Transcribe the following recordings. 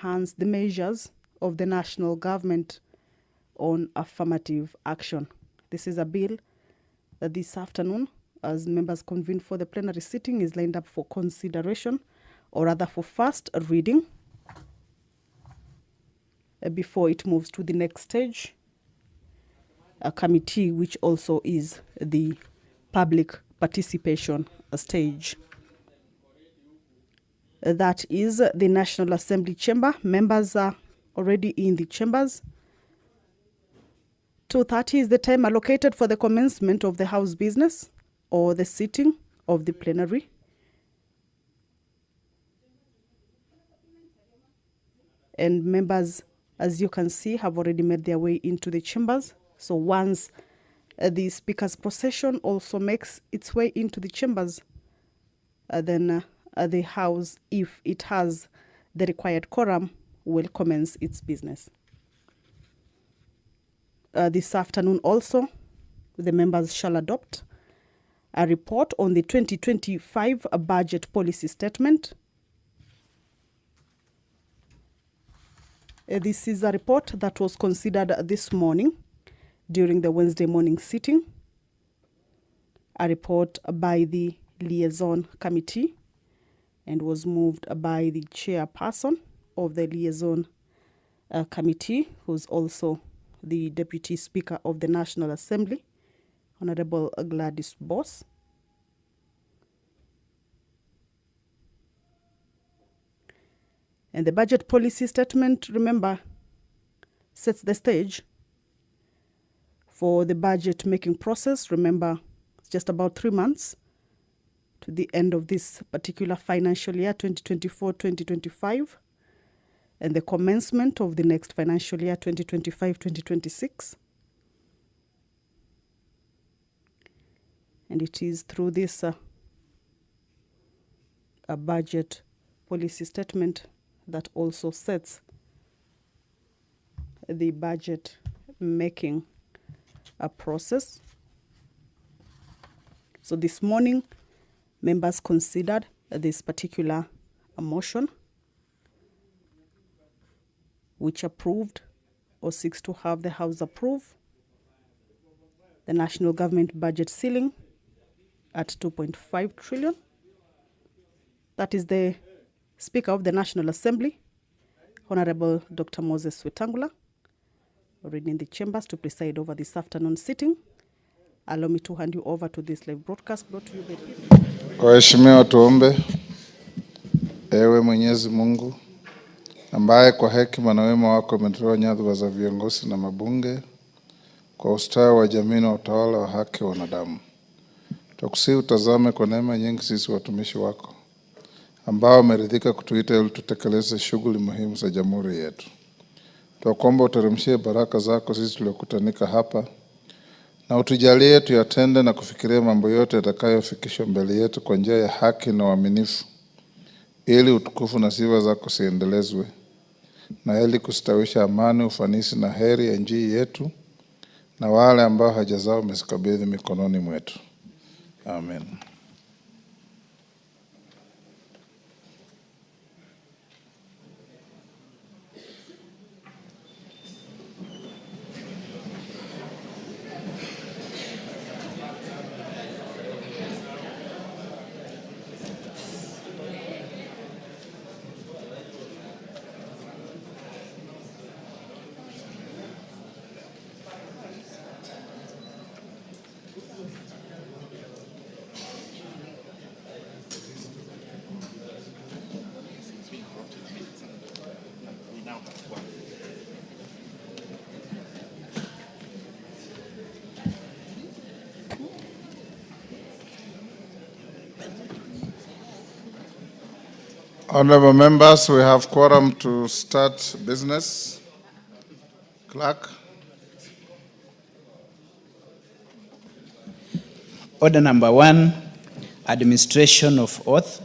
enhance the measures of the national government on affirmative action. This is a bill that this afternoon, as members convene for the plenary sitting, is lined up for consideration, or rather for first reading, before it moves to the next stage, a committee, which also is the public participation stage. That is the National Assembly chamber. Members are already in the chambers. 2:30 is the time allocated for the commencement of the House business or the sitting of the plenary. And members, as you can see, have already made their way into the chambers. So once the speaker's procession also makes its way into the chambers, then the House, if it has the required quorum, will commence its business. This afternoon also, the members shall adopt a report on the 2025 budget policy statement. This is a report that was considered this morning during the Wednesday morning sitting. A report by the liaison committee and was moved by the chairperson of the liaison committee, who's also the Deputy Speaker of the National Assembly, Honorable Gladys Boss. And the budget policy statement, remember, sets the stage for the budget making process. Remember, it's just about 3 months to the end of this particular financial year, 2024-2025, and the commencement of the next financial year, 2025-2026. And it is through this a budget policy statement that also sets the budget making process. So this morning, members considered this particular motion, which approved or seeks to have the House approve the national government budget ceiling at 2.5 trillion. That is the Speaker of the National Assembly, Honorable Dr. Moses Wetangula, already in the chambers to preside over this afternoon sitting. Allow me to hand you over to this live broadcast brought to you by Waheshimiwa, tuombe. Ewe Mwenyezi Mungu, ambaye kwa hekima na wema wako umetoa nyadhifa za viongozi na mabunge kwa ustawi wa jamii na utawala wa haki wa wanadamu, tukusihi utazame kwa neema nyingi sisi watumishi wako ambao umeridhika kutuita ili tutekeleze shughuli muhimu za jamhuri yetu. Tunakuomba uteremshie baraka zako sisi tuliokutanika hapa, na utujalie tuyatende na kufikiria mambo yote yatakayofikishwa mbele yetu kwa njia ya haki na uaminifu, ili utukufu na sifa zako ziendelezwe, na ili kustawisha amani, ufanisi na heri ya nchi yetu na wale ambao haja zao umezikabidhi mikononi mwetu. Amen. Honorable members, we have quorum to start business. Clerk. Order number 1, administration of oath.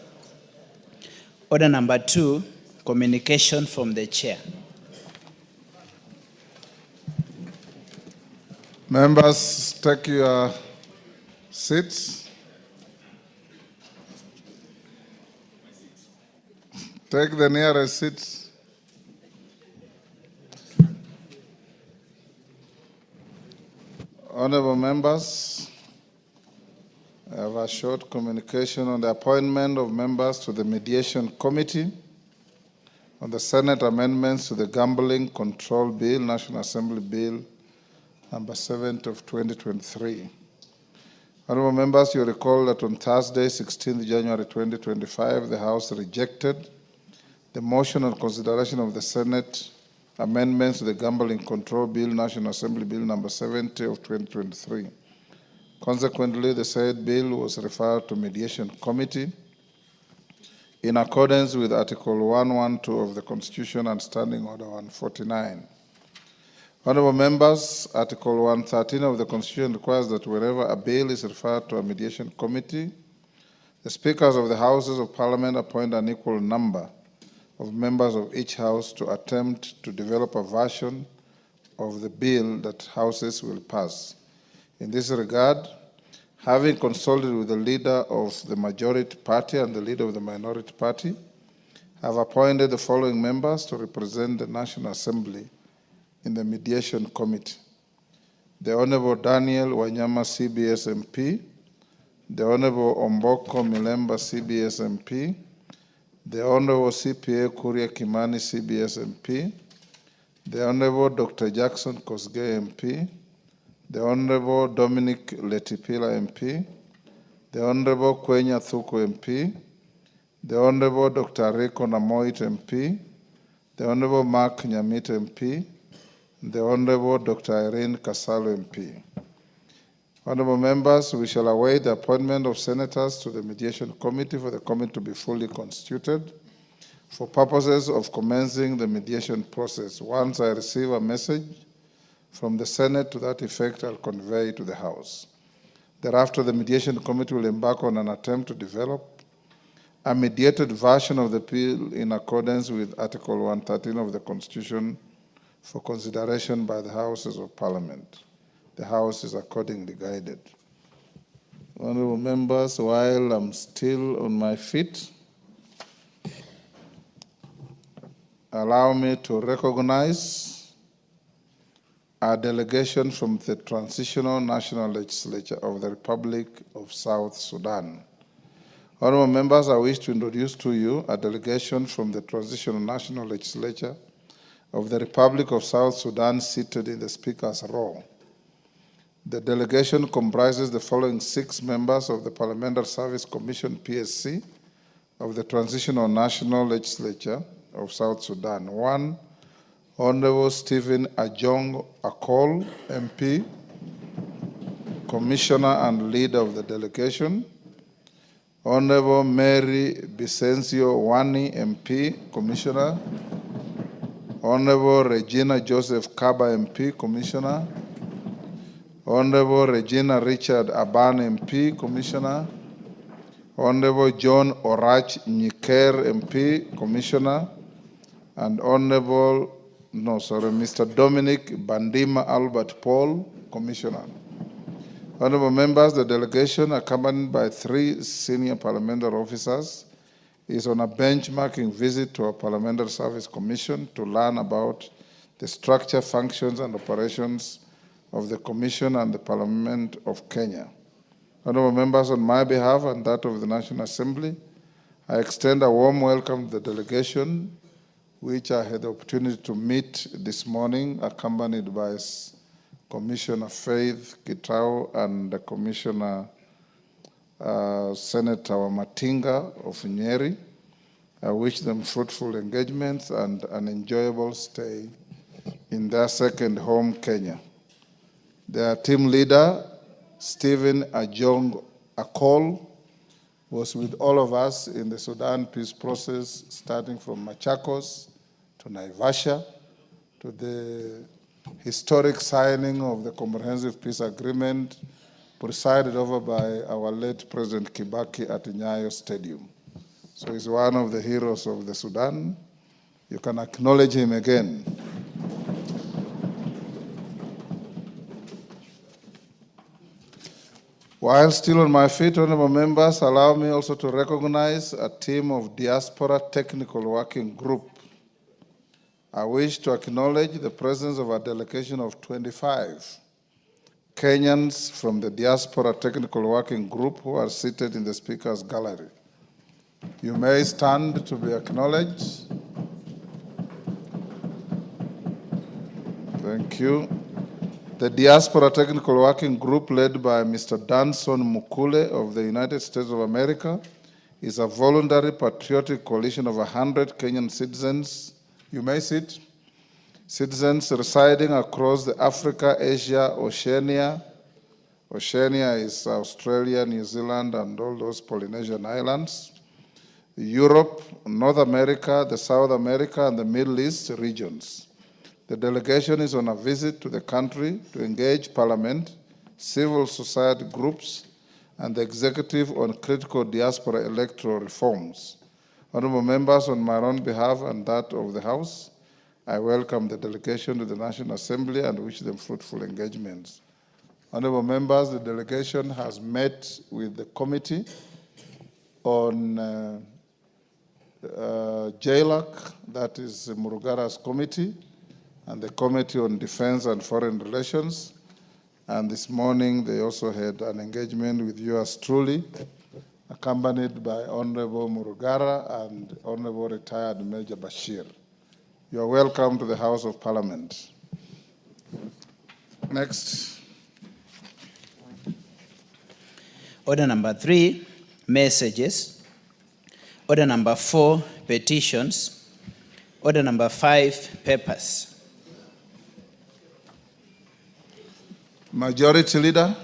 Order number 2, communication from the chair. Members, take your seats. Take the nearest seat. Honorable members, I have a short communication on the appointment of members to the Mediation Committee on the Senate amendments to the Gambling Control Bill, National Assembly Bill number 7 of 2023. Honorable members, you recall that on Thursday, 16th January 2025, the House rejected the motion on consideration of the Senate amendments to the Gambling Control Bill, National Assembly Bill number 70 of 2023. Consequently, the said bill was referred to Mediation Committee in accordance with Article 112 of the Constitution and Standing Order 149. Honorable members, Article 113 of the Constitution requires that whenever a bill is referred to a mediation committee, the speakers of the Houses of Parliament appoint an equal number of members of each House to attempt to develop a version of the bill that Houses will pass. In this regard, having consulted with the leader of the majority party and the leader of the minority party, I have appointed the following members to represent the National Assembly in the Mediation Committee: the Honorable Daniel Wanyama, CBS MP, the Honorable Omboko Milemba, CBS MP, the Honorable CPA Kuria Kimani, CBS MP, the Honorable Dr. Jackson Kosgei MP, the Honorable Dominic Letipila MP, the Honorable Kwenya Thuku MP, the Honorable Dr. Rico Namoit MP, the Honorable Mark Nyamit MP, the Honorable Dr. Irene Kasalo MP. Honorable members, we shall await the appointment of senators to the Mediation Committee for the committee to be fully constituted for purposes of commencing the mediation process. Once I receive a message from the Senate to that effect, I'll convey it to the House. Thereafter, the Mediation Committee will embark on an attempt to develop a mediated version of the bill in accordance with Article 113 of the Constitution for consideration by the Houses of Parliament. The House is accordingly guided. Honorable members, while I'm still on my feet, allow me to recognize a delegation from the Transitional National Legislature of the Republic of South Sudan. Honorable members, I wish to introduce to you a delegation from the Transitional National Legislature of the Republic of South Sudan seated in the Speaker's row. The delegation comprises the following 6 members of the Parliamentary Service Commission, PSC, of the Transitional National Legislature of South Sudan. 1, Honorable Stephen Ajong Akol, MP, Commissioner and leader of the delegation. Honorable Mary Bicencio Wani, MP, Commissioner. Honorable Regina Joseph Kaba, MP, Commissioner. Honorable Regina Richard Aban, MP, Commissioner. Honorable John Orach Nyiker, MP, Commissioner. And Mr. Dominic Bandima Albert Paul, Commissioner. Honorable members, the delegation, accompanied by 3 senior parliamentary officers, is on a benchmarking visit to our Parliamentary Service Commission to learn about the structure, functions, and operations of the Commission and the Parliament of Kenya. Honorable members, on my behalf and that of the National Assembly, I extend a warm welcome to the delegation, which I had the opportunity to meet this morning, accompanied by Commissioner Faith Kitao and the Commissioner Senator Matinga of Nyeri. I wish them fruitful engagements and an enjoyable stay in their second home, Kenya. Their team leader, Stephen Ajong Akol, was with all of us in the Sudan peace process, starting from Machakos to Naivasha, to the historic signing of the Comprehensive Peace Agreement presided over by our late President Kibaki at Nyayo Stadium. So he's one of the heroes of the Sudan. You can acknowledge him again. While still on my feet, honorable members, allow me also to recognize a team of Diaspora Technical Working Group. I wish to acknowledge the presence of a delegation of 25 Kenyans from the Diaspora Technical Working Group who are seated in the Speaker's Gallery. You may stand to be acknowledged. Thank you. The Diaspora Technical Working Group, led by Mr. Danson Mukule of the United States of America, is a voluntary patriotic coalition of 100 Kenyan citizens. You may sit. Citizens residing across the Africa, Asia, Oceania. Oceania is Australia, New Zealand, and all those Polynesian islands. Europe, North America, the South America, and the Middle East regions. The delegation is on a visit to the country to engage Parliament, civil society groups, and the executive on critical diaspora electoral reforms. Honorable members, on my own behalf and that of the House, I welcome the delegation to the National Assembly and wish them fruitful engagements. Honorable members, the delegation has met with the committee on JLAC, that is Murugara's committee, and the Committee on Defense and Foreign Relations. And this morning, they also had an engagement with yours truly, accompanied by Honorable Murugara and Honorable Retired Major Bashir. You are welcome to the House of Parliament. Next. Order number 3, messages. Order number 4, petitions. Order number 5, papers. Majority Leader.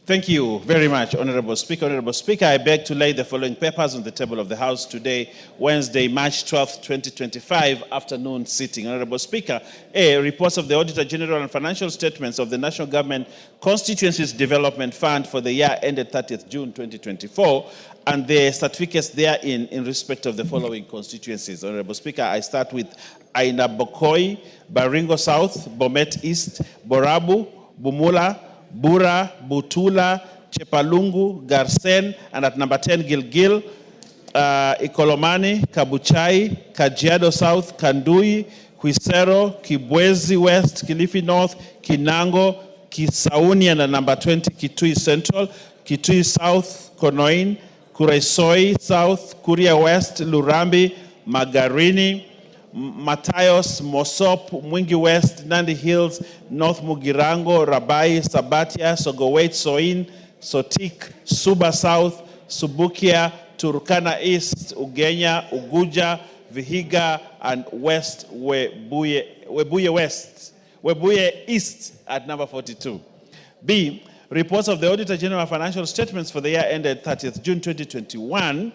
Thank you very much, Honorable Speaker. Honorable Speaker, I beg to lay the following papers on the table of the House today, Wednesday, March 12th, 2025, afternoon sitting. Honorable Speaker, A, reports of the Auditor General and financial statements of the National Government Constituencies Development Fund for the year ended 30th June 2024, and the certificates therein in respect of the following constituencies. Honorable Speaker, I start with Aina Bokoi, Baringo South, Bomet East, Borabu, Bumula, Bura, Butula, Chepalungu, Garsen, and at number 10, Gilgil, Ikolomani, Kabuchai, Kajiado South, Kandui, Huisero, Kibwezi West, Kilifi North, Kinango, Kisauni, and at number 20, Kitui Central, Kitui South, Konoin, Kuresoi South, Kuria West, Lurambi, Magarini, Matayos, Mosop, Mwingi West, Nandi Hills, North Mugirango, Rabai, Sabatia, Sogowait, Soin, Sotik, Suba South, Subukia, Turkana East, Ugenya, Uguja, Vihiga, and West Webuye West, Webuye East at number 42. B, reports of the Auditor General financial statements for the year ended 30th June 2021,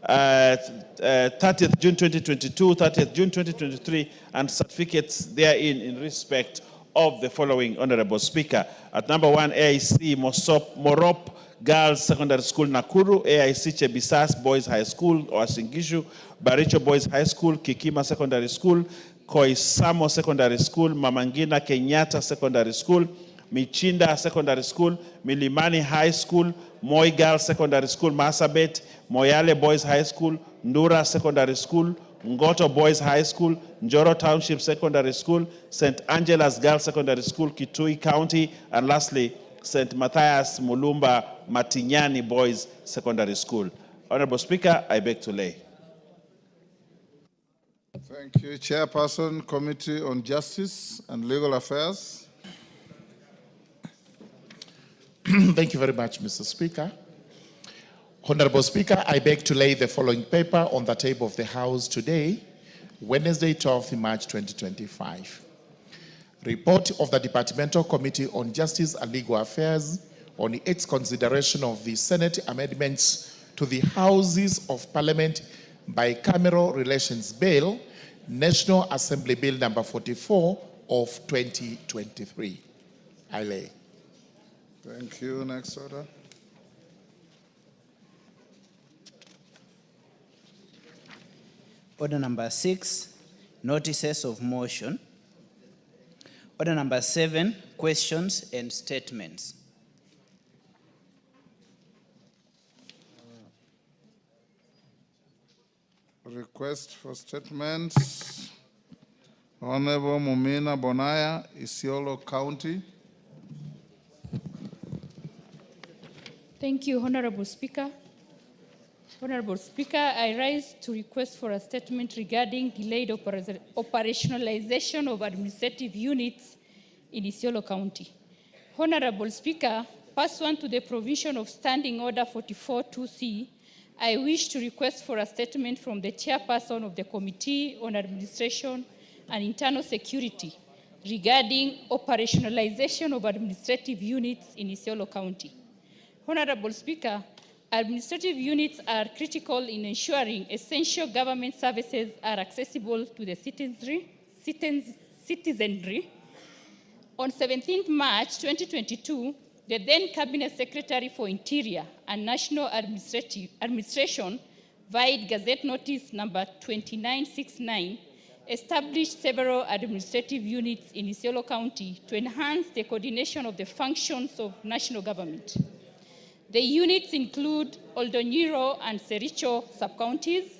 30th June 2022, 30th June 2023, and certificates therein in respect of the following, Honorable Speaker. At number 1, AIC Morop Girls Secondary School, Nakuru, AIC Chebisas Boys High School, Oasingishu, Baricho Boys High School, Kikima Secondary School, Koisamo Secondary School, Mamangina Kenyatta Secondary School, Michinda Secondary School, Milimani High School, Moi Girls Secondary School, Masabet, Moyale Boys High School, Ndura Secondary School, Ngoto Boys High School, Njoro Township Secondary School, St. Angela's Girls Secondary School, Kitui County, and lastly, St. Matthias Mulumba Matinyani Boys Secondary School. Honorable Speaker, I beg to lay. Thank you. Chairperson, Committee on Justice and Legal Affairs. Thank you very much, Mr. Speaker. Honorable Speaker, I beg to lay the following paper on the table of the House today, Wednesday, 12th March 2025. Report of the Departmental Committee on Justice and Legal Affairs on its consideration of the Senate amendments to the Houses of Parliament Bicameral Relations Bill, National Assembly Bill number 44 of 2023. I lay. Thank you. Next order. Order number 6, notices of motion. Order number 7, questions and statements. Request for statements. Honorable Mumina Bonaya, Isiolo County. Thank you, Honorable Speaker. Honorable Speaker, I rise to request for a statement regarding delayed operationalization of administrative units in Isiolo County. Honorable Speaker, pursuant to the provision of Standing Order 44-2C, I wish to request for a statement from the chairperson of the Committee on Administration and Internal Security regarding operationalization of administrative units in Isiolo County. Honorable Speaker, administrative units are critical in ensuring essential government services are accessible to the citizenry. On 17th March 2022, the then Cabinet Secretary for Interior and National Administration, via Gazette Notice number 2969, established several administrative units in Isiolo County to enhance the coordination of the functions of national government. The units include Nyiro and Sericho sub-counties,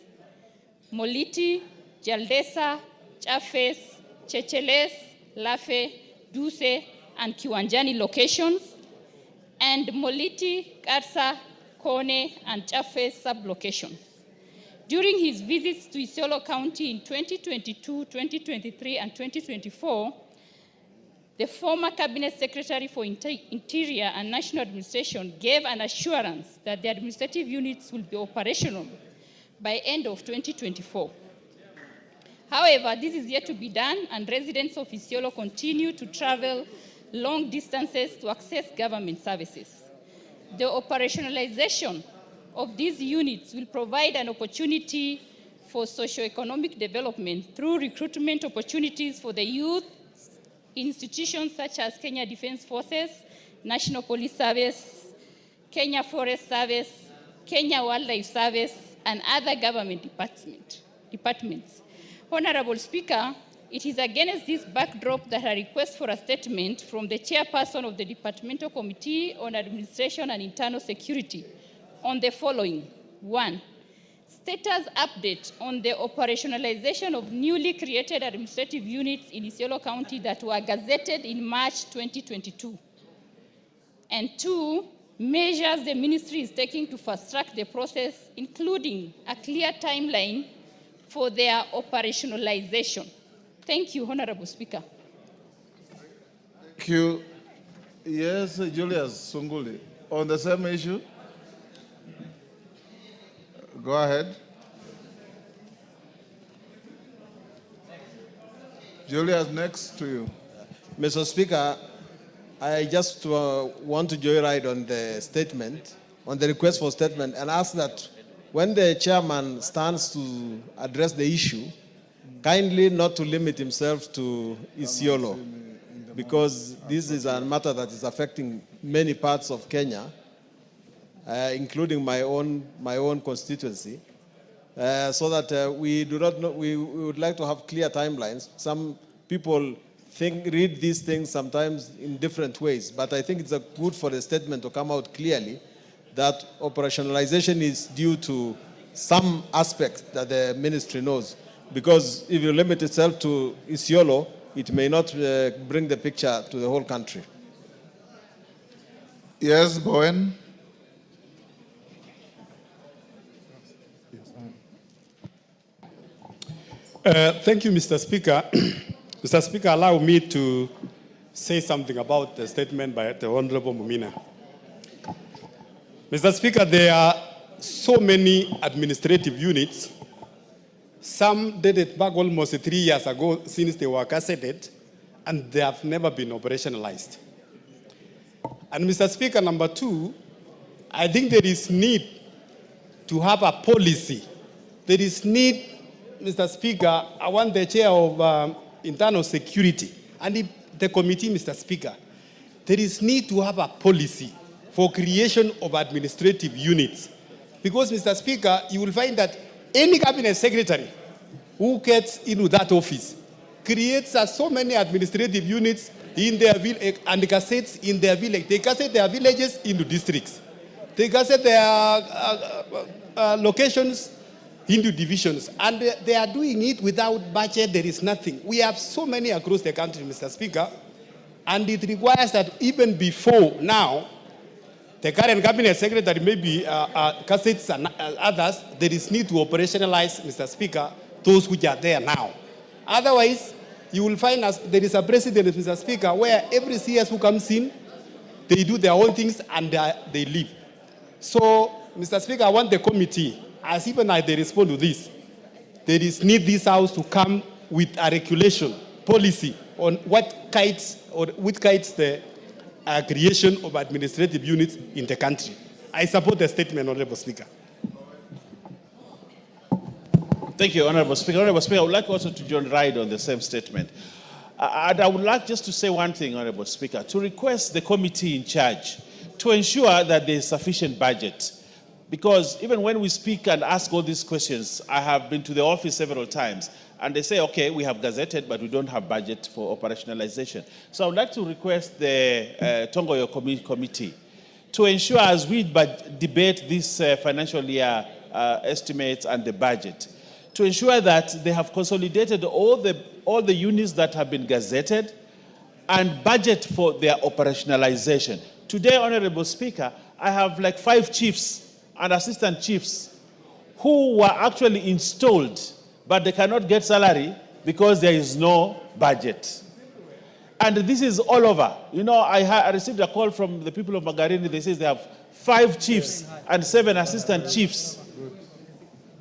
Moliti, Jaldesa, Chafes, Checheles, Lafe, Duse, and Kiwanjani locations, and Moliti, Karsa, Kone, and Chafes sub-locations. During his visits to Isiolo County in 2022, 2023, and 2024, the former Cabinet Secretary for Interior and National Administration gave an assurance that the administrative units will be operational by end of 2024. However, this is yet to be done, and residents of Isiolo continue to travel long distances to access government services. The operationalization of these units will provide an opportunity for socio-economic development through recruitment opportunities for the youth, institutions such as Kenya Defense Forces, National Police Service, Kenya Forest Service, Kenya Wildlife Service, and other government departments. Honorable Speaker, it is against this backdrop that I request for a statement from the chairperson of the Departmental Committee on Administration and Internal Security on the following. 1. Status update on the operationalization of newly created administrative units in Isiolo County that were gazetted in March 2022. And 2, measures the ministry is taking to fast-track the process, including a clear timeline for their operationalization. Thank you, Honorable Speaker. Thank you. Yes, Julius Sunguli, on the same issue. Go ahead. Julius, next to you. Mr. Speaker, I just want to joyride on the statement, on the request for statement, and ask that when the chairman stands to address the issue, kindly not to limit himself to Isiolo, because this is a matter that is affecting many parts of Kenya, including my own constituency, so that we do not know, we would like to have clear timelines. Some people read these things sometimes in different ways, but I think it's good for the statement to come out clearly that operationalization is due to some aspects that the ministry knows. Because if you limit itself to Isiolo, it may not bring the picture to the whole country. Yes, Bowen. Thank you, Mr. Speaker. Mr. Speaker, allow me to say something about the statement by the Honorable Mumina. Mr. Speaker, there are so many administrative units. Some did it back almost 3 years ago since they were gazetted, and they have never been operationalized. And Mr. Speaker, number 2, I think there is need to have a policy. There is need, Mr. Speaker, I want the chair of internal security and the committee, Mr. Speaker, there is need to have a policy for creation of administrative units. Because, Mr. Speaker, you will find that any cabinet secretary who gets into that office creates so many administrative units in their village and gazettes in their village. They gazette their villages into districts. They gazette their locations into divisions, and they are doing it without budget. There is nothing. We have so many across the country, Mr. Speaker, and it requires that even before now, the current cabinet secretary, maybe Cassettes and others, there is need to operationalize, Mr. Speaker, those which are there now. Otherwise, you will find us, there is a precedent, Mr. Speaker, where every CS who comes in, they do their own things and they leave. So, Mr. Speaker, I want the committee, as even as they respond to this, there is need this House to come with a regulation, policy on what guides or which guides the creation of administrative units in the country. I support the statement, Honorable Speaker. Thank you, Honorable Speaker. Honorable Speaker, I would like also to join Ride on the same statement. And I would like just to say one thing, Honorable Speaker, to request the committee in charge to ensure that there is sufficient budget. Because even when we speak and ask all these questions, I have been to the office several times, and they say, okay, we have gazetted, but we don't have budget for operationalization. So I would like to request the Tongoyo Committee to ensure, as we debate this financial year estimates and the budget, to ensure that they have consolidated all the units that have been gazetted and budget for their operationalization. Today, Honorable Speaker, I have like 5 chiefs and assistant chiefs who were actually installed, but they cannot get salary because there is no budget. And this is all over. You know, I received a call from the people of Magarini. They say they have 5 chiefs and 7 assistant chiefs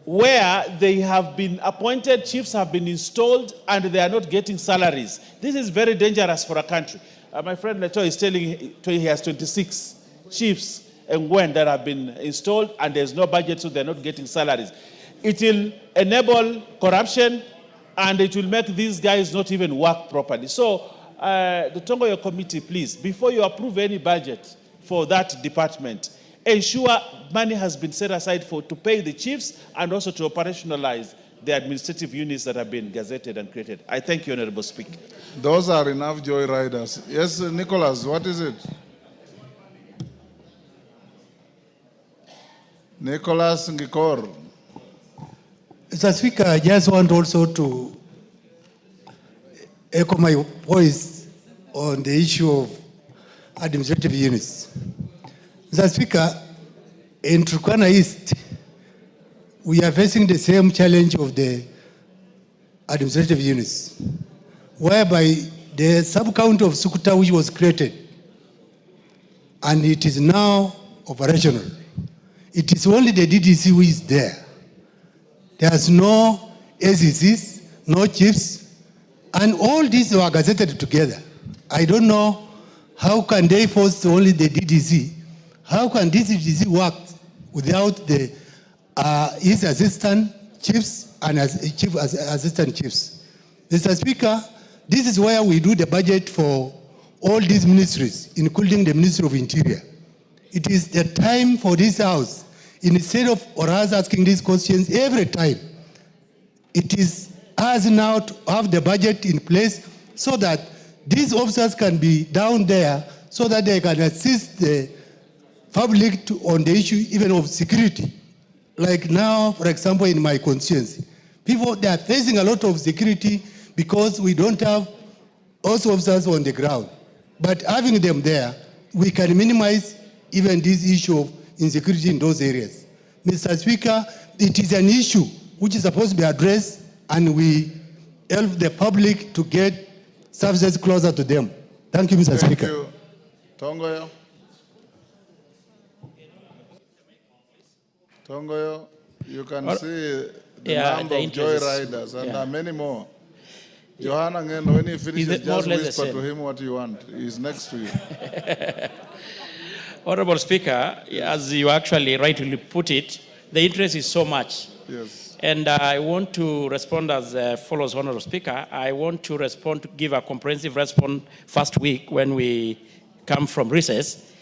where they have been appointed, chiefs have been installed, and they are not getting salaries. This is very dangerous for a country. My friend Leto is telling he has 26 chiefs and when that have been installed, and there's no budget, so they're not getting salaries. It will enable corruption, and it will make these guys not even work properly. So, the Tongoyo Committee, please, before you approve any budget for that department, ensure money has been set aside to pay the chiefs and also to operationalize the administrative units that have been gazetted and created. I thank you, Honorable Speaker. Those are enough joyriders. Yes, Nicholas, what is it? Nicholas Ngikor. Mr. Speaker, I just want also to echo my voice on the issue of administrative units. Mr. Speaker, in Turkana East, we are facing the same challenge of the administrative units, whereby the sub-county of Sukuta, which was created, and it is now operational, it is only the DDC who is there. There's no ACCs, no chiefs, and all these were gazetted together. I don't know how can they force only the DDC. How can this DDC work without the his assistant chiefs and assistant chiefs? Mr. Speaker, this is where we do the budget for all these ministries, including the Ministry of Interior. It is the time for this House, instead of us asking these questions every time, it is us now to have the budget in place so that these officers can be down there so that they can assist the public on the issue even of security. Like now, for example, in my constituency, people, they are facing a lot of security because we don't have also officers on the ground. But having them there, we can minimize even this issue of insecurity in those areas. Mr. Speaker, it is an issue which is supposed to be addressed, and we help the public to get services closer to them. Thank you, Mr. Speaker. Thank you. Tongoyo. Tongoyo, you can see the number of joyriders, and there are many more. Johanna, when he finishes, just whisper to him what you want. He's next to you. Honorable Speaker, as you actually rightly put it, the interest is so much. Yes. And I want to respond as follows, Honorable Speaker. I want to respond, to give a comprehensive response first week when we come from recess.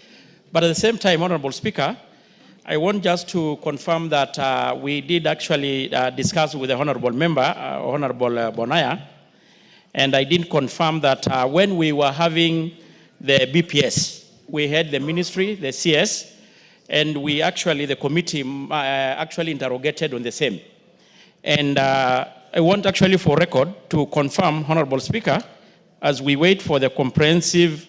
But at the same time, Honorable Speaker, I want just to confirm that we did actually discuss with the Honorable Member, Honorable Bonaya, and I did confirm that when we were having the BPS, we had the ministry, the CS, and we actually, the committee actually interrogated on the same. And I want actually for record to confirm, Honorable Speaker, as we wait for the comprehensive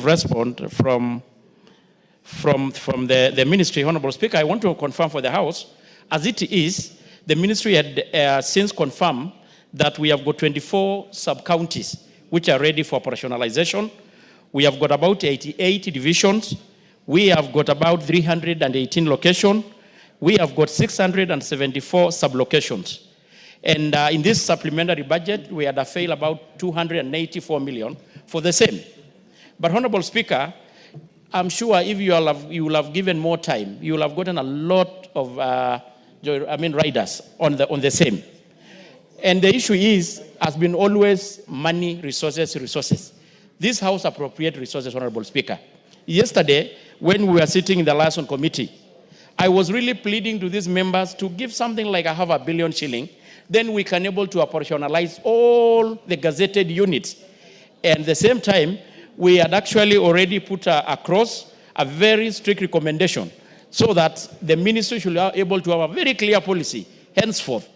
response from the ministry, Honorable Speaker, I want to confirm for the House, as it is, the ministry had since confirmed that we have got 24 sub-counties which are ready for operationalization. We have got about 88 divisions. We have got about 318 locations. We have got 674 sub-locations. And in this supplementary budget, we had availed about 284 million for the same. But Honorable Speaker, I'm sure if you will have given more time, you will have gotten a lot of riders on the same. And the issue has been always money, resources. This House appropriate resources, Honorable Speaker. Yesterday, when we were sitting in the liaison committee, I was really pleading to these members to give something like $500 million shilling. Then we can able to operationalize all the gazetted units. And at the same time, we had actually already put across a very strict recommendation so that the ministry should be able to have a very clear policy henceforth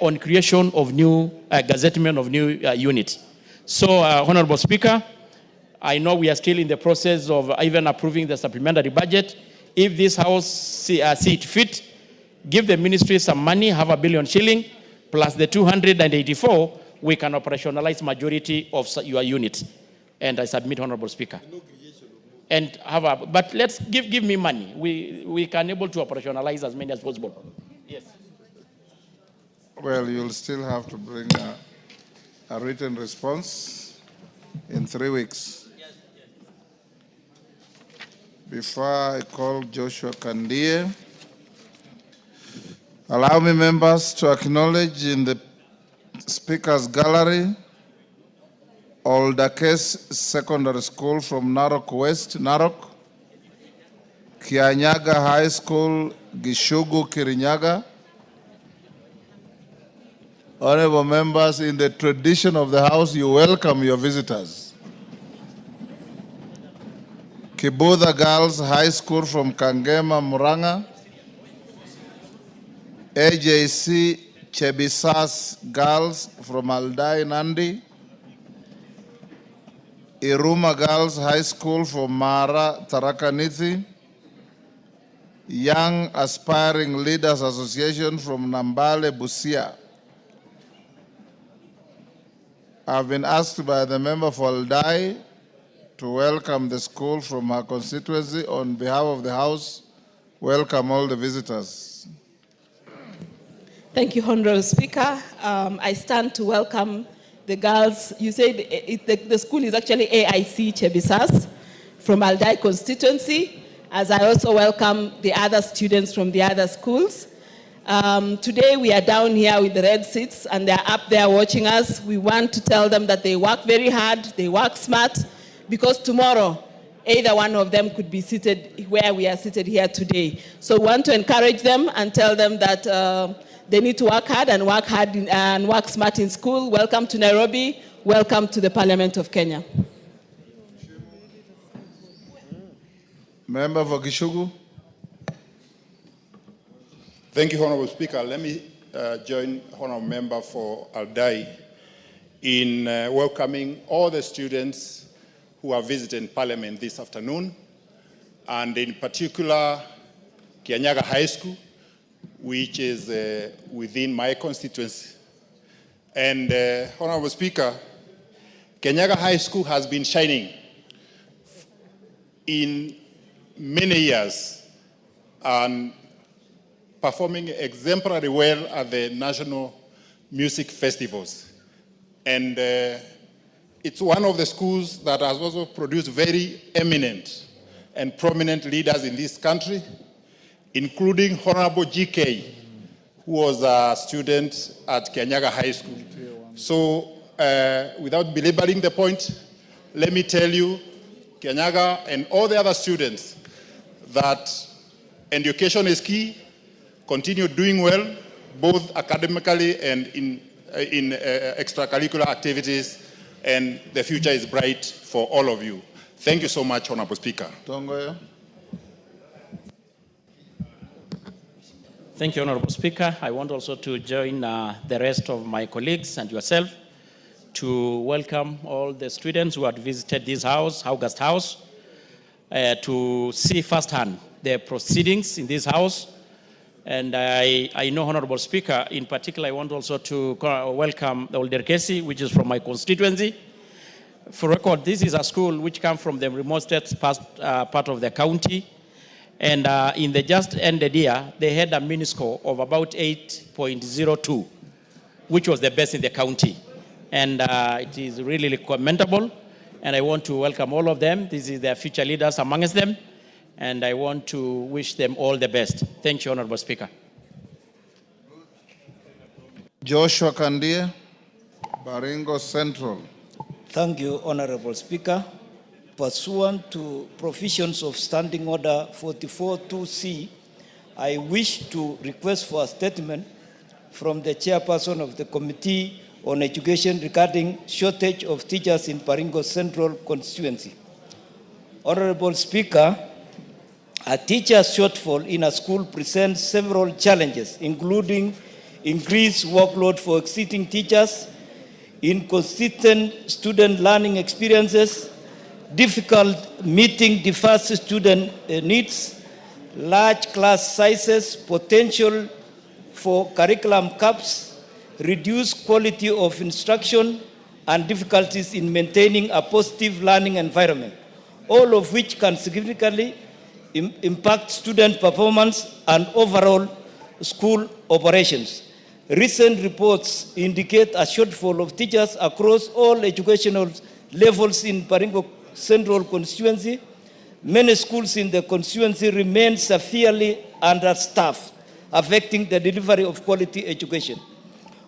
on creation of new gazettement of new units. So, Honorable Speaker, I know we are still in the process of even approving the supplementary budget. If this House see it fit, give the ministry some money, $500 million shilling, plus the 284, we can operationalize majority of your units. And I submit, Honorable Speaker. And but let's give me money. We can able to operationalize as many as possible. Yes. Well, you'll still have to bring a written response in 3 weeks. Before I call Joshua Kandie, allow me, members, to acknowledge in the Speaker's Gallery Oldakes Secondary School from Narok West, Narok, Kianyaga High School, Gishugu, Kirinyaga. Honorable members, in the tradition of the House, you welcome your visitors. Kibudha Girls High School from Kangema, Muranga. AJC Chebisas Girls from Aldai, Nandi. Iruma Girls High School from Mara, Tarakaniti. Young Aspiring Leaders Association from Nambale, Busia. I've been asked by the member for Aldai to welcome the school from her constituency. On behalf of the House, welcome all the visitors. Thank you, Honorable Speaker. I stand to welcome the girls. You said the school is actually AIC Chebisas from Aldai constituency, as I also welcome the other students from the other schools. Today we are down here with the red seats and they're up there watching us. We want to tell them that they work very hard, they work smart, because tomorrow either one of them could be seated where we are seated here today. So we want to encourage them and tell them that they need to work hard and work smart in school. Welcome to Nairobi. Welcome to the Parliament of Kenya. Member for Gishugu. Thank you, Honorable Speaker. Let me join Honorable Member for Aldai in welcoming all the students who are visiting Parliament this afternoon, and in particular, Kianyaga High School, which is within my constituency. And Honorable Speaker, Kianyaga High School has been shining in many years and performing exemplary well at the national music festivals. And it's one of the schools that has also produced very eminent and prominent leaders in this country, including Honorable GK, who was a student at Kianyaga High School. So without belaboring the point, let me tell you, Kianyaga and all the other students, that education is key. Continue doing well, both academically and in extracurricular activities, and the future is bright for all of you. Thank you so much, Honorable Speaker. Thank you, Honorable Speaker. I want also to join the rest of my colleagues and yourself to welcome all the students who had visited this house, August House, to see firsthand the proceedings in this house. And I know, Honorable Speaker, in particular, I want also to welcome the Olderkesi, which is from my constituency. For record, this is a school which comes from the remotest part of the county. And in the just ended year, they had a mini score of about 8.02, which was the best in the county. And it is really commendable. And I want to welcome all of them. This is their future leaders amongst them. And I want to wish them all the best. Thank you, Honorable Speaker. Joshua Kandie, Baringo Central. Thank you, Honorable Speaker. Pursuant to provisions of Standing Order 44-2C, I wish to request for a statement from the chairperson of the Committee on Education regarding shortage of teachers in Baringo Central constituency. Honorable Speaker, a teacher shortfall in a school presents several challenges, including increased workload for existing teachers, inconsistent student learning experiences, difficult meeting diverse student needs, large class sizes, potential for curriculum gaps, reduced quality of instruction, and difficulties in maintaining a positive learning environment, all of which can significantly impact student performance and overall school operations. Recent reports indicate a shortfall of teachers across all educational levels in Baringo Central constituency. Many schools in the constituency remain severely understaffed, affecting the delivery of quality education.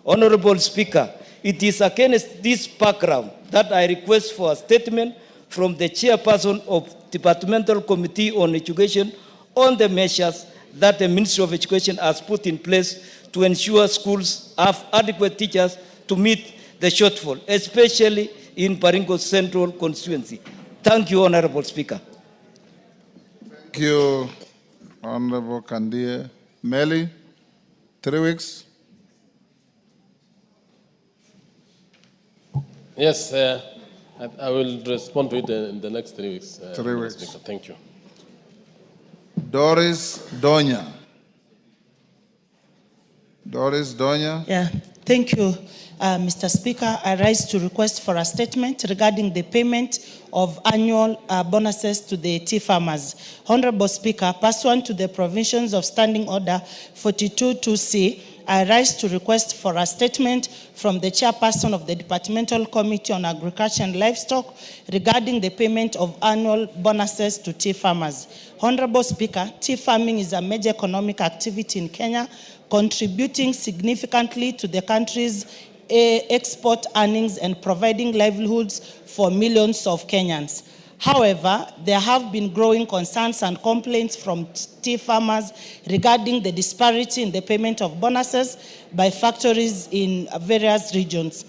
Honorable Speaker, it is against this background that I request for a statement from the chairperson of Departmental Committee on Education on the measures that the Ministry of Education has put in place to ensure schools have adequate teachers to meet the shortfall, especially in Baringo Central constituency. Thank you, Honorable Speaker. Thank you, Honorable Kandie. Meli, 3 weeks. Yes, I will respond to it in the next 3 weeks. 3 weeks. Speaker. Thank you. Doris Donya. Doris Donya. Yeah, thank you, Mr. Speaker. I rise to request for a statement regarding the payment of annual bonuses to the tea farmers. Honorable Speaker, pursuant to the provisions of Standing Order 42-2C, I rise to request for a statement from the chairperson of the Departmental Committee on Agriculture and Livestock regarding the payment of annual bonuses to tea farmers. Honorable Speaker, tea farming is a major economic activity in Kenya, contributing significantly to the country's export earnings and providing livelihoods for millions of Kenyans. However, there have been growing concerns and complaints from tea farmers regarding the disparity in the payment of bonuses by factories in various regions.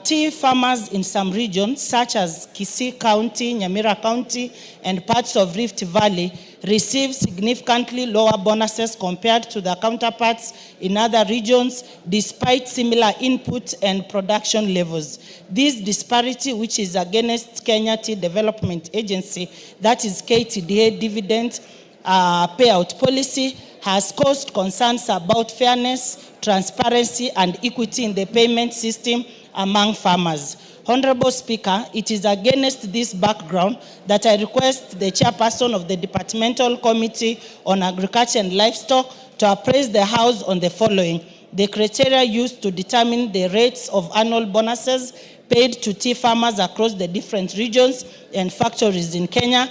Tea farmers in some regions, such as Kisii County, Nyamira County, and parts of Rift Valley, receive significantly lower bonuses compared to their counterparts in other regions, despite similar input and production levels. This disparity, which is against Kenya Tea Development Agency, that is KTDA dividend payout policy, has caused concerns about fairness, transparency, and equity in the payment system among farmers. Honorable Speaker, it is against this background that I request the chairperson of the Departmental Committee on Agriculture and Livestock to appraise the House on the following: the criteria used to determine the rates of annual bonuses paid to tea farmers across the different regions and factories in Kenya,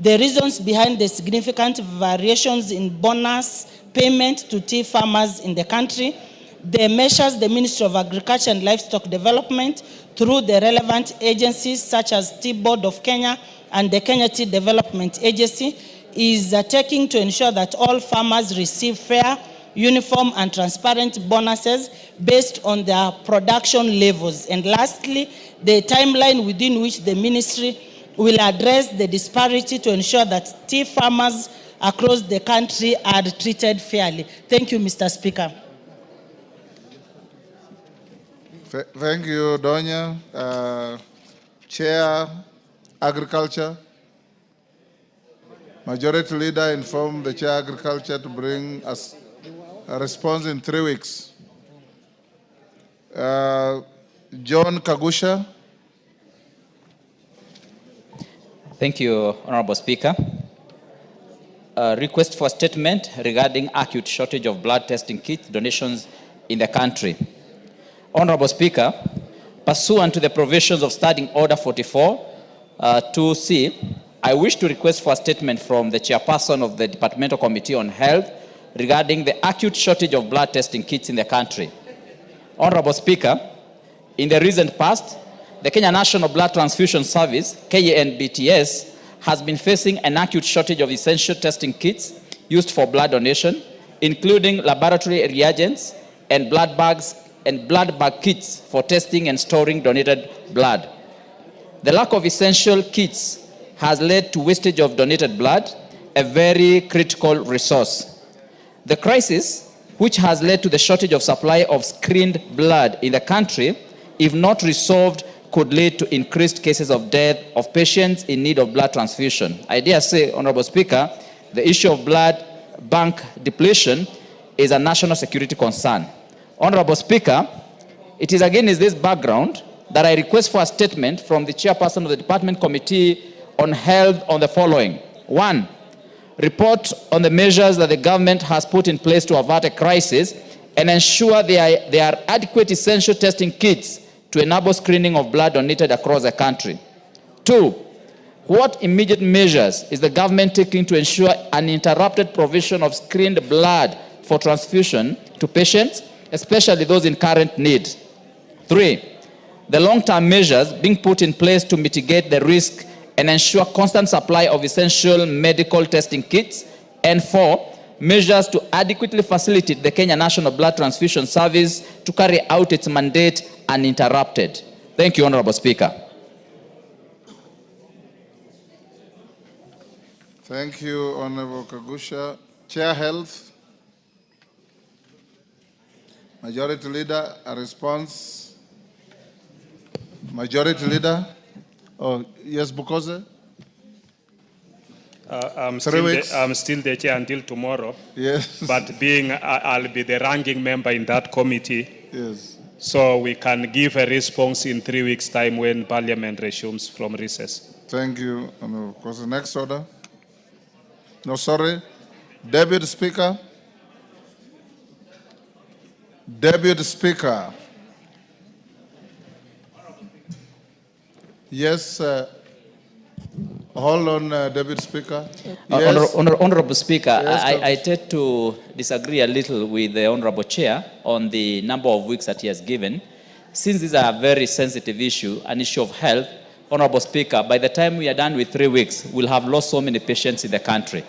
the reasons behind the significant variations in bonus payment to tea farmers in the country, the measures the Ministry of Agriculture and Livestock Development through the relevant agencies such as Tea Board of Kenya and the Kenya Tea Development Agency is taking to ensure that all farmers receive fair, uniform and transparent bonuses based on their production levels. And lastly, the timeline within which the ministry will address the disparity to ensure that tea farmers across the country are treated fairly. Thank you, Mr. Speaker. Thank you, Donya. Chair, Agriculture. Majority Leader informed the Chair, Agriculture to bring us a response in 3 weeks. John Kagusha. Thank you, Honorable Speaker. Request for statement regarding acute shortage of blood testing kit donations in the country. Honorable Speaker, pursuant to the provisions of Standing Order 44, 2C, I wish to request for a statement from the chairperson of the Departmental Committee on Health regarding the acute shortage of blood testing kits in the country. Honorable Speaker, in the recent past, the Kenya National Blood Transfusion Service, KNBTS, has been facing an acute shortage of essential testing kits used for blood donation, including laboratory reagents and blood bags and blood bag kits for testing and storing donated blood. The lack of essential kits has led to wastage of donated blood, a very critical resource. The crisis, which has led to the shortage of supply of screened blood in the country, if not resolved, could lead to increased cases of death of patients in need of blood transfusion. I dare say, Honorable Speaker, the issue of blood bank depletion is a national security concern. Honorable Speaker, it is against this background that I request for a statement from the chairperson of the Department Committee on Health on the following. 1, report on the measures that the government has put in place to avert a crisis and ensure there are adequate essential testing kits to enable screening of blood donated across the country. 2, what immediate measures is the government taking to ensure uninterrupted provision of screened blood for transfusion to patients, especially those in current need? 3, the long-term measures being put in place to mitigate the risk and ensure constant supply of essential medical testing kits. And 4, measures to adequately facilitate the Kenya National Blood Transfusion Service to carry out its mandate uninterrupted. Thank you, Honorable Speaker. Thank you, Honorable Kagusha. Chair, Health. Majority Leader, a response. Majority Leader. Oh, yes, Bukoze. I'm still the chair until tomorrow. Yes. But I'll be the ranking member in that committee. Yes. So we can give a response in 3 weeks' time when Parliament resumes from recess. Thank you, Honorable Bukoze. Next order. No, sorry. Deputy Speaker. Deputy Speaker. Yes. Hold on, Deputy Speaker. Yes. Honorable Speaker, Yes, I tend to disagree a little with the Honorable Chair on the number of weeks that he has given. Since this is a very sensitive issue, an issue of health, Honorable Speaker, by the time we are done with 3 weeks, we'll have lost so many patients in the country.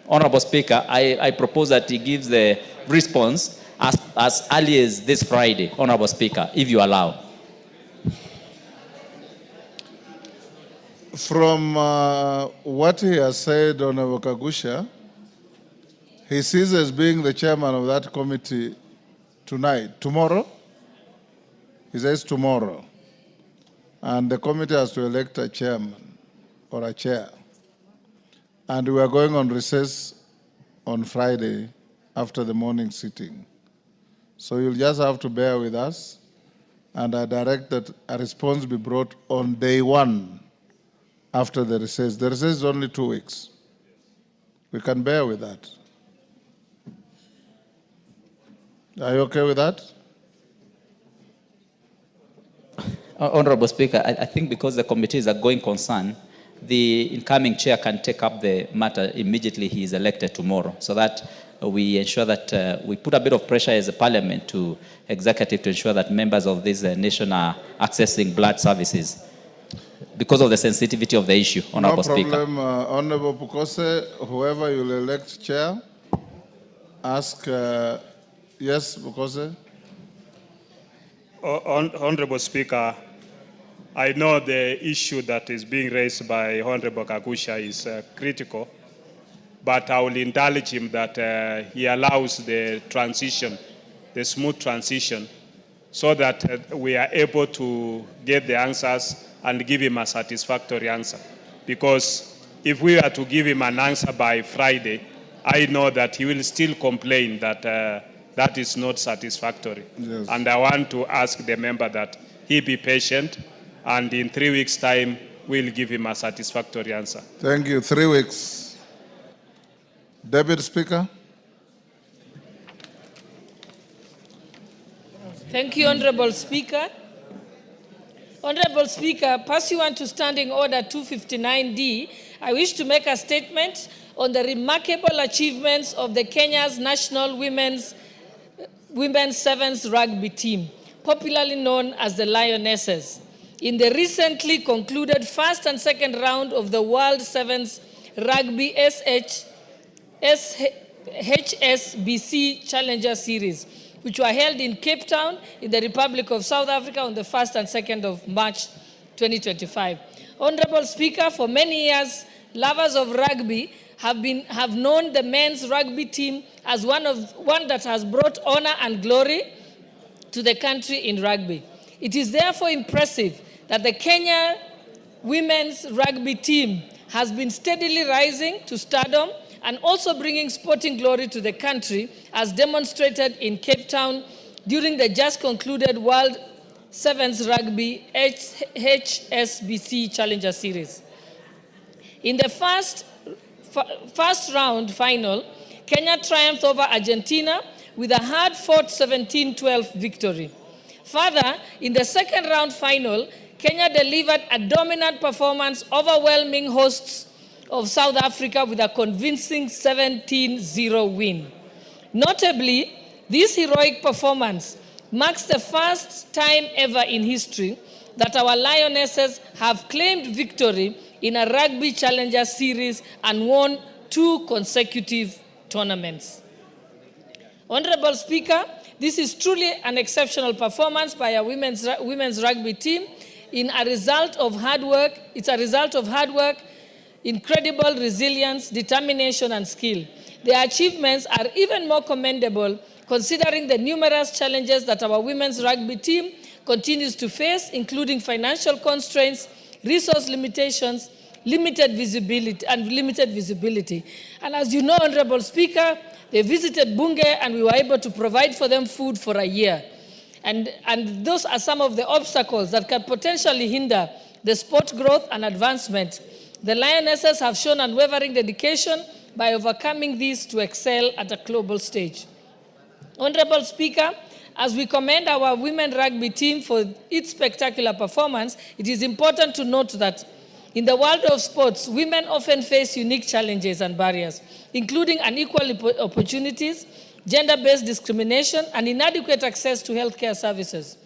Honorable Speaker, I propose that he gives the response as early as this Friday, Honorable Speaker, if you allow. From what he has said, Honorable Kagusha, he sees as being the chairman of that committee tomorrow. He says tomorrow. And the committee has to elect a chairman or a chair. And we are going on recess on Friday after the morning sitting. So you'll just have to bear with us. And I direct that a response be brought on day 1 after the recess. The recess is only 2 weeks. We can bear with that. Are you okay with that? Honorable Speaker, I think because the committee is a going concern, the incoming chair can take up the matter immediately he is elected tomorrow, so that we ensure that we put a bit of pressure as a parliament to executive to ensure that members of this nation are accessing blood services because of the sensitivity of the issue, Honorable Speaker. No problem, Honorable Bukoze, whoever you will elect chair, ask, yes, Bukoze? Honorable Speaker, I know the issue that is being raised by Honorable Kagusha is critical, but I will indulge him that he allows the transition, the smooth transition, so that we are able to get the answers and give him a satisfactory answer. Because if we are to give him an answer by Friday, I know that he will still complain that that is not satisfactory. Yes. And I want to ask the member that he be patient, and in 3 weeks' time, we'll give him a satisfactory answer. Thank you. 3 weeks. Deputy Speaker. Thank you, Honorable Speaker. Honorable Speaker, pursuant to Standing Order 259D, I wish to make a statement on the remarkable achievements of the Kenya's national women's sevens rugby team, popularly known as the Lionesses, in the recently concluded first and second round of the World Sevens Rugby HSBC Challenger Series, which were held in Cape Town in the Republic of South Africa on the 1st and 2nd of March 2025. Honorable Speaker, for many years, lovers of rugby have known the men's rugby team as one that has brought honor and glory to the country in rugby. It is therefore impressive that the Kenya women's rugby team has been steadily rising to stardom and also bringing sporting glory to the country, as demonstrated in Cape Town during the just concluded World Sevens Rugby HSBC Challenger Series. In the first round final, Kenya triumphed over Argentina with a hard-fought 17-12 victory. Further, in the second round final, Kenya delivered a dominant performance, overwhelming hosts of South Africa with a convincing 17-0 win. Notably, this heroic performance marks the first time ever in history that our Lionesses have claimed victory in a rugby challenger series and won 2 consecutive tournaments. Honorable Speaker, this is truly an exceptional performance by our women's rugby team. It's a result of hard work, incredible resilience, determination, and skill. Their achievements are even more commendable considering the numerous challenges that our women's rugby team continues to face, including financial constraints, resource limitations, limited visibility. And as you know, Honorable Speaker, they visited Bunge and we were able to provide for them food for a year. And those are some of the obstacles that can potentially hinder the sport growth and advancement. The Lionesses have shown unwavering dedication by overcoming these to excel at a global stage. Honorable Speaker, as we commend our women rugby team for its spectacular performance, it is important to note that in the world of sports, women often face unique challenges and barriers, including unequal opportunities, gender-based discrimination, and inadequate access to healthcare services.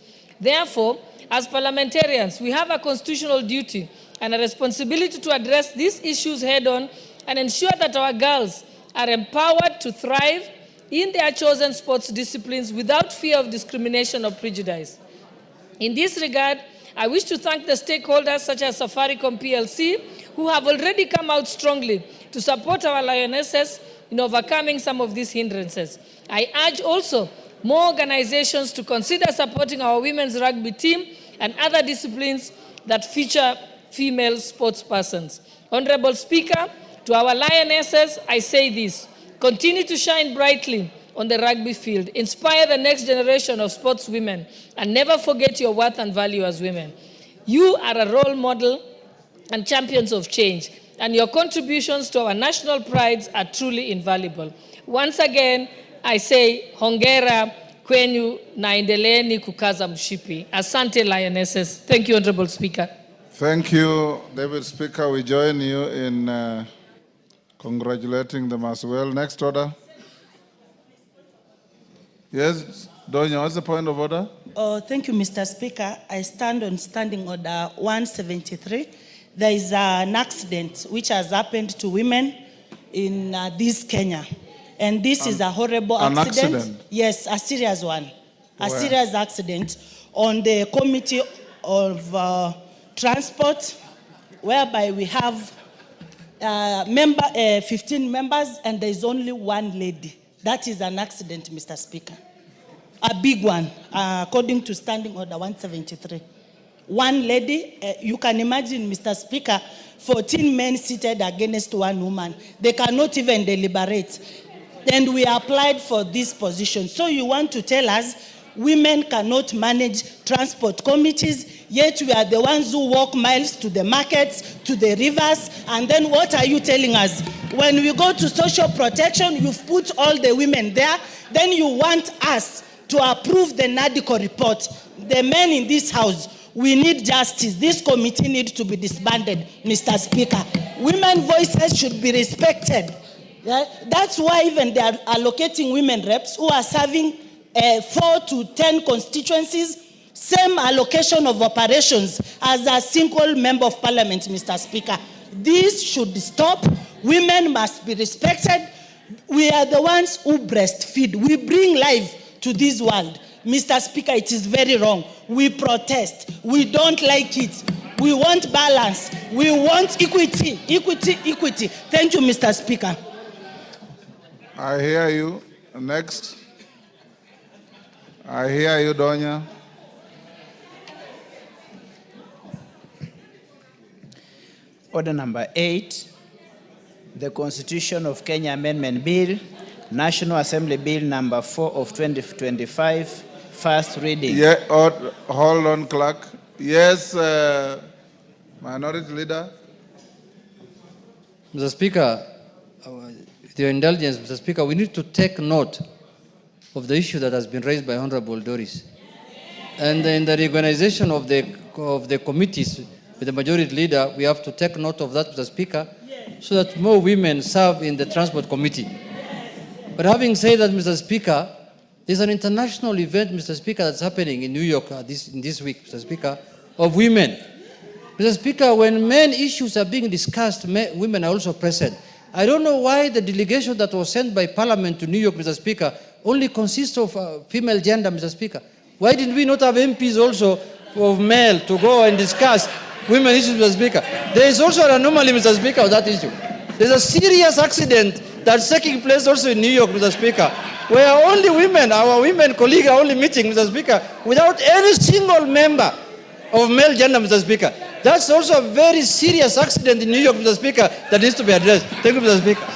Therefore, as parliamentarians, we have a constitutional duty and a responsibility to address these issues head-on and ensure that our girls are empowered to thrive in their chosen sports disciplines without fear of discrimination or prejudice. In this regard, I wish to thank the stakeholders such as Safaricom PLC, who have already come out strongly to support our Lionesses in overcoming some of these hindrances. I urge also more organizations to consider supporting our women's rugby team and other disciplines that feature female sports persons. Honorable Speaker, to our Lionesses, I say this: continue to shine brightly on the rugby field, inspire the next generation of sportswomen, and never forget your worth and value as women. You are a role model and champions of change, and your contributions to our national prides are truly invaluable. Once again, I say hongera kwenyu na endeleeni kukaza mshipi. Asante Lionesses. Thank you, Honorable Speaker. Thank you, David Speaker. We join you in congratulating them as well. Next order. Yes, Donya, what's the point of order? Thank you, Mr. Speaker. I stand on Standing Order 173. There is an accident which has happened to women in this Kenya. And this is a horrible accident. Accident? Yes, a serious one. A Where? serious accident on the Committee of Transport, whereby we have 15 members, and there is only one lady. That is an accident, Mr. Speaker. A big one, according to Standing Order 173. One lady, you can imagine, Mr. Speaker, 14 men seated against one woman. They cannot even deliberate. And we applied for this position. So you want to tell us women cannot manage transport committees, yet we are the ones who walk miles to the markets, to the rivers, and then what are you telling us? When we go to social protection, you've put all the women there, then you want us to approve the NADICO report. The men in this house, we need justice. This committee needs to be disbanded, Mr. Speaker. Women's voices should be respected. Yeah? That's why even they are allocating women reps who are serving 4 to 10 constituencies, same allocation of operations as a single member of parliament, Mr. Speaker. This should stop. Women must be respected. We are the ones who breastfeed. We bring life to this world. Mr. Speaker, it is very wrong. We protest. We don't like it. We want balance. We want equity, equity, equity. Thank you, Mr. Speaker. I hear you. Next. I hear you, Donya. Order number 8, the Constitution of Kenya Amendment Bill, National Assembly Bill number 4 of 2025, first reading. Yeah, hold on, clerk. Yes, Minority Leader. Mr. Speaker, with your indulgence, Mr. Speaker, we need to take note of the issue that has been raised by Honorable Doris. And in the reorganization of the committees with the Majority Leader, we have to take note of that, Mr. Speaker, so that more women serve in the Transport Committee. But having said that, Mr. Speaker, there's an international event, Mr. Speaker, that's happening in New York this week, Mr. Speaker, of women. Mr. Speaker, when men issues are being discussed, women are also present. I don't know why the delegation that was sent by Parliament to New York, Mr. Speaker, only consists of female gender, Mr. Speaker. Why did we not have MPs also of male to go and discuss women issues, Mr. Speaker? There is also an anomaly, Mr. Speaker, of that issue. There's a serious accident that's taking place also in New York, Mr. Speaker, where only women, our women colleagues are only meeting, Mr. Speaker, without any single member of male gender, Mr. Speaker. That's also a very serious accident in New York, Mr. Speaker, that needs to be addressed. Thank you, Mr. Speaker.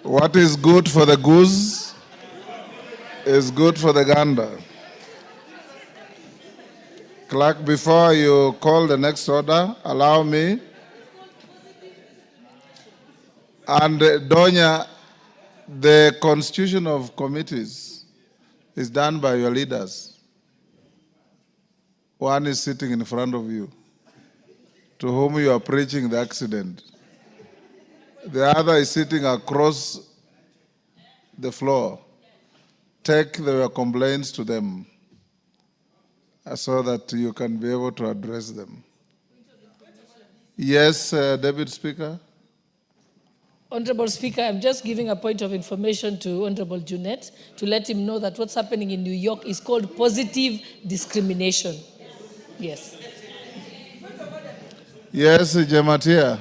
What is good for the goose is good for the gander. Clerk, before you call the next order, allow me. And Donya, the constitution of committees is done by your leaders. One is sitting in front of you, to whom you are preaching the accident. The other is sitting across the floor. Take their complaints to them so that you can be able to address them. Yes, Deputy Speaker. Honorable Speaker, I'm just giving a point of information to Honorable Junet to let him know that what's happening in New York is called positive discrimination. Yes. Yes, Jematia.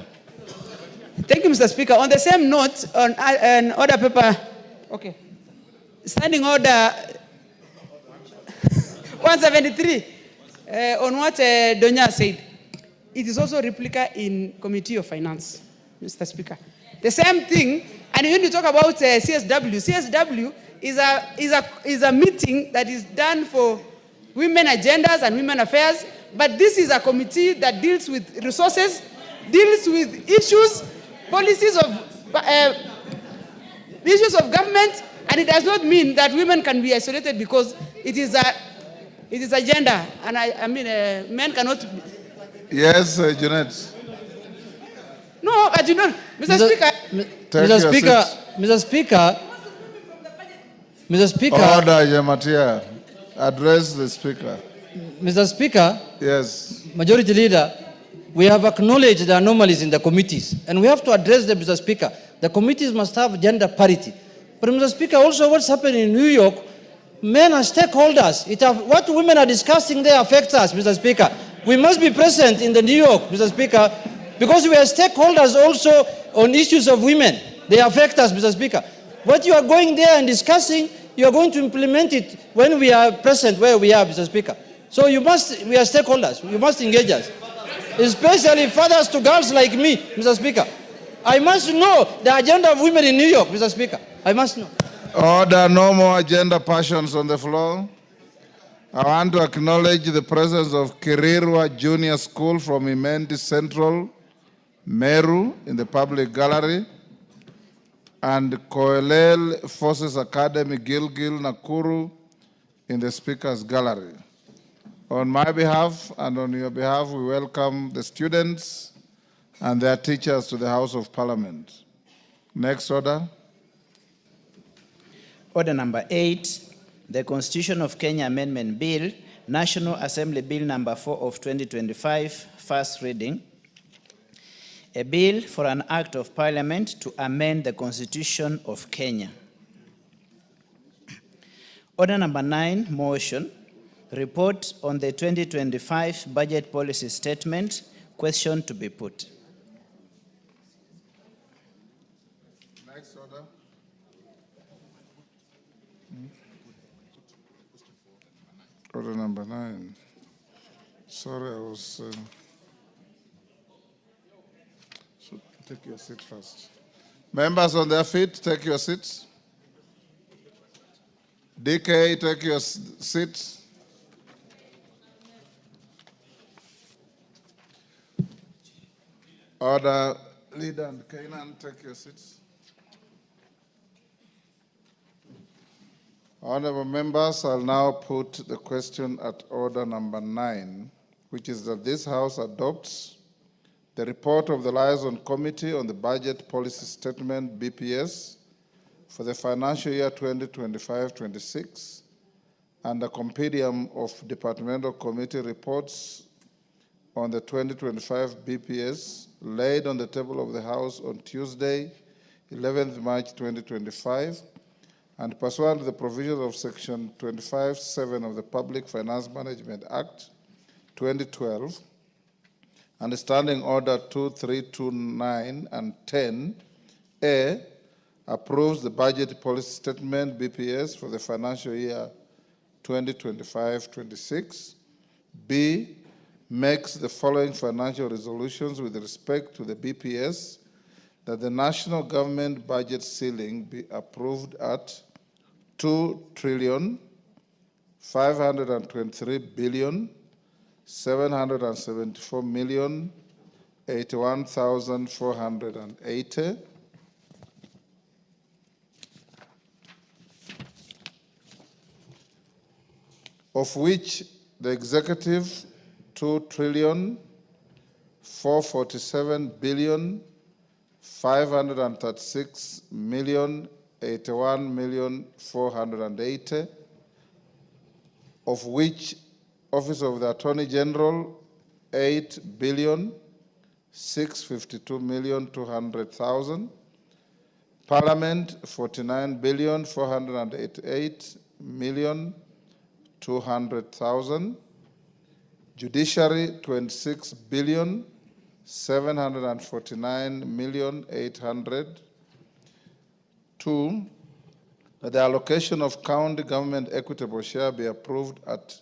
Thank you, Mr. Speaker. On the same note, on an order paper, okay, standing order 173, on what Donya said, it is also a replica in Committee of Finance, Mr. Speaker. The same thing, and when you talk about CSW, CSW is a meeting that is done for women agendas and women affairs, but this is a committee that deals with resources, deals with issues, policies of government, and it does not mean that women can be isolated because it is a gender, and I mean men cannot. Yes, Janet. No, but you know, Mr. Speaker. Mr. Speaker. Order, Jematia. Address the Speaker. Mr. Speaker. Yes. Majority Leader, we have acknowledged the anomalies in the committees, and we have to address them, Mr. Speaker. The committees must have gender parity. But, Mr. Speaker, also what's happening in New York, men are stakeholders. What women are discussing there affects us, Mr. Speaker. We must be present in the New York, Mr. Speaker, Because we are stakeholders also on issues of women. They affect us, Mr. Speaker. What you are going there and discussing, you are going to implement it when we are present where we are, Mr. Speaker. So we are stakeholders. You must engage us. Especially fathers to girls like me, Mr. Speaker. I must know the agenda of women in New York, Mr. Speaker. I must know. Order, no more agenda passions on the floor. I want to acknowledge the presence of Kirirwa Junior School from Ndindi Central, Meru, in the public gallery, and Koelel Forces Academy, Gilgil, Nakuru, in the speaker's gallery. On my behalf and on your behalf, we welcome the students and their teachers to the House of Parliament. Next order. Order number 8, the Constitution of Kenya Amendment Bill, National Assembly Bill number 4 of 2025, first reading. A bill for an act of parliament to amend the Constitution of Kenya. Order number 9, motion, report on the 2025 budget policy statement, question to be put. Next order. Order number 9. Sorry, I was... Take your seat first. Members on their feet, take your seats. DK, take your seats. Order, Leader and Canaan, take your seats. Honorable members, I'll now put the question at order number 9, which is that this House adopts the report of the Liaison Committee on the Budget Policy Statement, BPS, for the financial year 2025-26, and a compendium of departmental committee reports on the 2025 BPS laid on the table of the House on Tuesday, 11th March 2025, and pursuant to the provisions of Section 25(7) of the Public Finance Management Act 2012, and Standing Order 2329 and 10A, approves the Budget Policy Statement, BPS, for the financial year 2025-26. B, makes the following financial resolutions with respect to the BPS: that the national government budget ceiling be approved at 2,523,774,081,480, of which the executive 2,447,536,081,480, of which Office of the Attorney General 8,652,200,000, Parliament 49,488,200,000, Judiciary 26,749,800,000. 2, that the allocation of county government equitable share be approved at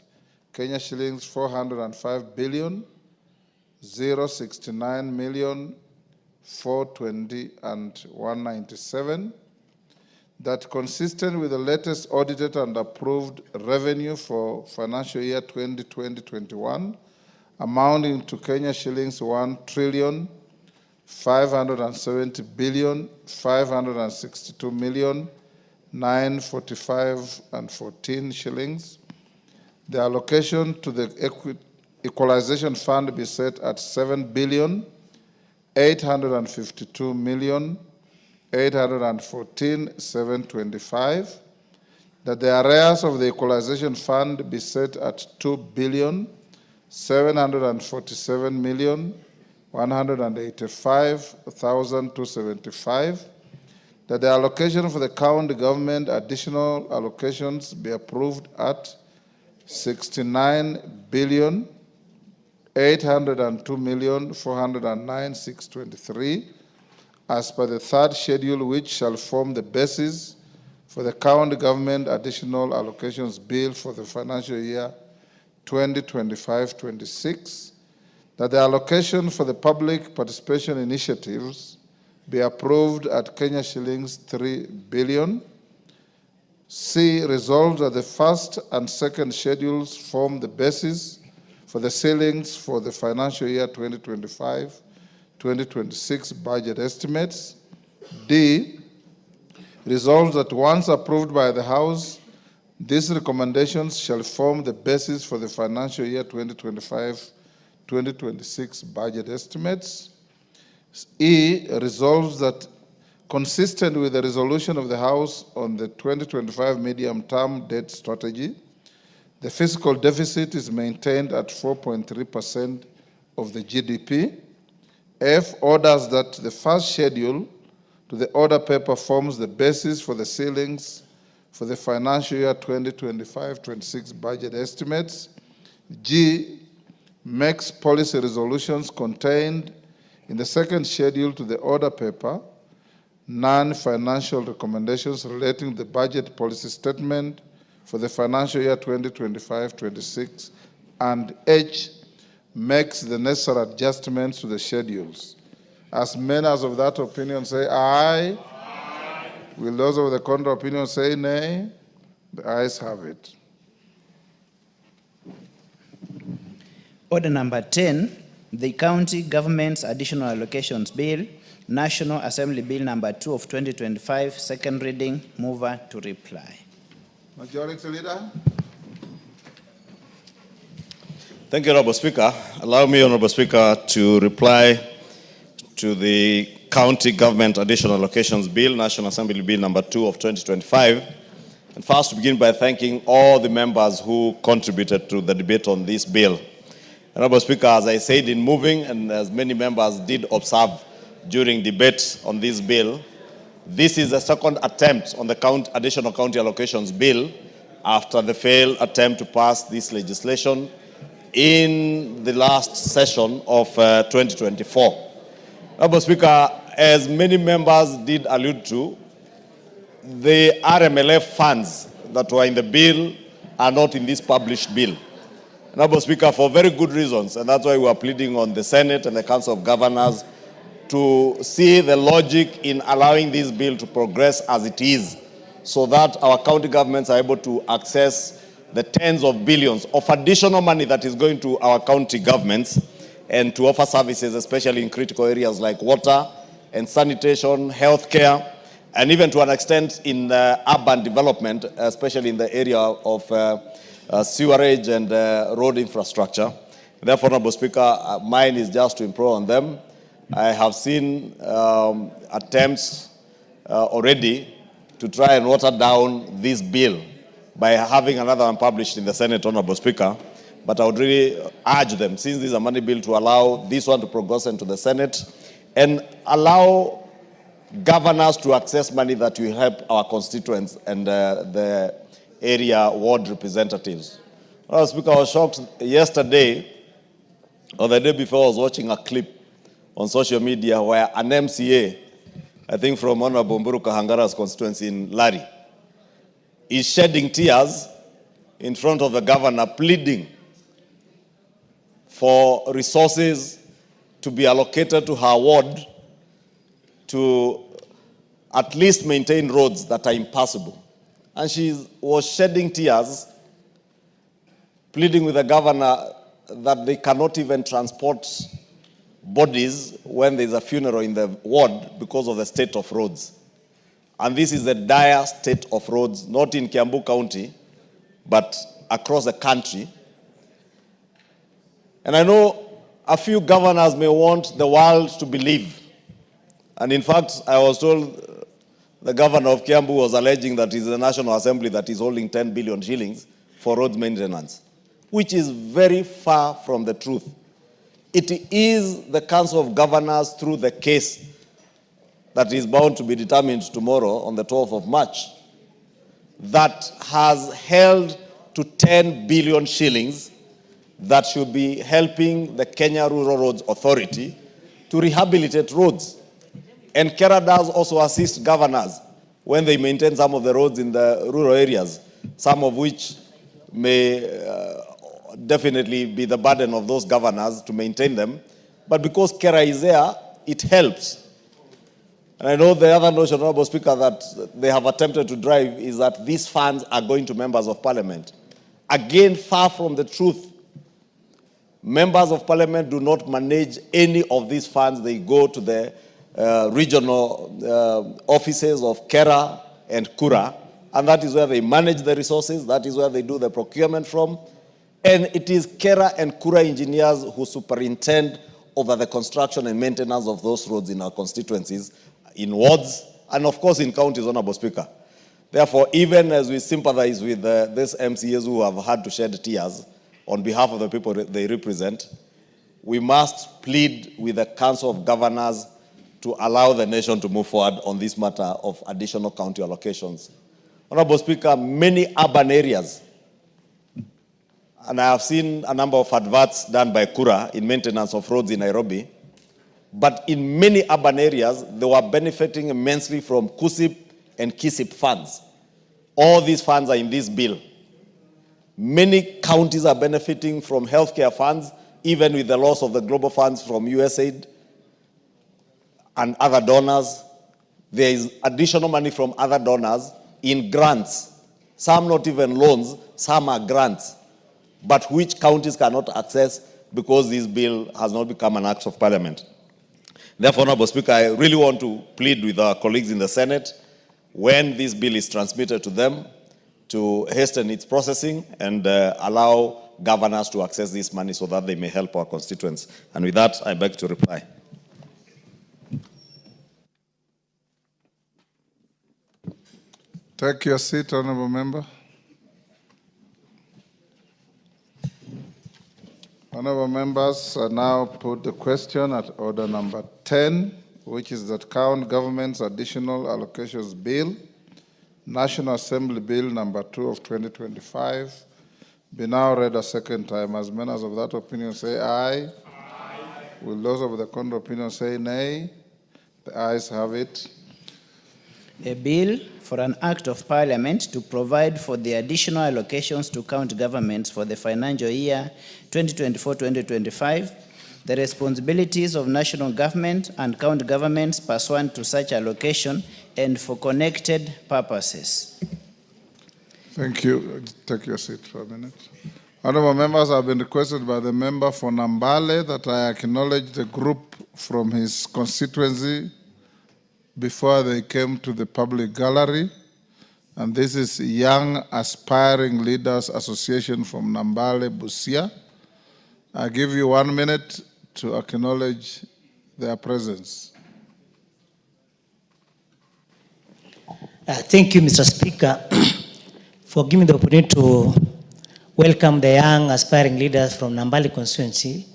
Kenya shillings 405,069,420,197. That consistent with the latest audited and approved revenue for financial year 2020-21, amounting to Kenya shillings 1,570,562,945,14 shillings. The allocation to the equalization fund be set at 7,852,814,725. That the arrears of the equalization fund be set at 2,747,185,275. That the allocation for the county government additional allocations be approved at 69,800,000,000 802,409,623 as per the third schedule, which shall form the basis for the county government additional allocations bill for the financial year 2025-26, that the allocation for the public participation initiatives be approved at Kenya shillings 3 billion. C, resolved that the first and second schedules form the basis for the ceilings for the financial year 2025-2026 budget estimates. D, resolved that once approved by the House, these recommendations shall form the basis for the financial year 2025-2026 budget estimates. E, resolves that consistent with the resolution of the House on the 2025 medium-term debt strategy, the fiscal deficit is maintained at 4.3% of the GDP. F, orders that the first schedule to the order paper forms the basis for the ceilings for the financial year 2025-26 budget estimates. G, makes policy resolutions contained in the second schedule to the order paper non-financial recommendations relating to the budget policy statement for the financial year 2025-26, and H, makes the necessary adjustments to the schedules. As many as of that opinion say aye. Aye. Will those of the contrary opinion say nay? The ayes have it. Order number 10, the County Government's Additional Allocations Bill, National Assembly Bill number 2 of 2025, second reading. Mover to reply. Majority Leader. Thank you, Honorable Speaker. Allow me, Honorable Speaker, to reply to the County Government Additional Allocations Bill, National Assembly Bill number 2 of 2025. And first, to begin by thanking all the members who contributed to the debate on this bill. Honorable Speaker, as I said in moving, and as many members did observe during debate on this bill, this is a second attempt on the additional county allocations bill after the failed attempt to pass this legislation in the last session of 2024. Honorable Speaker, as many members did allude to, the RMLF funds that were in the bill are not in this published bill. Honorable Speaker, for very good reasons, and that's why we are pleading on the Senate and the Council of Governors to see the logic in allowing this bill to progress as it is, so that our county governments are able to access the tens of billions of additional money that is going to our county governments and to offer services, especially in critical areas like water and sanitation, healthcare, and even to an extent in urban development, especially in the area of sewerage and road infrastructure. Therefore, Honorable Speaker, mine is just to improve on them. I have seen attempts already to try and water down this bill by having another one published in the Senate, Honorable Speaker. But I would really urge them, since this is a money bill, to allow this one to progress into the Senate and allow governors to access money that will help our constituents and the area ward representatives. Honorable Speaker, I was shocked yesterday, or the day before, I was watching a clip on social media where an MCA, I think from Honorable Mburu Kahangara's constituency in Lari, is shedding tears in front of the governor, pleading for resources to be allocated to her ward to at least maintain roads that are impassable. And she was shedding tears, pleading with the governor that they cannot even transport bodies when there's a funeral in the ward because of the state of roads. And this is a dire state of roads, not in Kiambu County, but across the country. And I know a few governors may want the world to believe. And in fact, I was told the governor of Kiambu was alleging that it's the National Assembly that is holding 10 billion shillings for road maintenance, which is very far from the truth. It is the Council of Governors, through the case that is bound to be determined tomorrow on the 12th of March, that has held to 10 billion shillings that should be helping the Kenya Rural Roads Authority to rehabilitate roads. And KERA does also assist governors when they maintain some of the roads in the rural areas, some of which may definitely be the burden of those governors to maintain them. But because KERA is there, it helps. And I know the other notion, Honorable Speaker, that they have attempted to drive is that these funds are going to members of parliament. Again, far from the truth. Members of parliament do not manage any of these funds. They go to the regional offices of KERA and KURA, and that is where they manage the resources, that is where they do the procurement from. And it is KERA and KURA engineers who superintend over the construction and maintenance of those roads in our constituencies, in wards, and of course in counties, Honorable Speaker. Therefore, even as we sympathize with these MCAs who have had to shed tears on behalf of the people they represent, we must plead with the Council of Governors to allow the nation to move forward on this matter of additional county allocations. Honorable Speaker, many urban areas, and I have seen a number of adverts done by KURA in maintenance of roads in Nairobi, but in many urban areas, they were benefiting immensely from KUSIP and KISIP funds. All these funds are in this bill. Many counties are benefiting from healthcare funds, even with the loss of the global funds from USAID and other donors. There is additional money from other donors in grants. Some not even loans, some are grants, but which counties cannot access because this bill has not become an act of parliament. Therefore, Honorable Speaker, I really want to plead with our colleagues in the Senate, when this bill is transmitted to them, to hasten its processing and allow governors to access this money so that they may help our constituents. And with that, I beg to reply. Take your seat, Honorable Member. Honorable members, I now put the question at order number 10, which is that County Government's Additional Allocations Bill, National Assembly Bill number 2 of 2025, be now read a second time. As members of that opinion say aye. Aye. Will those of the contrary opinion say nay? The ayes have it. A bill for an act of parliament to provide for the additional allocations to county governments for the financial year 2024-2025, the responsibilities of national government and county governments pursuant to such allocation and for connected purposes. Thank you. Take your seat for a minute. Honorable members, I have been requested by the member for Nambale that I acknowledge the group from his constituency before they came to the public gallery. And this is Young Aspiring Leaders Association from Nambale, Busia. I give you 1 minute to acknowledge their presence. Thank you, Mr. Speaker, for giving me the opportunity to welcome the young aspiring leaders from Nambale constituency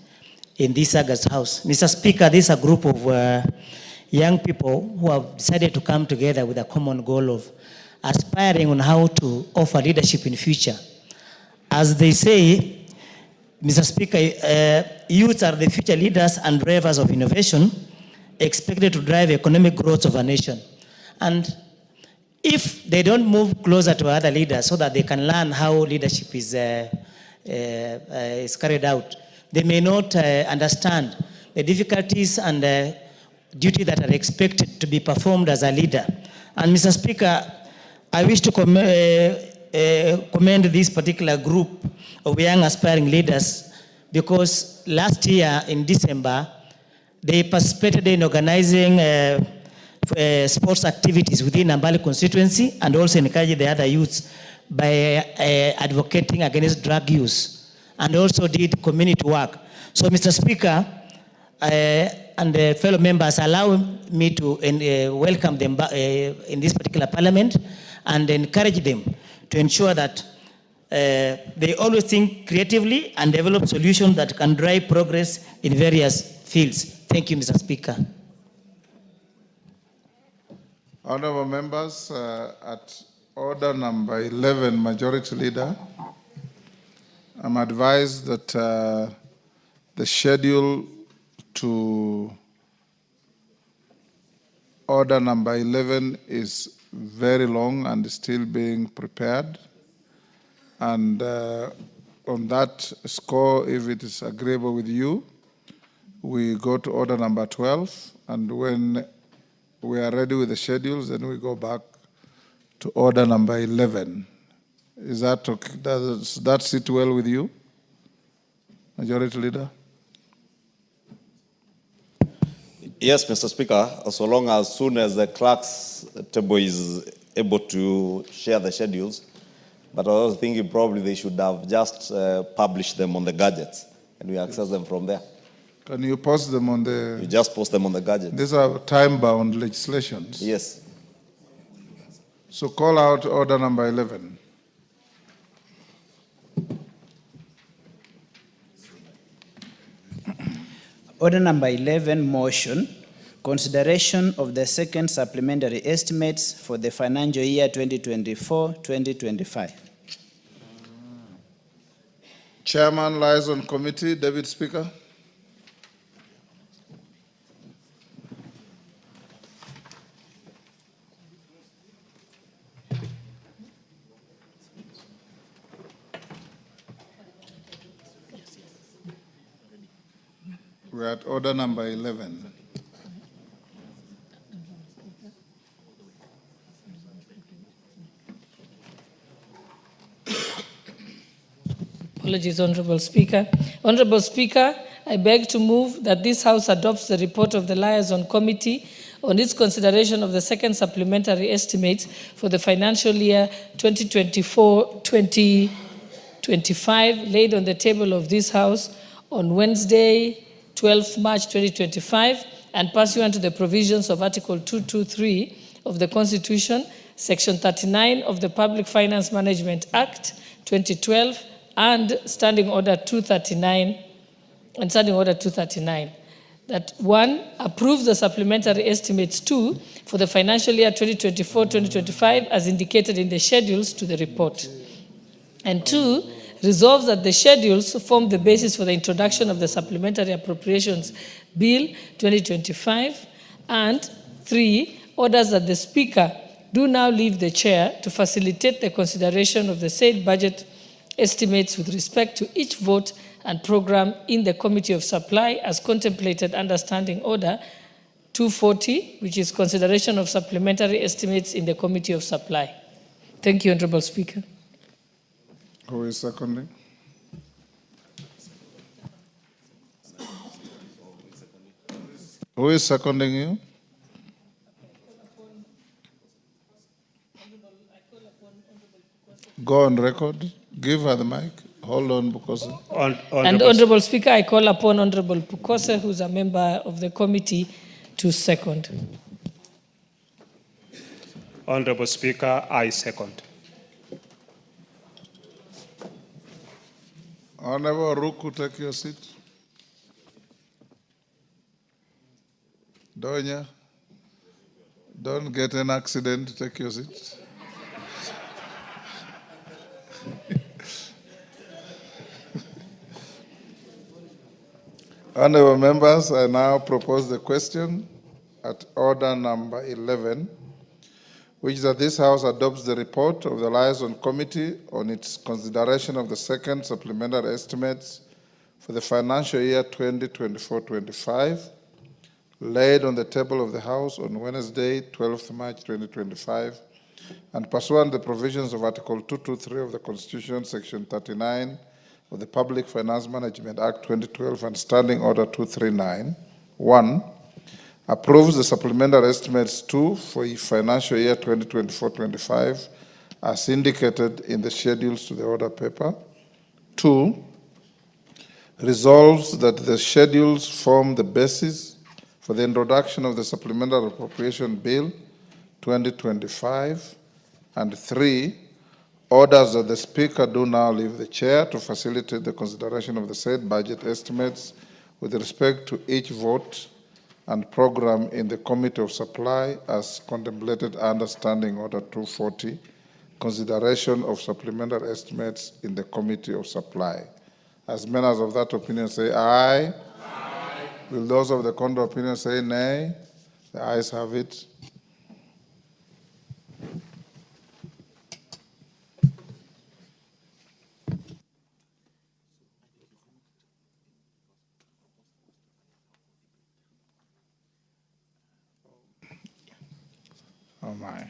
in this August House. Mr. Speaker, this is a group of young people who have decided to come together with a common goal of aspiring on how to offer leadership in future. As they say, Mr. Speaker, youth are the future leaders and drivers of innovation, expected to drive economic growth of a nation. And if they don't move closer to other leaders so that they can learn how leadership is carried out, they may not understand the difficulties and duty that are expected to be performed as a leader. And Mr. Speaker, I wish to commend this particular group of young aspiring leaders because last year in December, they participated in organizing sports activities within Nambale constituency and also encouraged the other youths by advocating against drug use and also did community work. So Mr. Speaker, and the fellow members, allow me to welcome them in this particular parliament and encourage them to ensure that they always think creatively and develop solutions that can drive progress in various fields. Thank you, Mr. Speaker. Honorable members, at order number 11, Majority Leader, I'm advised that the schedule to order number 11 is very long and is still being prepared. And on that score, if it is agreeable with you, we go to order number 12. And when we are ready with the schedules, then we go back to order number 11. Is that okay? Does that sit well with you, Majority Leader? Yes, Mr. Speaker, so long as soon as the clerk's table is able to share the schedules. But I was thinking probably they should have just published them on the gadgets and we access them from there. Can you post them on the... You just post them on the gadget. These are time-bound legislations. Yes. So call out order number 11. Order number 11, motion, consideration of the second supplementary estimates for the financial year 2024-2025. Chairman Liaison Committee, David Speaker. We're at order number 11. Apologies, Honorable Speaker. Honorable Speaker, I beg to move that this House adopts the report of the Liaison Committee on its consideration of the second supplementary estimates for the financial year 2024-2025 laid on the table of this House on Wednesday, 12th March 2025, and pursuant to the provisions of Article 223 of the Constitution, Section 39 of the Public Finance Management Act 2012, and Standing Order 239, that 1, approve the supplementary estimates 2 for the financial year 2024-2025 as indicated in the schedules to the report, and 2, resolves that the schedules form the basis for the introduction of the Supplementary Appropriations Bill 2025, and 3, orders that the Speaker do now leave the chair to facilitate the consideration of the said budget estimates with respect to each vote and program in the Committee of Supply as contemplated under Standing Order 240, which is consideration of supplementary estimates in the Committee of Supply. Thank you, Honorable Speaker. Who is seconding? Who is seconding you? Go on record. Give her the mic. Hold on, because... And Honorable Speaker, I call upon Honorable Pukose, who is a member of the committee, to second. Honorable Speaker, I second. Honorable Ruku, take your seat. Donya, don't get an accident, take your seat. Honorable members, I now propose the question at order number 11, which is that this House adopts the report of the Liaison Committee on its consideration of the second supplementary estimates for the financial year 2024-25, laid on the table of the House on Wednesday, 12th March 2025, and pursuant to the provisions of Article 223 of the Constitution, Section 39 of the Public Finance Management Act 2012 and Standing Order 239, 1, approves the supplementary estimates 2 for financial year 2024-25 as indicated in the schedules to the order paper. 2, resolves that the schedules form the basis for the introduction of the Supplementary Appropriation Bill 2025. And 3, orders that the Speaker do now leave the chair to facilitate the consideration of the said budget estimates with respect to each vote and program in the Committee of Supply as contemplated under Standing Order 240 consideration of supplementary estimates in the Committee of Supply. As members of that opinion say aye. Aye. Will those of the contrary opinion say nay? The ayes have it. Oh my.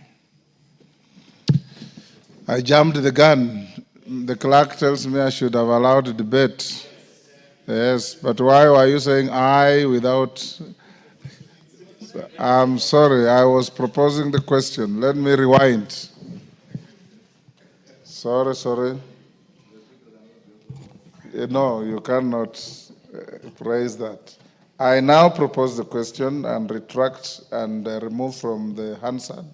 I jumped the gun. The clerk tells me I should have allowed a debate. Yes, but why were you saying aye without... I'm sorry, I was proposing the question. Let me rewind. Sorry. No, you cannot praise that. I now propose the question and retract and remove from the Hansard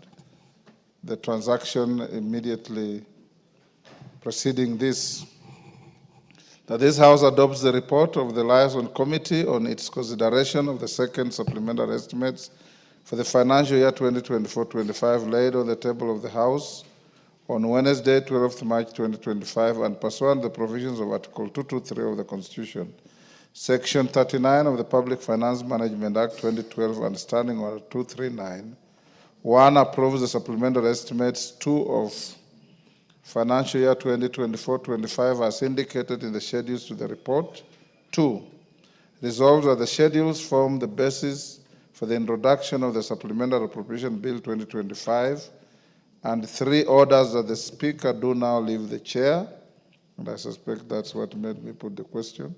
the transaction immediately preceding this. That this House adopts the report of the Liaison Committee on its consideration of the second supplementary estimates for the financial year 2024-25 laid on the table of the House on Wednesday, 12th March 2025, and pursuant to the provisions of Article 223 of the Constitution, Section 39 of the Public Finance Management Act 2012 and Standing Order 239, 1 approves the supplementary estimates, 2 of financial year 2024-25 as indicated in the schedules to the report. 2, resolves that the schedules form the basis for the introduction of the Supplementary Appropriation Bill 2025. And 3, orders that the Speaker do now leave the chair, and I suspect that's what made me put the question,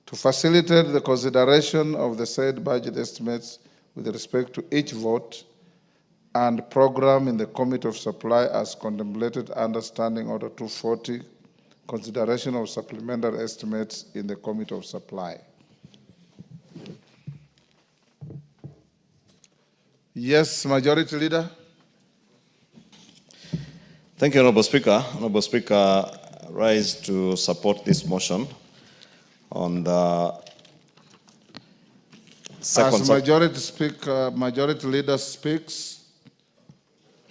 to facilitate the consideration of the said budget estimates with respect to each vote and program in the Committee of Supply as contemplated under Standing Order 240, consideration of supplementary estimates in the Committee of Supply. Yes, Majority Leader. Thank you, Honorable Speaker. Honorable Speaker, I rise to support this motion on the second. As Majority Leader speaks,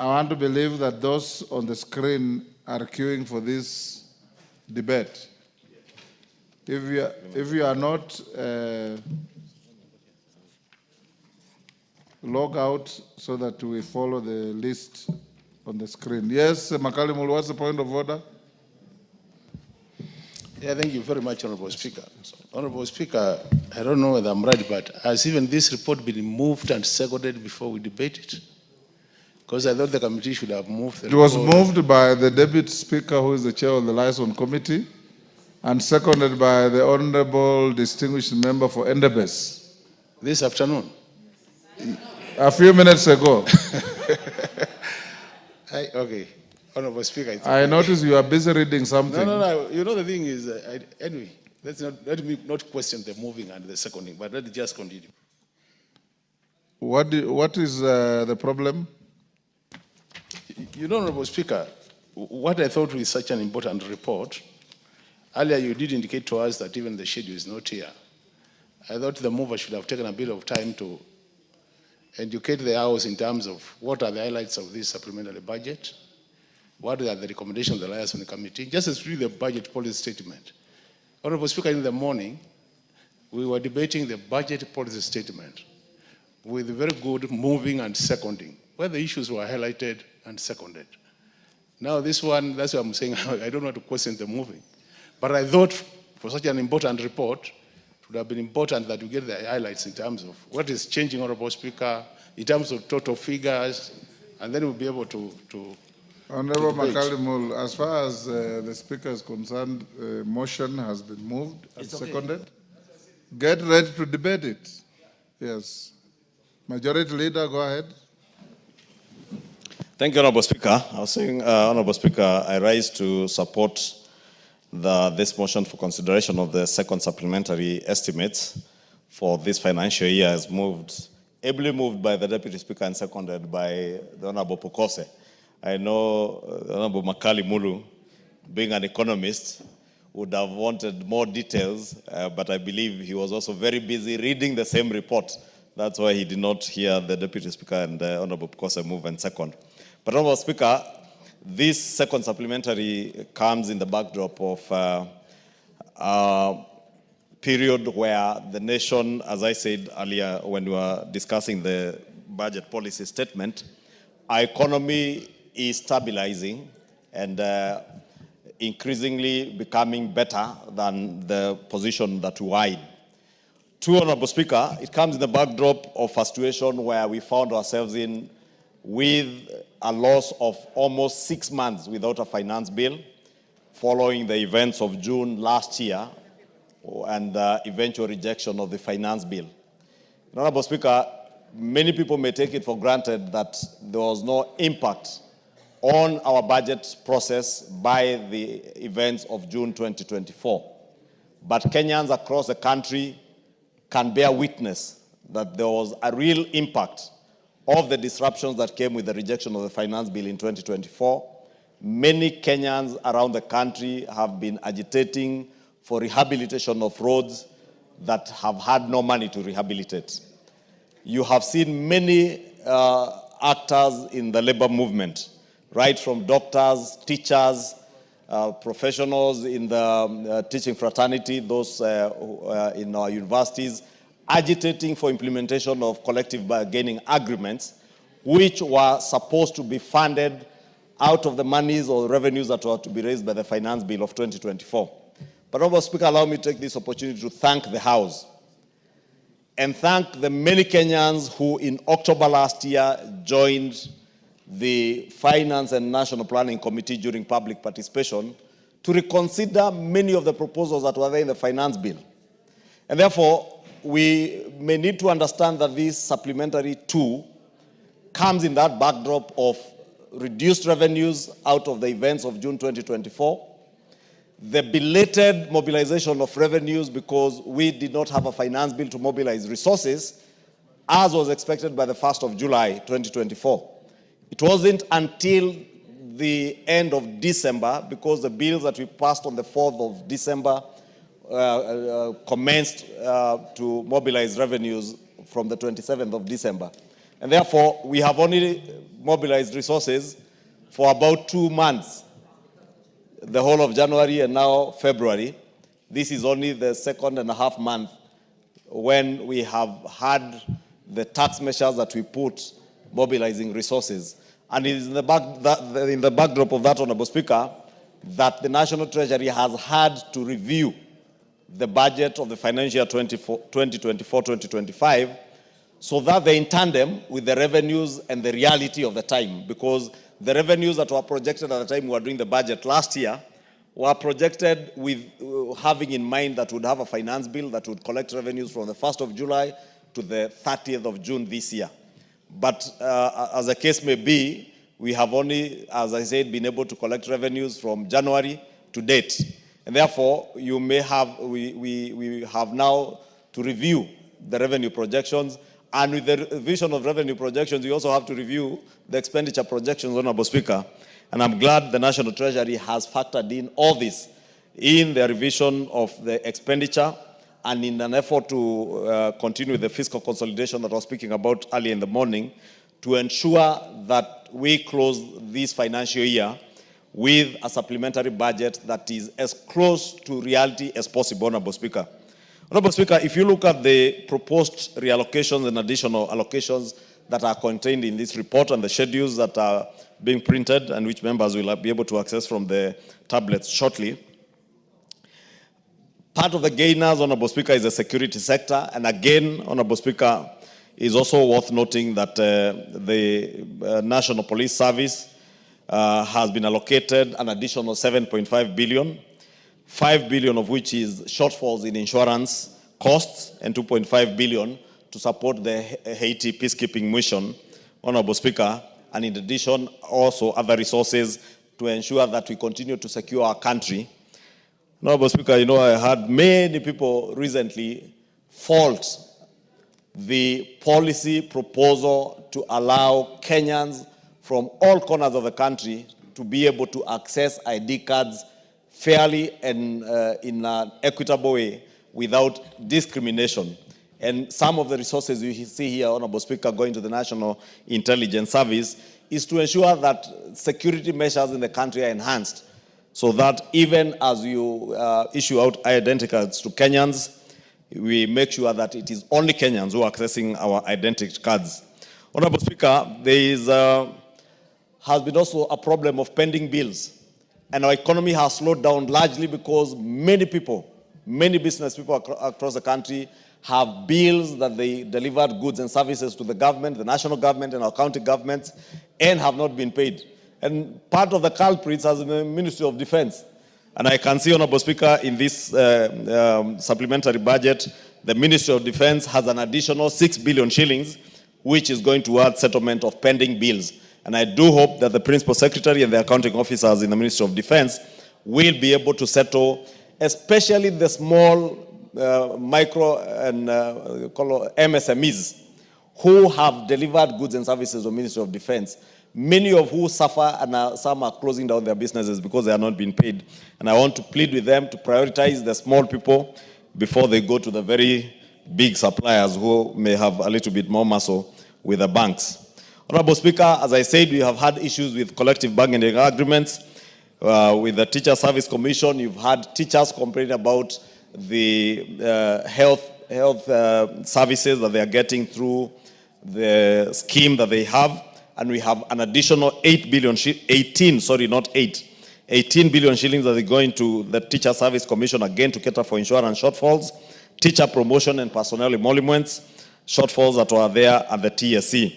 I want to believe that those on the screen are queuing for this debate. If you are not, log out so that we follow the list on the screen. Yes, Makalimul, what's the point of order? Yeah, thank you very much, Honorable Speaker. Honorable Speaker, I don't know whether I'm right, but has even this report been moved and seconded before we debate it? Because I thought the committee should have moved the report. It was moved by the Deputy Speaker, who is the chair of the Liaison Committee, and seconded by the Honorable Distinguished Member for Endebess. This afternoon? A few minutes ago. Okay. Honorable Speaker. I noticed you are busy reading something. No. You know, the thing is, anyway, let me not question the moving and the seconding, but let me just continue. What is the problem? You know, Honorable Speaker, what I thought was such an important report, earlier you did indicate to us that even the schedule is not here. I thought the mover should have taken a bit of time to educate the House in terms of what are the highlights of this supplementary budget, what are the recommendations of the Liaison Committee, just as read the budget policy statement. Honorable Speaker, in the morning, we were debating the budget policy statement with very good moving and seconding, where the issues were highlighted and seconded. Now this one, that's what I'm saying, I don't want to question the moving. But I thought for such an important report, it would have been important that we get the highlights in terms of what is changing, Honorable Speaker, in terms of total figures, and then we'll be able to Honorable Makalimul, as far as the Speaker is concerned, motion has been moved and seconded. Get ready to debate it. Yes. Majority Leader, go ahead. Thank you, Honorable Speaker. I was saying, Honorable Speaker, I rise to support this motion for consideration of the second supplementary estimates for this financial year as ably moved by the Deputy Speaker and seconded by the Honorable Pokose. I know the Honorable Makali Mulu, being an economist, would have wanted more details, but I believe he was also very busy reading the same report. That's why he did not hear the Deputy Speaker and the Honorable Pokose move and second. But Honorable Speaker, This second supplementary comes in the backdrop of a period where the nation, as I said earlier when we were discussing the budget policy statement, our economy is stabilizing and increasingly becoming better than the position that we were in. True, Honorable Speaker, it comes in the backdrop of a situation where we found ourselves in with a loss of almost 6 months without a finance bill following the events of June last year and the eventual rejection of the finance bill. Honorable Speaker, many people may take it for granted that there was no impact on our budget process by the events of June 2024. But Kenyans across the country can bear witness that there was a real impact of the disruptions that came with the rejection of the finance bill in 2024. Many Kenyans around the country have been agitating for rehabilitation of roads that have had no money to rehabilitate. You have seen many actors in the labor movement, right from doctors, teachers, professionals in the teaching fraternity, those in our universities, agitating for implementation of collective bargaining agreements, which were supposed to be funded out of the monies or revenues that were to be raised by the finance bill of 2024. But, Honorable Speaker, allow me to take this opportunity to thank the House and thank the many Kenyans who in October last year joined the Finance and National Planning Committee during public participation to reconsider many of the proposals that were there in the finance bill. And therefore, we may need to understand that this supplementary too comes in that backdrop of reduced revenues out of the events of June 2024, the belated mobilization of revenues because we did not have a finance bill to mobilize resources, as was expected by the 1st of July 2024. It wasn't until the end of December, because the bills that we passed on the 4th of December commenced to mobilize revenues from the 27th of December. And therefore, we have only mobilized resources for about 2 months, the whole of January and now February. This is only the 2.5 month when we have had the tax measures that we put mobilizing resources. And it is in the backdrop of that, Honorable Speaker, that the National Treasury has had to review the budget of the financial year 2024-2025 so that they're in tandem with the revenues and the reality of the time, because the revenues that were projected at the time we were doing the budget last year were projected with having in mind that we'd have a finance bill that would collect revenues from the 1st of July to the 30th of June this year. But as the case may be, we have only, as I said, been able to collect revenues from January to date. And therefore, you may have, we have now to review the revenue projections. And with the revision of revenue projections, we also have to review the expenditure projections, Honorable Speaker. And I'm glad the National Treasury has factored in all this in the revision of the expenditure and in an effort to continue the fiscal consolidation that I was speaking about earlier in the morning, to ensure that we close this financial year with a supplementary budget that is as close to reality as possible, Honorable Speaker. Honorable Speaker, if you look at the proposed reallocations and additional allocations that are contained in this report and the schedules that are being printed and which members will be able to access from the tablets shortly, part of the gainers, Honorable Speaker, is the security sector. And again, Honorable Speaker, is also worth noting that the National Police Service has been allocated an additional 7.5 billion, 5 billion of which is shortfalls in insurance costs, and 2.5 billion to support the Haiti peacekeeping mission, Honorable Speaker, and in addition, also other resources to ensure that we continue to secure our country. Honorable Speaker, you know, I heard many people recently fault the policy proposal to allow Kenyans from all corners of the country to be able to access ID cards fairly and in an equitable way without discrimination. And some of the resources you see here, Honorable Speaker, going to the National Intelligence Service is to ensure that security measures in the country are enhanced, so that even as you issue out identity cards to Kenyans, we make sure that it is only Kenyans who are accessing our identity cards. Honorable Speaker, there has been also a problem of pending bills. And our economy has slowed down largely because many people, many business people across the country have bills that they delivered goods and services to the government, the national government and our county governments, and have not been paid. And part of the culprits is the Ministry of Defense. And I can see, Honorable Speaker, in this supplementary budget, the Ministry of Defense has an additional 6 billion shillings, which is going towards settlement of pending bills. And I do hope that the Principal Secretary and the accounting officers in the Ministry of Defense will be able to settle, especially the small, micro and MSMEs who have delivered goods and services to the Ministry of Defense, many of who suffer and some are closing down their businesses because they are not being paid. And I want to plead with them to prioritize the small people before they go to the very big suppliers who may have a little bit more muscle with the banks. Honorable Speaker, as I said, we have had issues with collective bargaining agreements. With the Teacher Service Commission, you've had teachers complain about the health services that they are getting through the scheme that they have. And we have an additional 18 billion shillings that are going to the Teacher Service Commission, again to cater for insurance shortfalls, teacher promotion and personnel emoluments, shortfalls that were there at the TSC.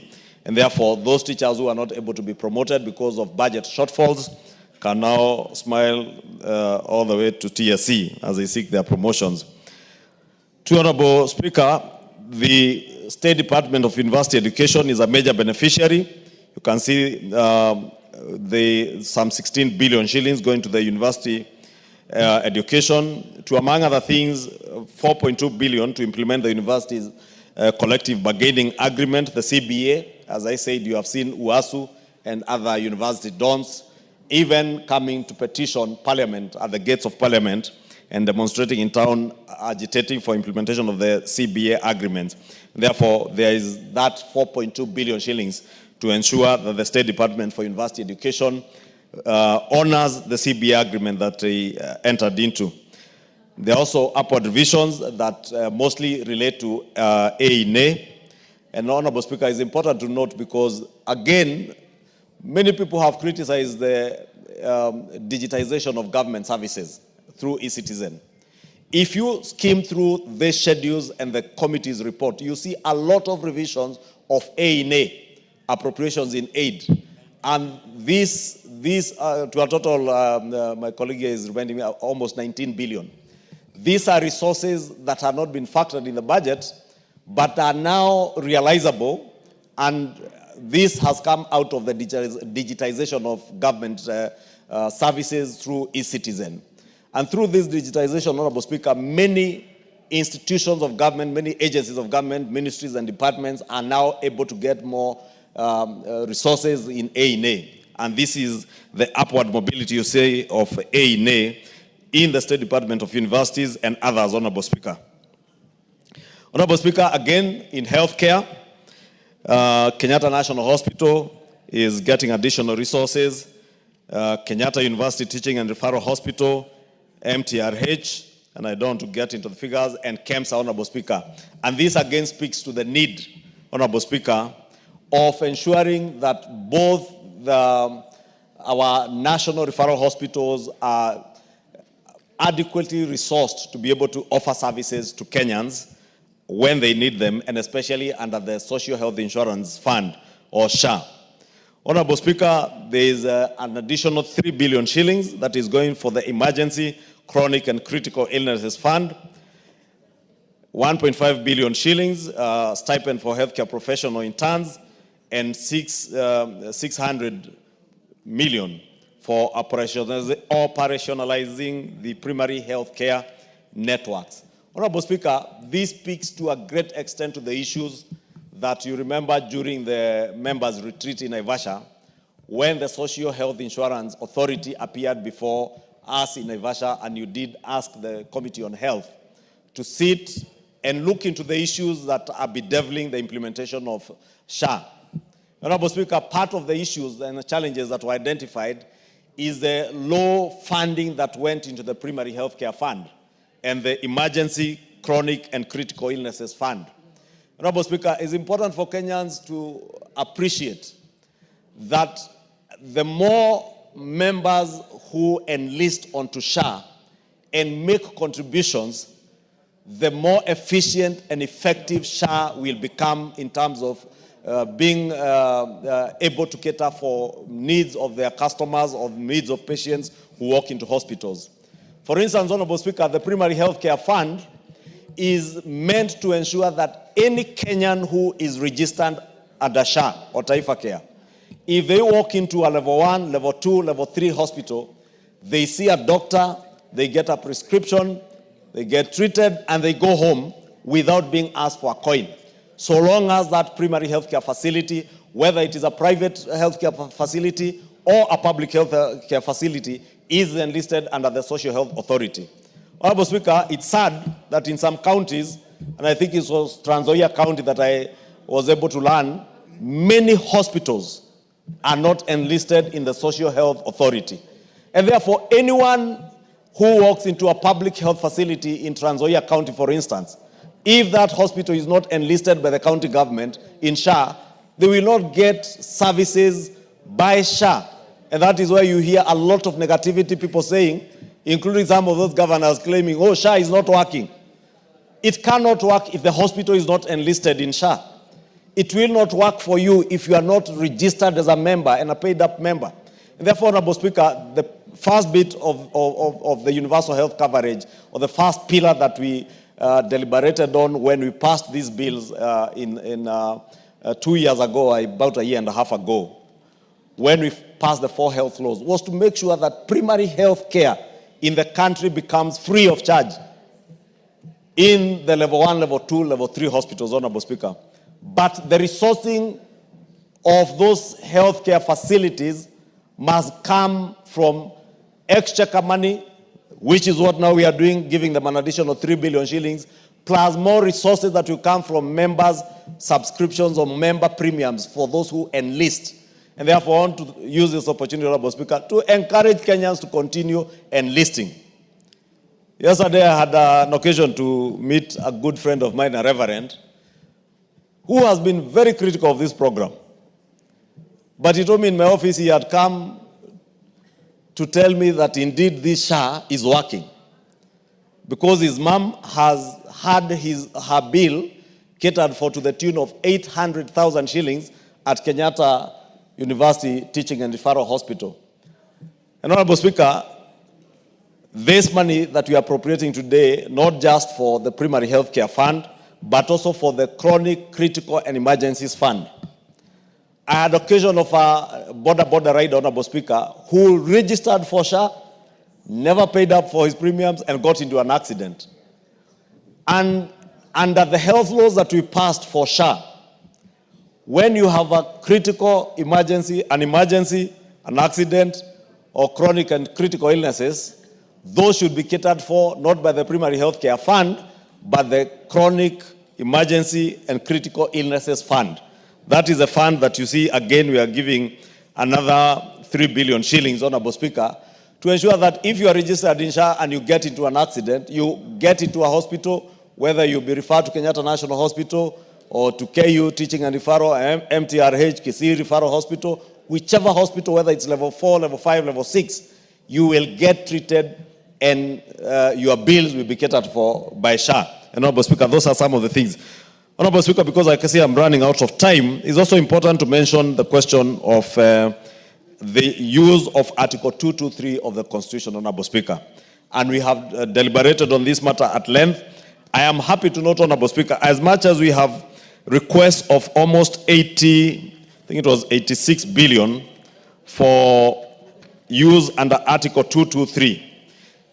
And therefore, those teachers who are not able to be promoted because of budget shortfalls can now smile all the way to TSC as they seek their promotions. To Honorable Speaker, the State Department of University Education is a major beneficiary. You can see some 16 billion shillings going to the university education, to, among other things, 4.2 billion to implement the university's collective bargaining agreement, the CBA. As I said, you have seen UASU and other university dons even coming to petition Parliament at the gates of Parliament and demonstrating in town, agitating for implementation of the CBA agreement. Therefore, there is that 4.2 billion shillings to ensure that the State Department for University Education honors the CBA agreement that they entered into. There are also upward revisions that mostly relate to A&A. And Honorable Speaker, it's important to note because, again, many people have criticized the digitization of government services through eCitizen. If you skim through the schedules and the committee's report, you see a lot of revisions of A&A, appropriations in aid. And these to a total, my colleague is reminding me, almost 19 billion. These are resources that have not been factored in the budget, but are now realizable, and this has come out of the digitization of government services through eCitizen. And through this digitization, Honorable Speaker, many institutions of government, many agencies of government, ministries and departments are now able to get more resources in A&A. And this is the upward mobility, you say, of A&A in the State Department of Universities and others, Honorable Speaker. Honorable Speaker, again, in healthcare, Kenyatta National Hospital is getting additional resources. Kenyatta University Teaching and Referral Hospital, MTRH, and I don't want to get into the figures, and KEMSA, Honorable Speaker. And this again speaks to the need, Honorable Speaker, of ensuring that both our national referral hospitals are adequately resourced to be able to offer services to Kenyans when they need them, and especially under the Social Health Insurance Fund, or SHA. Honorable Speaker, there is an additional 3 billion shillings that is going for the Emergency, Chronic and Critical Illnesses Fund, 1.5 billion shillings, stipend for healthcare professional interns, and 600 million for operationalizing the primary healthcare networks. Honorable Speaker, this speaks to a great extent to the issues that you remember during the members' retreat in Naivasha, when the Social Health Insurance Authority appeared before us in Naivasha, and you did ask the Committee on Health to sit and look into the issues that are bedeviling the implementation of SHA. Honorable Speaker, part of the issues and the challenges that were identified is the low funding that went into the primary healthcare fund and the emergency, chronic, and critical illnesses fund. Honorable Speaker, it's important for Kenyans to appreciate that the more members who enlist onto SHA and make contributions, the more efficient and effective SHA will become in terms of being able to cater for needs of their customers or needs of patients who walk into hospitals. For instance, Honorable Speaker, the Primary Healthcare Fund is meant to ensure that any Kenyan who is registered under SHA or Taifa Care, if they walk into a level 1, level 2, level 3 hospital, they see a doctor, they get a prescription, they get treated, and they go home without being asked for a coin. So long as that primary healthcare facility, whether it is a private healthcare facility or a public healthcare facility, is enlisted under the Social Health Authority. Honorable Speaker, it's sad that in some counties, and I think it was Trans Nzoia County that I was able to learn, many hospitals are not enlisted in the Social Health Authority. And therefore, anyone who walks into a public health facility in Trans Nzoia County, for instance, if that hospital is not enlisted by the county government in SHA, they will not get services by SHA. And that is why you hear a lot of negativity, people saying, including some of those governors claiming, oh, SHA is not working. It cannot work if the hospital is not enlisted in SHA. It will not work for you if you are not registered as a member and a paid-up member. And therefore, Honorable Speaker, the first bit of the universal health coverage, or the first pillar that we deliberated on when we passed these bills 2 years ago, about a year and a half ago, when we passed the 4 health laws, was to make sure that primary health care in the country becomes free of charge in the level 1, level 2, level 3 hospitals, Honorable Speaker. But the resourcing of those healthcare facilities must come from exchequer money, which is what now we are doing, giving them an additional 3 billion shillings, plus more resources that will come from members' subscriptions or member premiums for those who enlist. And therefore, I want to use this opportunity, Honorable Speaker, to encourage Kenyans to continue enlisting. Yesterday, I had an occasion to meet a good friend of mine, a reverend, who has been very critical of this program. But he told me in my office he had come to tell me that indeed this SHA is working, because his mom has had her bill catered for to the tune of 800,000 shillings at Kenyatta University Teaching and Referral Hospital. And Honorable Speaker, this money that we are appropriating today, not just for the primary health care fund, but also for the chronic, critical, and emergencies fund. I had occasion of a border rider, Honorable Speaker, who registered for SHA, never paid up for his premiums, and got into an accident. And under the health laws that we passed for SHA, when you have a critical emergency, an accident, or chronic and critical illnesses, those should be catered for not by the primary health care fund, but the chronic, emergency, and critical illnesses fund. That is a fund that you see, again, we are giving another 3 billion shillings, Honorable Speaker, to ensure that if you are registered in SHA and you get into an accident, you get into a hospital, whether you be referred to Kenyatta National Hospital or to KU Teaching and Referral, MTRH, Kisii Referral Hospital, whichever hospital, whether it's level 4, level 5, level 6, you will get treated and your bills will be catered for by SHA. And Honorable Speaker, those are some of the things. Honorable Speaker, because I can see I'm running out of time, it's also important to mention the question of the use of Article 223 of the Constitution, Honorable Speaker. And we have deliberated on this matter at length. I am happy to note, Honorable Speaker, as much as we have requests of almost 86 billion for use under Article 223.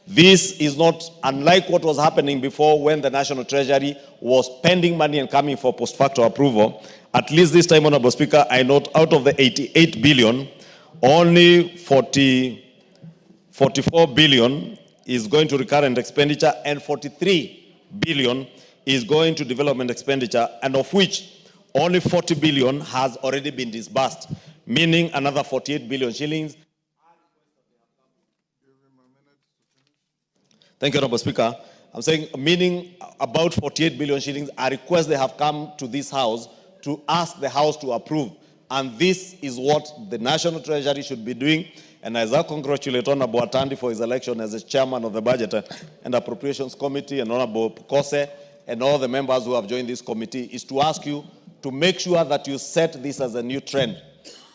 This is not unlike what was happening before when the National Treasury was spending money and coming for post facto approval. At least this time, Honorable Speaker, I note out of the 88 billion, only 44 billion is going to recurrent expenditure and 43 billion is going to development expenditure, and of which only 40 billion has already been disbursed, meaning another 48 billion shillings. Thank you, Honorable Speaker. I'm saying, meaning about 48 billion shillings are requests they have come to this House to ask the House to approve. And this is what the National Treasury should be doing. And as I congratulate Honorable Atandi for his election as the chairman of the Budget and Appropriations Committee, and Honorable Kose, and all the members who have joined this committee, is to ask you to make sure that you set this as a new trend,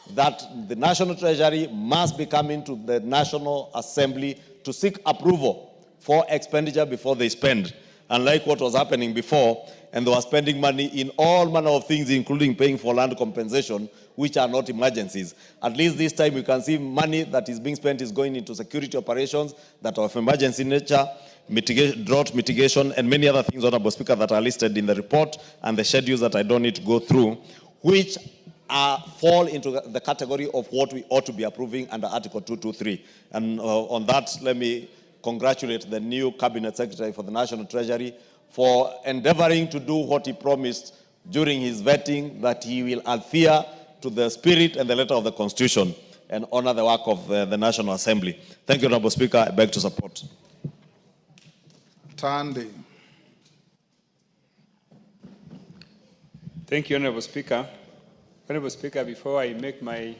that the National Treasury must be coming to the National Assembly to seek approval for expenditure before they spend. Unlike what was happening before, and they were spending money in all manner of things, including paying for land compensation, which are not emergencies. At least this time you can see money that is being spent is going into security operations that are of emergency nature, drought mitigation, and many other things, Honorable Speaker, that are listed in the report and the schedules that I don't need to go through, which fall into the category of what we ought to be approving under Article 223. And on that, let me congratulate the new Cabinet Secretary for the National Treasury for endeavoring to do what he promised during his vetting, that he will adhere to the spirit and the letter of the Constitution and honor the work of the National Assembly. Thank you, Honorable Speaker. I beg to support. Ndindi. Thank you, Honorable Speaker. Honorable Speaker, before I make my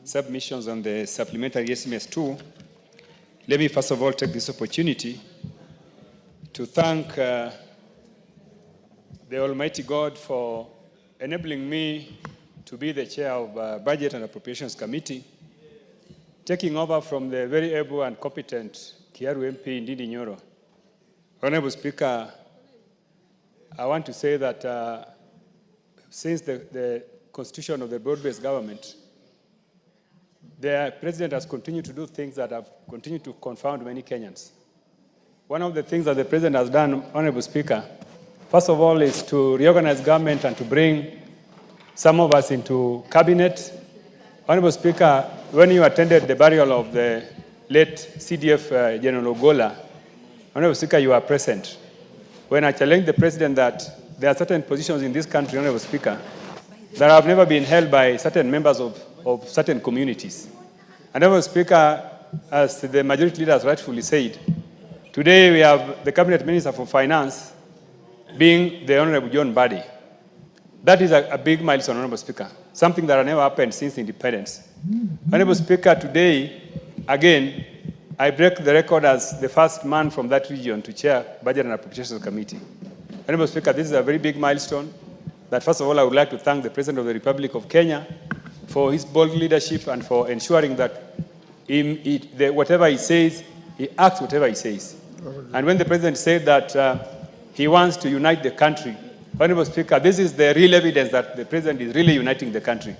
submissions on the supplementary SMS 2, let me first of all take this opportunity to thank the Almighty God for enabling me to be the chair of Budget and Appropriations Committee, taking over from the very able and competent Kiaru MP Ndindi Nyoro. Honorable Speaker, I want to say that since the constitution of the broad-based government, the president has continued to do things that have continued to confound many Kenyans. One of the things that the president has done, Honorable Speaker, first of all, is to reorganize government and to bring some of us into cabinet. Honorable Speaker, when you attended the burial of the late CDF General Ogola, Honorable Speaker, you are present. When I challenged the president that there are certain positions in this country, Honorable Speaker, that have never been held by certain members of certain communities. And Honorable Speaker, as the majority leader has rightfully said, today we have the Cabinet Minister for Finance being the Honorable John Badi. That is a big milestone, Honorable Speaker, something that has never happened since independence. Honorable Speaker, today, again, I break the record as the first man from that region to chair Budget and Appropriations Committee. Honorable Speaker, this is a very big milestone that, first of all, I would like to thank the President of the Republic of Kenya for his bold leadership and for ensuring that whatever he says, he acts whatever he says. And when the President said that he wants to unite the country, Honorable Speaker, this is the real evidence that the President is really uniting the country.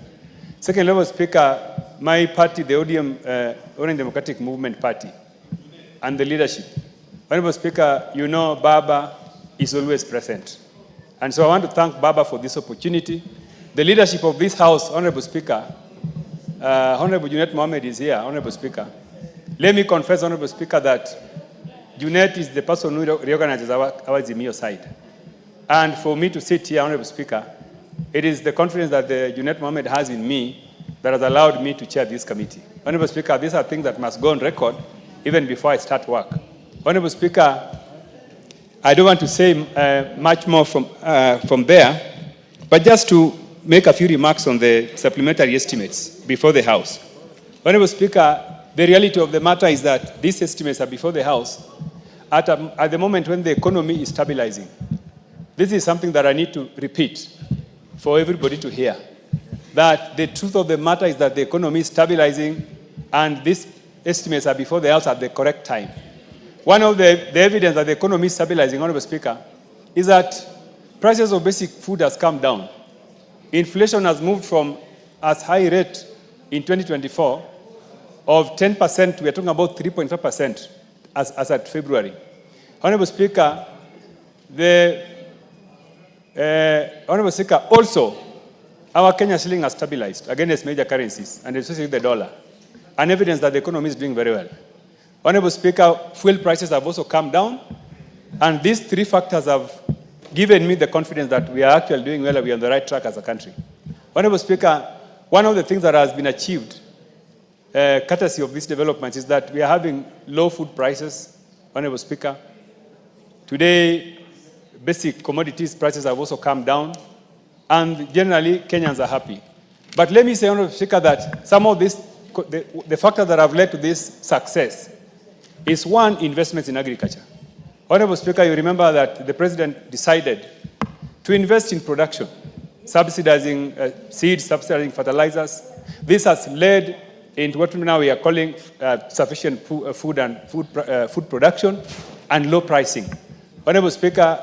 Second, Honorable Speaker, my party, the ODM, Orange Democratic Movement Party, and the leadership. Honorable Speaker, you know Baba is always present. And so I want to thank Baba for this opportunity. The leadership of this House, Honorable Speaker, Honorable Junet Mohammed is here, Honorable Speaker. Let me confess, Honorable Speaker, that Junet is the person who reorganizes our Zimio side. And for me to sit here, Honorable Speaker, it is the confidence that the Junet Mohammed has in me that has allowed me to chair this committee. Honorable Speaker, these are things that must go on record even before I start work. Honorable Speaker, I don't want to say much more from there, but just to make a few remarks on the supplementary estimates before the House. Honorable Speaker, the reality of the matter is that these estimates are before the House at the moment when the economy is stabilizing. This is something that I need to repeat for everybody to hear. That the truth of the matter is that the economy is stabilizing and these estimates are before the House at the correct time. One of the evidence that the economy is stabilizing, Honorable Speaker, is that prices of basic food has come down. Inflation has moved from as high rate in 2024 of 10%, we are talking about 3.5% as at February. Honorable Speaker, Honorable Speaker, also, our Kenya shilling has stabilized against major currencies, and especially the dollar, and evidence that the economy is doing very well. Honorable Speaker, fuel prices have also come down, and these three factors have given me the confidence that we are actually doing well and we are on the right track as a country. Honorable Speaker, one of the things that has been achieved, courtesy of these developments, is that we are having low food prices. Honorable Speaker, today, basic commodities prices have also come down, and generally, Kenyans are happy. But let me say, Honorable Speaker, that some of this, the factors that have led to this success is, one, investments in agriculture. Honorable Speaker, you remember that the President decided to invest in production, subsidizing seeds, subsidizing fertilizers. This has led into what now we are calling sufficient food production and low pricing. Honorable Speaker,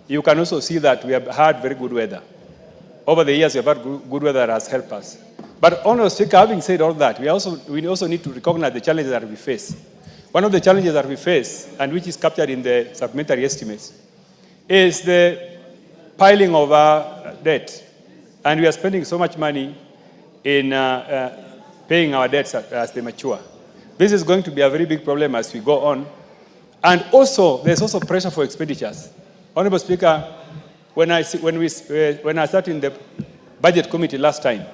you can also see that we have had very good weather. Over the years, we have had good weather that has helped us. But Honorable Speaker, having said all that, we also need to recognize the challenges that we face. One of the challenges that we face, and which is captured in the supplementary estimates, is the piling of our debt. And we are spending so much money in paying our debts as they mature. This is going to be a very big problem as we go on. And also, there's also pressure for expenditures. Honorable Speaker, when I sat in the budget committee last time,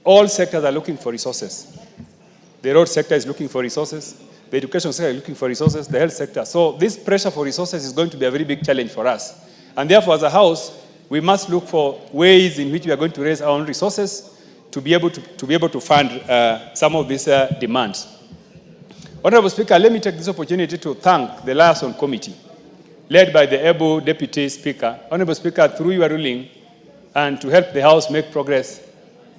all sectors are looking for resources. The road sector is looking for resources. The education sector is looking for resources. The health sector. So this pressure for resources is going to be a very big challenge for us. And therefore, as a House, we must look for ways in which we are going to raise our own resources to be able to fund some of these demands. Honorable Speaker, let me take this opportunity to thank the Liaison Committee, led by the able Deputy Speaker. Honorable Speaker, through your ruling, and to help the House make progress,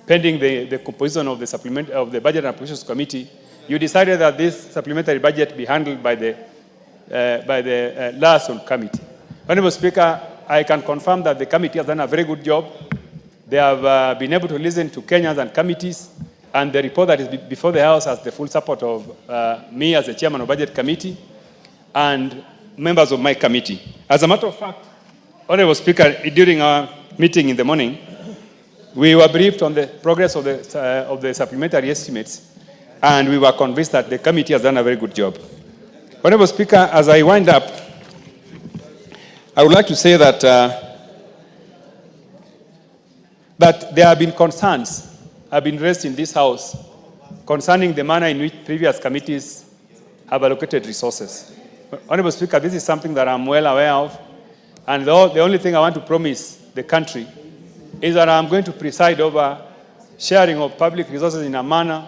pending the composition of the Budget and Appropriations Committee, you decided that this supplementary budget be handled by the Liaison Committee. Honorable Speaker, I can confirm that the committee has done a very good job. They have been able to listen to Kenyans and committees, and the report that is before the House has the full support of me as the chairman of Budget Committee and members of my committee. As a matter of fact, Honorable Speaker, during our meeting in the morning, we were briefed on the progress of the supplementary estimates, and we were convinced that the committee has done a very good job. Honorable Speaker, as I wind up, I would like to say that that there have been concerns have been raised in this House concerning the manner in which previous committees have allocated resources. Honorable Speaker, this is something that I'm well aware of, and the only thing I want to promise the country is that I'm going to preside over sharing of public resources in a manner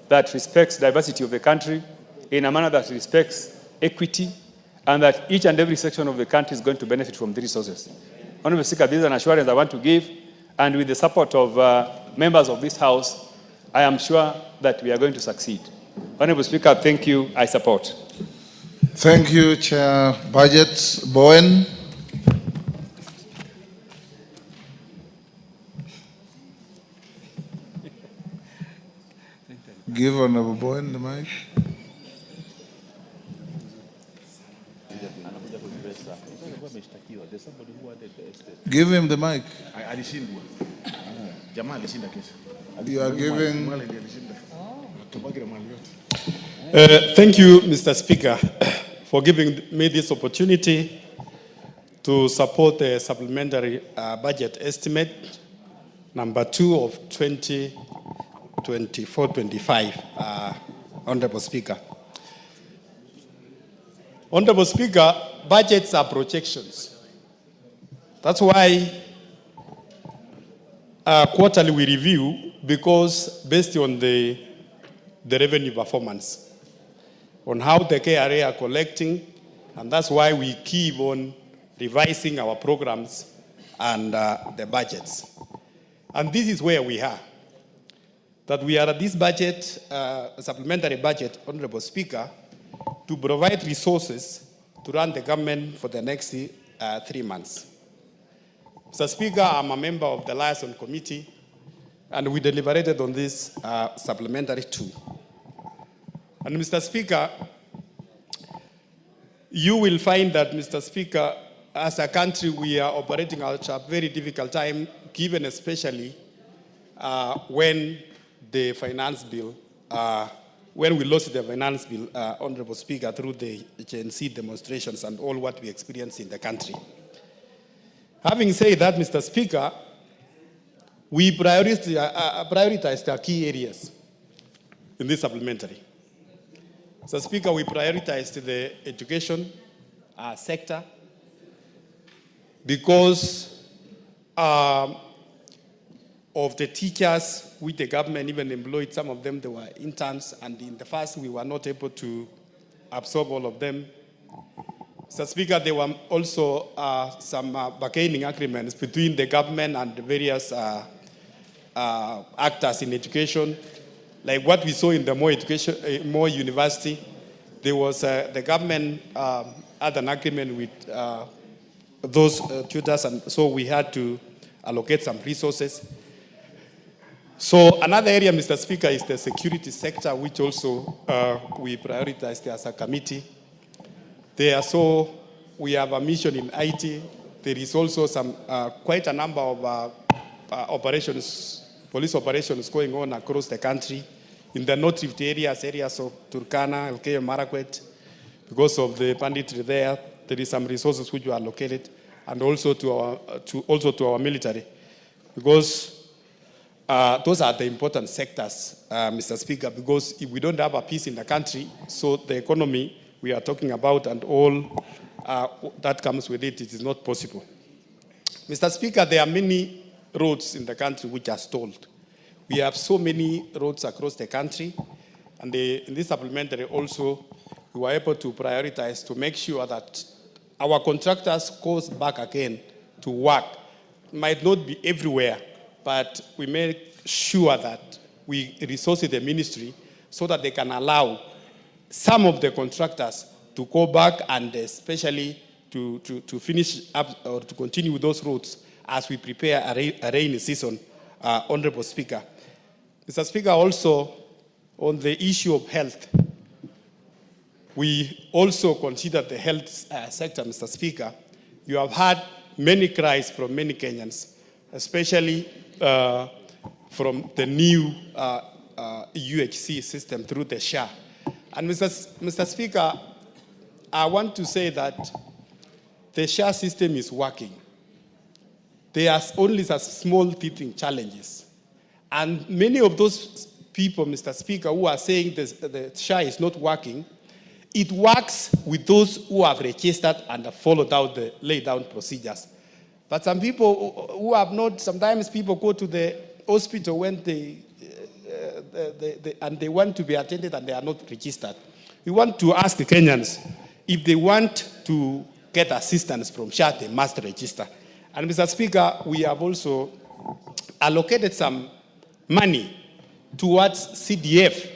that respects diversity of the country, in a manner that respects equity, and that each and every section of the country is going to benefit from the resources. Honorable Speaker, this is an assurance I want to give, and with the support of members of this House, I am sure that we are going to succeed. Honorable Speaker, thank you. I support. Thank you, Chair Budget. Bowen. Give Honorable Bowen the mic. Give him the mic. You are giving. Thank you, Mr. Speaker, for giving me this opportunity to support the supplementary budget estimate number 2 of 2024-25, Honorable Speaker. Honorable Speaker, budgets are projections. That's why quarterly we review, because based on the revenue performance, on how the KRA are collecting, and that's why we keep on revising our programs and the budgets. And this is where we are. That we are at this budget, supplementary budget, Honorable Speaker, to provide resources to run the government for the next 3 months. Mr. Speaker, I'm a member of the Liaison Committee, and we deliberated on this supplementary too. And Mr. Speaker, you will find that, Mr. Speaker, as a country, we are operating at a very difficult time, given especially when the finance bill, when we lost the finance bill, Honorable Speaker, through the Gen Z demonstrations and all what we experienced in the country. Having said that, Mr. Speaker, we prioritized our key areas in this supplementary. Mr. Speaker, we prioritized the education sector because of the teachers which the government even employed. Some of them, they were interns, and in the past we were not able to absorb all of them. Mr. Speaker, there were also some bargaining agreements between the government and the various actors in education. Like what we saw in the Moi University, there was the government had an agreement with those tutors, and so we had to allocate some resources. So another area, Mr. Speaker, is the security sector, which also we prioritized as a committee. So we have a mission in IT. There is also some quite a number of operations, police operations going on across the country. In the North Rift areas of Turkana, Elgeyo Marakwet, because of the banditry there is some resources which were allocated, and also to our military, because those are the important sectors, Mr. Speaker, because if we don't have a peace in the country, so the economy we are talking about and all that comes with it, it is not possible. Mr. Speaker, there are many roads in the country which are stalled. We have so many roads across the country, and in this supplementary also, we were able to prioritize to make sure that our contractors goes back again to work. It might not be everywhere, but we make sure that we resource the ministry so that they can allow some of the contractors to go back and especially to finish up or to continue with those roads as we prepare a rainy season, Honorable Speaker. Mr. Speaker, also on the issue of health, we also consider the health sector, Mr. Speaker. You have had many cries from many Kenyans, especially from the new UHC system through the SHA. And Mr. Speaker, I want to say that the SHA system is working. There are only some small teething challenges. And many of those people, Mr. Speaker, who are saying the SHA is not working, it works with those who have registered and have followed out the laid down procedures. But some people who have not, sometimes people go to the hospital when they want to be attended and they are not registered. We want to ask the Kenyans, if they want to get assistance from SHA, they must register. And Mr. Speaker, we have also allocated some money towards CDF,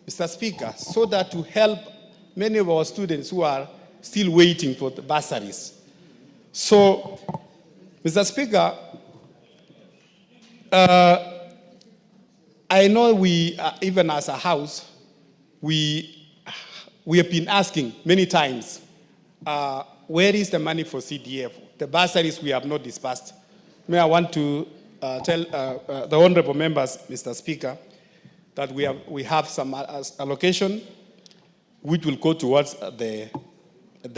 Mr. Speaker, so that to help many of our students who are still waiting for the bursaries. So, Mr. Speaker, I know we, even as a house, we have been asking many times, where is the money for CDF? The bursaries we have not disbursed. May I want to tell the honorable members, Mr. Speaker, that we have some allocation which will go towards the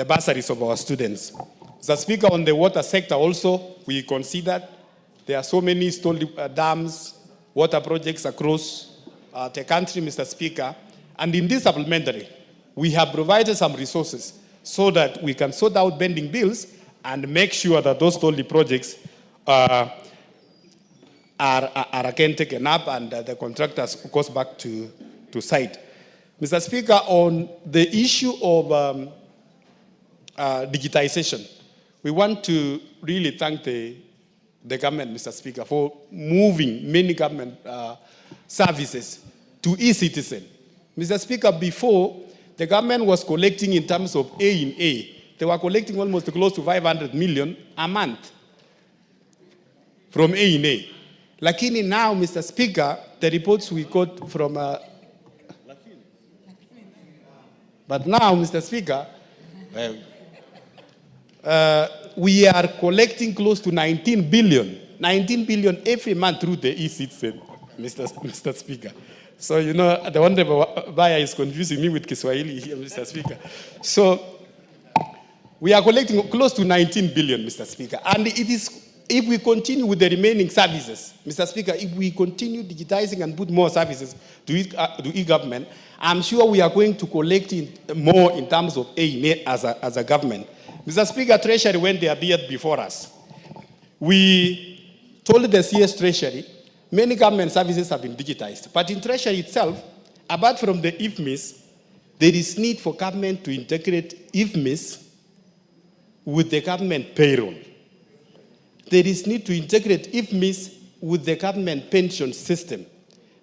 bursaries of our students. Mr. Speaker, on the water sector also, we considered there are so many stalled dams, water projects across the country, Mr. Speaker, and in this supplementary, we have provided some resources so that we can sort out pending bills and make sure that those stalled projects are again taken up and the contractors goes back to site. Mr. Speaker, on the issue of digitization, we want to really thank the government, Mr. Speaker, for moving many government services to e-citizen. Mr. Speaker, before, the government was collecting in terms of A in A. They were collecting almost close to 500 million a month from A in A. Lakini now, Mr. Speaker, the reports we got from... but now, Mr. Speaker, we are collecting close to 19 billion every month through the e-citizen, Mr. Speaker. So, you know, the honorable buyer is confusing me with Kiswahili here, Mr. Speaker. So, We are collecting close to 19 billion, Mr. Speaker. And it is, if we continue with the remaining services, Mr. Speaker, if we continue digitizing and put more services to e-government, I'm sure we are going to collect more in terms of as a government. Mr. Speaker, Treasury, when they appeared before us, we told the CS Treasury, many government services have been digitized. But in Treasury itself, apart from the IFMIS, there is need for government to integrate IFMIS with the government payroll. There is need to integrate IFMIS with the government pension system.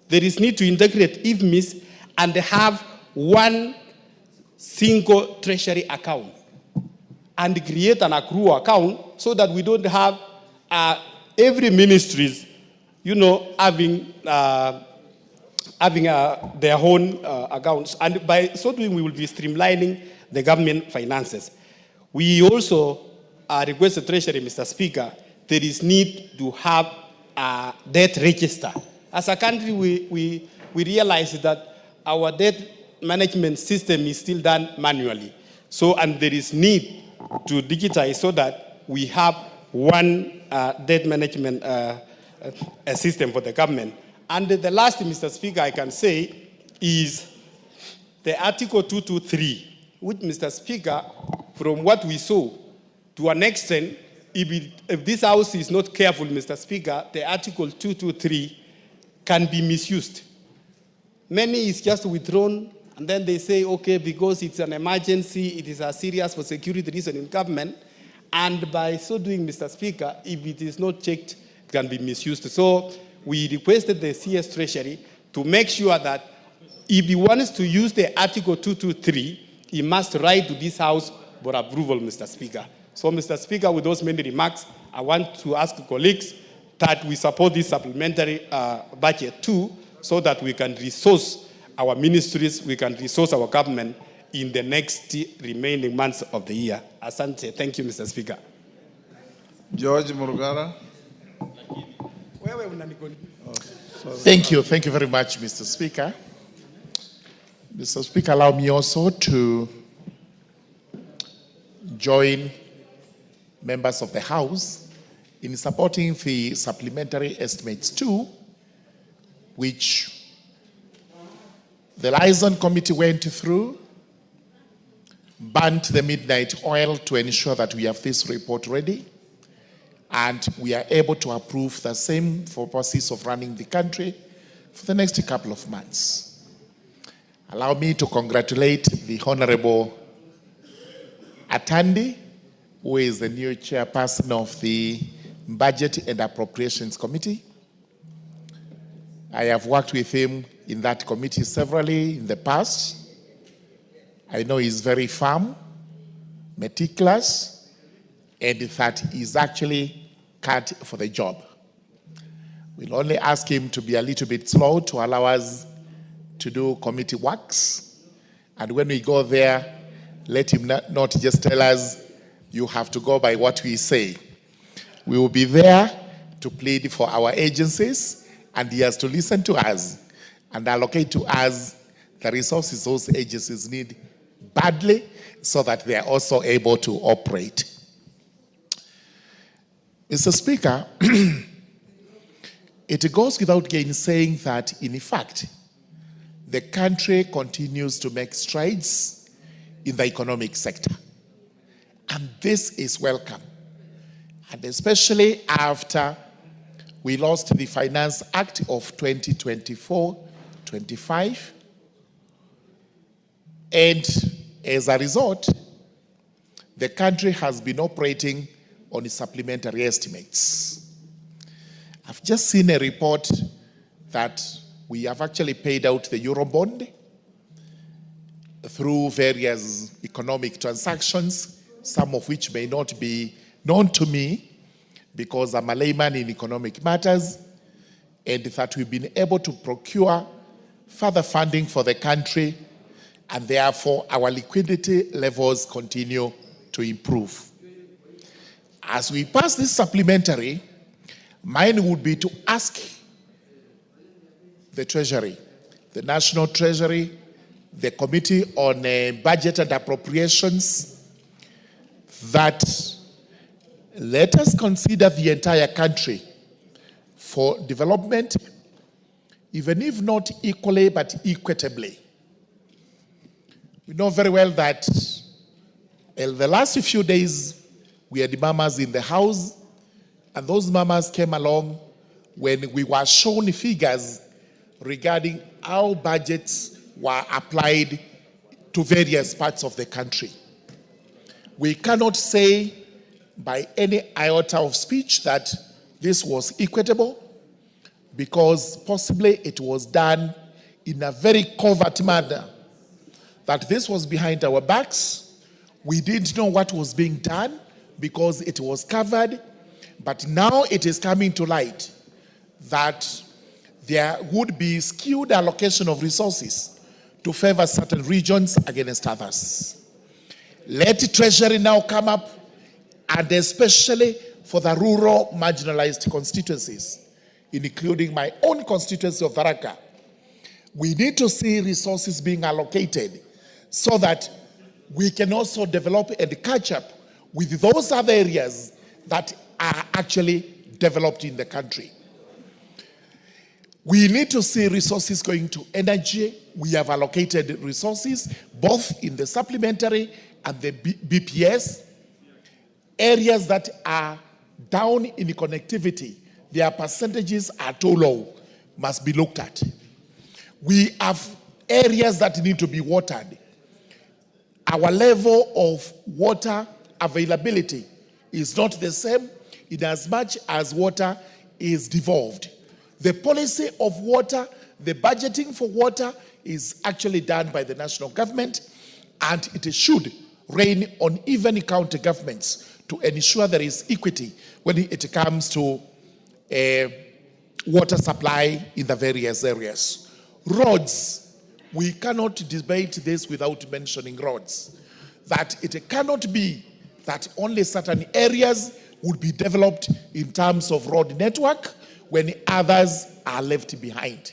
There is need to integrate IFMIS and have one single treasury account and create an accrual account so that we don't have every ministries, having their own accounts. And by so doing, we will be streamlining the government finances. We also request the Treasury, Mr. Speaker, there is need to have a debt register. As a country, we realize that our debt management system is still done manually. So, and there is need to digitize so that we have one debt management system for the government. And the last, Mr. Speaker, I can say is the Article 223, which, Mr. Speaker, from what we saw, to an extent, if this House is not careful, Mr. Speaker, the Article 223 can be misused. Many is just withdrawn, and then they say, okay, because it's an emergency, it is a serious for security reason in government, and by so doing, Mr. Speaker, if it is not checked, it can be misused. So we requested the CS Treasury to make sure that if he wants to use the Article 223, he must write to this House for approval, Mr. Speaker. So, Mr. Speaker, with those many remarks, I want to ask colleagues that we support this supplementary budget too, so that we can resource our ministries, we can resource our government in the next remaining months of the year. Asante. Thank you, Mr. Speaker. George Murugara. Thank you very much, Mr. Speaker. Mr. Speaker, allow me also to join members of the House in supporting the supplementary estimates too, which the Liaison Committee went through, burnt the midnight oil to ensure that we have this report ready, and we are able to approve the same for purposes of running the country for the next couple of months. Allow me to congratulate the Honorable Ndindi, who is the new chairperson of the Budget and Appropriations Committee. I have worked with him in that committee severally in the past. I know he's very firm, meticulous, and that he's actually cut for the job. We'll only ask him to be a little bit slow to allow us to do committee works. And when we go there, let him not just tell us, you have to go by what we say. We will be there to plead for our agencies, and he has to listen to us and allocate to us the resources those agencies need badly so that they are also able to operate. Mr. Speaker, it goes without gainsaying that, in fact, the country continues to make strides in the economic sector. And this is welcome. And especially after we lost the Finance Act of 2024-25. And as a result, the country has been operating on the supplementary estimates. I've just seen a report that we have actually paid out the Eurobond through various economic transactions, some of which may not be known to me because I'm a layman in economic matters, and that we've been able to procure further funding for the country, and therefore our liquidity levels continue to improve. As we pass this supplementary, mine would be to ask the Treasury, the National Treasury, the Committee on Budget and Appropriations, that let us consider the entire country for development, even if not equally, but equitably. We know very well that in the last few days, we had mamas in the house, and those mamas came along when we were shown figures regarding how budgets were applied to various parts of the country. We cannot say by any iota of speech that this was equitable, because possibly it was done in a very covert manner, that this was behind our backs. We didn't know what was being done because it was covered, but now it is coming to light that there would be skewed allocation of resources to favor certain regions against others. Let Treasury now come up, and especially for the rural marginalized constituencies, including my own constituency of Tharaka, we need to see resources being allocated so that we can also develop and catch up with those other areas that are actually developed in the country. We need to see resources going to energy. We have allocated resources both in the supplementary and the BPS. Areas that are down in connectivity, their percentages are too low, must be looked at. We have areas that need to be watered. Our level of water availability is not the same in as much as water is devolved. The policy of water, the budgeting for water is actually done by the national government, and it should reign on even county governments to ensure there is equity when it comes to water supply in the various areas. Roads, we cannot debate this without mentioning roads. That it cannot be that only certain areas would be developed in terms of road network when others are left behind.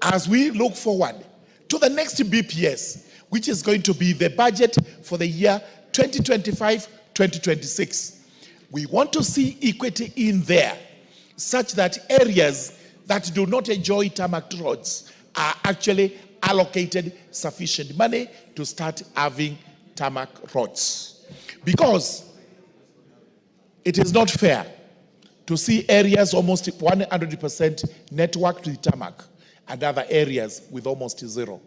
As we look forward to the next BPS, which is going to be the budget for the year 2025-2026, we want to see equity in there, such that areas that do not enjoy tarmac roads are actually allocated sufficient money to start having tarmac roads. Because it is not fair to see areas almost 100% networked with tarmac and other areas with almost zero.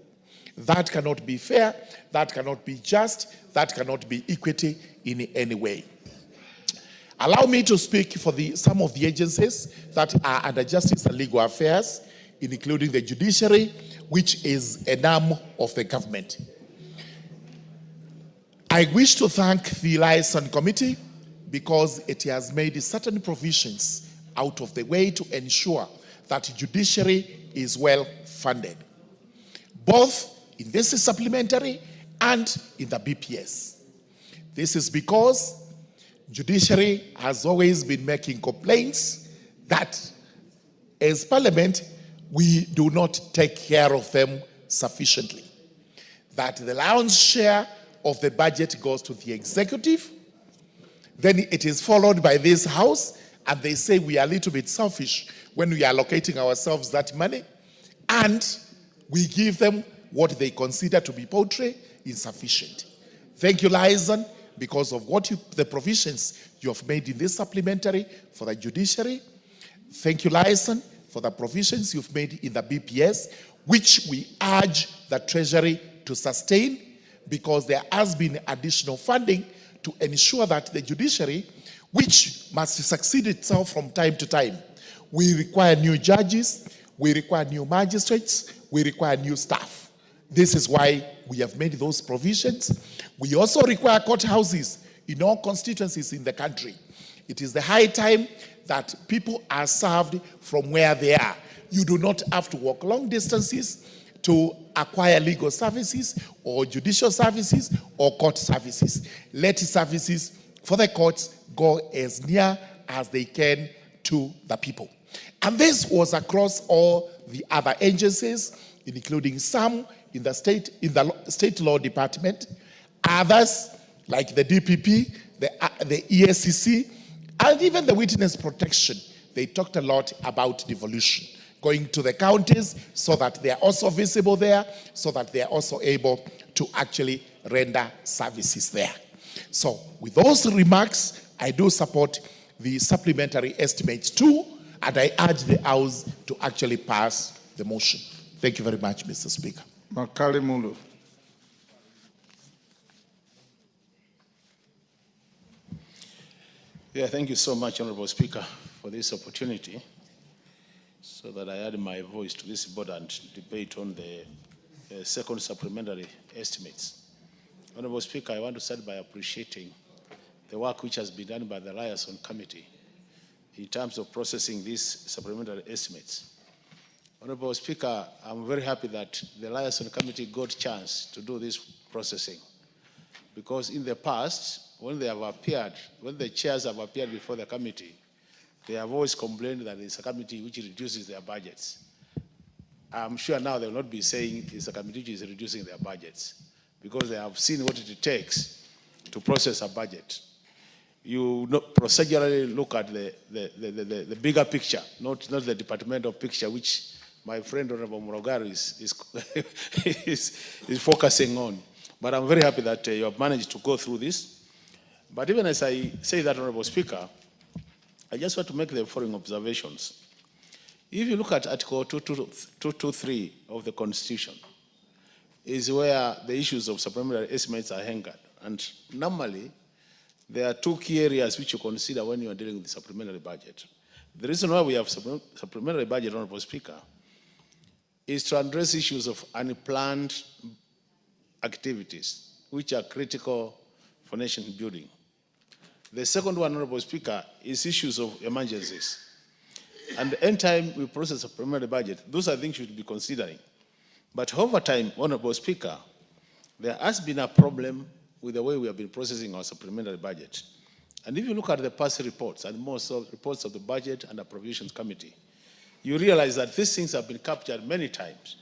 That cannot be fair, that cannot be just, that cannot be equity in any way. Allow me to speak for some of the agencies that are under justice and legal affairs, including the judiciary, which is an arm of the government. I wish to thank the Liaison Committee because it has made certain provisions out of the way to ensure that judiciary is well funded, both in this supplementary and in the BPS. This is because judiciary has always been making complaints that as Parliament, we do not take care of them sufficiently. That the lion's share of the budget goes to the executive, then it is followed by this House, and they say we are a little bit selfish when we are allocating ourselves that money, and we give them what they consider to be paltry, insufficient. Thank you, Liaison, because of the provisions you have made in this supplementary for the judiciary. Thank you, Liaison, for the provisions you've made in the BPS, which we urge the Treasury to sustain, because there has been additional funding to ensure that the judiciary, which must succeed itself from time to time, we require new judges, we require new magistrates, we require new staff. This is why we have made those provisions. We also require courthouses in all constituencies in the country. It is the high time that people are served from where they are. You do not have to walk long distances to acquire legal services or judicial services or court services. Let services for the courts go as near as they can to the people. And this was across all the other agencies, including some in the state law department, others like the DPP the EACC, and even the witness protection. They talked a lot about devolution, going to the counties so that they are also visible there, so that they are also able to actually render services there. So with those remarks, I do support the supplementary estimates too, and I urge the House to actually pass the motion. Thank you very much, Mr. Speaker. Makali Mulu. Yeah, thank you so much, Honorable Speaker, for this opportunity so that I add my voice to this important debate on the second supplementary estimates. Honorable Speaker, I want to start by appreciating the work which has been done by the Liaison Committee in terms of processing these supplementary estimates. Honorable Speaker, I'm very happy that the Liaison Committee got a chance to do this processing, because in the past, when they have appeared, when the chairs have appeared before the committee, they have always complained that it's a committee which reduces their budgets. I'm sure now they will not be saying it's a committee which is reducing their budgets, because they have seen what it takes to process a budget. You procedurally look at the bigger picture, not the departmental picture, which my friend Honorable Murogaru is focusing on. But I'm very happy that you have managed to go through this. But even as I say that, Honorable Speaker, I just want to make the following observations. If you look at Article 223 of the Constitution, is where the issues of supplementary estimates are anchored. And normally, there are two key areas which you consider when you are dealing with the supplementary budget. The reason why we have supplementary budget, Honorable Speaker, is to address issues of unplanned activities, which are critical for nation building. The second one, Honorable Speaker, is issues of emergencies. And anytime we process a supplementary budget, those are things we should be considering. But over time, Honorable Speaker, there has been a problem with the way we have been processing our supplementary budget. And if you look at the past reports, and most of reports of the Budget and Appropriations Committee, you realize that these things have been captured many times.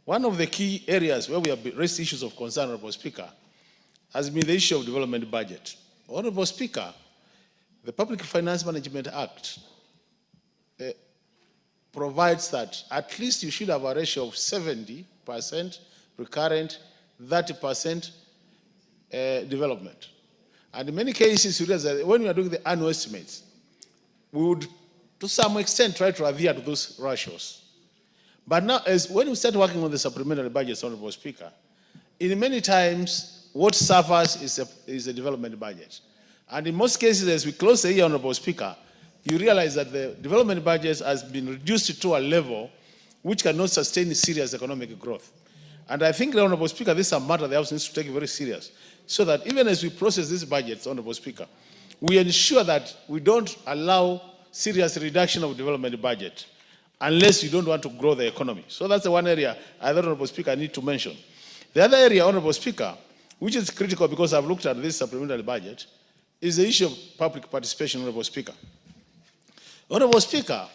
One of the key areas where we have raised issues of concern, Honorable Speaker, has been the issue of development budget. Honorable Speaker, the Public Finance Management Act provides that at least you should have a ratio of 70% recurrent, 30% development. And in many cases, you realize that when we are doing the annual estimates, we would, to some extent, try to adhere to those ratios. But now, when we start working on the supplementary budgets, Honorable Speaker, in many times, what suffers is the development budget. And in most cases, as we close the year, Honorable Speaker, you realize that the development budget has been reduced to a level which cannot sustain serious economic growth. And I think, Honorable Speaker, this is a matter the House needs to take very serious, so that even as we process these budgets, Honorable Speaker, we ensure that we don't allow serious reduction of development budget unless you don't want to grow the economy. So that's the one area I thought, Honorable Speaker, I need to mention. The other area, Honorable Speaker, which is critical because I've looked at this supplementary budget, is the issue of public participation, Honorable Speaker. Honorable Speaker,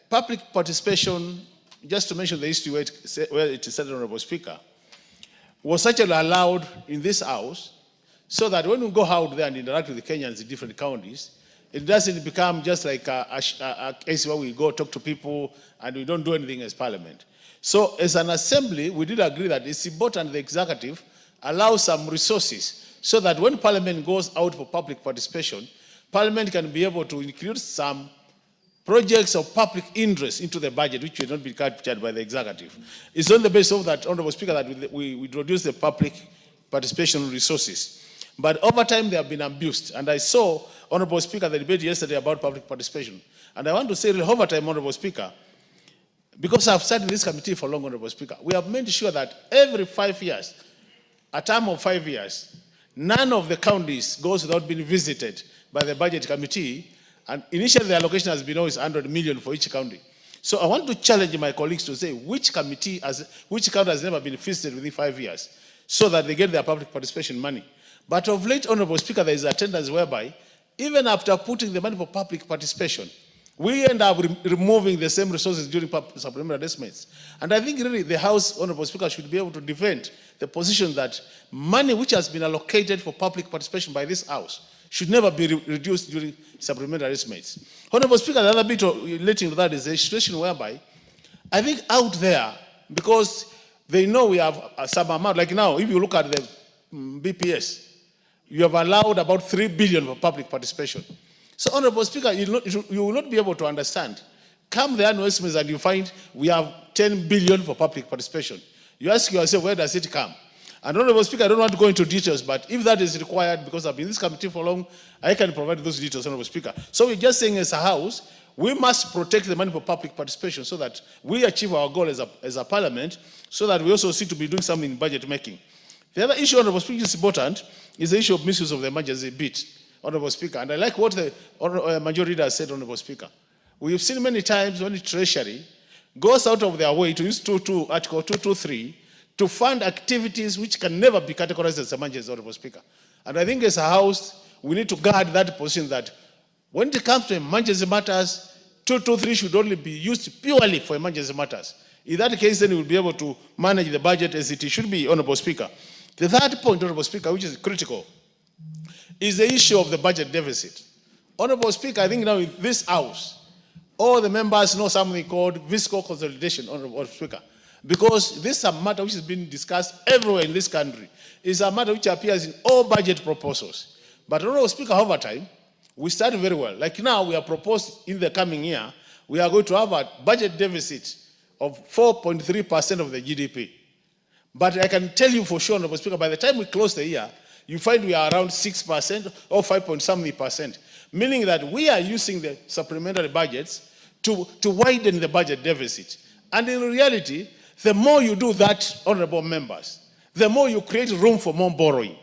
public participation, just to mention the history where it is said, Honorable Speaker, was actually allowed in this House so that when we go out there and interact with the Kenyans in different counties, it doesn't become just like a case where we go talk to people and we don't do anything as Parliament. So as an assembly, we did agree that it's important the executive allows some resources so that when Parliament goes out for public participation, Parliament can be able to include some projects of public interest into the budget, which will not be captured by the executive. It's on the basis of that, Honorable Speaker, that we introduce the public participation resources. But over time, they have been abused. And I saw, Honorable Speaker, the debate yesterday about public participation. And I want to say, over time, Honorable Speaker, because I've sat in this committee for long, Honorable Speaker, we have made sure that every 5 years, a term of 5 years, none of the counties goes without being visited by the budget committee. And initially, the allocation has been always 100 million for each county. So I want to challenge my colleagues to say which county has never been visited within 5 years so that they get their public participation money. But of late, Honorable Speaker, there is a tendency whereby even after putting the money for public participation, we end up removing the same resources during supplementary estimates. And I think really the House, Honorable Speaker, should be able to defend the position that money which has been allocated for public participation by this House should never be reduced during supplementary estimates. Honorable Speaker, the other bit relating to that is a situation whereby I think out there, because they know we have some amount, like now, if you look at the BPS, you have allowed about 3 billion for public participation. So, Honorable Speaker, you will not be able to understand. Come the annual estimates and you find we have 10 billion for public participation. You ask yourself, where does it come? And Honorable Speaker, I don't want to go into details, but if that is required, because I've been in this committee for long, I can provide those details, Honorable Speaker. So we're just saying as a House, we must protect the money for public participation so that we achieve our goal as a parliament, so that we also seek to be doing something in budget making. The other issue, Honorable Speaker, is important, is the issue of misuse of the emergency bit, Honorable Speaker. And I like what the majority leader has said, Honorable Speaker. We've seen many times when the Treasury goes out of their way to use Article 223 to fund activities which can never be categorized as emergency, Honorable Speaker. And I think as a House, we need to guard that position that when it comes to emergency matters, 223 should only be used purely for emergency matters. In that case, then we will be able to manage the budget as it should be, Honorable Speaker. The third point, Honorable Speaker, which is critical, is the issue of the budget deficit. Honorable Speaker, I think now in this House, all the members know something called fiscal consolidation, Honorable Speaker, because this is a matter which has been discussed everywhere in this country. It's a matter which appears in all budget proposals. But Honorable Speaker, over time, we started very well. Like now, we are proposed in the coming year, we are going to have a budget deficit of 4.3% of the GDP. But I can tell you for sure, Honorable Speaker, by the time we close the year, you find we are around 6% or 5.something%, meaning that we are using the supplementary budgets to widen the budget deficit. And in reality, the more you do that, honorable members, the more you create room for more borrowing.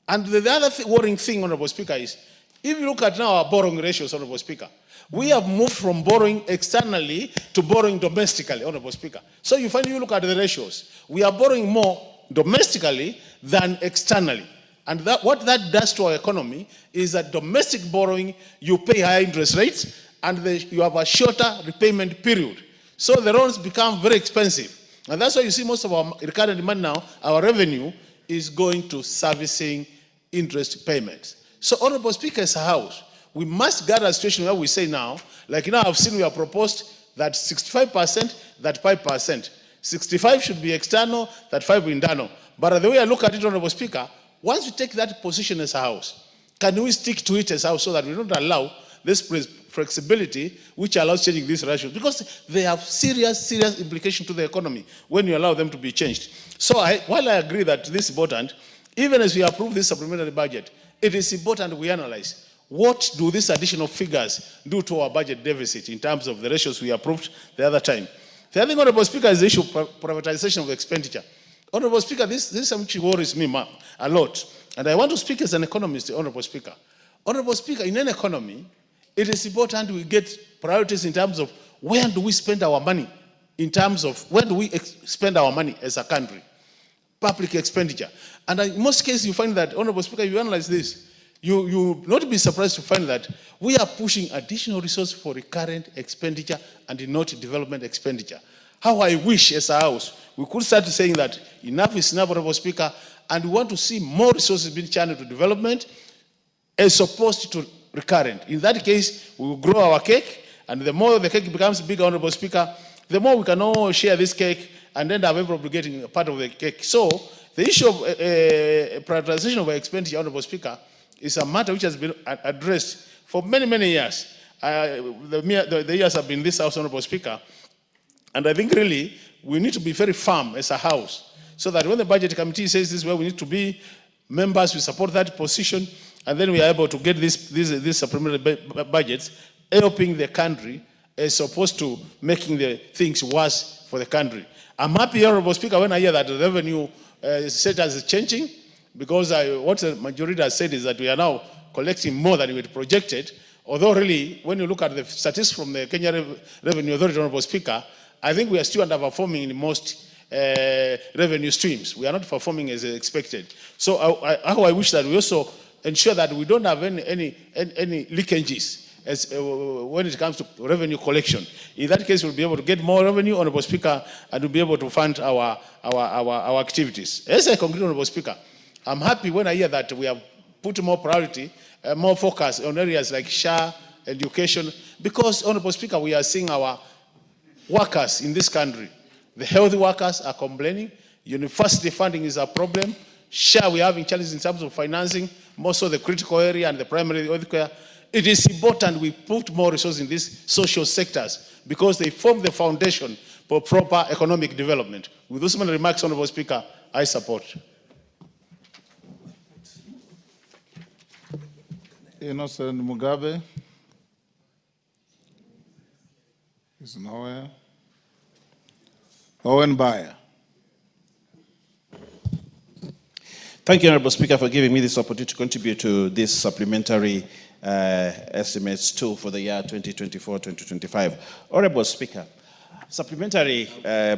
And the other worrying thing, Honorable Speaker, is if you look at now our borrowing ratios, Honorable Speaker, we have moved from borrowing externally to borrowing domestically, Honorable Speaker. So you find, you look at the ratios, we are borrowing more domestically than externally. And what that does to our economy is that domestic borrowing, you pay higher interest rates and you have a shorter repayment period. So the loans become very expensive. And that's why you see most of our recurrent demand now, our revenue is going to servicing interest payments. So, Honorable Speaker, as a House, we must guard a situation where we say now, like now I've seen we have proposed that 65%, that 5%. 65 should be external, that 5 internal. But the way I look at it, Honorable Speaker, once we take that position as a House, can we stick to it as a House so that we don't allow this flexibility which allows changing these ratios? Because they have serious implications to the economy when you allow them to be changed. So while I agree that this is important, even as we approve this supplementary budget, it is important we analyze what do these additional figures do to our budget deficit in terms of the ratios we approved the other time. The other thing, Honorable Speaker, is the issue of privatization of expenditure. Honorable Speaker, this is something which worries me a lot. And I want to speak as an economist, Honorable Speaker. Honorable Speaker, in an economy, it is important we get priorities in terms of where do we spend our money, in terms of where do we spend our money as a country, public expenditure. And in most cases, you find that, Honorable Speaker, you analyze this, you will not be surprised to find that we are pushing additional resources for recurrent expenditure and not development expenditure. How I wish as a House, we could start saying that enough is enough, Honorable Speaker, and we want to see more resources being channeled to development as opposed to recurrent. In that case, we will grow our cake, and the more the cake becomes bigger, Honorable Speaker, the more we can all share this cake and then have everybody getting a part of the cake. So the issue of prioritization of expenditure, Honorable Speaker, is a matter which has been addressed for many, many years. The years have been this House, Honorable Speaker. And I think really we need to be very firm as a House so that when the budget committee says this is where we need to be, members will support that position, and then we are able to get these supplementary budgets helping the country as opposed to making the things worse for the country. I'm happy, Honorable Speaker, when I hear that the revenue status is changing, because what the majority has said is that we are now collecting more than we had projected, although really, when you look at the statistics from the Kenya Revenue Authority, Honorable Speaker, I think we are still underperforming in most revenue streams. We are not performing as expected. So I wish that we also ensure that we don't have any leakages as when it comes to revenue collection. In that case, we'll be able to get more revenue, Honorable Speaker, and we'll be able to fund our activities. As I conclude, Honorable Speaker, I'm happy when I hear that we have put more priority, more focus on areas like SHA, education, because, Honorable Speaker, we are seeing our workers in this country, the healthy workers are complaining, university funding is a problem, SHA, we're having challenges in terms of financing, more so the critical area and the primary health care. It is important we put more resources in these social sectors because they form the foundation for proper economic development. With those many remarks, Honorable Speaker, I support. Innocent Mugabe is nowhere. Owen Bayer. Thank you, Honorable Speaker, for giving me this opportunity to contribute to this supplementary estimates too for the year 2024-2025. Honorable Speaker, supplementary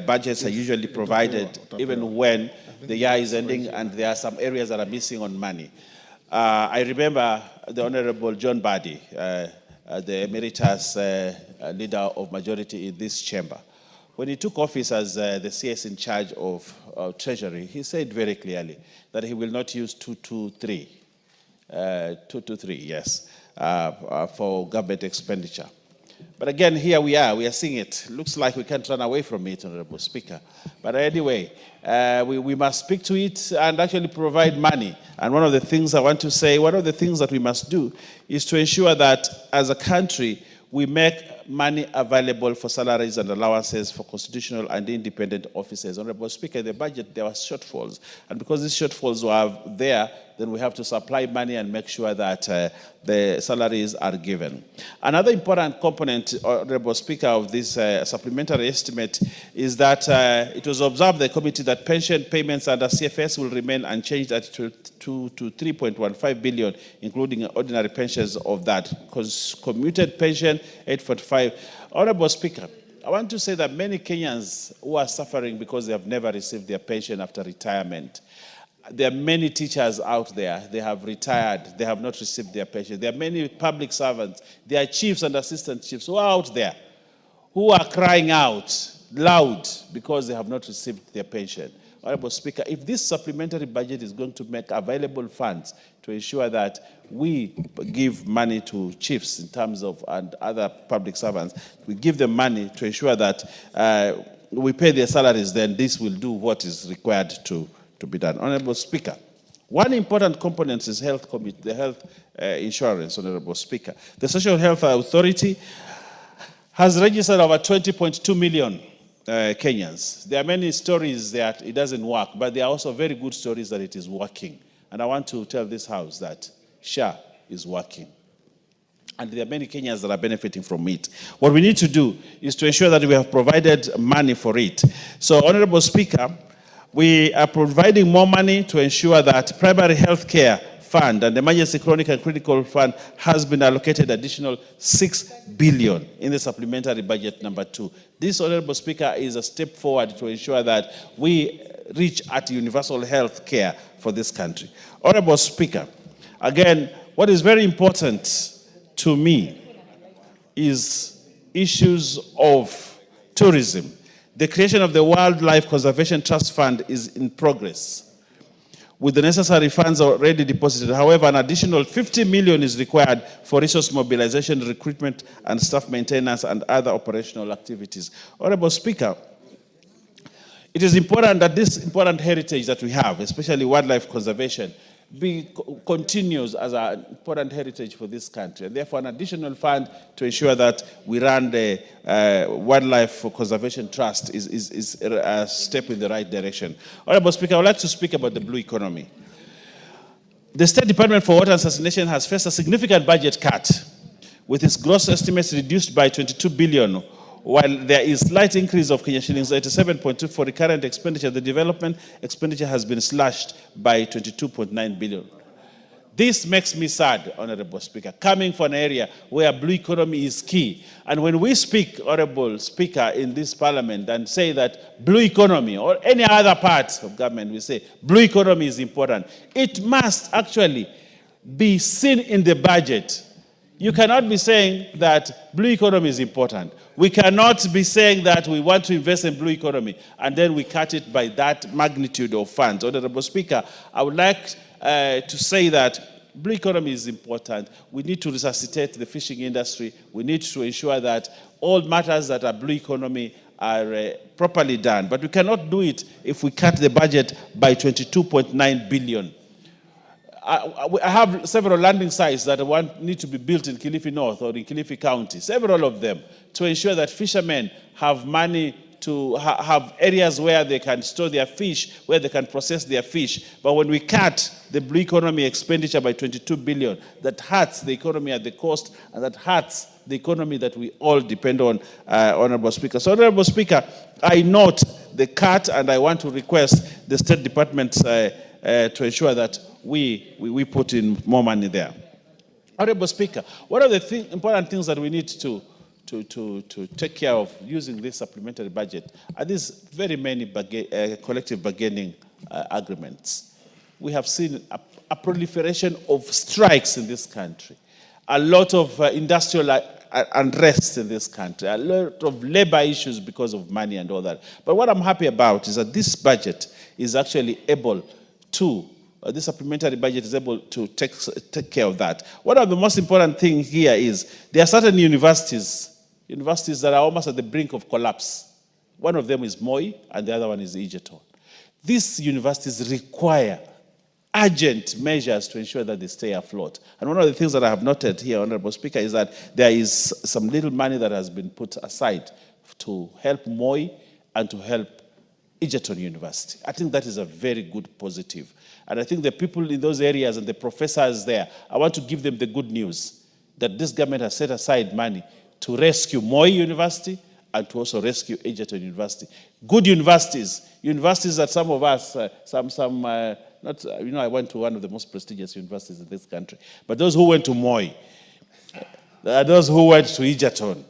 budgets are usually provided even when the year is ending and there are some areas that are missing on money. I remember the Honorable John Badi, the emeritus leader of majority in this chamber. When he took office as the CS in charge of Treasury, he said very clearly that he will not use 223, yes, for government expenditure. But again, here we are seeing it. Looks like we can't run away from it, Honorable Speaker. But anyway, we must speak to it and actually provide money. And one of the things I want to say, one of the things that we must do is to ensure that as a country, we make money available for salaries and allowances for constitutional and independent officers. Honorable Speaker, in the budget there were shortfalls. And because these shortfalls were there, then we have to supply money and make sure that the salaries are given. Another important component, Honorable Speaker, of this supplementary estimate is that it was observed by the committee that pension payments under CFS will remain unchanged at 2 to 3.15 billion, including ordinary pensions of that. Commuted pension, 845. Honorable Speaker, I want to say that many Kenyans who are suffering because they have never received their pension after retirement. There are many teachers out there, they have retired, they have not received their pension. There are many public servants, there are chiefs and assistant chiefs who are out there, who are crying out loud because they have not received their pension. Honorable Speaker, if this supplementary budget is going to make available funds to ensure that we give money to chiefs in terms of and other public servants, we give them money to ensure that we pay their salaries, then this will do what is required to be done. Honorable Speaker, one important component is the health insurance, Honorable Speaker. The Social Health Authority has registered over 20.2 million Kenyans. There are many stories that it doesn't work, but there are also very good stories that it is working. And I want to tell this House that SHA is working. And there are many Kenyans that are benefiting from it. What we need to do is to ensure that we have provided money for it. So, Honorable Speaker, we are providing more money to ensure that primary health care fund and the emergency chronic and critical fund has been allocated additional 6 billion in the supplementary budget number 2. This, Honorable Speaker, is a step forward to ensure that we reach at universal health care for this country. Honorable Speaker, again, what is very important to me is issues of tourism. The creation of the Wildlife Conservation Trust Fund is in progress, with the necessary funds already deposited. However, an additional 50 million is required for resource mobilization, recruitment, and staff maintenance and other operational activities. Honorable Speaker, it is important that this important heritage that we have, especially wildlife conservation, continues as an important heritage for this country. And therefore, an additional fund to ensure that we run the Wildlife Conservation Trust is a step in the right direction. Honorable Speaker, I would like to speak about the blue economy. The State Department for Water and Sanitation has faced a significant budget cut, with its gross estimates reduced by 22 billion, while there is slight increase of Kenya shillings 87.2 for recurrent expenditure. The development expenditure has been slashed by 22.9 billion. This makes me sad, Honorable Speaker, coming from an area where blue economy is key. And when we speak, Honorable Speaker, in this parliament and say that blue economy or any other part of government, we say blue economy is important, it must actually be seen in the budget. You cannot be saying that blue economy is important. We cannot be saying that we want to invest in blue economy and then we cut it by that magnitude of funds. Honorable Speaker, I would like to say that blue economy is important. We need to resuscitate the fishing industry. We need to ensure that all matters that are blue economy are properly done. But we cannot do it if we cut the budget by 22.9 billion. I have several landing sites that need to be built in Kilifi North or in Kilifi County, several of them, to ensure that fishermen have money to have areas where they can store their fish, where they can process their fish. But when we cut the blue economy expenditure by 22 billion, that hurts the economy at the coast, and that hurts the economy that we all depend on, Honorable Speaker. So, Honorable Speaker, I note the cut, and I want to request the State Department to ensure that we put in more money there. Honorable Speaker, one of the important things that we need to take care of using this supplementary budget are these very many collective bargaining agreements. We have seen a proliferation of strikes in this country, a lot of industrial unrest in this country, a lot of labor issues because of money and all that. But what I'm happy about is that this budget is actually able to, this supplementary budget is able to take care of that. One of the most important things here is there are certain universities that are almost at the brink of collapse. One of them is Moi, and the other one is Egerton. These universities require urgent measures to ensure that they stay afloat. And one of the things that I have noted here, Honorable Speaker, is that there is some little money that has been put aside to help Moi and to help Egerton University. I think that is a very good positive. And I think the people in those areas and the professors there, I want to give them the good news that this government has set aside money to rescue Moi University and to also rescue Egerton University. Good universities that some of us, I went to one of the most prestigious universities in this country, but those who went to Moi, those who went to Egerton,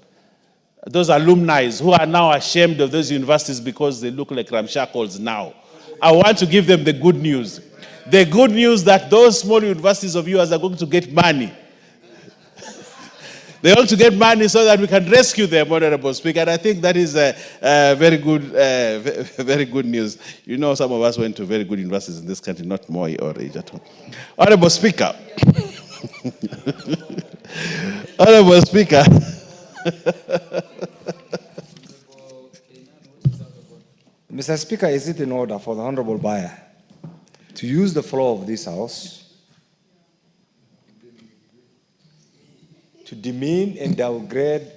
those alumni who are now ashamed of those universities because they look like ramshackles now. I want to give them the good news. The good news that those small universities of yours are going to get money. They ought to get money so that we can rescue them, Honorable Speaker. And I think that is very good news. You know, some of us went to very good universities in this country, not Moi or Egerton. Honorable Speaker. Honorable Speaker. Mr. Speaker, is it in order for the Honorable Buyer to use the floor of this House to demean and downgrade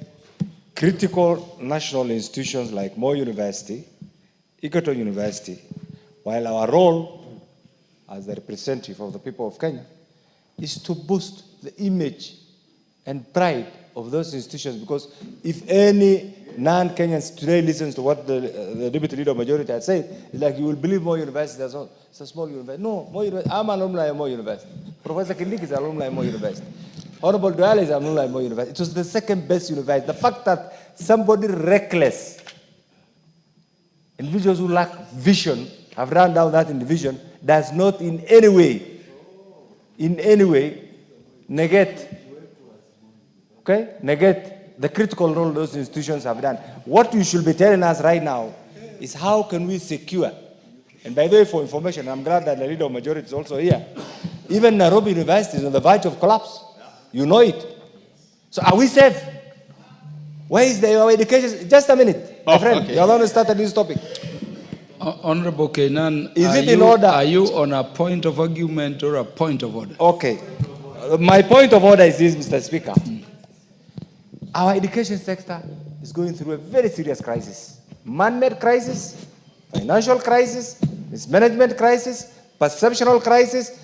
critical national institutions like Moi University, Egerton University, while our role as the representative of the people of Kenya is to boost the image and pride of those institutions? Because if any non-Kenyans today listens to what the Deputy Leader of Majority has said, it's like you will believe Moi University is it's a small university. No, Moi University, I'm an alumni of Moi University. Professor Kindiki is an alumni of Moi University. Honorable Duale is an alumni of Moi University. It was the second best university. The fact that somebody reckless, individuals who lack vision, have run down that individual, does not in any way negate the critical role those institutions have done. What you should be telling us right now is how can we secure, and by the way, for information, I'm glad that the Leader of Majority is also here, even Nairobi University is on the verge of collapse. You know it. So are we safe? Where is our education? Just a minute, my friend. Okay. You're going to start this topic. Honorable Kenan, is it in order? Are you on a point of argument or a point of order? Okay. My point of order is this, Mr. Speaker. Our education sector is going through a very serious crisis. Man-made crisis, financial crisis, mismanagement crisis, perceptual crisis.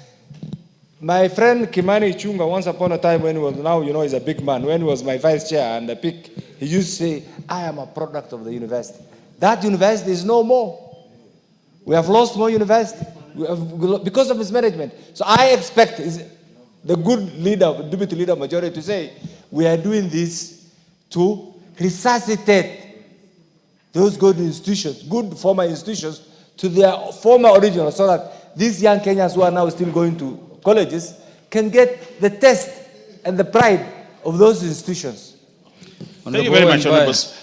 My friend Kimani Ichung'wah, once upon a time when he was, now you know he's a big man, when he was my vice chair and the pick, he used to say, I am a product of the university. That university is no more. We have lost more university because of mismanagement. So I expect the good leader, deputy leader majority to say, we are doing this to resuscitate those good institutions, good former institutions, to their former original, so that these young Kenyans who are now still going to colleges can get the taste and the pride of those institutions. Thank you very much,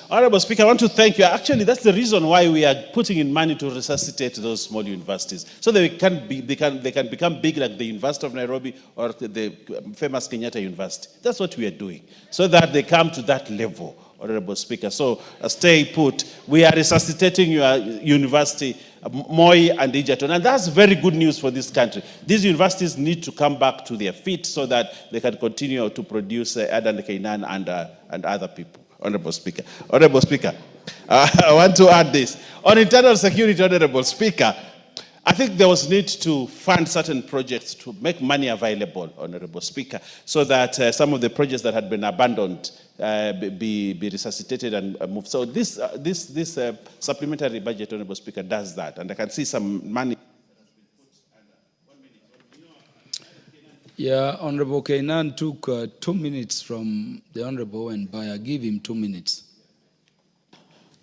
Honorable Speaker. I want to thank you. Actually, that's the reason why we are putting in money to resuscitate those small universities, so they can become big like the University of Nairobi or the famous Kenyatta University. That's what we are doing, so that they come to that level, Honorable Speaker. So stay put. We are resuscitating your university, Moi and Egerton, and that's very good news for this country. These universities need to come back to their feet so that they can continue to produce Adan Kainan and other people. Honorable Speaker. Honorable Speaker, I want to add this. On internal security, Honorable Speaker, I think there was need to fund certain projects to make money available, Honorable Speaker, so that some of the projects that had been abandoned be resuscitated and moved. So this supplementary budget, Honorable Speaker, does that. And I can see some money. Yeah, Honorable Kainan took 2 minutes from the Honorable and I give him 2 minutes.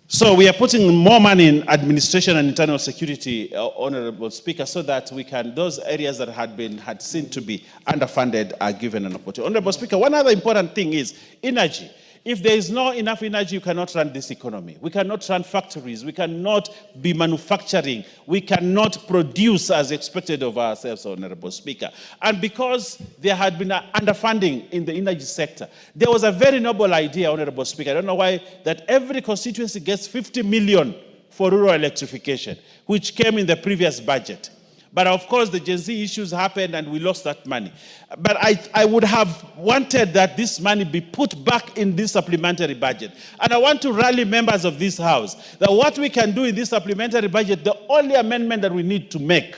So we are putting more money in administration and internal security, Honorable Speaker, so that we can, those areas that had seemed to be underfunded are given an opportunity. Honorable Speaker, one other important thing is energy. If there is not enough energy, you cannot run this economy. We cannot run factories. We cannot be manufacturing. We cannot produce as expected of ourselves, Honorable Speaker. And because there had been underfunding in the energy sector, there was a very noble idea, Honorable Speaker. I don't know why, that every constituency gets 50 million for rural electrification, which came in the previous budget. But of course, the Gen Z issues happened and we lost that money. But I would have wanted that this money be put back in this supplementary budget. And I want to rally members of this House that what we can do in this supplementary budget, the only amendment that we need to make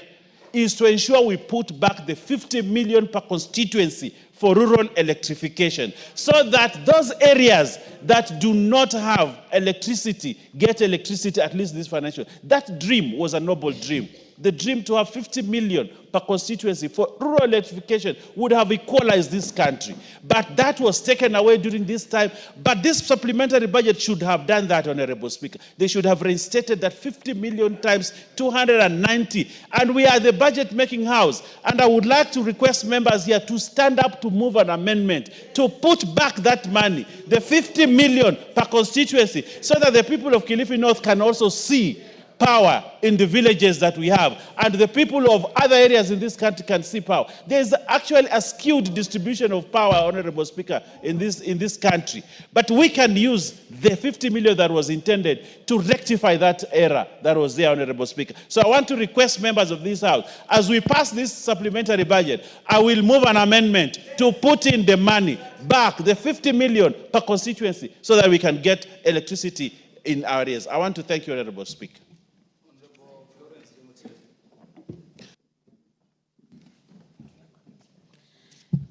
is to ensure we put back the 50 million per constituency for rural electrification, so that those areas that do not have electricity get electricity at least this financial. That dream was a noble dream. The dream to have 50 million per constituency for rural electrification would have equalized this country. But that was taken away during this time. But this supplementary budget should have done that, Honorable Speaker. They should have reinstated that 50 million times 290. And we are the budget-making house. And I would like to request members here to stand up to move an amendment to put back that money, the 50 million per constituency, so that the people of Kilifi North can also see power in the villages that we have, and the people of other areas in this country can see power. There's actually a skewed distribution of power, Honorable Speaker, in this country. But we can use the 50 million that was intended to rectify that error that was there, Honorable Speaker. So I want to request members of this House, as we pass this supplementary budget, I will move an amendment to put in the money back, the 50 million per constituency, so that we can get electricity in our areas. I want to thank you, Honorable Speaker.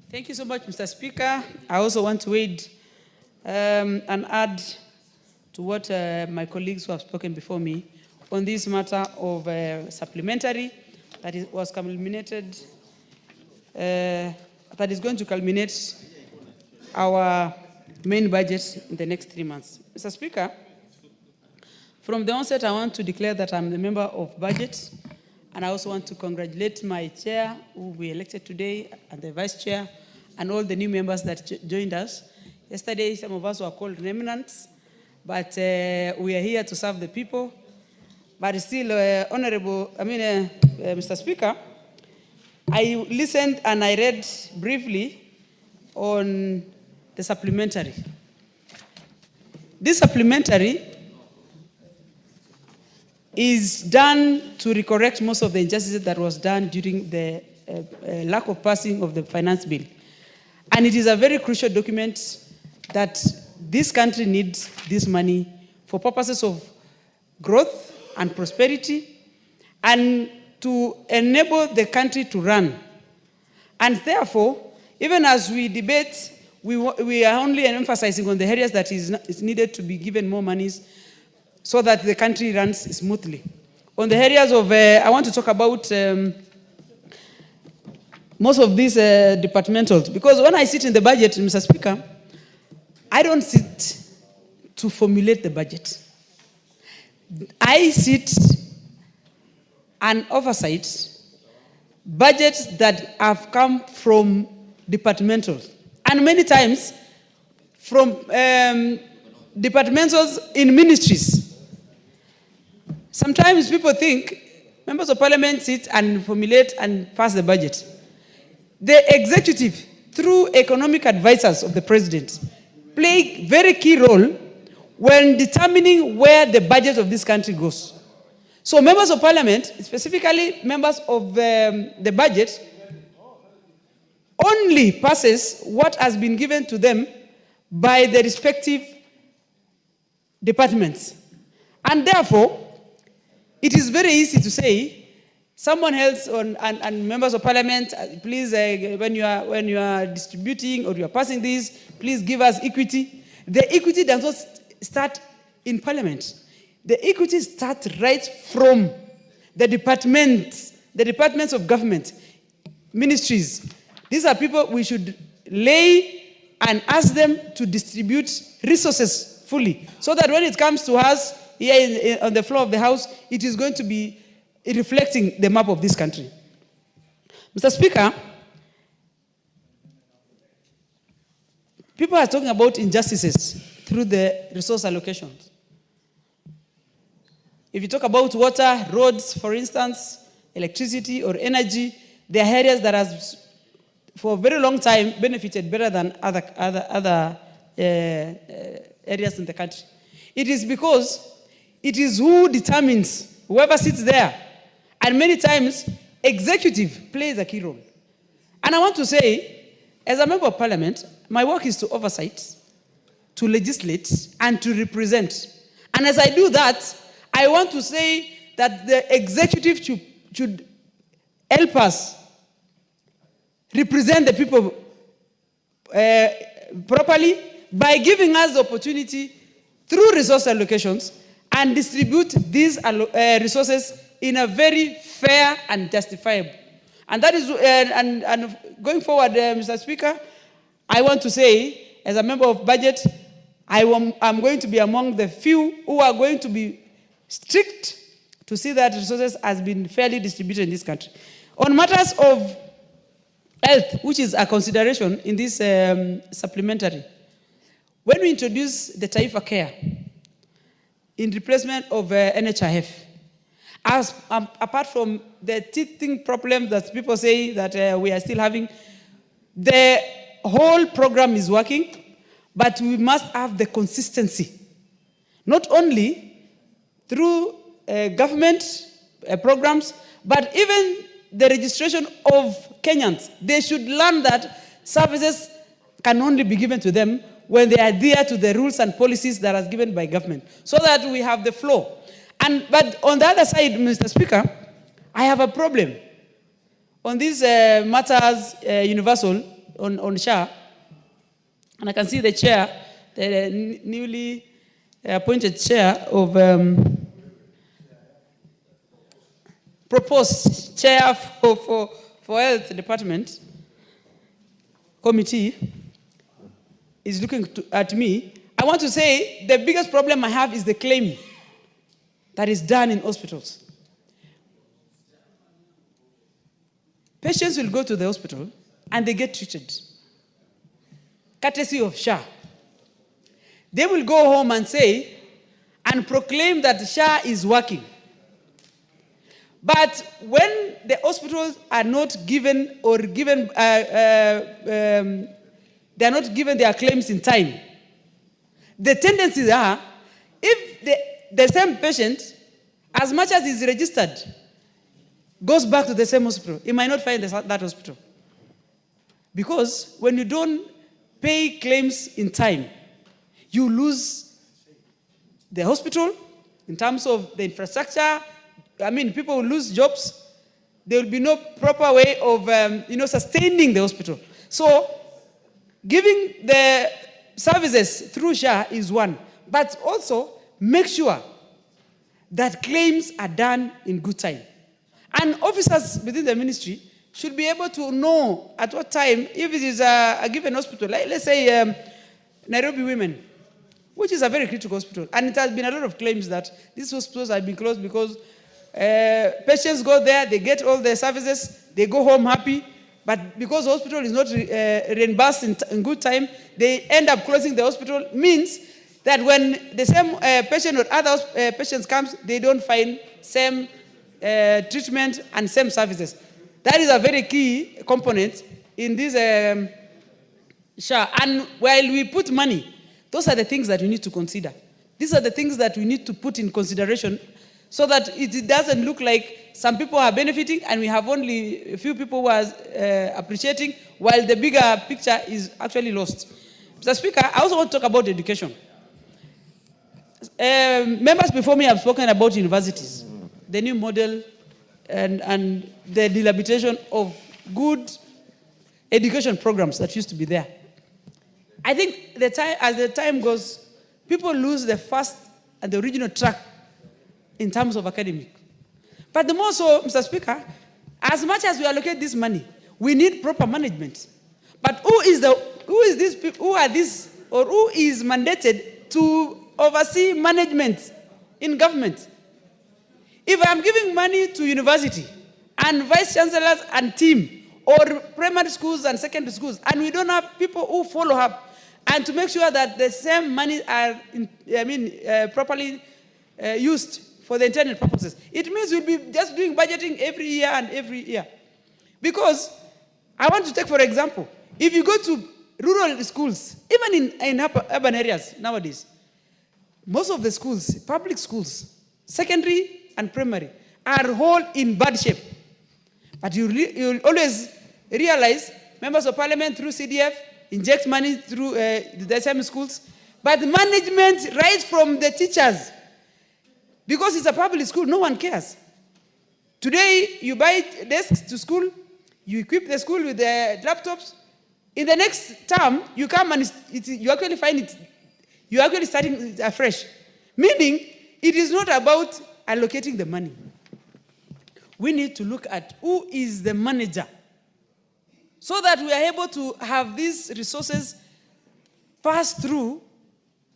Thank you so much, Mr. Speaker. I also want to and add to what my colleagues who have spoken before me on this matter of supplementary that was culminated, that is going to culminate our main budget in the next 3 months. Mr. Speaker, from the onset, I want to declare that I'm the member of budget, and I also want to congratulate my chair, who we elected today, and the vice chair, and all the new members that joined us. Yesterday, some of us were called remnants, but we are here to serve the people. But still, Mr. Speaker, I listened and I read briefly on the supplementary. This supplementary is done to recorrect most of the injustices that was done during the lack of passing of the finance bill. And it is a very crucial document that this country needs this money for purposes of growth and prosperity and to enable the country to run. And therefore, even as we debate, we are only emphasizing on the areas that is needed to be given more monies so that the country runs smoothly. On the areas of, I want to talk about most of these departmentals, because when I sit in the budget, Mr. Speaker, I don't sit to formulate the budget. I sit and oversight budgets that have come from departmentals. And many times, from departmentals in ministries. Sometimes people think members of parliament sit and formulate and pass the budget. The executive, through economic advisors of the president, play a very key role when determining where the budget of this country goes. So members of parliament, specifically members of the budget, only passes what has been given to them by the respective departments. And therefore, it is very easy to say, someone else and members of parliament, please, when you are distributing or you are passing this, please give us equity. The equity does not start in parliament. The equity starts right from the departments of government, ministries. These are people we should lay and ask them to distribute resources fully, so that when it comes to us here on the floor of the House, it is going to be reflecting the map of this country. Mr. Speaker, people are talking about injustices through the resource allocations. If you talk about water, roads, for instance, electricity or energy, there are areas that has, for a very long time, benefited better than other areas in the country. It is because it is who determines, whoever sits there, and many times, executive plays a key role. And I want to say, as a member of parliament, my work is to oversight, to legislate, and to represent. And as I do that, I want to say that the executive should help us represent the people properly by giving us the opportunity through resource allocations and distribute these resources in a very fair and justifiable. And that is, and going forward, Mr. Speaker, I want to say, as a member of budget, I'm going to be among the few who are going to be strict to see that resources has been fairly distributed in this country. On matters of health, which is a consideration in this supplementary, when we introduce the Taifa Care in replacement of NHIF, apart from the teething problem that people say that we are still having, the whole program is working, but we must have the consistency, not only through government programs, but even the registration of Kenyans. They should learn that services can only be given to them when they adhere to the rules and policies that are given by government, so that we have the flow. But on the other side, Mr. Speaker, I have a problem. On these matters universal, on SHA, and I can see the chair, the newly appointed chair of proposed chair for health department committee is looking at me. I want to say the biggest problem I have is the claim that is done in hospitals. Patients will go to the hospital and they get treated, courtesy of SHA. They will go home and say and proclaim that SHA is working. But when the hospitals are not given or given, they are not given their claims in time, the tendencies are, if the same patient, as much as is registered, goes back to the same hospital, he might not find that hospital. Because when you don't pay claims in time, you lose the hospital in terms of the infrastructure. I mean, people will lose jobs. There will be no proper way of sustaining the hospital. So giving the services through SHA is one, but also make sure that claims are done in good time. And officers within the ministry should be able to know at what time, if it is a given hospital, like let's say Nairobi Women, which is a very critical hospital, and it has been a lot of claims that these hospitals have been closed because patients go there, they get all the services, they go home happy, But because the hospital is not reimbursed in good time, they end up closing the hospital. Means that when the same patient or other patients comes, they don't find same treatment and same services. That is a very key component in this SHA. And while we put money, those are the things that we need to consider. These are the things that we need to put in consideration so that it doesn't look like some people are benefiting and we have only a few people who are appreciating, while the bigger picture is actually lost. Mr. Speaker, I also want to talk about education. Members before me have spoken about universities, the new model and the dilapidation of good education programs that used to be there. I think as the time goes, people lose the first and the original track in terms of academic. But the more so, Mr. Speaker, as much as we allocate this money, we need proper management. But who is mandated to oversee management in government? If I'm giving money to university and vice chancellors and team, or primary schools and secondary schools, and we don't have people who follow up and to make sure that the same money are properly used for the intended purposes, it means we'll be just doing budgeting every year and every year. Because I want to take, for example, if you go to rural schools, even in urban areas nowadays, most of the schools, public schools, secondary and primary, are all in bad shape. But you'll always realize members of parliament through CDF inject money through the same schools, but the management right from the teachers, because it's a public school, no one cares. Today, you buy desks to school, you equip the school with the laptops. In the next term, you come and you actually find it, you're actually starting afresh. Meaning, it is not about allocating the money. We need to look at who is the manager so that we are able to have these resources pass through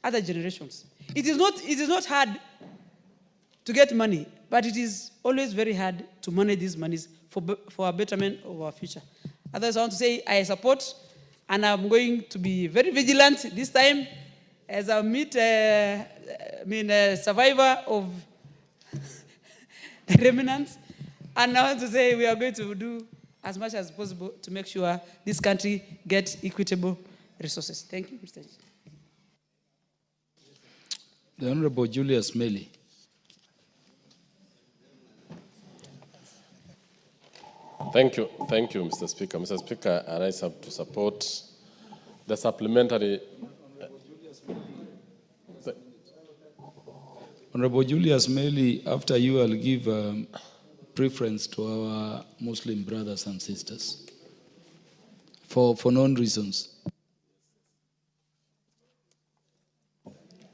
other generations. It is not hard to get money, but it is always very hard to manage these monies for a betterment of our future. Others, I want to say I support, and I'm going to be very vigilant this time as I meet a survivor of the remnants. And I want to say we are going to do as much as possible to make sure this country gets equitable resources. Thank you, Mr. Chair. The Honorable Julius Meli. Thank you, Mr. Speaker. Mr. Speaker, I rise up to support the supplementary. Honorable Julius Meli, after you, I'll give preference to our Muslim brothers and sisters for known reasons.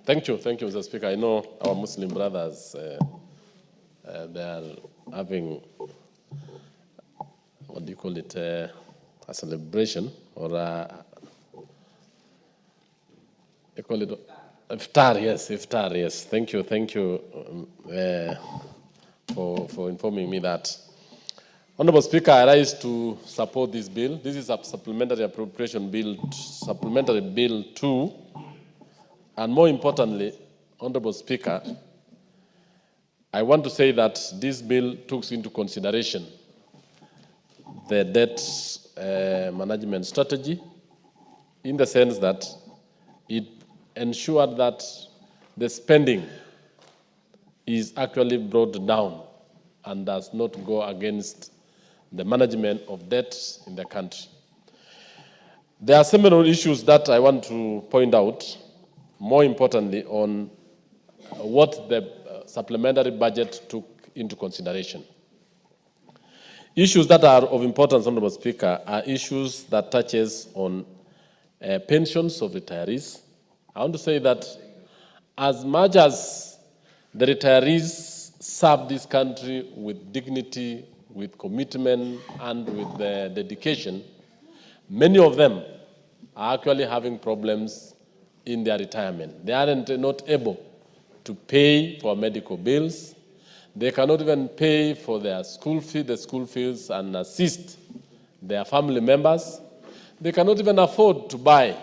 Thank you, Mr. Speaker. I know our Muslim brothers, they are having, what do you call it, a celebration or you call it iftar, yes. Thank you for informing me that. Honorable Speaker, I rise to support this bill. This is a supplementary appropriation bill, supplementary bill 2. And more importantly, Honorable Speaker, I want to say that this bill takes into consideration the debt management strategy in the sense that it ensured that the spending is actually brought down and does not go against the management of debt in the country. There are several issues that I want to point out, more importantly, on what the supplementary budget took into consideration. Issues that are of importance, Honorable Speaker, are issues that touches on pensions of retirees. I want to say that as much as the retirees serve this country with dignity, with commitment, and with dedication, many of them are actually having problems in their retirement. They are not able to pay for medical bills. They cannot even pay for their school fees, and assist their family members. They cannot even afford to buy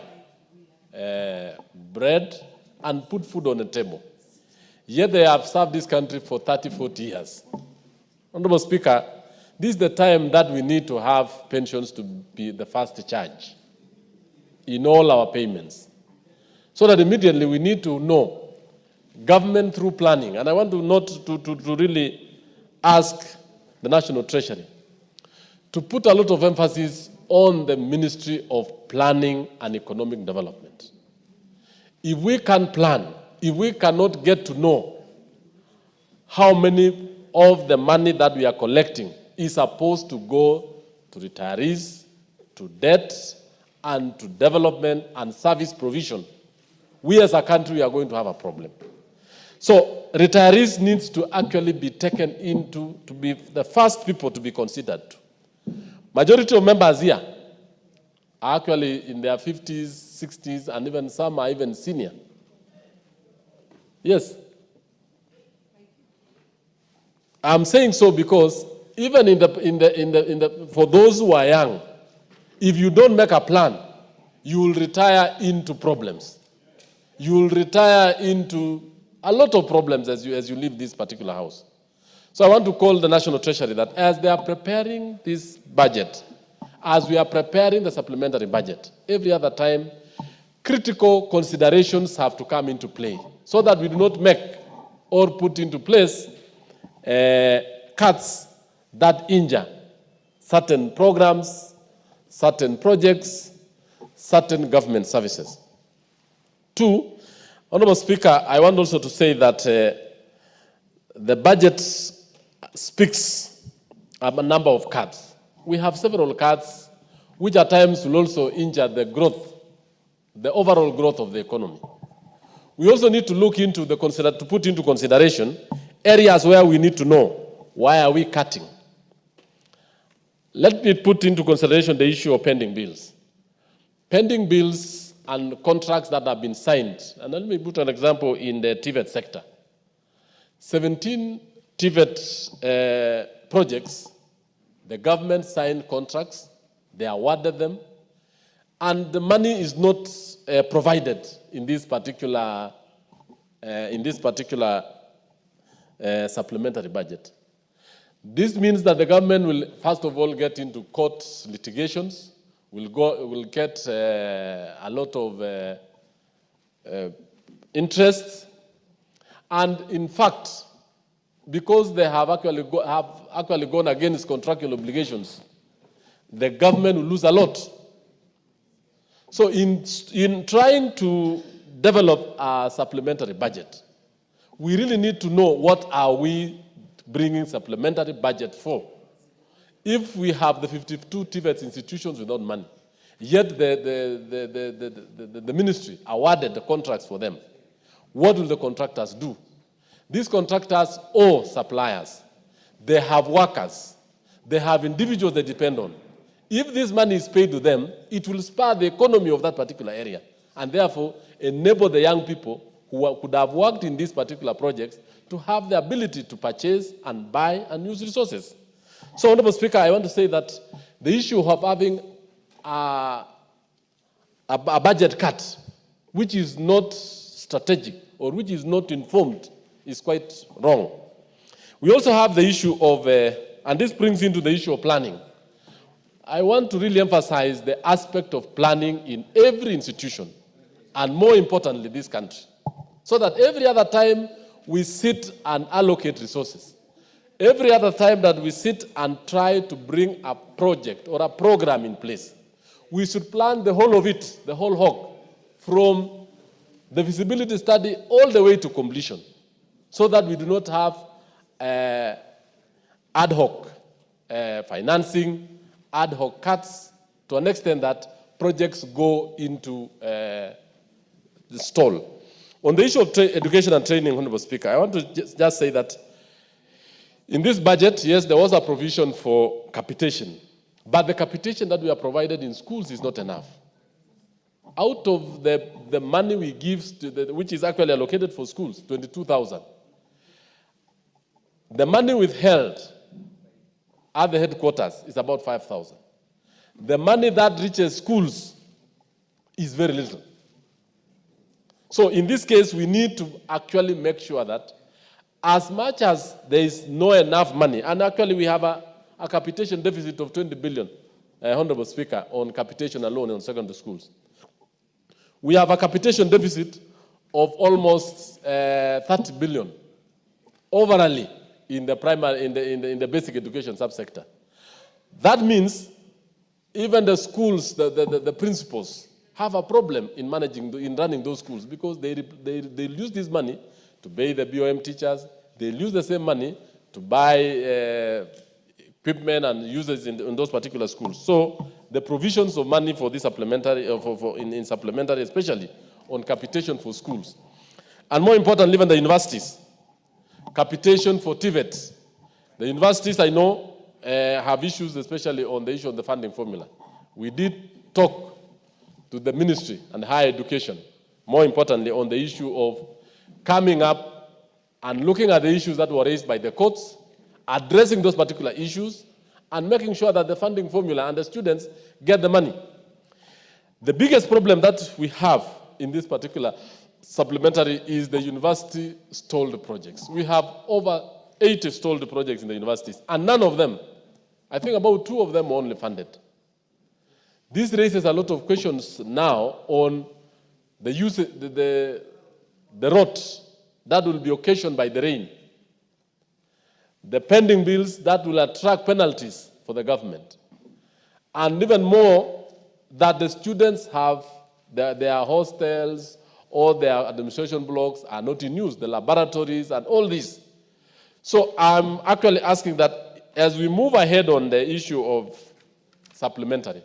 bread and put food on the table. Yet they have served this country for 30, 40 years. Honorable Speaker, this is the time that we need to have pensions to be the first charge in all our payments. So that immediately we need to know government through planning. And I want to really ask the National Treasury to put a lot of emphasis on the Ministry of Planning and Economic Development. If we can plan, if we cannot get to know how many of the money that we are collecting is supposed to go to retirees, to debt, and to development and service provision, we as a country are going to have a problem. So retirees needs to actually be taken into, to be the first people to be considered. Majority of members here are actually in their 50s, 60s, and even some are even senior. Yes. I'm saying so because even for those who are young, if you don't make a plan, you will retire into problems. You will retire into a lot of problems as you leave this particular house. So I want to call the National Treasury that as they are preparing this budget, as we are preparing the supplementary budget, every other time, critical considerations have to come into play so that we do not make or put into place cuts that injure certain programs, certain projects, certain government services. Two, Honorable Speaker, I want also to say that the budget speaks of a number of cuts. We have several cuts which at times will also injure the growth, the overall growth of the economy. We also need to look into to put into consideration areas where we need to know why are we cutting. Let me put into consideration the issue of pending bills. Pending bills and contracts that have been signed. And let me put an example in the TVET sector. 17 TVET projects, the government signed contracts, they awarded them, and the money is not provided in this particular supplementary budget. This means that the government will, first of all, get into court litigations, will get a lot of interest, and in fact, because they have actually gone against contractual obligations, the government will lose a lot. So in trying to develop a supplementary budget, we really need to know what are we bringing supplementary budget for. If we have the 52 TVET institutions without money, yet the ministry awarded the contracts for them, what will the contractors do? These contractors owe suppliers. They have workers. They have individuals they depend on. If this money is paid to them, it will spur the economy of that particular area and therefore enable the young people who could have worked in these particular projects to have the ability to purchase and buy and use resources. So, Honorable Speaker, I want to say that the issue of having a budget cut, which is not strategic or which is not informed, is quite wrong. We also have the issue of, and this brings into the issue of planning. I want to really emphasize the aspect of planning in every institution, and more importantly, this country, so that every other time we sit and allocate resources, every other time that we sit and try to bring a project or a program in place, we should plan the whole of it, the whole hog, from the feasibility study all the way to completion, so that we do not have ad hoc financing, ad hoc cuts, to an extent that projects go into the stall. On the issue of education and training, Honorable Speaker, I want to just say that in this budget, yes, there was a provision for capitation, but the capitation that we are provided in schools is not enough. Out of the money we give, which is actually allocated for schools, 22,000, the money withheld at the headquarters is about 5,000. the money that reaches schools is very little. So in this case, we need to actually make sure that as much as there is not enough money, and actually we have a capitation deficit of 20 billion, Honorable Speaker, on capitation alone on secondary schools. We have a capitation deficit of almost 30 billion overall in the primary, in the basic education subsector. That means even the schools, the principals have a problem in running those schools, because they use this money to pay the BOM teachers. They use the same money to buy equipment and users in those particular schools. So the provisions of money for this supplementary, in supplementary, especially on capitation for schools, and more importantly, even the universities, capitation for TVET. The universities, I know, have issues, especially on the issue of the funding formula. We did talk to the Ministry and Higher Education, more importantly, on the issue of coming up and looking at the issues that were raised by the courts, addressing those particular issues, and making sure that the funding formula and the students get the money. The biggest problem that we have in this particular supplementary is the university stalled projects. We have over 80 stalled projects in the universities, and none of them, I think about 2 of them were only funded. This raises a lot of questions now on the use, the rot that will be occasioned by the rain, the pending bills that will attract penalties for the government, and even more, that the students have their hostels or their administration blocks are not in use, the laboratories and all this. So I'm actually asking that as we move ahead on the issue of supplementary,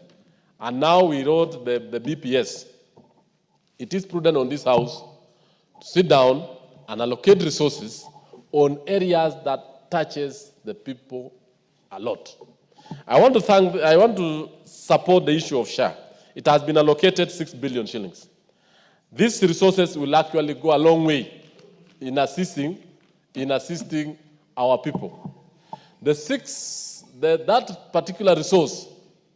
and now we wrote the BPS, it is prudent on this House to sit down and allocate resources on areas that touches the people a lot. I want to support the issue of SHA. It has been allocated 6 billion shillings. These resources will actually go a long way in assisting our people. That particular resource,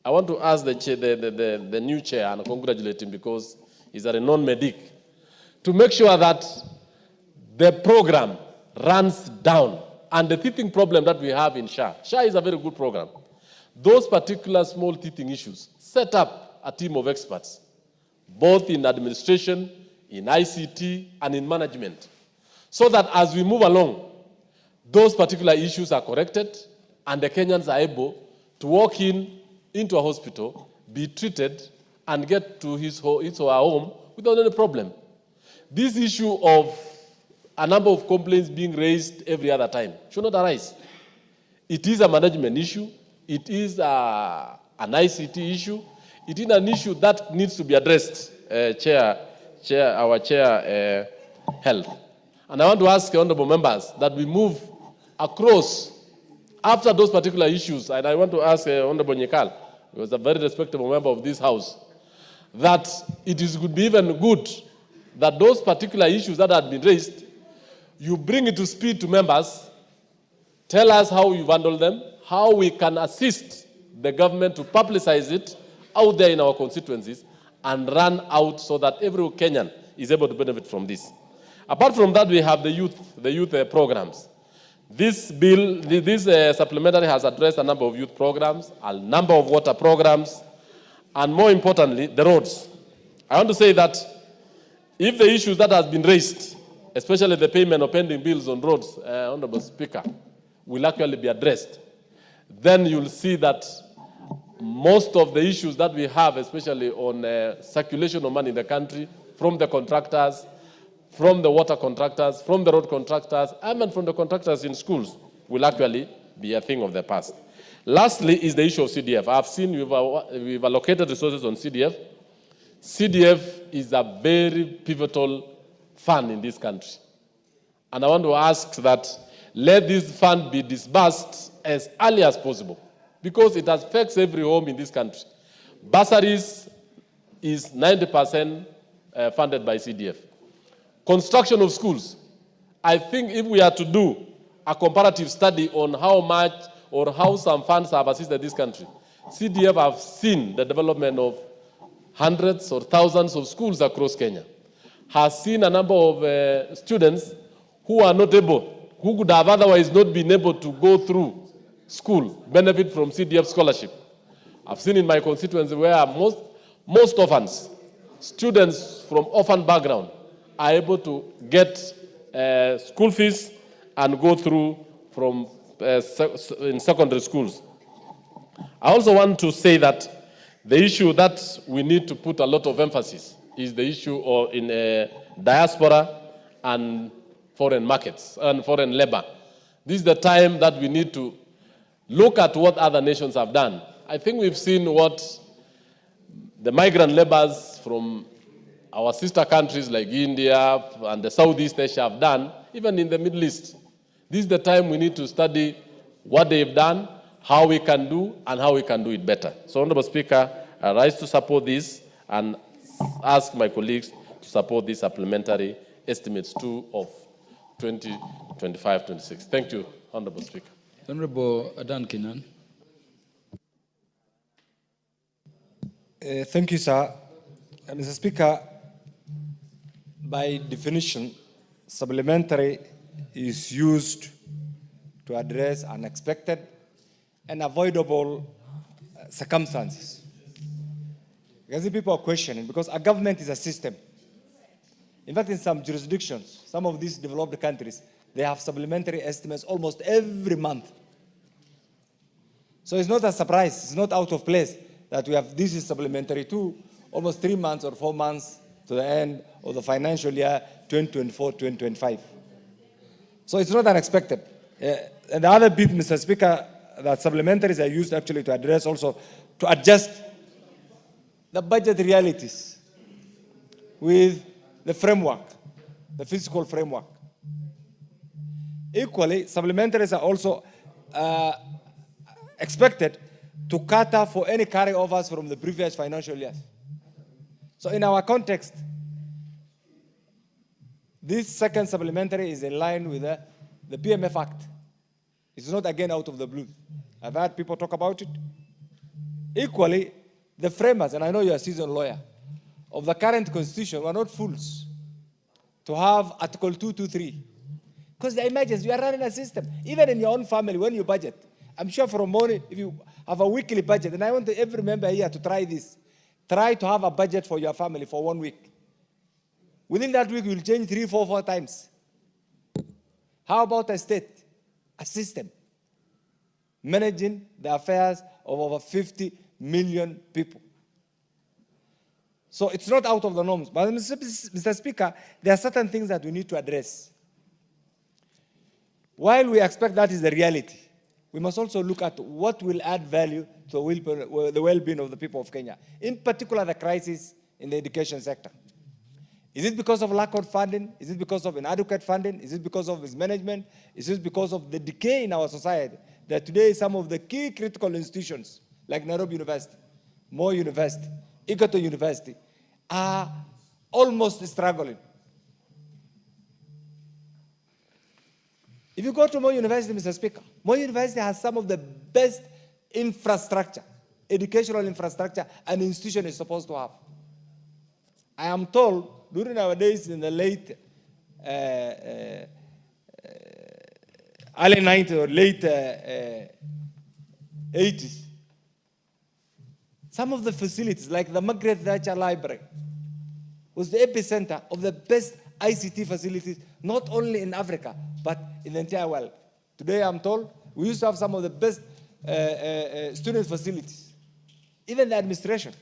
I want to ask the new chair and congratulate him, because he's a renowned medic, to make sure that the program runs down. And the teething problem that we have in SHA is a very good program. Those particular small teething issues, set up a team of experts, both in administration, in ICT, and in management, so that as we move along, those particular issues are corrected, and the Kenyans are able to walk into a hospital, be treated, and get to his or her home without any problem. This issue of a number of complaints being raised every other time should not arise. It is a management issue. It is an ICT issue. It is an issue that needs to be addressed, our chair health. And I want to ask honorable members that we move across after those particular issues, and I want to ask Honorable Nyekal, who was a very respectable member of this House, that would be even good that those particular issues that had been raised, you bring it to speed to members, tell us how you've handled them, how we can assist the government to publicize it out there in our constituencies and run out so that every Kenyan is able to benefit from this. Apart from that, we have the youth programs. This bill, this supplementary has addressed a number of youth programs, a number of water programs, and more importantly, the roads. I want to say that if the issues that has been raised, especially the payment of pending bills on roads, Honorable Speaker, will actually be addressed, then you'll see that most of the issues that we have, especially on circulation of money in the country, from the contractors, from the water contractors, from the road contractors, and from the contractors in schools, will actually be a thing of the past. Lastly is the issue of CDF. I've seen we've allocated resources on CDF. CDF is a very pivotal fund in this country. And I want to ask that let this fund be disbursed as early as possible, because it affects every home in this country. Bursaries is 90% funded by CDF. Construction of schools. I think if we are to do a comparative study on how much or how some funds have assisted this country, CDF have seen the development of hundreds or thousands of schools across Kenya, has seen a number of students who are not able, who could have otherwise not been able to go through school, benefit from CDF scholarship. I've seen in my constituency where most orphans, students from orphan background, are able to get school fees and go through from in secondary schools. I also want to say that the issue that we need to put a lot of emphasis is the issue in diaspora and foreign markets and foreign labor. This is the time that we need to look at what other nations have done. I think we've seen what the migrant laborers from our sister countries like India and the Southeast Asia have done, even in the Middle East. This is the time we need to study what they've done, how we can do, and how we can do it better. So, Honorable Speaker, I rise to support this and ask my colleagues to support this supplementary estimates 2 of 2025-26. Thank you, Honorable Speaker. Honorable Adan Kinan. Thank you, sir. Mr. Speaker, by definition, supplementary is used to address unexpected and avoidable circumstances. Because people are questioning, because a government is a system. In fact, in some jurisdictions, some of these developed countries, they have supplementary estimates almost every month. So it's not a surprise, it's not out of place that we have this is supplementary to almost 3 months or 4 months to the end of the financial year 2024-2025. So it's not unexpected. And the other bit, Mr. Speaker, that supplementaries are used actually to address also, to adjust the budget realities with the framework, the fiscal framework. Equally, supplementaries are also expected to cater for any carryovers from the previous financial years. So in our context, this second supplementary is in line with the PMF Act. It's not again out of the blue. I've heard people talk about it. Equally, the framers, and I know you're a seasoned lawyer, of the current constitution were not fools to have Article 223. Because they imagine you are running a system, even in your own family, when you budget. I'm sure for a morning, if you have a weekly budget, and I want every member here to try this, try to have a budget for your family for 1 week. Within that week, you'll change 3, 4, 4 times. How about a state, a system, managing the affairs of over 50 million people? So it's not out of the norms. But Mr. Speaker, there are certain things that we need to address. While we expect that is the reality, we must also look at what will add value to the well-being of the people of Kenya, in particular the crisis in the education sector. Is it because of lack of funding? Is it because of inadequate funding? Is it because of mismanagement? Is it because of the decay in our society that today some of the key critical institutions like Nairobi University, Moi University, Egerton University are almost struggling? If you go to Moi University, Mr. Speaker, Moi University has some of the best infrastructure, educational infrastructure an institution is supposed to have. I am told during our days in the late early 90s or late 80s, some of the facilities like the Margaret Thatcher Library was the epicenter of the best ICT facilities, not only in Africa, but in the entire world. Today, I'm told, we used to have some of the best student facilities. Even the administration,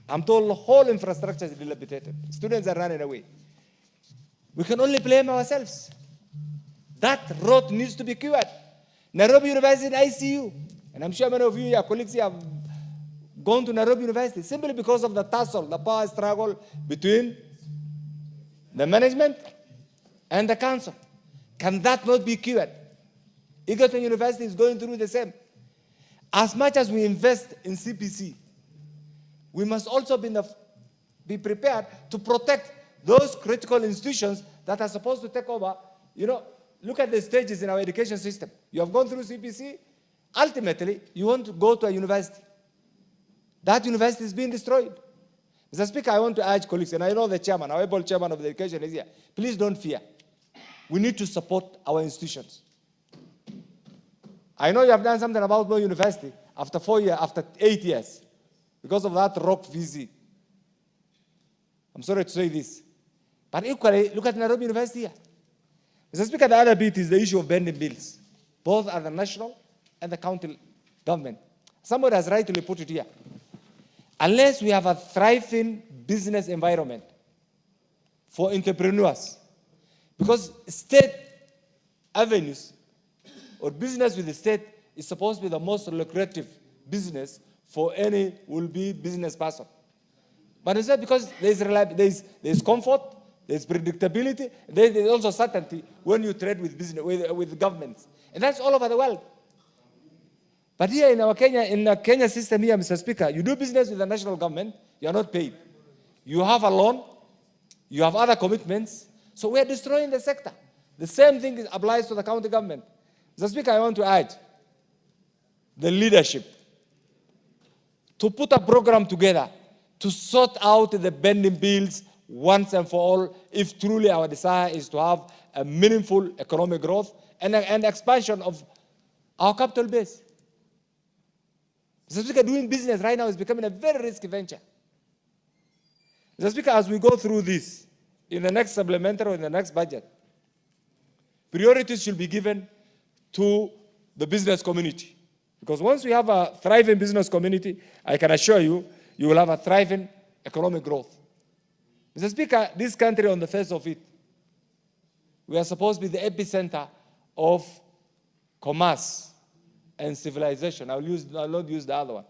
I'm told the whole infrastructure is dilapidated. Students are running away. We can only blame ourselves. That rot needs to be cured. Nairobi University in ICU, and I'm sure many of you, your colleagues here, have gone to Nairobi University simply because of the tussle, the power struggle between the management and the council. Can that not be cured? Egerton University is going through the same. As much as we invest in CPC, we must also be prepared to protect those critical institutions that are supposed to take over. You know, look at the stages in our education system. You have gone through CPC. Ultimately, you want to go to a university. That university is being destroyed. Mr. Speaker, I want to urge colleagues, and I know the chairman, our able chairman of the education is here. Please don't fear. We need to support our institutions. I know you have done something about Moi University after 4 years, after 8 years, because of that rock VC. I'm sorry to say this. But equally, look at Nairobi University here. Mr. Speaker, the other bit is the issue of bending bills, both at the national and the county government. Somebody has rightly put it here. Unless we have a thriving business environment for entrepreneurs, because state avenues or business with the state is supposed to be the most lucrative business for any will-be business person. But instead, because there's comfort, there's predictability, there's also certainty when you trade with business with governments, and that's all over the world. But here in our Kenya system here, Mr. Speaker, you do business with the national government, you are not paid. You have a loan, you have other commitments, so we are destroying the sector. The same thing applies to the county government. Mr. Speaker, I want to urge the leadership to put a program together to sort out the bending bills once and for all, if truly our desire is to have a meaningful economic growth and expansion of our capital base. Mr. Speaker, doing business right now is becoming a very risky venture. Mr. Speaker, as we go through this, in the next supplementary or in the next budget, priorities should be given to the business community. Because once we have a thriving business community, I can assure you, you will have a thriving economic growth. Mr. Speaker, this country on the face of it, we are supposed to be the epicenter of commerce and civilization. I'll not use the other one.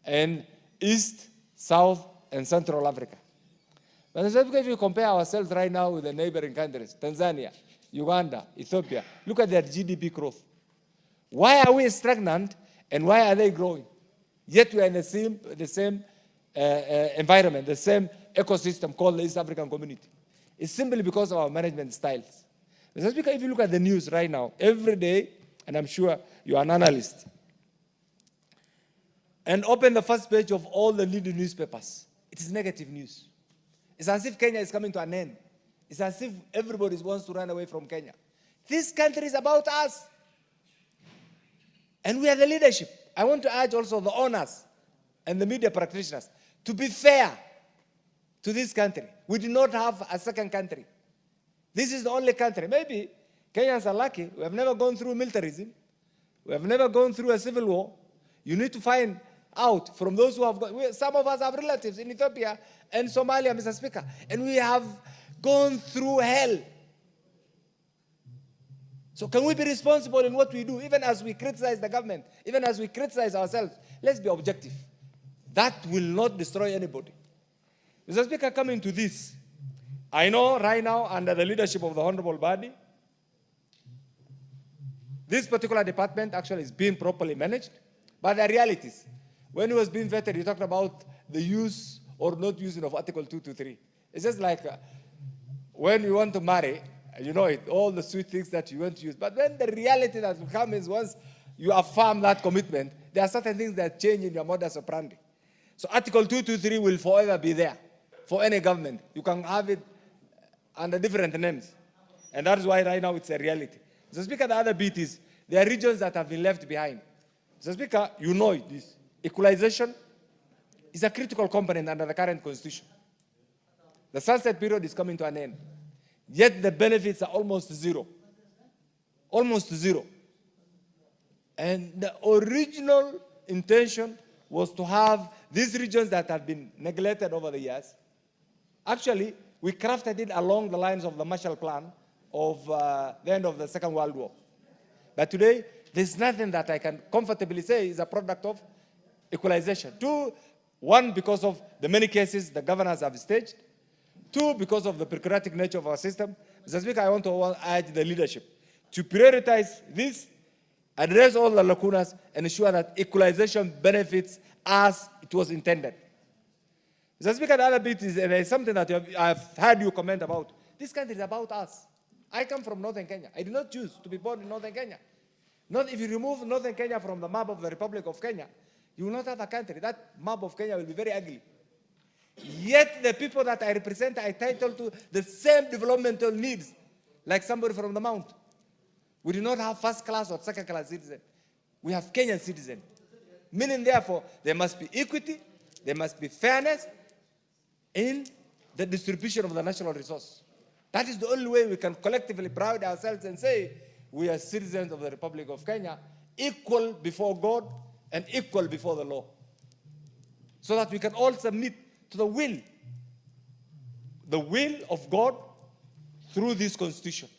And East, South, and Central Africa. But if you compare ourselves right now with the neighboring countries, Tanzania, Uganda, Ethiopia, look at their GDP growth. Why are we stagnant and why are they growing? Yet we are in the same environment, the same ecosystem called the East African Community. It's simply because of our management styles. Mr. Speaker, if you look at the news right now, every day, and I'm sure you are an analyst, and open the first page of all the leading newspapers, it is negative news. It's as if Kenya is coming to an end. It's as if everybody wants to run away from Kenya. This country is about us. And we are the leadership. I want to urge also the owners and the media practitioners to be fair to this country. We do not have a second country. This is the only country. Maybe Kenyans are lucky. We have never gone through militarism. We have never gone through a civil war. You need to find out from those who have gone. Some of us have relatives in Ethiopia and Somalia, Mr. Speaker, and we have gone through hell. So can we be responsible in what we do, even as we criticize the government, even as we criticize ourselves? Let's be objective. That will not destroy anybody. Mr. Speaker, coming to this, I know right now under the leadership of the Honorable Body, this particular department actually is being properly managed, but the realities. When he was being vetted, he talked about the use or not using of Article 223. It's just like when you want to marry, you know it, all the sweet things that you want to use. But when the reality that will come is once you affirm that commitment, there are certain things that change in your modus operandi. So Article 223 will forever be there for any government. You can have it under different names. And that is why right now it's a reality. Mr. Speaker, the other bit is there are regions that have been left behind. Mr. Speaker, you know it, this. Equalization is a critical component under the current constitution. The sunset period is coming to an end. Yet the benefits are almost zero. Almost zero. And the original intention was to have these regions that have been neglected over the years. Actually, we crafted it along the lines of the Marshall Plan of the end of the Second World War. But today, there's nothing that I can comfortably say is a product of equalization. Two, one, because of the many cases the governors have staged. Two, because of the bureaucratic nature of our system. Mr. Speaker, I want to urge the leadership to prioritize this, address all the lacunas, and ensure that equalization benefits as it was intended. Mr. Speaker, the other bit is, and it's something that I've heard you comment about. This country is about us. I come from Northern Kenya. I did not choose to be born in Northern Kenya. Not if you remove Northern Kenya from the map of the Republic of Kenya, you will not have a country. That map of Kenya will be very ugly. Yet the people that I represent are entitled to the same developmental needs like somebody from the mount. We do not have first class or second class citizens. We have Kenyan citizens. Meaning, therefore, there must be equity, there must be fairness in the distribution of the national resource. That is the only way we can collectively pride ourselves and say we are citizens of the Republic of Kenya, equal before God and equal before the law. So that we can all submit to the will of God through this constitution.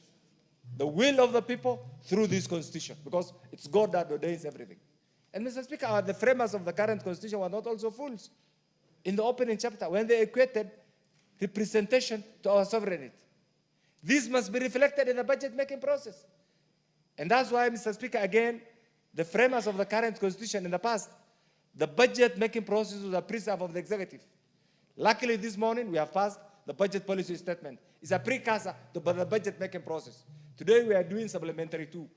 The will of the people through this constitution. Because it's God that ordains everything. And Mr. Speaker, the framers of the current constitution were not also fools. In the opening chapter, when they equated representation to our sovereignty. This must be reflected in the budget-making process. And that's why, Mr. Speaker, again, the framers of the current constitution in the past, the budget-making process was a preserve of the executive. Luckily, this morning, we have passed the budget policy statement. It's a precursor to the budget-making process. Today, we are doing supplementary too.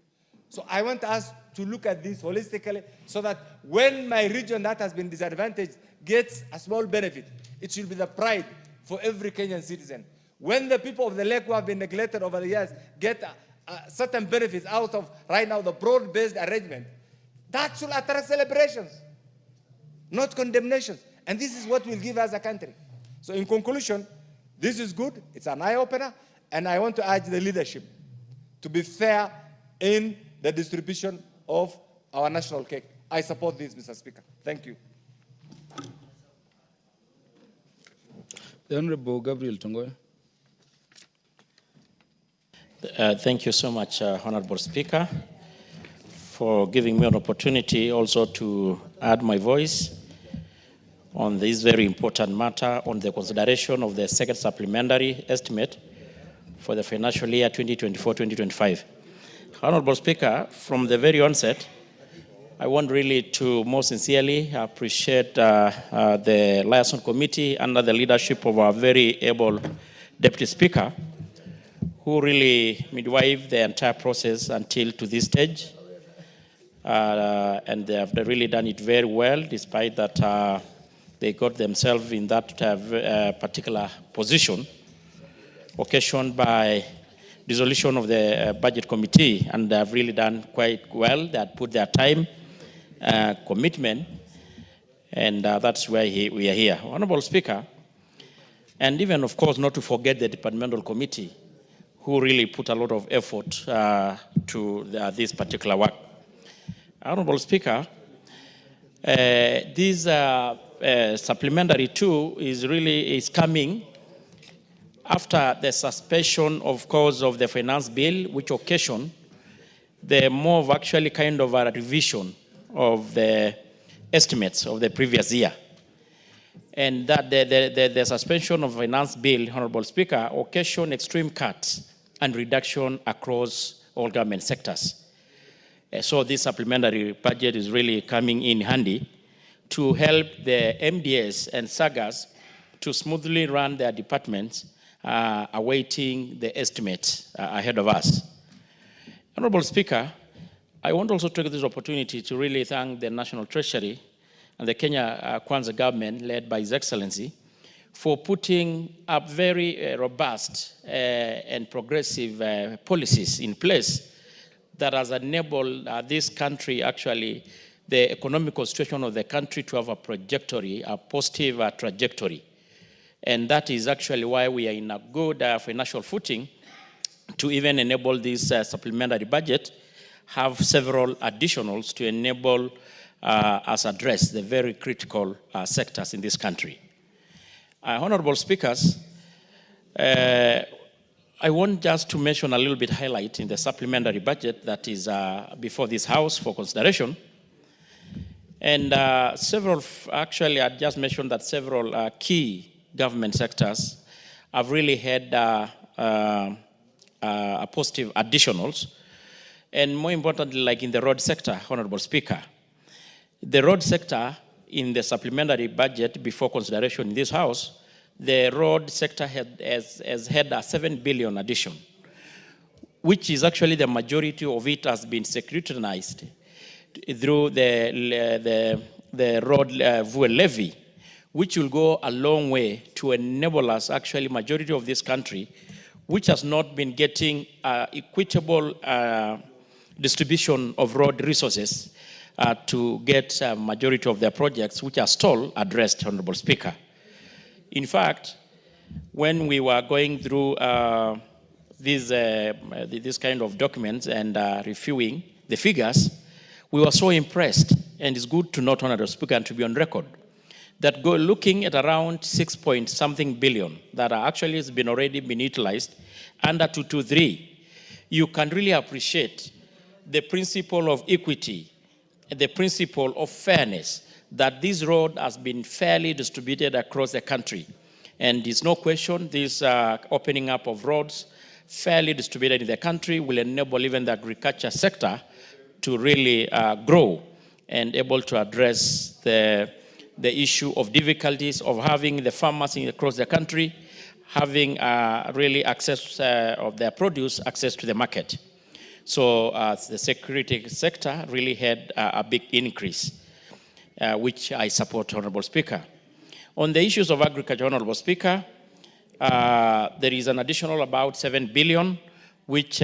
So I want us to look at this holistically so that when my region that has been disadvantaged gets a small benefit, it should be the pride for every Kenyan citizen. When the people of the lake who have been neglected over the years get certain benefits out of right now the broad-based arrangement, that should attract celebrations, not condemnations. And this is what will give us a country. So in conclusion, this is good, it's an eye-opener, and I want to urge the leadership to be fair in the distribution of our national cake. I support this, Mr. Speaker. Thank you. The Honorable Gabriel Tongoya. Thank you so much, Honorable Speaker, for giving me an opportunity also to add my voice on this very important matter on the consideration of the second supplementary estimate for the financial year 2024-2025. Honorable Speaker, from the very onset, I want really to most sincerely appreciate the Liaison Committee under the leadership of our very able Deputy Speaker, who really midwifed the entire process until to this stage. And they have really done it very well, despite that they got themselves in that particular position, occasioned by dissolution of the budget committee, and they have really done quite well. They had put their time, commitment, and that's why we are here. Honorable Speaker, and even, of course, not to forget the departmental committee, who really put a lot of effort to this particular work. Honorable Speaker, this supplementary 2 is coming after the suspension, of course, of the finance bill, which occasioned the more of actually kind of a revision of the estimates of the previous year. And that the suspension of finance bill, Honorable Speaker, occasioned extreme cuts and reduction across all government sectors. So this supplementary budget is really coming in handy to help the MDS and SAGAs to smoothly run their departments, awaiting the estimates ahead of us. Honorable Speaker, I want also to take this opportunity to really thank the National Treasury and the Kenya Kwanza government, led by His Excellency, for putting up very robust and progressive policies in place that has enabled this country, actually, the economical situation of the country to have a trajectory, a positive trajectory. And that is actually why we are in a good financial footing to even enable this supplementary budget, have several additionals to enable us address the very critical sectors in this country. Honorable Speakers, I want just to mention a little bit highlight in the supplementary budget that is before this House for consideration. And actually, I just mentioned that several key government sectors have really had positive additionals. And more importantly, like in the road sector, Honorable Speaker, the road sector in the supplementary budget before consideration in this House, the road sector has had a 7 billion addition, which is actually the majority of it has been securitized through the the road fuel levy, which will go a long way to enable us, actually, majority of this country, which has not been getting equitable distribution of road resources to get a majority of their projects, which are stalled, addressed, Honorable Speaker. In fact, when we were going through this kind of documents and reviewing the figures, we were so impressed, and it's good to note, Honorable Speaker, and to be on record, that looking at around 6-point-something billion that are actually has been already been utilized under 223, you can really appreciate the principle of equity, the principle of fairness, that this road has been fairly distributed across the country. And there's no question this opening up of roads fairly distributed in the country will enable even the agriculture sector to really grow and able to address the issue of difficulties of having the farmers across the country having really access of their produce, access to the market. So the security sector really had a big increase, which I support, Honorable Speaker. On the issues of agriculture, Honorable Speaker, there is an additional about 7 billion, which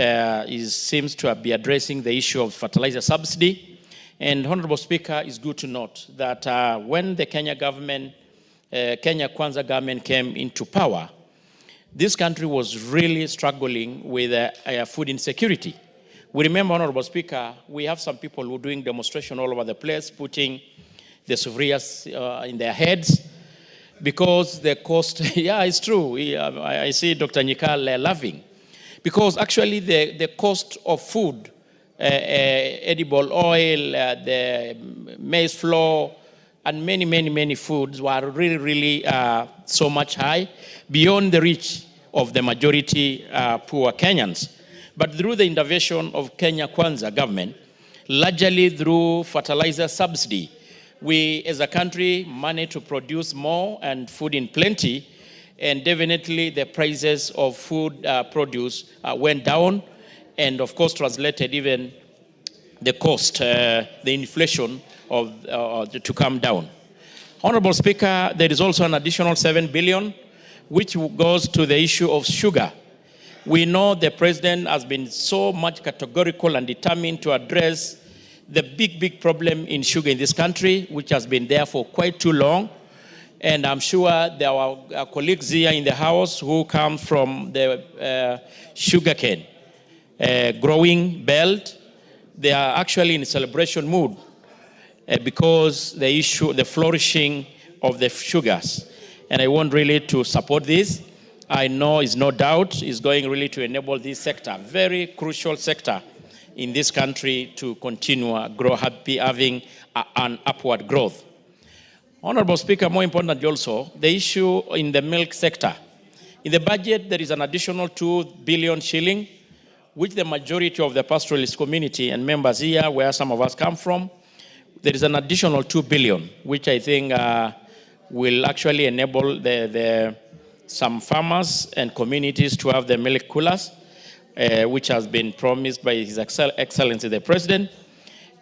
seems to be addressing the issue of fertilizer subsidy. And Honorable Speaker, it's good to note that when the Kenya Kwanza government came into power, this country was really struggling with food insecurity. We remember, Honorable Speaker, we have some people who are doing demonstration all over the place, putting the souvenirs in their heads, because the cost, yeah, it's true. I see Dr. Nyikal laughing. Because actually the cost of food, edible oil, the maize flour, and many foods were really so much high, beyond the reach of the majority poor Kenyans. But through the intervention of Kenya Kwanza government, largely through fertilizer subsidy, we as a country managed to produce more and food in plenty, and definitely the prices of food produce went down, and of course translated even the cost, the inflation to come down. Honorable Speaker, there is also an additional 7 billion, which goes to the issue of sugar. We know the President has been so much categorical and determined to address the big problem in sugar in this country, which has been there for quite too long. And I'm sure there are our colleagues here in the House who come from the sugarcane growing belt. They are actually in celebration mood because the flourishing of the sugars. And I want really to support this. I know it's no doubt is going really to enable this sector, very crucial sector in this country, to continue grow happy, having an upward growth. Honorable Speaker, more importantly also, the issue in the milk sector. In the budget, there is an additional 2 billion shilling, which the majority of the pastoralist community and members here, where some of us come from, there is an additional 2 billion, which I think will actually enable some farmers and communities to have the milk coolers, which has been promised by His Excellency the President.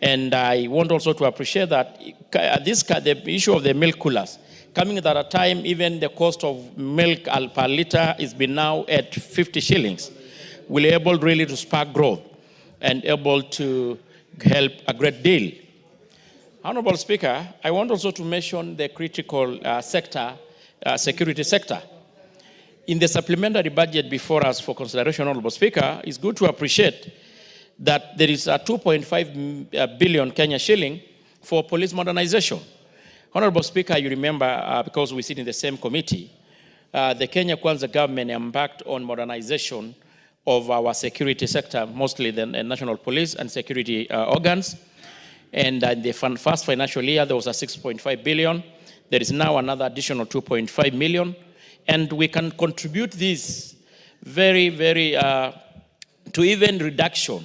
And I want also to appreciate that the issue of the milk coolers, coming at a time even the cost of milk per liter is been now at 50 shillings, will be able really to spark growth and able to help a great deal. Honorable Speaker, I want also to mention the critical sector, security sector. In the supplementary budget before us for consideration, Honorable Speaker, it's good to appreciate that there is a 2.5 billion Kenya shilling for police modernization. Honorable Speaker, you remember, because we sit in the same committee, the Kenya Kwanza government embarked on modernization of our security sector, mostly the national police and security organs. And in the first financial year, there was a 6.5 billion. There is now another additional 2.5 million. And we can contribute this very to even reduction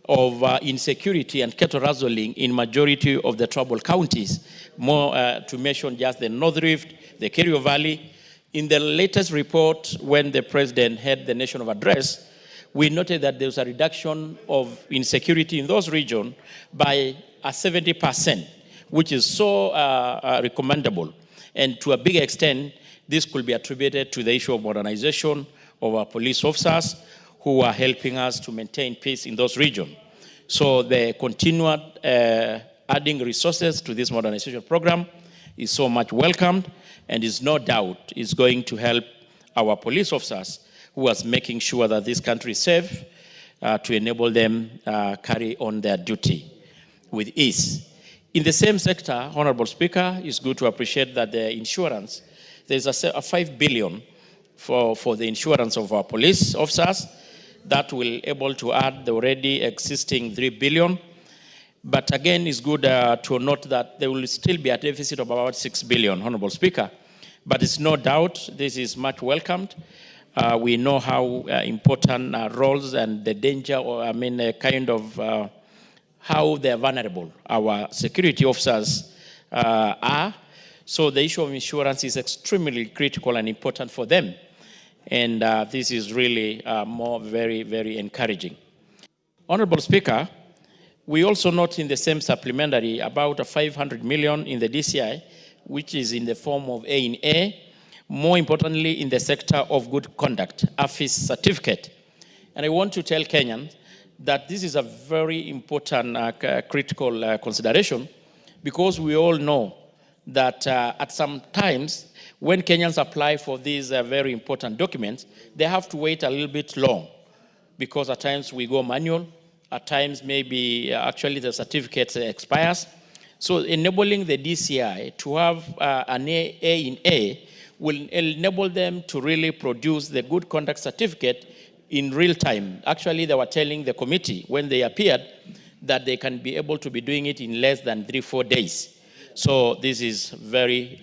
of insecurity and cattle rustling in majority of the troubled counties. More to mention just the North Rift, the Kerio Valley. In the latest report, when the President had the national address, we noted that there was a reduction of insecurity in those regions by 70%, which is so recommendable. And to a big extent, this could be attributed to the issue of modernization of our police officers who are helping us to maintain peace in those regions. So the continued adding resources to this modernization program is so much welcomed, and is no doubt is going to help our police officers who are making sure that this country is safe to enable them carry on their duty with ease. In the same sector, Honorable Speaker, it's good to appreciate that the insurance, there's a 5 billion for the insurance of our police officers that will able to add the already existing 3 billion. But again, it's good to note that there will still be a deficit of about 6 billion, Honorable Speaker. But it's no doubt this is much welcomed. We know how important roles and the danger, or kind of how they're vulnerable our security officers are. So the issue of insurance is extremely critical and important for them. And this is really very, very encouraging. Honorable Speaker, we also note in the same supplementary about 500 million in the DCI, which is in the form of A&A, more importantly in the sector of good conduct, AFIS certificate. And I want to tell Kenyans that this is a very important critical consideration, because we all know that at some times when Kenyans apply for these very important documents, they have to wait a little bit long, because at times we go manual, at times maybe actually the certificate expires. So enabling the DCI to have an A&A will enable them to really produce the good conduct certificate in real time. Actually, they were telling the committee when they appeared that they can be able to be doing it in less than 3-4 days. So this is very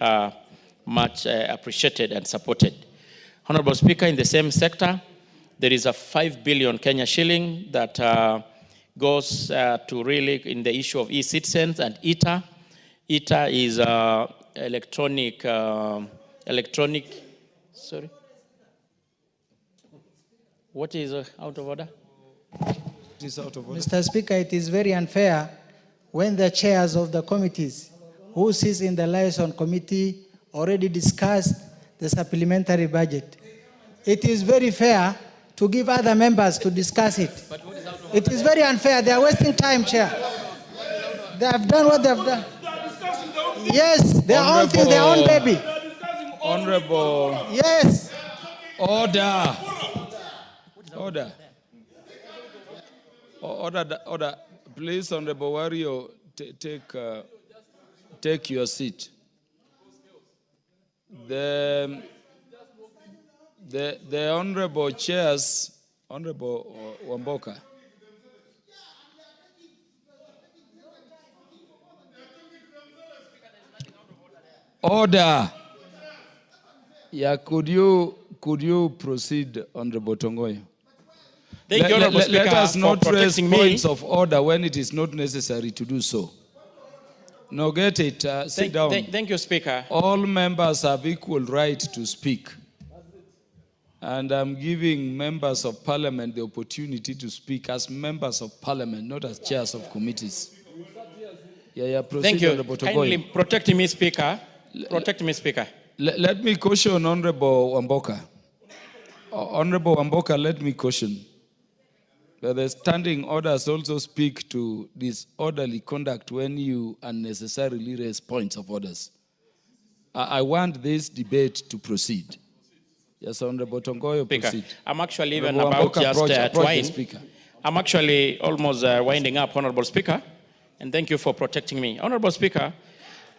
much appreciated and supported. Honorable Speaker, in the same sector, there is a 5 billion Kenya shilling that goes to really in the issue of e-citizens and ITA. ITA is electronic, sorry? What is out of order? It is out of order. Mr. Speaker, it is very unfair when the chairs of the committees who sits in the liaison committee already discussed the supplementary budget. It is very fair to give other members to discuss it. It is very unfair. They are wasting time, Chair. They have done what they have done. Yes, their own thing, their own baby. Honorable. Yes. Order. Order. Order. Please, Honorable Wario, take your seat. The Honorable Chairs, Honorable Wamboka. Order. Yeah, could you proceed, Honorable Tongoyo? Thank you, Honorable Speaker, let us not raise me. points of order when it is not necessary to do so. No, get it. Sit down. Thank you, Speaker. All members have equal right to speak. And I'm giving members of parliament the opportunity to speak as members of parliament, not as chairs of committees. Proceed. Thank you. Kindly protect me, Speaker. Protect me, Speaker. Let me caution Honorable Wamboka. Honorable Wamboka, let me caution. The standing orders also speak to disorderly conduct when you unnecessarily raise points of orders. I want this debate to proceed. Yes, Honorable Tongoyo, proceed. I'm actually even about just to wind. I'm actually almost winding up, Honorable Speaker, and thank you for protecting me. Honorable Speaker,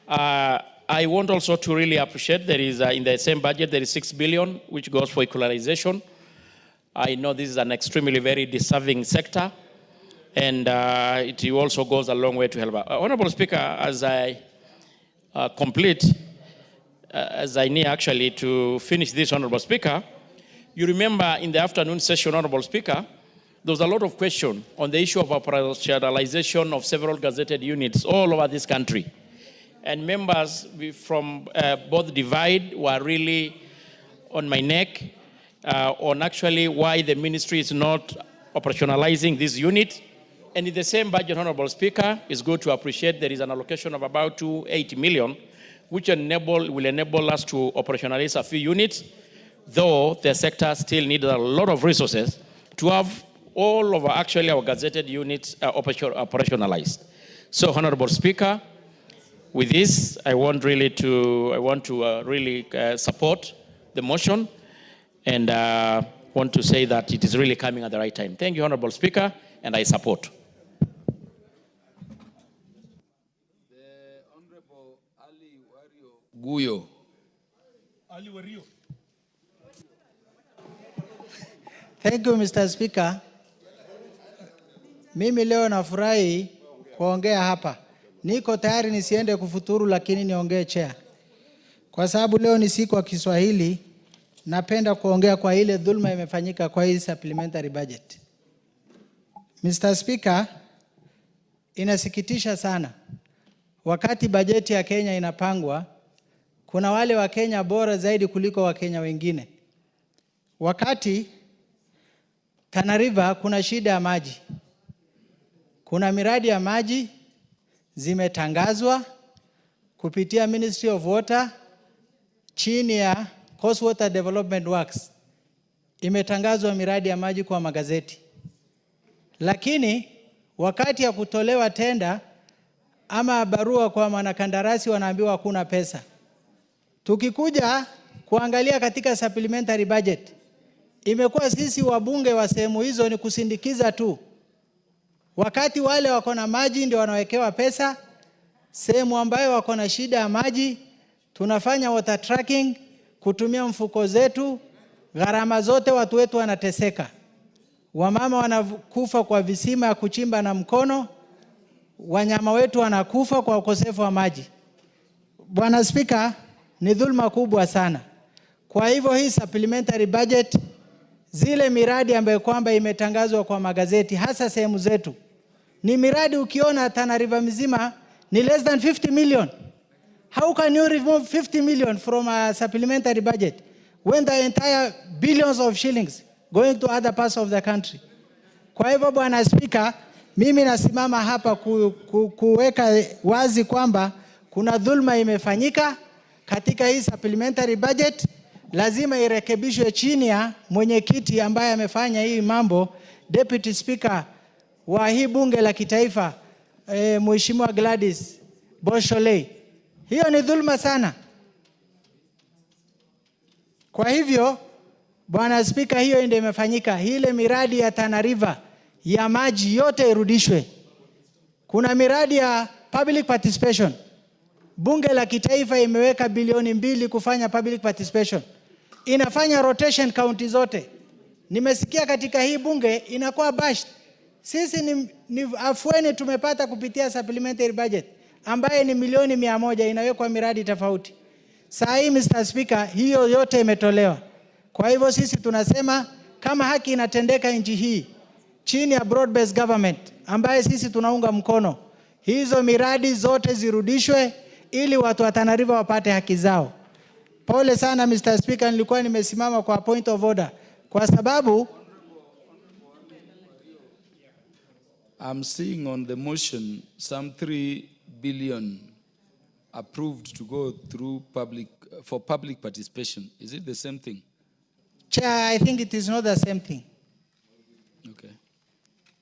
I want also to really appreciate there is, in the same budget, there is 6 billion, which goes for equalization. I know this is an extremely very deserving sector, and it also goes a long way to help. Honorable Speaker, as I complete, as I need actually to finish this, Honorable Speaker, you remember in the afternoon session, Honorable Speaker, there was a lot of question on the issue of operationalization of several gazetted units all over this country. And members from both divide were really on my neck on actually why the ministry is not operationalizing this unit, And in the same budget, Honorable Speaker, it's good to appreciate there is an allocation of about 280 million, which will enable us to operationalize a few units, though the sector still needs a lot of resources to have all of our gazetted units operationalized. So, Honorable Speaker, with this, I want to really support the motion, and want to say that it is really coming at the right time. Thank you, Honorable Speaker, and I support. The Honorable Ali Wario Guyo. Ali Wario. Thank you, Mr. Speaker. Mimi leo nafurahi kuongea hapa. Niko tayari nisiende kufuturu lakini niongee chair. Kwa sababu leo ni siku ya Kiswahili, napenda kuongea kwa ile dhulma imefanyika kwa hii supplementary budget. Mr. Speaker, inasikitisha sana. Wakati bajeti ya Kenya inapangwa, kuna wale wa Kenya bora zaidi kuliko wa Kenya wengine. Wakati Tana River kuna shida ya maji. Kuna miradi ya maji zimetangazwa kupitia Ministry of Water chini ya Coast Water Development Works. Imetangazwa miradi ya maji kwa magazeti. Lakini wakati ya kutolewa tenda ama barua kwa wanakandarasi wanaambiwa hakuna pesa. Tukikuja kuangalia katika supplementary budget, imekuwa sisi wabunge wa sehemu hizo ni kusindikiza tu. Wakati wale wako na maji ndio wanawekewa pesa, sehemu ambayo wako na shida ya maji, tunafanya water tracking, kutumia mfuko zetu, gharama zote watu wetu wanateseka. Wamama wanakufa kwa visima ya kuchimba na mkono, wanyama wetu wanakufa kwa ukosefu wa maji. Bwana Speaker, ni dhulma kubwa sana. Kwa hivyo hii supplementary budget, zile miradi ambayo kwamba imetangazwa kwa magazeti hasa sehemu zetu, ni miradi ukiona Tana River mzima ni less than 50 million. How can you remove 50 million from a supplementary budget when the entire billions of shillings going to other parts of the country? Kwa hivyo Bwana Speaker, mimi nasimama hapa kuweka wazi kwamba kuna dhulma imefanyika katika hii supplementary budget. Lazima irekebishwe chini ya mwenyekiti ambaye amefanya hii mambo, Deputy Speaker wa hii bunge la kitaifa, Mheshimiwa Gladys Bosholei. Hiyo ni dhulma sana. Kwa hivyo Bwana Speaker, hiyo ndio imefanyika. Ile miradi ya Tana River ya maji yote irudishwe. Kuna miradi ya public participation. Bunge la kitaifa imeweka bilioni 2 kufanya public participation. Inafanya rotation county zote. Nimesikia katika hii bunge inakuwa bashed. Sisi ni afueni tumepata kupitia supplementary budget ambaye ni milioni 100 inawekwa miradi tofauti. Saa hii Mr. Speaker, hiyo yote imetolewa. Kwa hivyo sisi tunasema kama haki inatendeka nchi hii chini ya broad based government ambaye sisi tunaunga mkono, hizo miradi zote zirudishwe ili watu wa Tana River wapate haki zao. Pole sana Mr. Speaker, nilikuwa nimesimama kwa point of order kwa sababu I'm seeing on the motion some 3 billion approved to go through public participation. Is it the same thing? Chair, I think it is not the same thing. Okay.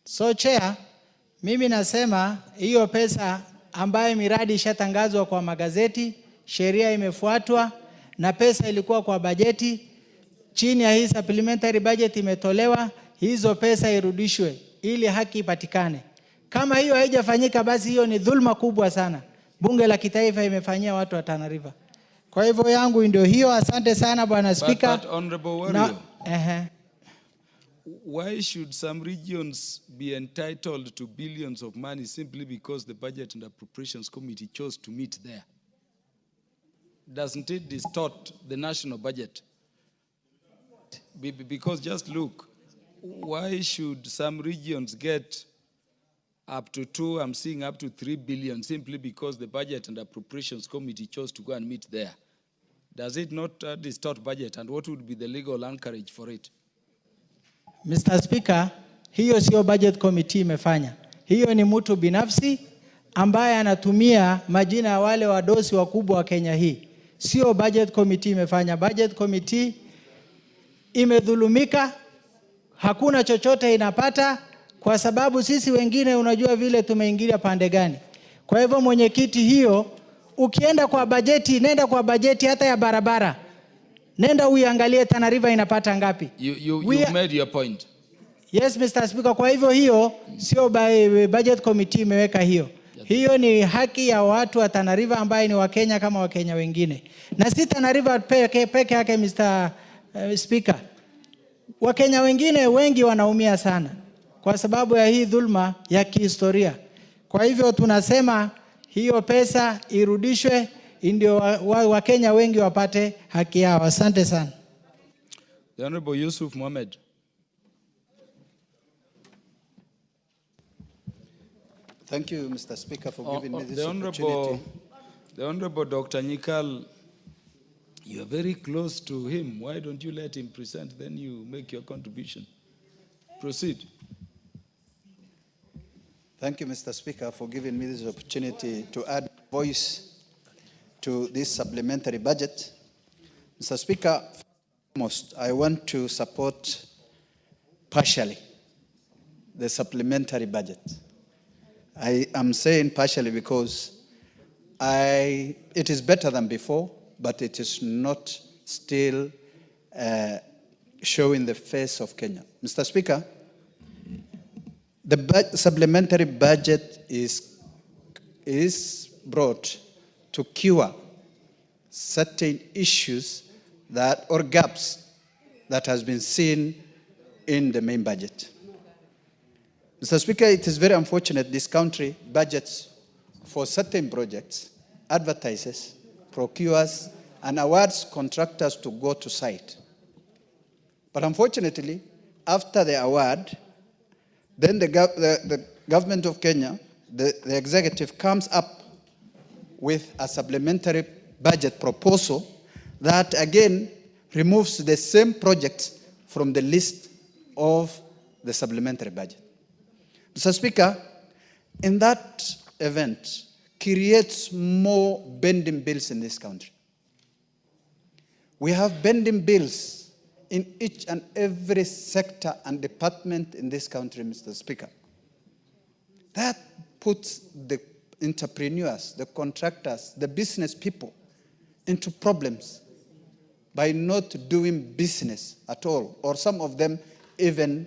So Chair, mimi nasema hiyo pesa ambayo miradi ishatangazwa kwa magazeti, sheria imefuatwa na pesa ilikuwa kwa bajeti, chini ya hii supplementary budget imetolewa, hizo pesa irudishwe ili haki ipatikane. Kama hiyo haijafanyika basi hiyo ni dhulma kubwa sana. Bunge la kitaifa imefanyia watu wa Tana River. Kwa hivyo yangu ndio hiyo. Asante sana Bwana Speaker. But Honorable Wario, why should some regions be entitled to billions of money simply because the Budget and Appropriations Committee chose to meet there? Doesn't it distort the national budget? Because just look, why should some regions get up to 2, I'm seeing up to 3 billion simply because the Budget and Appropriations Committee chose to go and meet there? Does it not distort budget, and what would be the legal anchorage for it? Mr. Speaker, hiyo sio budget committee imefanya. Hiyo ni mtu binafsi ambaye anatumia majina ya wale wadosi wakubwa wa Kenya hii. Sio budget committee imefanya. Budget committee imedhulumika, hakuna chochote inapata kwa sababu sisi wengine unajua vile tumeingilia pande gani. Kwa hivyo mwenyekiti, hiyo ukienda kwa bajeti, nenda kwa bajeti hata ya barabara. Nenda uiangalie Tana River inapata ngapi. You made your point. Yes, Mr. Speaker. Kwa hivyo hiyo sio budget committee imeweka hiyo. Hiyo ni haki ya watu wa Tana River ambaye ni Wakenya kama Wakenya wengine. Na si Tana River peke yake, Mr. Speaker. Wakenya wengine wengi wanaumia sana kwa sababu ya hii dhulma ya kihistoria. Kwa hivyo tunasema hiyo pesa irudishwe ndio Wakenya wengi wapate haki yao. Asante sana. The Honorable Yusuf Mohamed. Thank you, Mr. Speaker, for giving me this opportunity. The Honorable Dr. Nyikal, you are very close to him. Why don't you let him present, then you make your contribution? Proceed. Thank you, Mr. Speaker, for giving me this opportunity to add voice to this supplementary budget. Mr. Speaker, first, I want to support partially the supplementary budget. I am saying partially because it is better than before, but it is not still showing the face of Kenya. Mr. Speaker, the supplementary budget is brought to cure certain issues or gaps that has been seen in the main budget. Mr. Speaker, it is very unfortunate this country budgets for certain projects, advertises, procures, and awards contractors to go to site. But unfortunately, after the award, then the government of Kenya, the executive comes up with a supplementary budget proposal that again removes the same projects from the list of the supplementary budget. Mr. Speaker, in that event, creates more bending bills in this country. We have bending bills in each and every sector and department in this country, Mr. Speaker. That puts the entrepreneurs, the contractors, the business people into problems by not doing business at all, or some of them even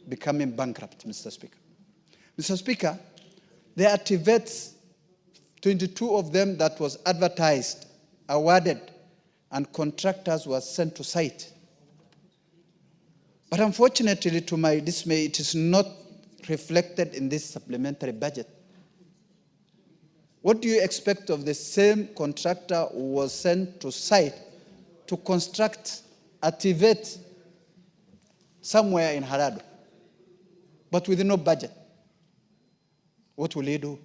becoming bankrupt, Mr. Speaker. Mr. Speaker, there are TVETs, 22 of them that was advertised, awarded, and contractors were sent to site. But unfortunately, to my dismay, it is not reflected in this supplementary budget. What do you expect of the same contractor who was sent to site to construct a TVET somewhere in Harado, but with no budget? What will he do?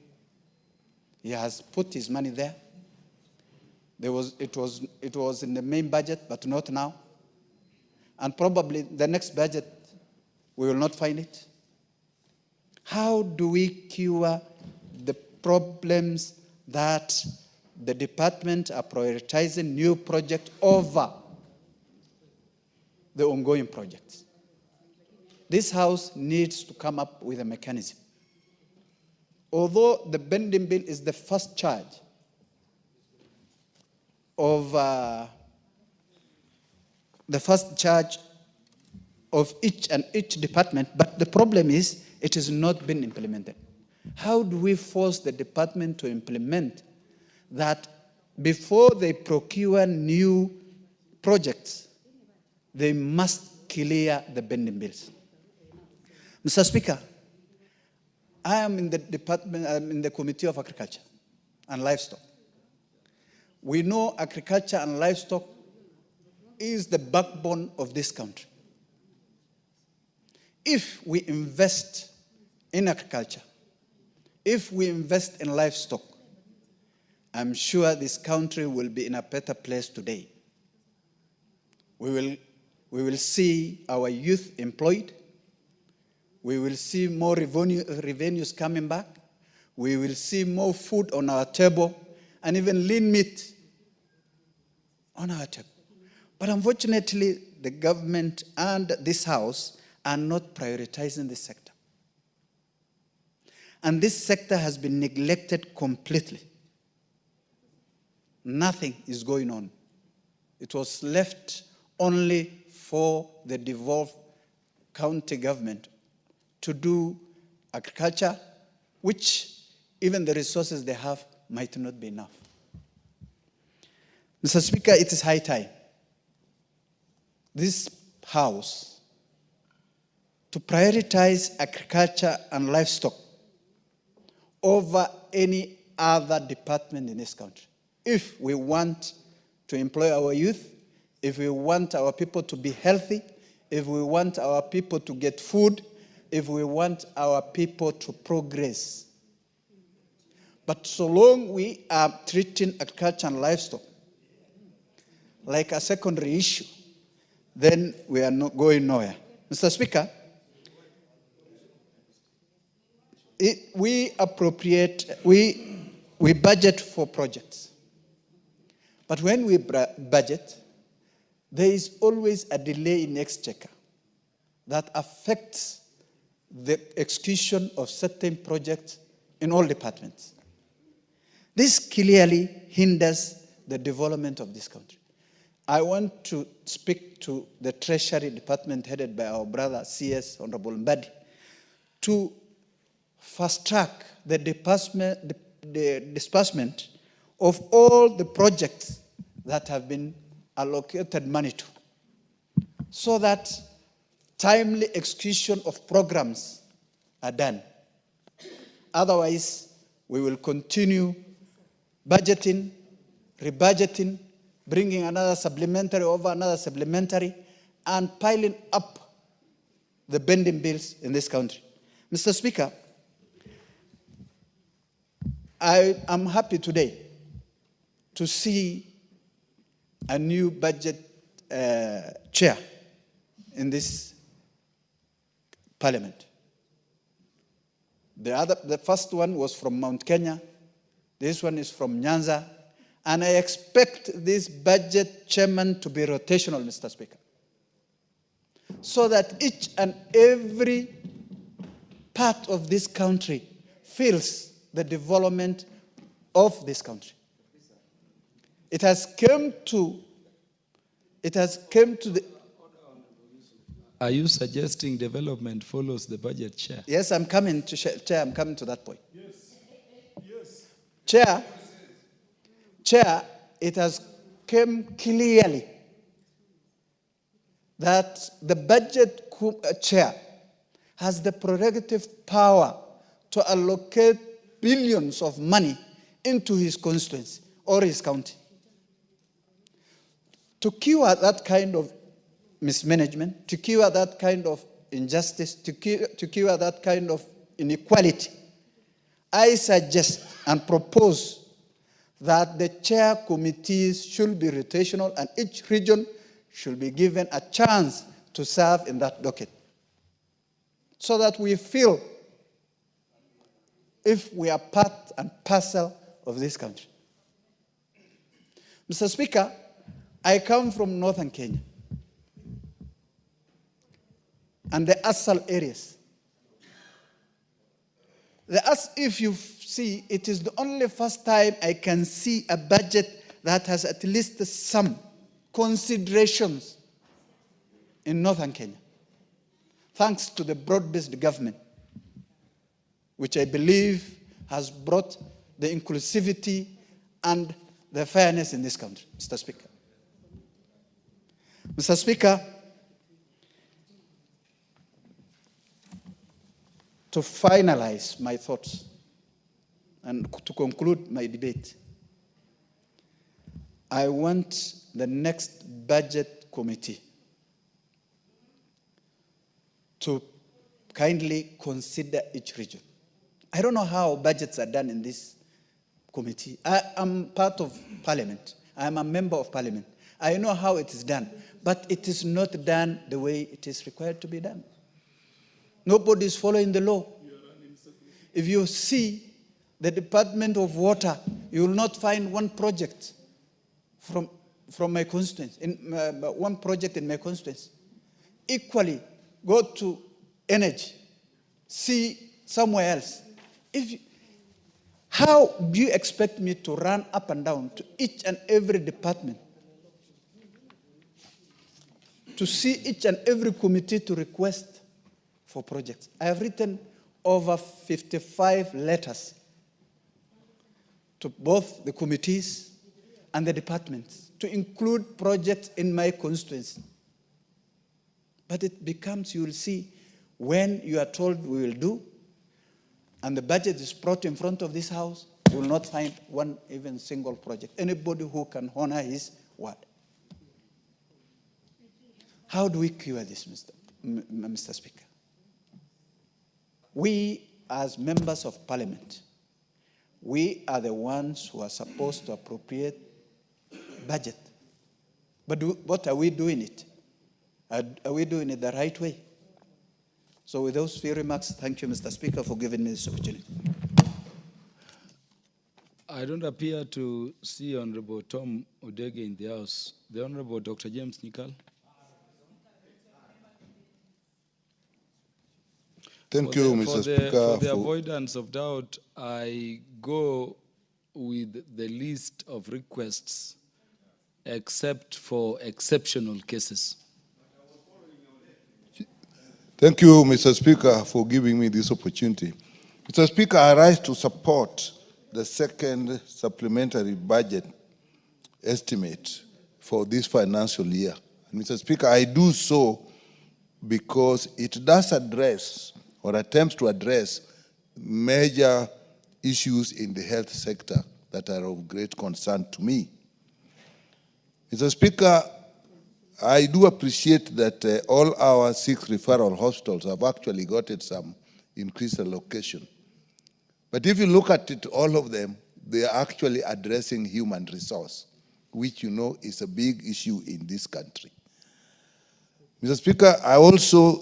He has put his money there. It was in the main budget, but not now. And probably the next budget, we will not find it. How do we cure the problems that the department are prioritizing new projects over the ongoing projects? This House needs to come up with a mechanism. Although the bending bill is the first charge of each department, but the problem is it has not been implemented. How do we force the department to implement that before they procure new projects, they must clear the bending bills? Mr. Speaker, I am in the Committee of Agriculture and Livestock. We know agriculture and livestock is the backbone of this country. If we invest in agriculture, if we invest in livestock, I'm sure this country will be in a better place today. We will see our youth employed. We will see more revenues coming back. We will see more food on our table, and even lean meat on our table. But unfortunately, the government and this House are not prioritizing this sector. And this sector has been neglected completely. Nothing is going on. It was left only for the devolved county government to do agriculture, which even the resources they have might not be enough. Mr. Speaker, it is high time this House to prioritize agriculture and livestock over any other department in this country. If we want to employ our youth, if we want our people to be healthy, if we want our people to get food, if we want our people to progress. But so long we are treating agriculture and livestock like a secondary issue, then we are not going nowhere. Mr. Speaker, we budget for projects. But when we budget, there is always a delay in exchequer that affects the execution of certain projects in all departments. This clearly hinders the development of this country. I want to speak to the Treasury Department headed by our brother CS Honorable Ndindi to fast track the disbursement of all the projects that have been allocated money to, so that timely execution of programs are done. Otherwise, we will continue budgeting, rebudgeting, bringing another supplementary over another supplementary, and piling up the pending bills in this country. Mr. Speaker, I am happy today to see a new budget chair in this parliament. The first one was from Mount Kenya. This one is from Nyanza. And I expect this budget chairman to be rotational, Mr. Speaker, so that each and every part of this country feels the development of this country. It has come to the... Are you suggesting development follows the budget, Chair? Yes, I'm coming to Chair. I'm coming to that point. Yes. Chair, it has come clearly that the budget chair has the prerogative power to allocate billions of money into his constituency or his county. To cure that kind of mismanagement, to cure that kind of injustice, to cure that kind of inequality, I suggest and propose that the chair committees should be rotational and each region should be given a chance to serve in that docket, so that we feel if we are part and parcel of this country. Mr. Speaker, I come from northern Kenya and the Asal areas. If you see, it is the only first time I can see a budget that has at least some considerations in northern Kenya, thanks to the broad-based government, which I believe has brought the inclusivity and the fairness in this country, Mr. Speaker. Mr. Speaker, to finalize my thoughts and to conclude my debate, I want the next budget committee to kindly consider each region. I don't know how budgets are done in this committee. I am part of parliament. I am a member of parliament. I know how it is done, but it is not done the way it is required to be done. Nobody is following the law. If you see the Department of Water, you will not find one project from my constituency, one project in my constituency. Equally, go to energy, see somewhere else. How do you expect me to run up and down to each and every department, to see each and every committee to request for projects? I have written over 55 letters to both the committees and the departments to include projects in my constituency. But it becomes, you will see, when you are told we will do, and the budget is brought in front of this House, you will not find one even single project. Anybody who can honor his word. How do we cure this, Mr. Speaker? We, as members of Parliament, we are the ones who are supposed to appropriate budget. But what are we doing it? Are we doing it the right way? So with those few remarks, thank you, Mr. Speaker, for giving me this opportunity. I don't appear to see Honorable Tom Odege in the House. The Honorable Dr. James Nikal. Thank you, Mr. Speaker. For the avoidance of doubt, I go with the list of requests except for exceptional cases. Thank you, Mr. Speaker, for giving me this opportunity. Mr. Speaker, I rise to support the second supplementary budget estimate for this financial year. And Mr. Speaker, I do so because it does address or attempts to address major issues in the health sector that are of great concern to me. Mr. Speaker, I do appreciate that all our 6 referral hospitals have actually gotten some increased allocation. But if you look at it, all of them, they are actually addressing human resource, which you know is a big issue in this country. Mr. Speaker, I also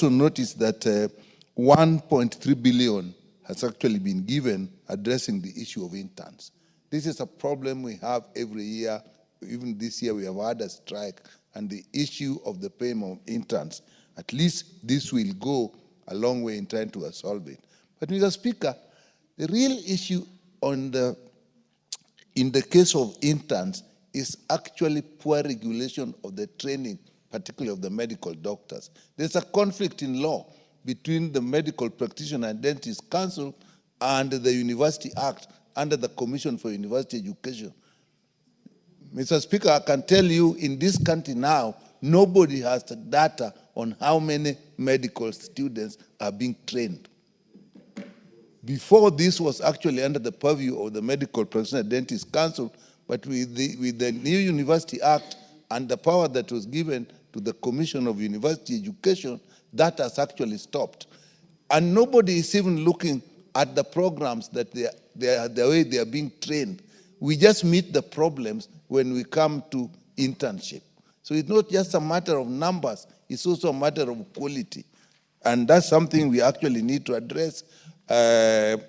noticed that 1.3 billion has actually been given addressing the issue of interns. This is a problem we have every year. Even this year we have had a strike, and the issue of the payment of interns, at least this will go a long way in trying to solve it. But Mr. Speaker, the real issue in the case of interns is actually poor regulation of the training, particularly of the medical doctors. There's a conflict in law between the Medical Practitioner and Dentist Council and the University Act under the Commission for University Education. Mr. Speaker, I can tell you in this country now, nobody has the data on how many medical students are being trained. Before, this was actually under the purview of the Medical Practitioner Dentist Council, but with the new University Act and the power that was given to the Commission of University Education, that has actually stopped. And nobody is even looking at the programs that the way they are being trained. We just meet the problems when we come to internship. So it's not just a matter of numbers, it's also a matter of quality. And that's something we actually need to address. The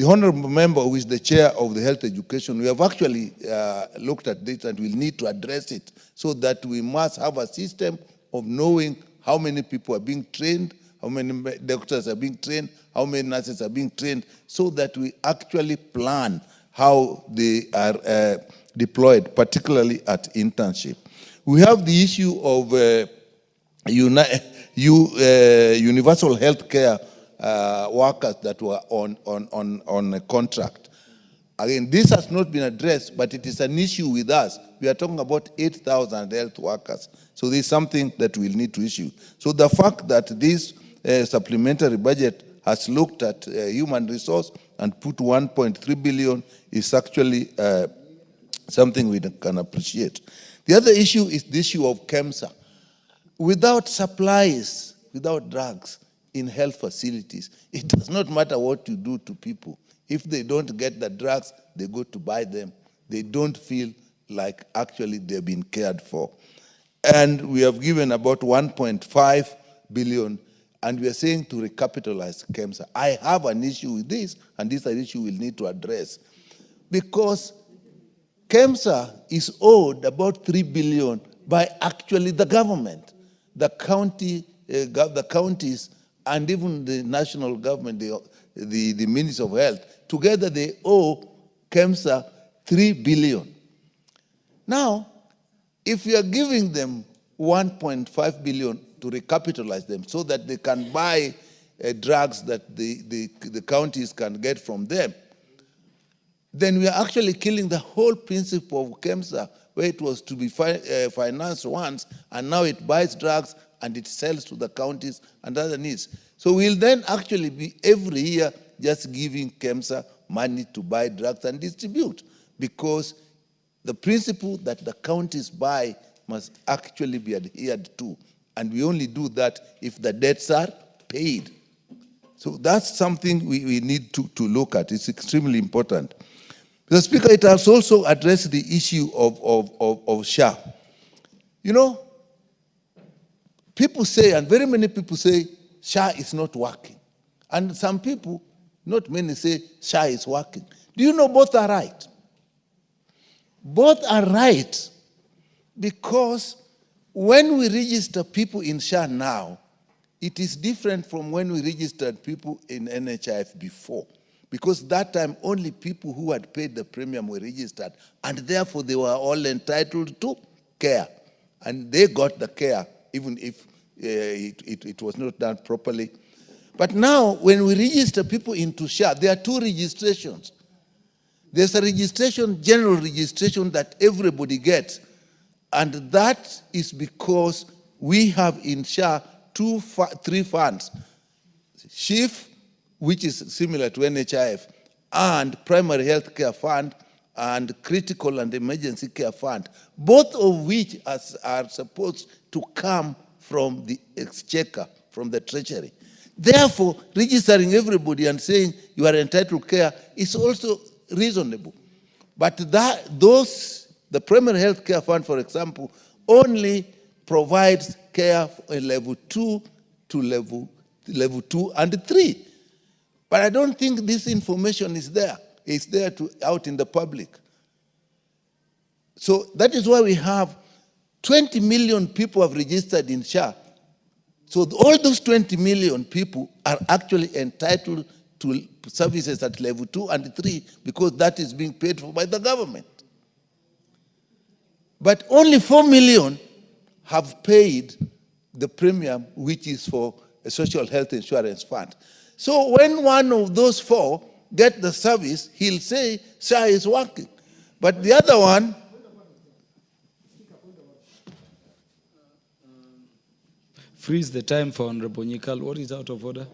honorable member, who is the chair of the health education, we have actually looked at this and we'll need to address it so that we must have a system of knowing how many people are being trained, how many doctors are being trained, how many nurses are being trained, so that we actually plan how they are deployed, particularly at internship. We have the issue of universal health care workers that were on a contract. Again, this has not been addressed, but it is an issue with us. We are talking about 8,000 health workers. So this is something that we'll need to issue. So the fact that this supplementary budget has looked at human resource and put 1.3 billion is actually something we can appreciate. The other issue is the issue of KEMSA. Without supplies, without drugs in health facilities, it does not matter what you do to people. If they don't get the drugs, they go to buy them. They don't feel like actually they've been cared for. And we have given about 1.5 billion and we are saying to recapitalize KEMSA. I have an issue with this, and this is an issue we'll need to address. Because KEMSA is owed about 3 billion by actually the government, the counties, and even the national government, the Ministry of Health. Together they owe KEMSA 3 billion. Now, if you are giving them 1.5 billion to recapitalize them so that they can buy drugs that the counties can get from them, then we are actually killing the whole principle of KEMSA, where it was to be financed once, and now it buys drugs and it sells to the counties and other needs. So we'll then actually be every year just giving KEMSA money to buy drugs and distribute, because the principle that the counties buy must actually be adhered to. And we only do that if the debts are paid. So that's something we need to look at. It's extremely important. Mr. Speaker, it has also addressed the issue of SHA. You know, people say, and very many people say, SHA is not working. And some people, not many, say SHA is working. Do you know both are right? Both are right, because when we register people in SHA now, it is different from when we registered people in NHIF before. Because that time only people who had paid the premium were registered, and therefore they were all entitled to care. And they got the care, even if it was not done properly. But now, when we register people into SHA, there are two registrations. There's a registration, general registration, that everybody gets. And that is because we have in SHA three funds. SHIF, which is similar to NHIF, and Primary Health Care Fund, and Critical and Emergency Care Fund, both of which are supposed to come from the exchequer, from the treasury. Therefore, registering everybody and saying you are entitled to care is also reasonable. But the Primary Health Care Fund, for example, only provides care in level 2 to level 2 and 3. But I don't think this information is there. It's there out in the public. So that is why we have 20 million people have registered in SHA. So all those 20 million people are actually entitled to services at level 2 and 3 because that is being paid for by the government. But only 4 million have paid the premium, which is for a social health insurance fund. So when one of those 4 get the service, he'll say SHA is working. But the other one, freeze the time for Honorable Nyikal. What is out of order?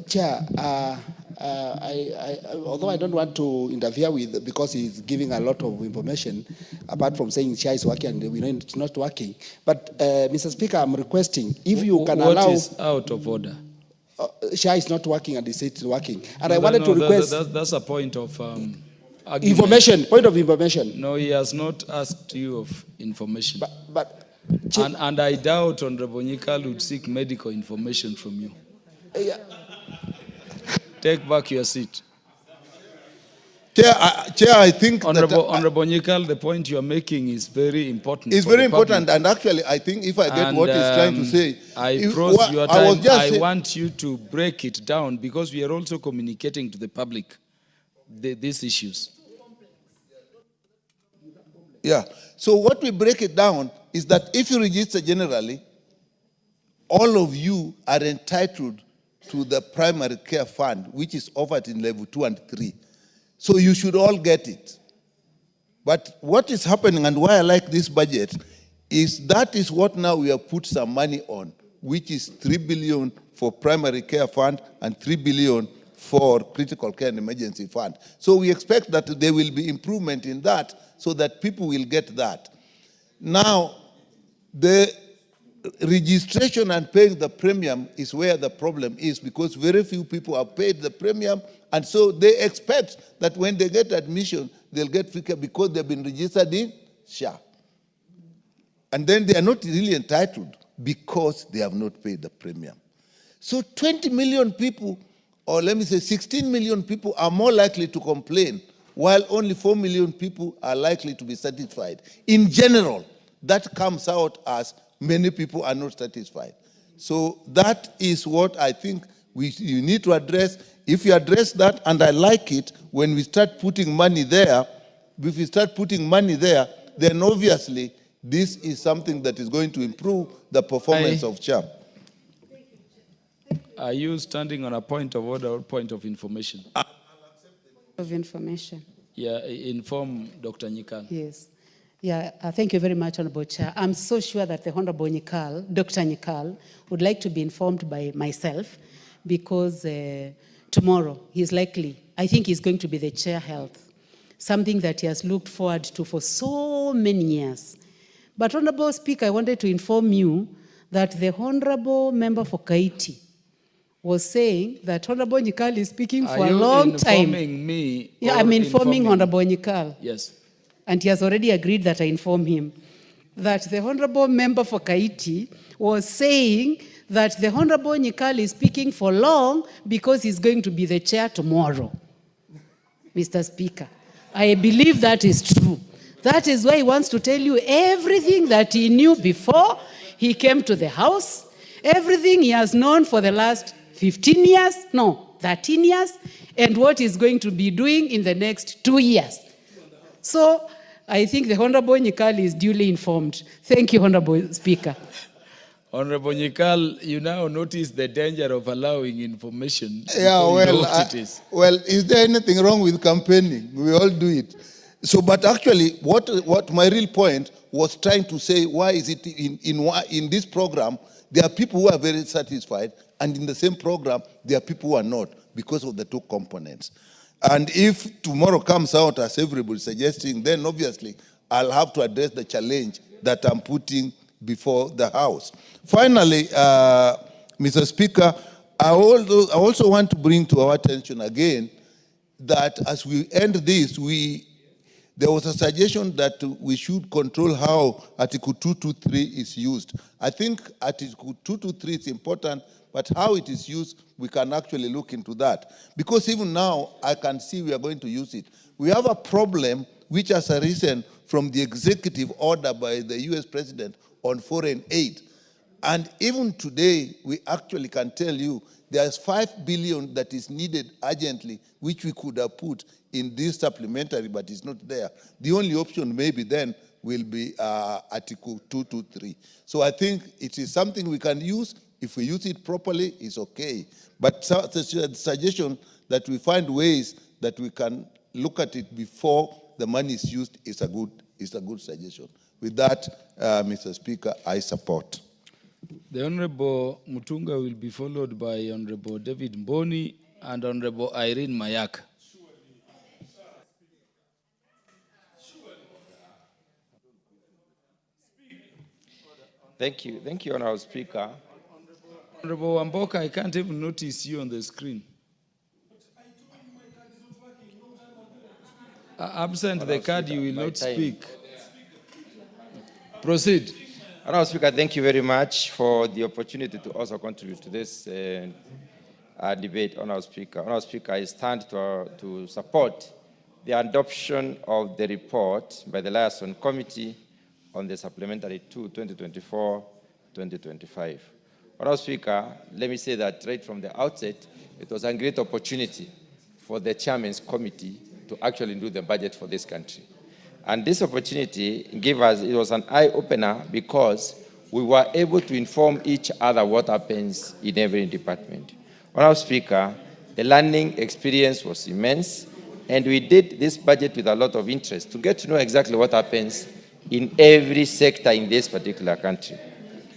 Chair, although I don't want to interfere with, because he's giving a lot of information, apart from saying SHA is working and we know it's not working. But Mr. Speaker, I'm requesting, if you can allow... What is out of order? SHA is not working and it's not working. And I wanted to request... That's a point of... information, point of information. No, he has not asked you of information. And I doubt Honorable Nyikal would seek medical information from you. Take back your seat. Chair, I think Honorable Nyikal, the point you are making is very important. It's very important, and actually, I think if I get what he's trying to say, I froze your time. I want you to break it down because we are also communicating to the public these issues. Yeah. So what we break it down is that if you register generally, all of you are entitled to the primary care fund, which is offered in level 2 and 3. So you should all get it. But what is happening, and why I like this budget, is that is what now we have put some money on, which is 3 billion for primary care fund and 3 billion for critical care and emergency fund. So we expect that there will be improvement in that so that people will get that. Now, the registration and paying the premium is where the problem is, because very few people have paid the premium, and so they expect that when they get admission, they'll get FICA because they've been registered in SHA. And then they are not really entitled because they have not paid the premium. So 20 million people, or let me say 16 million people, are more likely to complain, while only 4 million people are likely to be satisfied. In general, that comes out as many people are not satisfied. So that is what I think you need to address. If you address that, and I like it, when we start putting money there, if we start putting money there, then obviously this is something that is going to improve the performance of CHAM. Are you standing on a point of order or point of information? Of information. Yeah, inform Dr. Nyikal. Yes. Yeah, thank you very much, Honorable Chair. I'm so sure that the Honorable Nyikal, Dr. Nyikal, would like to be informed by myself, because tomorrow he's likely, I think he's going to be the Chair Health, something that he has looked forward to for so many years. But Honorable Speaker, I wanted to inform you that the Honorable Member for Kaiti was saying that Honorable Nyikal is speaking for a long time. Are you informing me? Yeah, I'm informing Honorable Nyikal. Yes. And he has already agreed that I inform him, that the Honorable Member for Kaiti was saying that the Honorable Nyikal is speaking for long because he's going to be the chair tomorrow. Mr. Speaker, I believe that is true. That is why he wants to tell you everything that he knew before he came to the House, everything he has known for the last 15 years, no, 13 years, and what he's going to be doing in the next 2 years. So I think the Honorable Nyikal is duly informed. Thank you, Honorable Speaker. Honorable Nyikal, you now notice the danger of allowing information. Yeah, well, is there anything wrong with campaigning? We all do it. So, but actually, what my real point was trying to say, why is it in this program, there are people who are very satisfied, and in the same program, there are people who are not, because of the two components. And if tomorrow comes out as everybody suggesting, then obviously I'll have to address the challenge that I'm putting before the House. Finally, Mr. Speaker, I also want to bring to our attention again that as we end this, there was a suggestion that we should control how Article 223 is used. I think Article 223 is important, but how it is used, we can actually look into that. Because even now, I can see we are going to use it. We have a problem which has arisen from the executive order by the US President on foreign aid. And even today, we actually can tell you there's $5 billion that is needed urgently, which we could have put in this supplementary, but it's not there. The only option maybe then will be Article 223. So I think it is something we can use. If we use it properly, it's okay. But the suggestion that we find ways that we can look at it before the money is used is a good suggestion. With that, Mr. Speaker, I support. The Honorable Mutunga will be followed by Honorable David Mboni and Honorable Irene Mayak. Thank you, Honorable Speaker. Honorable Wamboka, I can't even notice you on the screen. Absent the card, you will not speak. Proceed. Honorable Speaker, thank you very much for the opportunity to also contribute to this debate, Honorable Speaker. Honorable Speaker, I stand to support the adoption of the report by the Liaison Committee on the Supplementary 2024-2025. Honorable Speaker, let me say that right from the outset, it was a great opportunity for the Chairman's Committee to actually do the budget for this country. And this opportunity gave us, it was an eye-opener because we were able to inform each other what happens in every department. Honorable Speaker, the learning experience was immense, and we did this budget with a lot of interest to get to know exactly what happens in every sector in this particular country.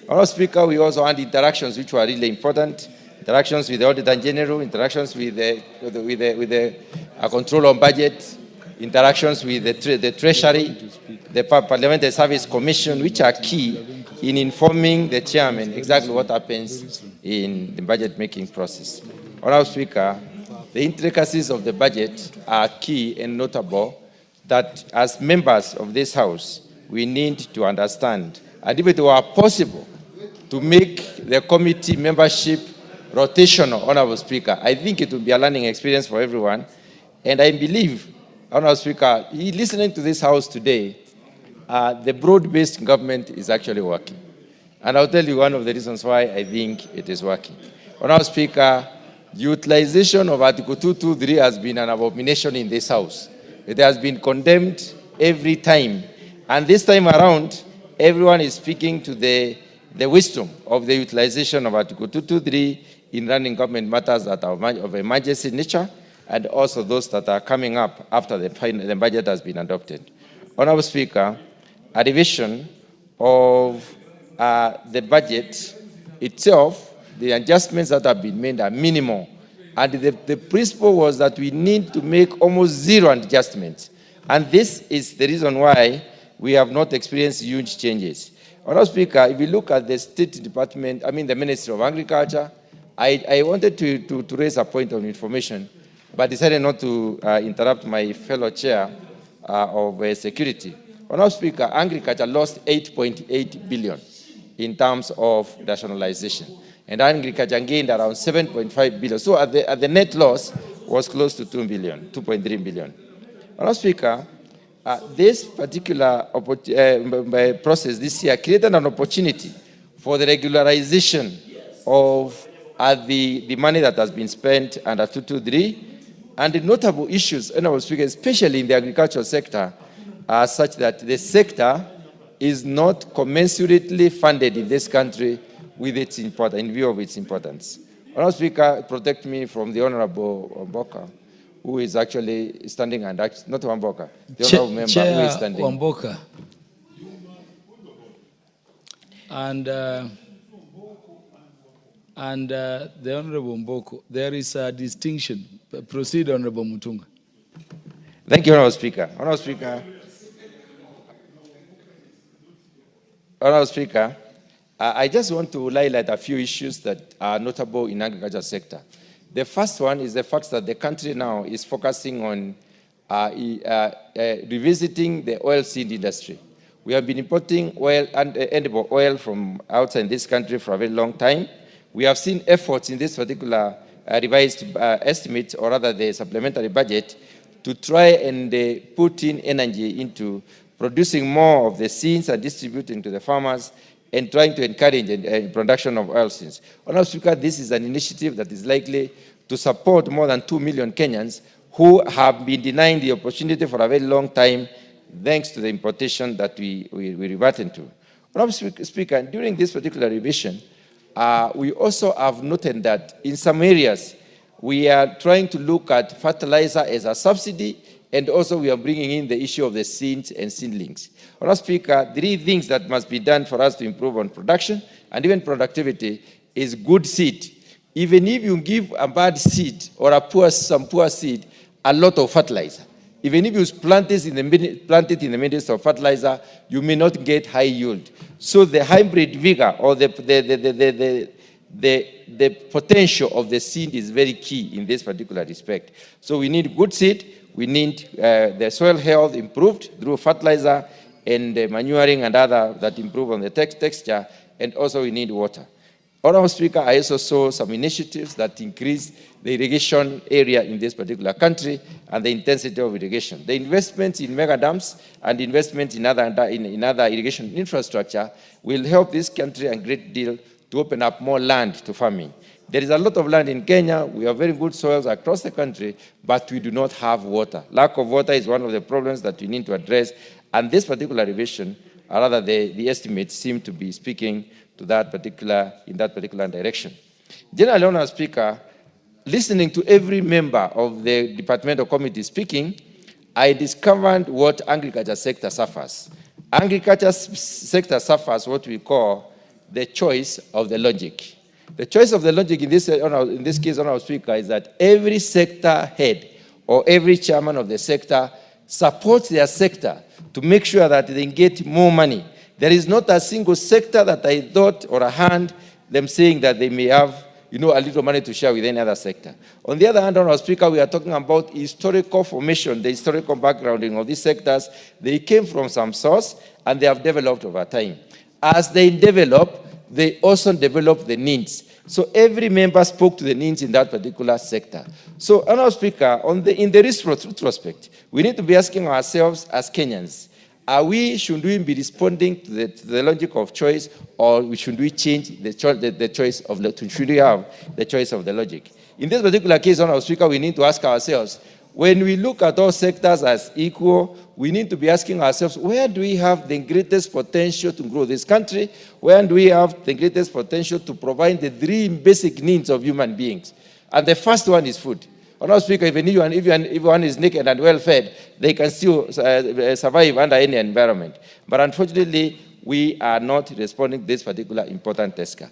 Honorable Speaker, we also had interactions which were really important, interactions with the Auditor General, interactions with the Control on Budget, interactions with the Treasury, the Parliamentary Service Commission, which are key in informing the Chairman exactly what happens in the budget-making process. Honorable Speaker, the intricacies of the budget are key and notable that as members of this House, we need to understand. And if it were possible to make the committee membership rotational, Honorable Speaker. I think it will be a learning experience for everyone. And I believe, Honorable Speaker, listening to this House today, the broad-based government is actually working. And I'll tell you one of the reasons why I think it is working. Honorable Speaker, utilization of Article 223 has been an abomination in this House. It has been condemned every time. And this time around, everyone is speaking to the wisdom of the utilization of Article 223 in running government matters that are of emergency nature, and also those that are coming up after the budget has been adopted. Honorable Speaker, a revision of the budget itself, the adjustments that have been made are minimal. And the principle was that we need to make almost zero adjustments. And this is the reason why we have not experienced huge changes. Honorable Speaker, if you look at the State Department, the Ministry of Agriculture, I wanted to raise a point of information, but decided not to interrupt my fellow chair of security. Honorable Speaker, agriculture lost 8.8 billion in terms of nationalization, and agriculture gained around 7.5 billion. So at the net loss was close to 2.3 billion. Honorable Speaker, this particular process this year created an opportunity for the regularization of the money that has been spent under 223, and the notable issues, Honorable Speaker, especially in the agricultural sector, are such that the sector is not commensurately funded in this country with its importance, in view of its importance. Honorable Speaker, protect me from the Honorable Wamboka, who is actually standing and not Wamboka, the Honorable member Chair who is standing. Wamboka. And the Honorable Mboko, there is a distinction. Proceed, Honorable Mutunga. Thank you, Honorable Speaker. Honorable Speaker. Honorable Speaker, I just want to highlight a few issues that are notable in the agriculture sector. The first one is the fact that the country now is focusing on revisiting the oilseed industry. We have been importing oil and edible oil from outside this country for a very long time. We have seen efforts in this particular revised estimate, or rather the supplementary budget, to try and put in energy into producing more of the seeds and distributing to the farmers, and trying to encourage the production of oilseeds. Honorable Speaker, this is an initiative that is likely to support more than 2 million Kenyans who have been denied the opportunity for a very long time, thanks to the importation that we reverted to. Honorable Speaker, during this particular revision, we also have noted that in some areas, we are trying to look at fertilizer as a subsidy, and also we are bringing in the issue of the seeds and seedlings. Honorable Speaker, 3 things that must be done for us to improve on production and even productivity is good seed. Even if you give a bad seed or some poor seed a lot of fertilizer, even if you plant it in the midst of fertilizer, you may not get high yield. So the hybrid vigor or the potential of the seed is very key in this particular respect. So we need good seed. We need the soil health improved through fertilizer and manuring and other that improve on the texture, and also we need water. Honorable Speaker, I also saw some initiatives that increase the irrigation area in this particular country and the intensity of irrigation. The investments in mega dams and investments in other irrigation infrastructure will help this country a great deal to open up more land to farming. There is a lot of land in Kenya. We have very good soils across the country, but we do not have water. Lack of water is one of the problems that we need to address, and this particular revision, or rather the estimates, seem to be speaking to in that particular direction. General Honorable Speaker, listening to every member of the departmental committee speaking, I discovered what agriculture sector suffers. Agriculture sector suffers what we call the choice of the logic. The choice of the logic in this case, Honorable Speaker, is that every sector head or every chairman of the sector supports their sector to make sure that they get more money. There is not a single sector that I thought or heard them saying that they may have a little money to share with any other sector. On the other hand, Honorable Speaker, we are talking about historical formation, the historical backgrounding of these sectors. They came from some source and they have developed over time. As they develop, they also develop the needs. So every member spoke to the needs in that particular sector. So, Honourable Speaker, in the retrospect, we need to be asking ourselves as Kenyans, should we be responding to the logic of choice, or should we change the choice of should we have the choice of the logic? In this particular case, Honourable Speaker, we need to ask ourselves, when we look at all sectors as equal, we need to be asking ourselves, where do we have the greatest potential to grow this country? Where do we have the greatest potential to provide the 3 basic needs of human beings? And the first one is food. Honourable Speaker, if one is naked and well-fed, they can still survive under any environment. But unfortunately, we are not responding to this particular important sector.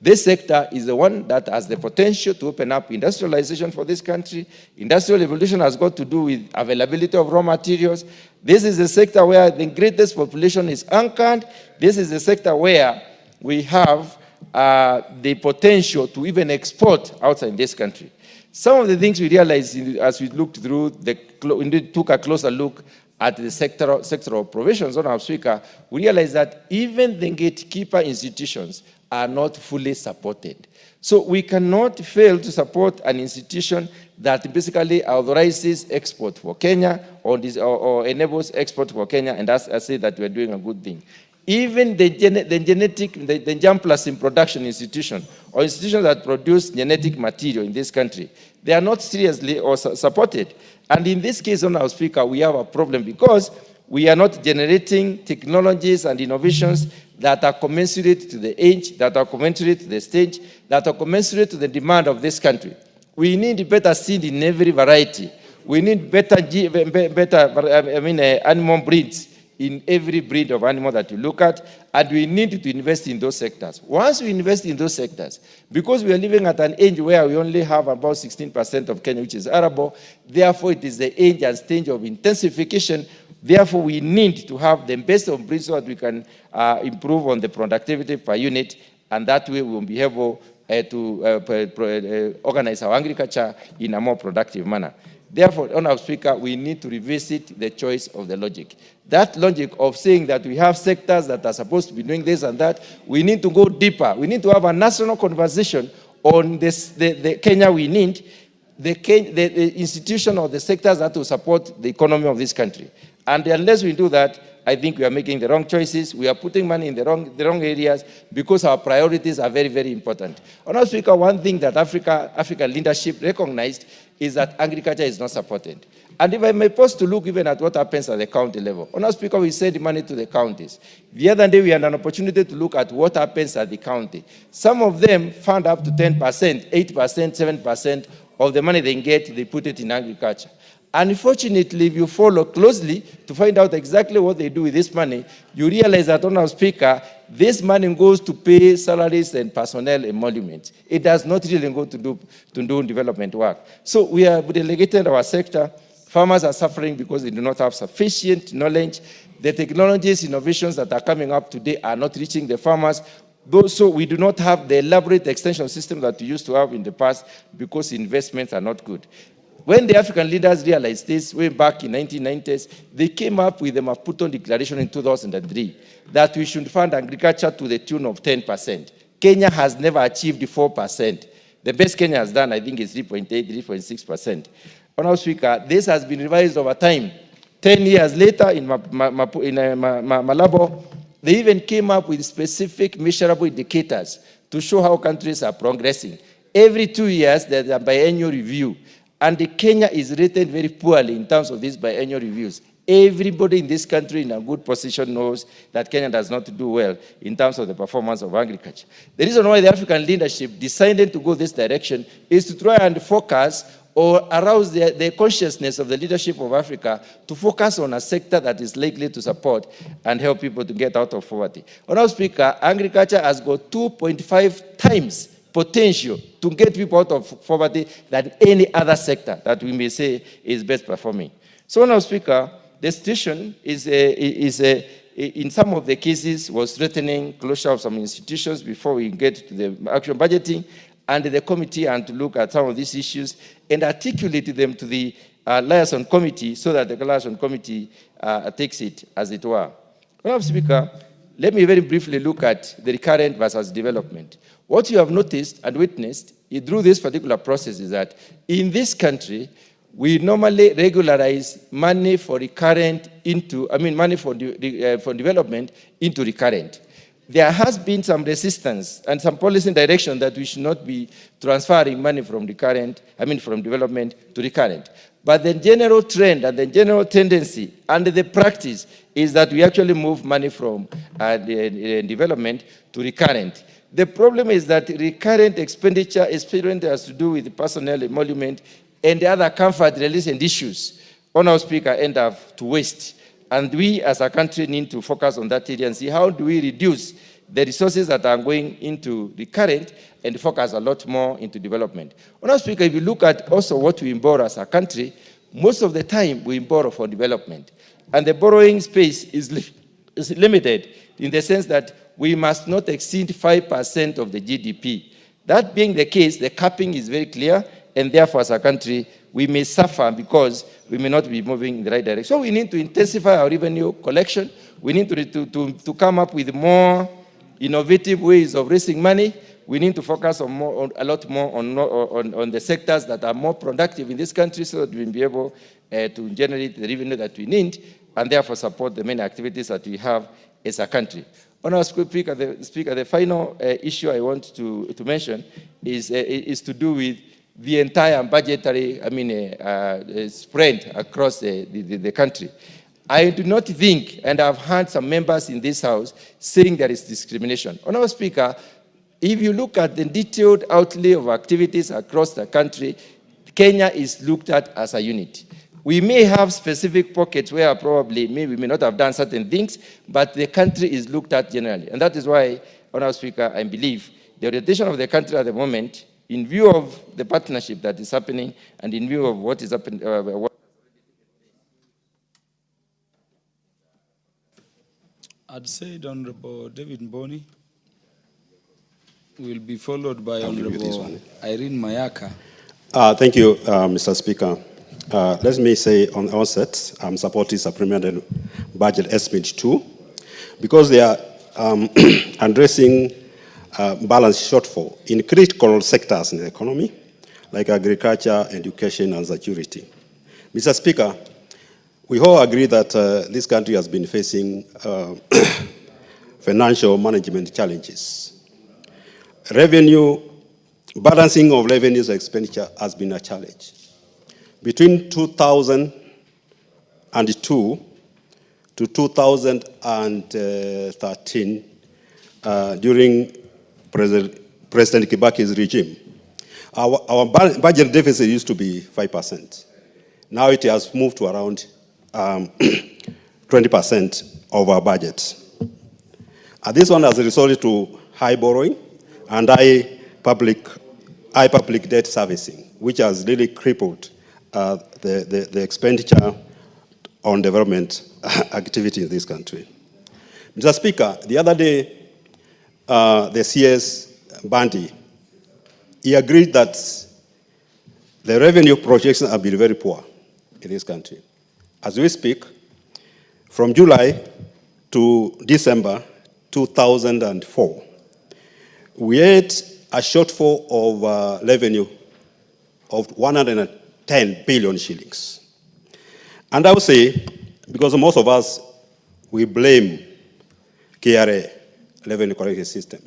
This sector is the one that has the potential to open up industrialization for this country. Industrial evolution has got to do with availability of raw materials. This is a sector where the greatest population is anchored. This is a sector where we have the potential to even export outside this country. Some of the things we realized as we looked through, we took a closer look at the sectoral provisions on our speaker, we realized that even the gatekeeper institutions are not fully supported. So we cannot fail to support an institution that basically authorizes export for Kenya or enables export for Kenya, and I say that we are doing a good thing. Even the germplasm in production institution, or institutions that produce genetic material in this country, they are not seriously or supported. And in this case, on our speaker, we have a problem because we are not generating technologies and innovations that are commensurate to the age, that are commensurate to the stage, that are commensurate to the demand of this country. We need better seed in every variety. We need better animal breeds in every breed of animal that you look at, and we need to invest in those sectors. Once we invest in those sectors, because we are living at an age where we only have about 16% of Kenya, which is arable, therefore it is the age and stage of intensification. Therefore, we need to have the best of breeds so that we can improve on the productivity per unit, and that way we will be able to organize our agriculture in a more productive manner. Therefore, Honourable Speaker, we need to revisit the choice of the logic. That logic of saying that we have sectors that are supposed to be doing this and that, we need to go deeper. We need to have a national conversation on the Kenya we need, the institution or the sectors that will support the economy of this country. And unless we do that, I think we are making the wrong choices. We are putting money in the wrong areas because our priorities are very, very important. Honourable Speaker, one thing that African leadership recognized is that agriculture is not supported. And if I may pause to look even at what happens at the county level. Honourable Speaker, we send money to the counties. The other day we had an opportunity to look at what happens at the county. Some of them fund up to 10%, 8%, 7% of the money they get, they put it in agriculture. Unfortunately, if you follow closely to find out exactly what they do with this money, you realize that, Honourable Speaker, this money goes to pay salaries and personnel emoluments. It does not really go to do development work. So we have delegated our sector. Farmers are suffering because they do not have sufficient knowledge. The technologies, innovations that are coming up today are not reaching the farmers. So we do not have the elaborate extension system that we used to have in the past because investments are not good. When the African leaders realized this, way back in the 1990s, they came up with the Maputo Declaration in 2003 that we should fund agriculture to the tune of 10%. Kenya has never achieved 4%. The best Kenya has done, I think, is 3.8%, 3.6%. Honourable Speaker, this has been revised over time. 10 years later, in Malabo, they even came up with specific measurable indicators to show how countries are progressing. Every 2 years, there's a biannual review. And Kenya is rated very poorly in terms of these biannual reviews. Everybody in this country in a good position knows that Kenya does not do well in terms of the performance of agriculture. The reason why the African leadership decided to go this direction is to try and focus or arouse the consciousness of the leadership of Africa to focus on a sector that is likely to support and help people to get out of poverty. Honourable Speaker, agriculture has got 2.5 times potential to get people out of poverty than any other sector that we may say is best performing. So, Honourable Speaker, the situation is in some of the cases was threatening closure of some institutions before we get to the action budgeting, and the committee and to look at some of these issues and articulate them to the liaison committee so that the liaison committee takes it as it were. Honourable Speaker, let me very briefly look at the recurrent versus development. What you have noticed and witnessed through this particular process is that in this country, we normally regularize money for recurrent into, money for development into recurrent. There has been some resistance and some policy direction that we should not be transferring money from recurrent, from development to recurrent. But the general trend and the general tendency and the practice is that we actually move money from development to recurrent. The problem is that recurrent expenditure has to do with personnel emolument and the other comfort-related issues, Honourable Speaker, end up to waste. And we as a country need to focus on that area and see how do we reduce the resources that are going into recurrent and focus a lot more into development. Honourable Speaker, if you look at also what we borrow as a country, most of the time we borrow for development. And the borrowing space is limited in the sense that we must not exceed 5% of the GDP. That being the case, the capping is very clear, and therefore as a country, we may suffer because we may not be moving in the right direction. So we need to intensify our revenue collection. We need to come up with more innovative ways of raising money. We need to focus a lot more on the sectors that are more productive in this country so that we'll be able to generate the revenue that we need and therefore support the many activities that we have as a country. Honourable Speaker, the final issue I want to mention is to do with the entire budgetary spread across the country. I do not think, and I've heard some members in this House saying there is discrimination. Honourable Speaker, if you look at the detailed outlay of activities across the country, Kenya is looked at as a unit. We may have specific pockets where probably we may not have done certain things, but the country is looked at generally. And that is why, Honourable Speaker, I believe the orientation of the country at the moment, in view of the partnership that is happening and in view of what is happening, I'd said Honorable David Mboni will be followed by Honorable Irene Mayaka. Thank you, Mr. Speaker. Let me say on the outset, I'm supporting Supplementary Budget Estimate 2 because they are addressing balance shortfall in critical sectors in the economy, like agriculture, education, and security. Mr. Speaker, we all agree that this country has been facing financial management challenges. Balancing of revenues and expenditure has been a challenge. Between 2002 to 2013, during President Kibaki's regime, our budget deficit used to be 5%. Now it has moved to around 20% of our budget. And this one has resulted to high borrowing and high public debt servicing, which has really crippled the expenditure on development activity in this country. Mr. Speaker, the other day, the CS Bandi, he agreed that the revenue projections have been very poor in this country. As we speak, from July to December 2004, we had a shortfall of revenue of 110 billion shillings. And I would say, because most of us, we blame KRA, revenue collection system.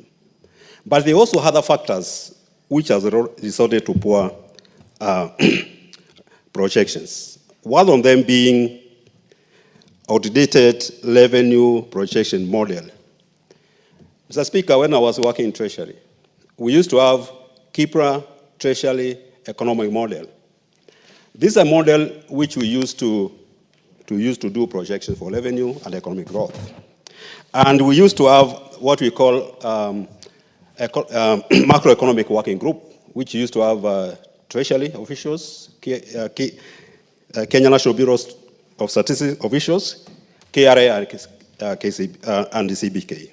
But there are also other factors which has resulted to poor projections. One of them being outdated revenue projection model. Mr. Speaker, when I was working in Treasury, we used to have KIPRA Treasury Economic Model. This is a model which we used to do projections for revenue and economic growth. And we used to have what we call macroeconomic working group, which used to have Treasury officials, Kenya National Bureau of Statistics officials, KRA and the CBK.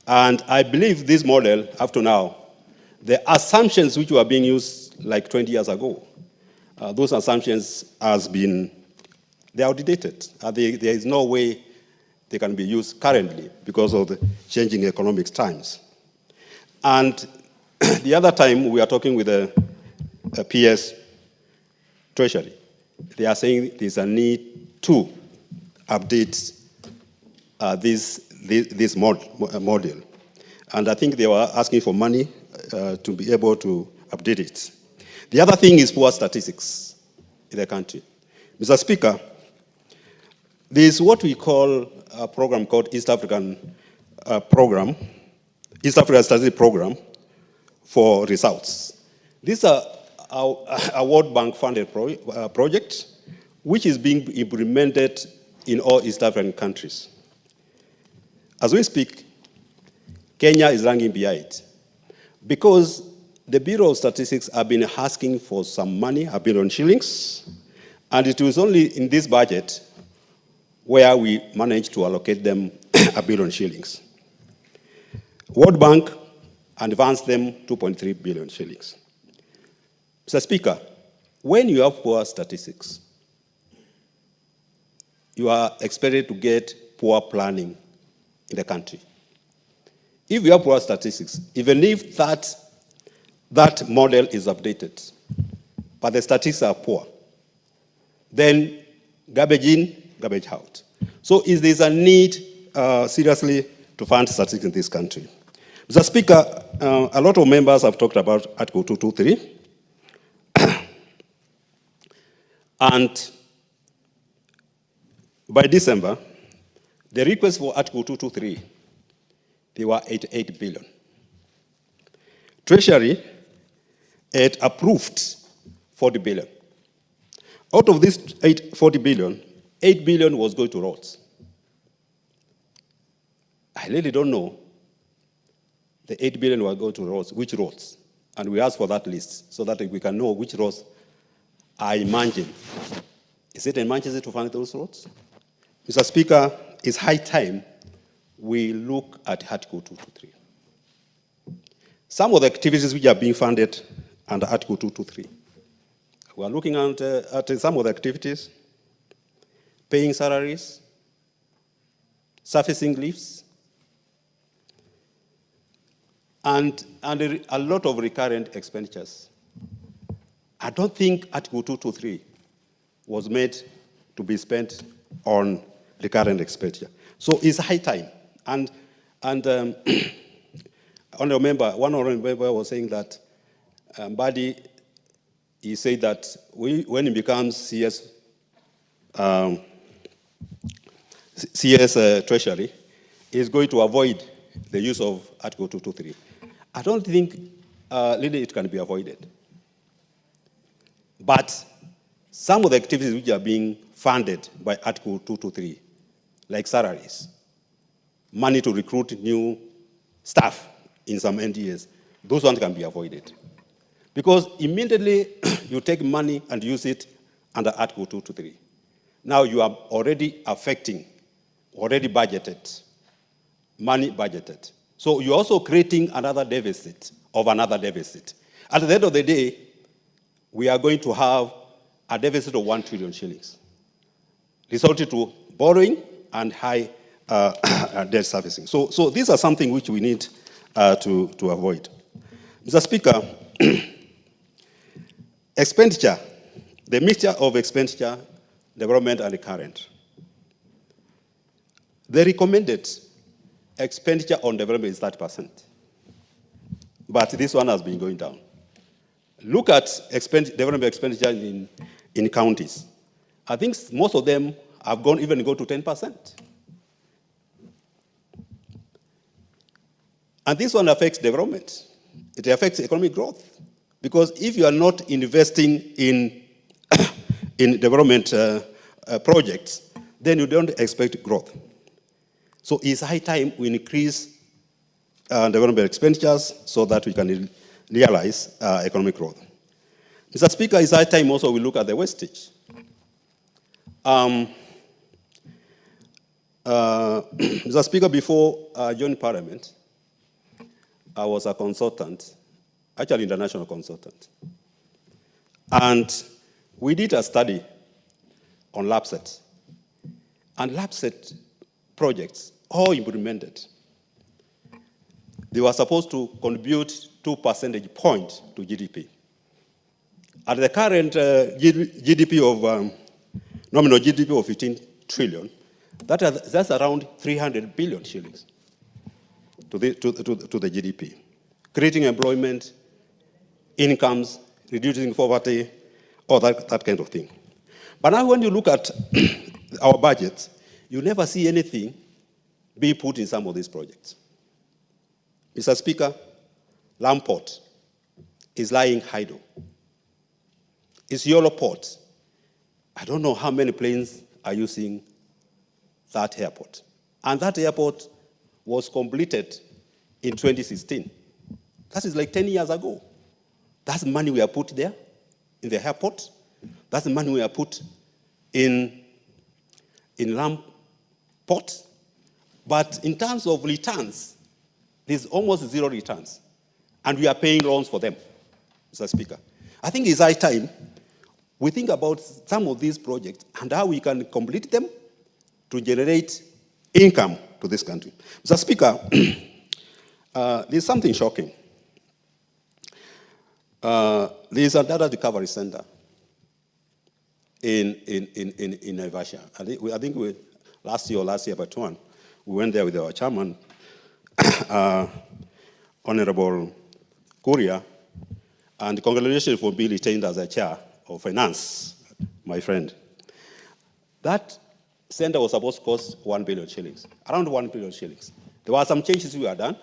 And I believe this model, up to now, the assumptions which were being used like 20 years ago, those assumptions they're outdated. There is no way they can be used currently because of the changing economic times. And the other time we are talking with the PS Treasury, they are saying there's a need to update this model. And I think they were asking for money to be able to update it. The other thing is poor statistics in the country. Mr. Speaker, there's what we call a program called East African Statistics Program for Results. This is a World Bank funded project which is being implemented in all East African countries. As we speak, Kenya is ranking behind because the Bureau of Statistics have been asking for some money, $1 billion shillings, and it was only in this budget where we managed to allocate them $1 billion shillings. World Bank advanced them 2.3 billion shillings. Mr. Speaker, when you have poor statistics, you are expected to get poor planning in the country. If you have poor statistics, even if that model is updated, but the statistics are poor, then garbage in, garbage out. So there's a need, seriously, to fund statistics in this country. Mr. Speaker, a lot of members have talked about Article 223. And by December, the request for Article 223, they were 88 billion. Treasury had approved 40 billion. Out of this 40 billion, 8 billion was going to roads. I really don't know the 8 billion were going to roads, which roads? And we asked for that list so that we can know which roads are emerging. Is it emergency to fund those roads? Mr. Speaker, it's high time we look at Article 223. Some of the activities which are being funded under Article 223. We are looking at some of the activities, paying salaries, surfacing lifts, and a lot of recurrent expenditures. I don't think Article 223 was made to be spent on recurrent expenditure. So it's high time. And one honorable member was saying that Mbadi, he said that when he becomes CS Treasury, he's going to avoid the use of Article 223. I don't think really it can be avoided. But some of the activities which are being funded by Article 223, like salaries, money to recruit new staff in some NDAs, those ones can be avoided. Because immediately you take money and use it under Article 223. Now you are already affecting, already budgeted, money budgeted. So you're also creating another deficit of another deficit. At the end of the day, we are going to have a deficit of 1 trillion shillings, resulting to borrowing and high debt servicing. So these are something which we need to avoid. Mr. Speaker, expenditure, the mixture of expenditure, development, and recurrent. The recommended expenditure on development is 30%. But this one has been going down. Look at development expenditure in counties. I think most of them have even gone to 10%. And this one affects development. It affects economic growth. Because if you are not investing in development projects, then you don't expect growth. So it's high time we increase development expenditures so that we can realize economic growth. Mr. Speaker, it's high time also we look at the wastage. Mr. Speaker, before I joined Parliament, I was a consultant, actually international consultant. And we did a study on LAPSET. And LAPSET projects, all implemented, they were supposed to contribute 2 percentage points to GDP. At the current GDP of, nominal GDP of 15 trillion, that's around 300 billion shillings to the GDP, creating employment, incomes, reducing poverty, all that kind of thing. But now when you look at our budgets, you never see anything being put in some of these projects. Mr. Speaker, Lamport is lying idle. It's Nyoro Port. I don't know how many planes are using that airport. And that airport was completed in 2016. That is like 10 years ago. That's money we have put there in the airport. That's the money we have put in Lamport. But in terms of returns, there's almost zero returns. And we are paying loans for them, Mr. Speaker. I think it's high time we think about some of these projects and how we can complete them to generate income to this country. Mr. Speaker, there's something shocking. There's another recovery center in Naivasha. I think last year, but one, we went there with our chairman, Honorable Kuria, and congratulations for being retained as a chair of finance, my friend. That center was supposed to cost 1 billion shillings, around 1 billion shillings. There were some changes we had done.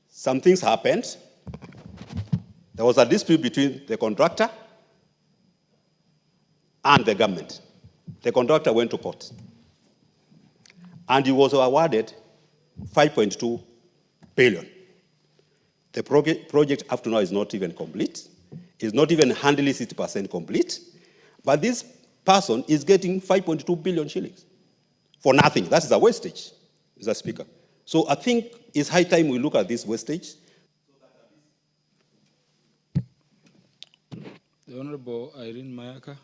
Some things happened. There was a dispute between the contractor and the government. The contractor went to court. And he was awarded 5.2 billion. The project up to now is not even complete. It's not even handily 60% complete. But this person is getting 5.2 billion shillings for nothing. That is a wastage, Mr. Speaker. So I think it's high time we look at this wastage. The Honorable Irene Mayaka.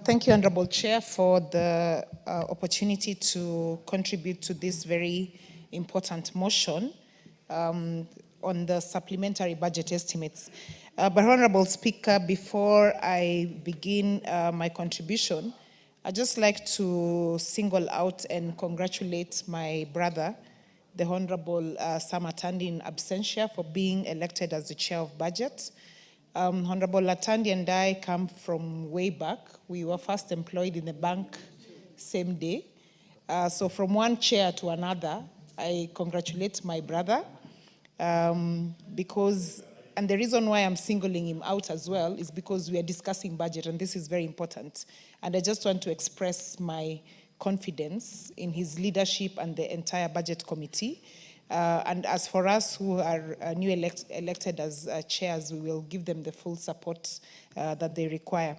Thank you, Honorable Chair, for the opportunity to contribute to this very important motion on the supplementary budget estimates. But Honorable Speaker, before I begin my contribution, I'd just like to single out and congratulate my brother, the Honorable Sam Atandi in absentia, for being elected as the chair of budget. Honorable Atandi and I come from way back. We were first employed in the bank same day. So from one chair to another, I congratulate my brother because, and the reason why I'm singling him out as well is because we are discussing budget, and this is very important. And I just want to express my confidence in his leadership and the entire budget committee. And as for us who are new elected as chairs, we will give them the full support that they require.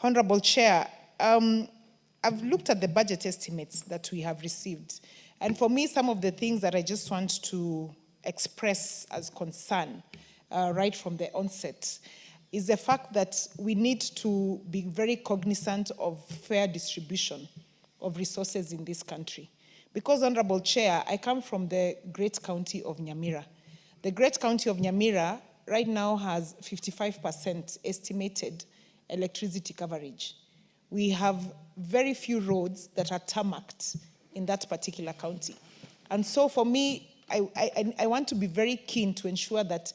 Honorable Chair, I've looked at the budget estimates that we have received. And for me, some of the things that I just want to express as concern right from the onset is the fact that we need to be very cognizant of fair distribution of resources in this country. Because, Honorable Chair, I come from the great county of Nyamira. The great county of Nyamira right now has 55% estimated electricity coverage. We have very few roads that are tarmacked in that particular county. And so for me, I want to be very keen to ensure that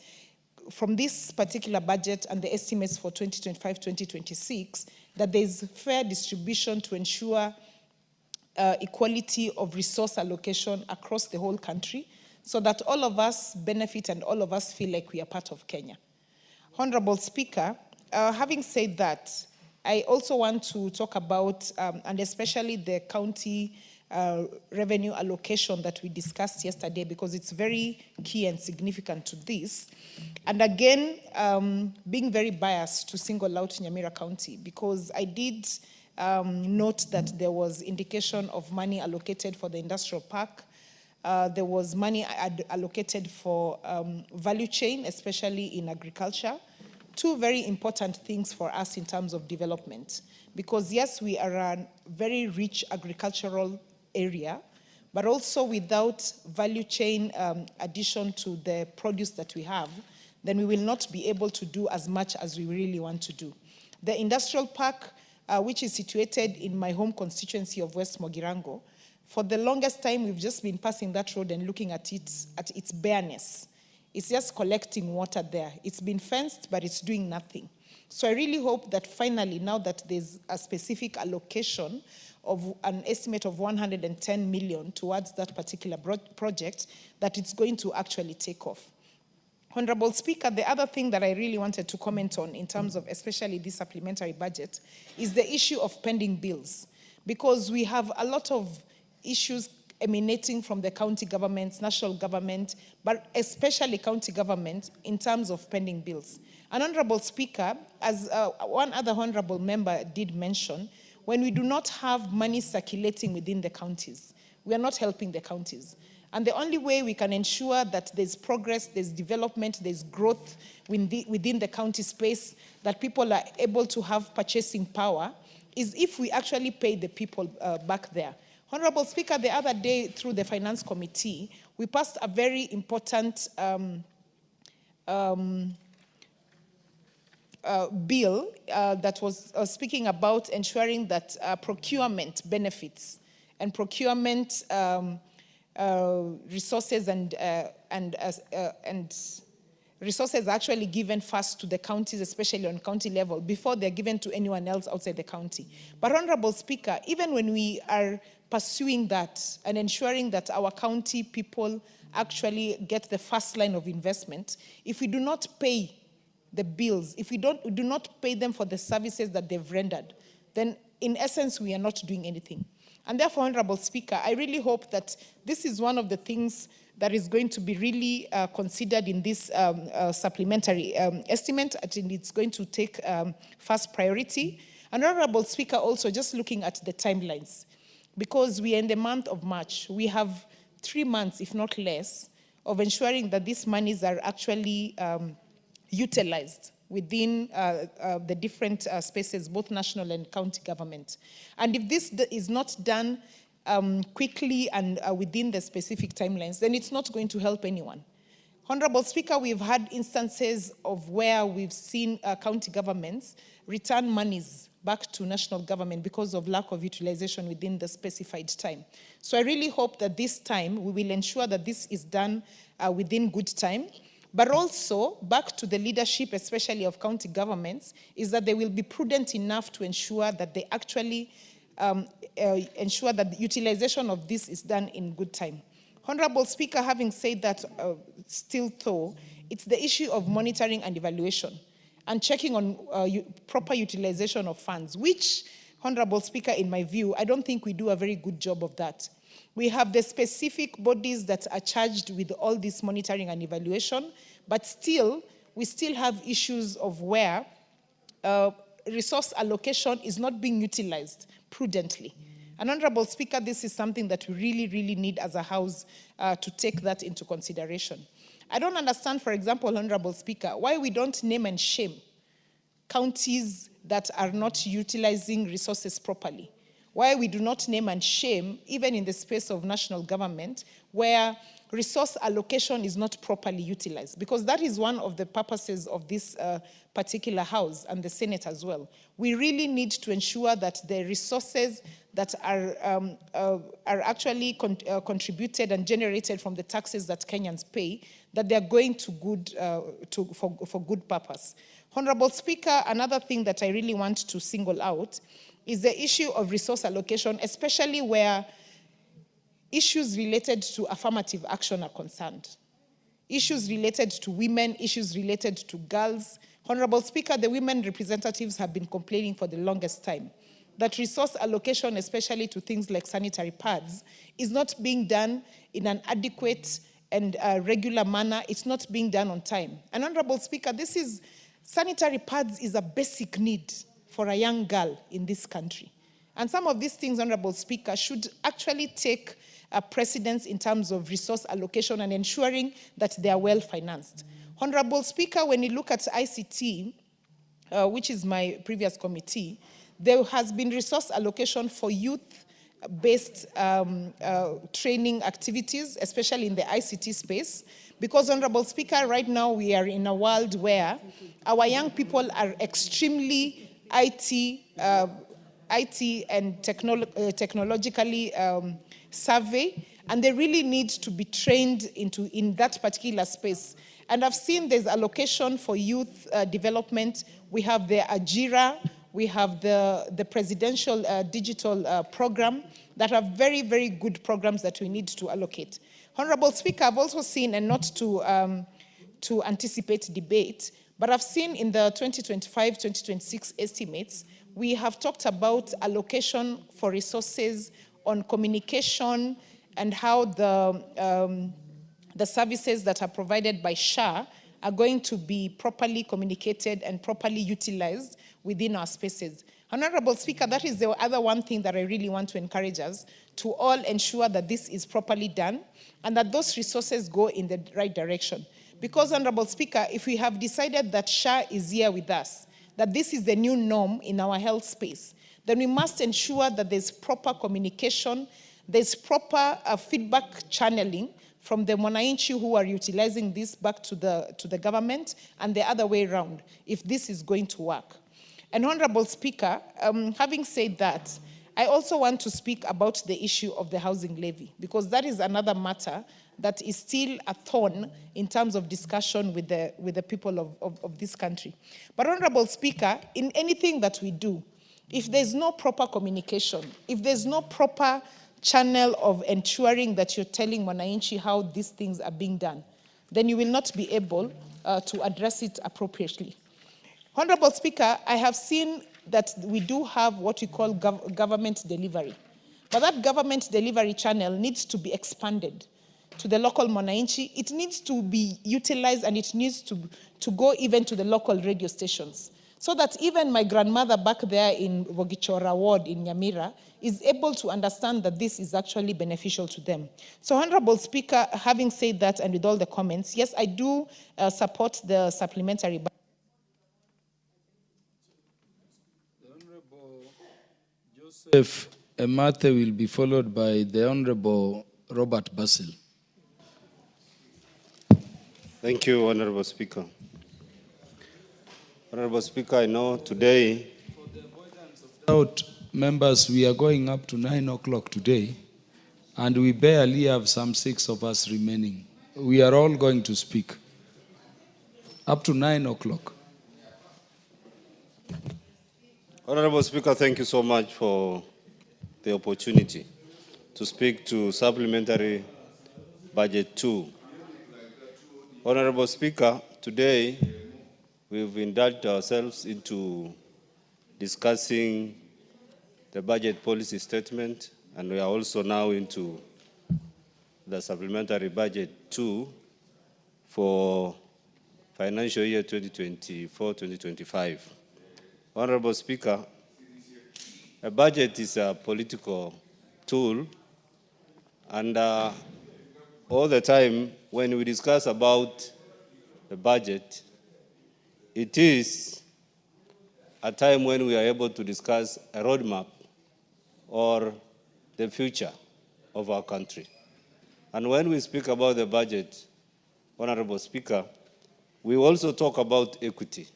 from this particular budget and the estimates for 2025-2026, that there's fair distribution to ensure equality of resource allocation across the whole country so that all of us benefit and all of us feel like we are part of Kenya. Honorable Speaker, having said that, I also want to talk about, and especially the county revenue allocation that we discussed yesterday, because it's very key and significant to this. And again, being very biased to single out Nyamira County, because I did note that there was indication of money allocated for the industrial park. There was money allocated for value chain, especially in agriculture. two very important things for us in terms of development. Because yes, we are a very rich agricultural area, but also without value chain addition to the produce that we have, then we will not be able to do as much as we really want to do. The industrial park, which is situated in my home constituency of West Mogirango, for the longest time, we've just been passing that road and looking at its bareness. It's just collecting water there. It's been fenced, but it's doing nothing. So I really hope that finally, now that there's a specific allocation of an estimate of 110 million towards that particular project, that it's going to actually take off. Honorable Speaker, the other thing that I really wanted to comment on in terms of especially this supplementary budget is the issue of pending bills, because we have a lot of issues emanating from the county governments, national government, but especially county government in terms of pending bills. And Honorable Speaker, as one other honorable member did mention, when we do not have money circulating within the counties, we are not helping the counties. And the only way we can ensure that there's progress, there's development, there's growth within the county space, that people are able to have purchasing power, is if we actually pay the people back there. Honorable Speaker, the other day through the Finance Committee, we passed a very important bill that was speaking about ensuring that procurement benefits and procurement resources and resources are actually given first to the counties, especially on county level, before they're given to anyone else outside the county. But Honorable Speaker, even when we are pursuing that and ensuring that our county people actually get the first line of investment, if we do not pay the bills, if we do not pay them for the services that they've rendered, then in essence, we are not doing anything. And therefore, Honorable Speaker, I really hope that this is one of the things that is going to be really considered in this supplementary estimate, and it's going to take first priority. And Honorable Speaker, also just looking at the timelines, because we are in the month of March, we have 3 months, if not less, of ensuring that these monies are actually utilized within the different spaces, both national and county government. And if this is not done quickly and within the specific timelines, then it's not going to help anyone. Honorable Speaker, we've had instances of where we've seen county governments return monies back to national government because of lack of utilization within the specified time. So I really hope that this time we will ensure that this is done within good time. But also, back to the leadership, especially of county governments, is that they will be prudent enough to ensure that they actually ensure that the utilization of this is done in good time. Honorable Speaker, having said that, still though, it's the issue of monitoring and evaluation and checking on proper utilization of funds, which, Honorable Speaker, in my view, I don't think we do a very good job of that. We have the specific bodies that are charged with all this monitoring and evaluation, but still, we still have issues of where resource allocation is not being utilized prudently. And Honorable Speaker, this is something that we really, really need as a House to take that into consideration. I don't understand, for example, Honorable Speaker, why we don't name and shame counties that are not utilizing resources properly. Why we do not name and shame, even in the space of national government, where resource allocation is not properly utilized, because that is one of the purposes of this particular House and the Senate as well. We really need to ensure that the resources that are actually contributed and generated from the taxes that Kenyans pay, that they are going to good, for good purpose. Honorable Speaker, another thing that I really want to single out is the issue of resource allocation, especially where issues related to affirmative action are concerned. Issues related to women, issues related to girls. Honorable Speaker, the women representatives have been complaining for the longest time that resource allocation, especially to things like sanitary pads, is not being done in an adequate and regular manner. It's not being done on time. And Honorable Speaker, sanitary pads is a basic need for a young girl in this country. And some of these things, Honorable Speaker, should actually take precedence in terms of resource allocation and ensuring that they are well financed. Honorable Speaker, when you look at ICT, which is my previous committee, there has been resource allocation for youth-based training activities, especially in the ICT space. Because, Honorable Speaker, right now we are in a world where our young people are extremely IT and technologically savvy, and they really need to be trained in that particular space. And I've seen there's allocation for youth development. We have the Ajira, we have the presidential digital program that are very, very good programs that we need to allocate. Honorable Speaker, I've also seen, and not to anticipate debate, but I've seen in the 2025-2026 estimates, we have talked about allocation for resources on communication and how the services that are provided by SHA are going to be properly communicated and properly utilized within our spaces. Honorable Speaker, that is the other one thing that I really want to encourage us to all ensure that this is properly done and that those resources go in the right direction. Because, Honorable Speaker, if we have decided that SHA is here with us, that this is the new norm in our health space, then we must ensure that there's proper communication, there's proper feedback channeling from the Mwananchi who are utilizing this back to the government and the other way around, if this is going to work. And Honorable Speaker, having said that, I also want to speak about the issue of the housing levy, because that is another matter that is still a thorn in terms of discussion with the people of this country. But Honorable Speaker, in anything that we do, if there's no proper communication, if there's no proper channel of ensuring that you're telling Mwananchi how these things are being done, then you will not be able to address it appropriately. Honorable Speaker, I have seen that we do have what we call government delivery. But that government delivery channel needs to be expanded to the local Mwananchi. It needs to be utilized, and it needs to go even to the local radio stations, so that even my grandmother back there in Wogichora Ward in Nyamira is able to understand that this is actually beneficial to them. So, Honorable Speaker, having said that and with all the comments, yes, I do support the supplementary budget. Joseph Emathe will be followed by the Honorable Robert Basil. Thank you, Honorable Speaker. Honorable Speaker, I know today... Out members, we are going up to 9 o'clock today, and we barely have some 6 of us remaining. We are all going to speak up to 9 o'clock. Honorable Speaker, thank you so much for the opportunity to speak to Supplementary Budget 2. Honorable Speaker, today we've indulged ourselves into discussing the budget policy statement, and we are also now into the Supplementary Budget 2 for financial year 2024-2025. Honorable Speaker, a budget is a political tool, and all the time when we discuss about the budget, it is a time when we are able to discuss a roadmap or the future of our country. And when we speak about the budget, Honorable Speaker, we also talk about equity.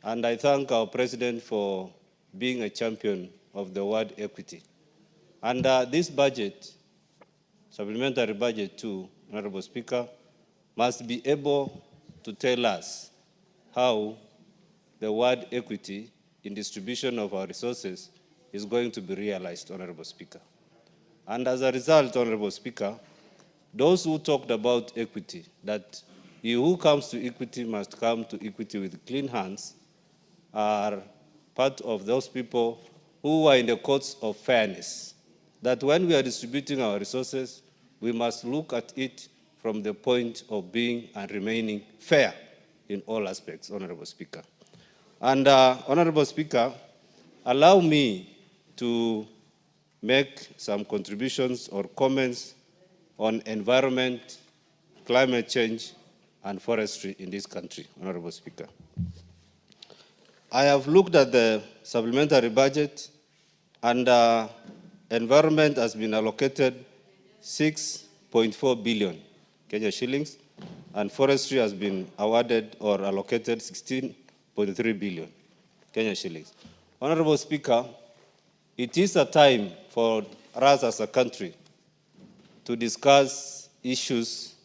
And I thank our President for being a champion of the word equity. And this budget, Supplementary Budget 2, Honorable Speaker, must be able to tell us how the word equity in distribution of our resources is going to be realized, Honorable Speaker. And as a result, Honorable Speaker, those who talked about equity, that he who comes to equity must come to equity with clean hands, are part of those people who are in the courts of fairness, that when we are distributing our resources, we must look at it from the point of being and remaining fair in all aspects, Honorable Speaker. And Honorable Speaker, allow me to make some contributions or comments on environment, climate change, and forestry in this country, Honorable Speaker. I have looked at the supplementary budget, and environment has been allocated 6.4 billion Kenya shillings, and forestry has been awarded or allocated 16.3 billion Kenya shillings. Honorable Speaker, it is a time for us as a country to discuss issues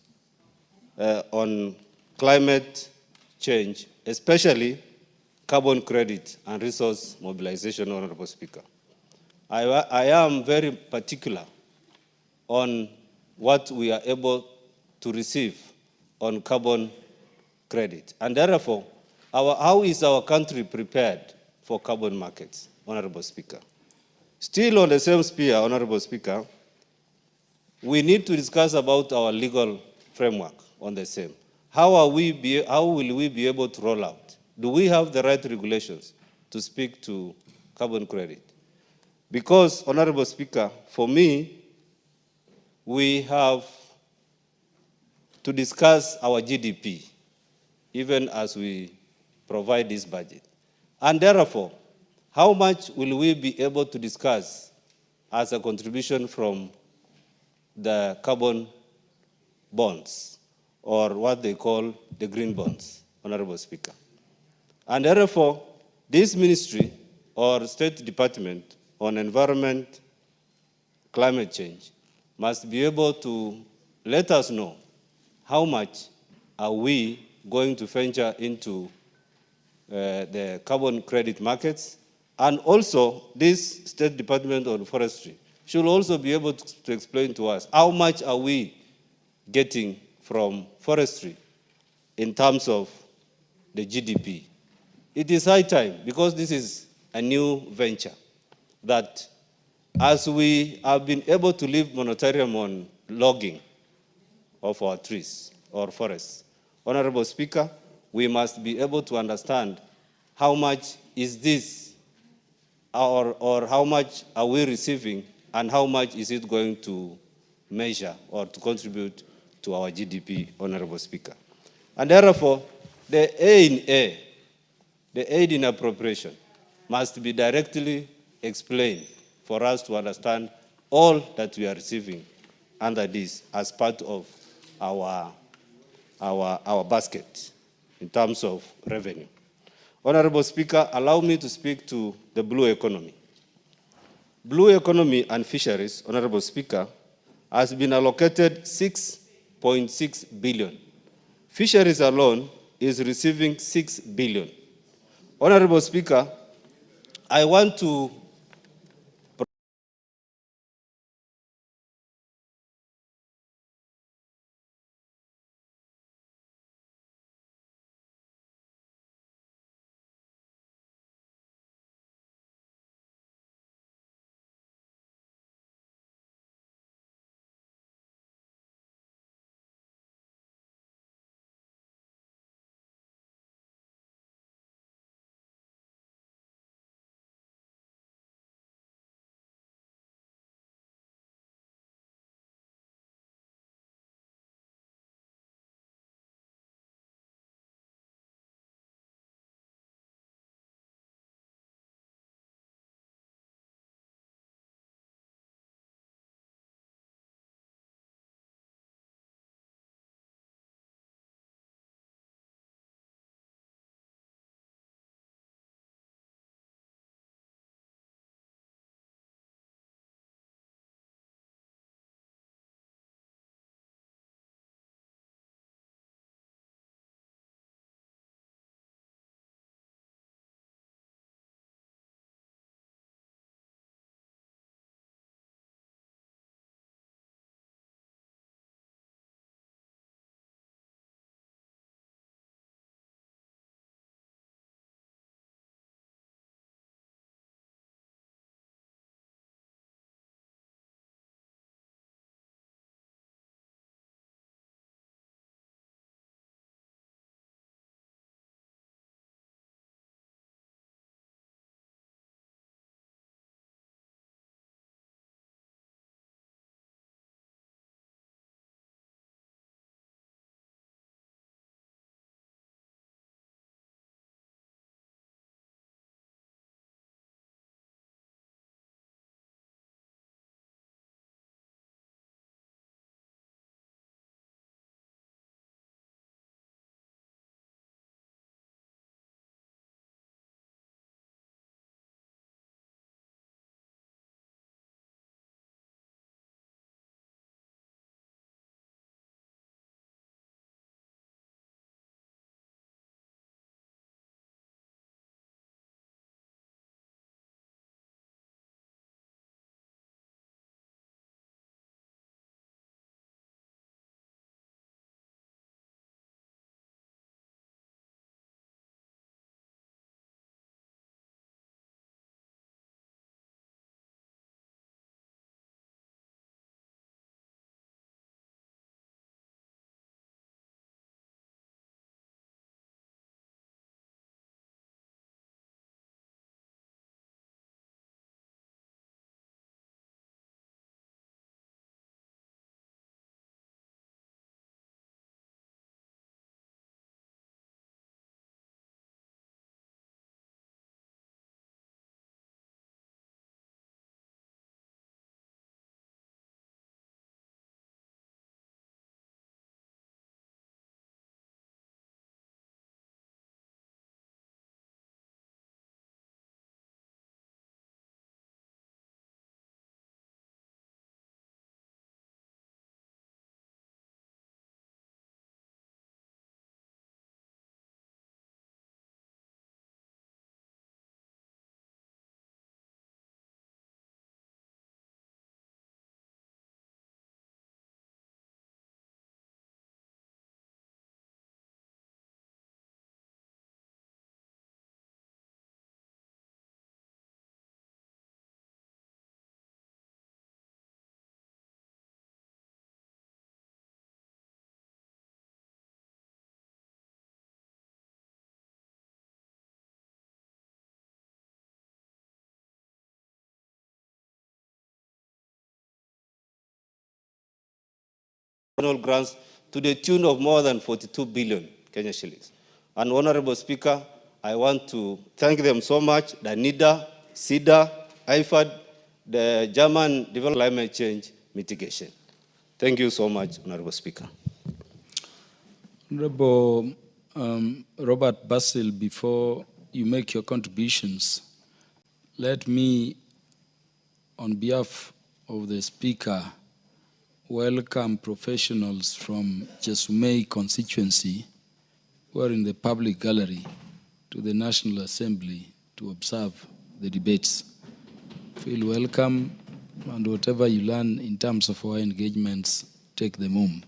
on climate change, especially carbon credit and resource mobilization, Honorable Speaker. I am very particular on what we are able to receive on carbon credit. And therefore, how is our country prepared for carbon markets, Honorable Speaker? Still on the same sphere, Honorable Speaker, we need to discuss about our legal framework on the same. How will we be able to roll out? Do we have the right regulations to speak to carbon credit? Because, Honorable Speaker, for me, we have to discuss our GDP, even as we provide this budget. And therefore, how much will we be able to discuss as a contribution from the carbon bonds, or what they call the green bonds, Honorable Speaker? And therefore, this ministry or State Department on Environment, Climate Change must be able to let us know how much are we going to venture into the carbon credit markets. And also, this State Department on Forestry should also be able to explain to us how much are we getting from forestry in terms of the GDP. It is high time, because this is a new venture, that as we have been able to live moratorium on logging of our trees or forests, Honorable Speaker, we must be able to understand how much is this, or how much are we receiving, and how much is it going to measure or to contribute to our GDP, Honorable Speaker. And therefore, the aid in appropriation must be directly explained for us to understand all that we are receiving under this as part of our basket in terms of revenue. Honorable Speaker, allow me to speak to the blue economy. Blue economy and fisheries, Honorable Speaker, has been allocated 6.6 billion. Fisheries alone is receiving 6 billion. Honorable Speaker, I want to grants to the tune of more than 42 billion Kenya shillings. And Honorable Speaker, I want to thank them so much, the NIDA, SIDA, IFAD, the German Development Climate Change Mitigation. Thank you so much, Honorable Speaker. Honorable Robert Basil, before you make your contributions, let me, on behalf of the Speaker, welcome professionals from Jesumei constituency who are in the public gallery to the National Assembly to observe the debates. Feel welcome, and whatever you learn in terms of our engagements, take them home.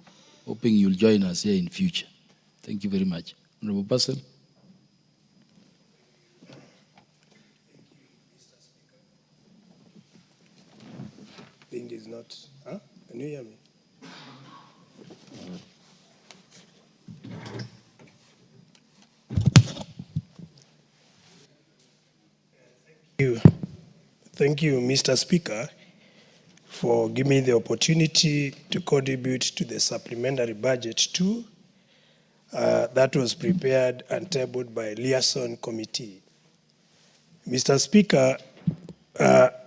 Hoping you'll join us here in future. Thank you very much. Honorable Basil. Ndindi is not, huh? Can you hear me? Thank you, Mr. Speaker, for giving me the opportunity to contribute to the supplementary budget 2 that was prepared and tabled by liaison committee. Mr. Speaker,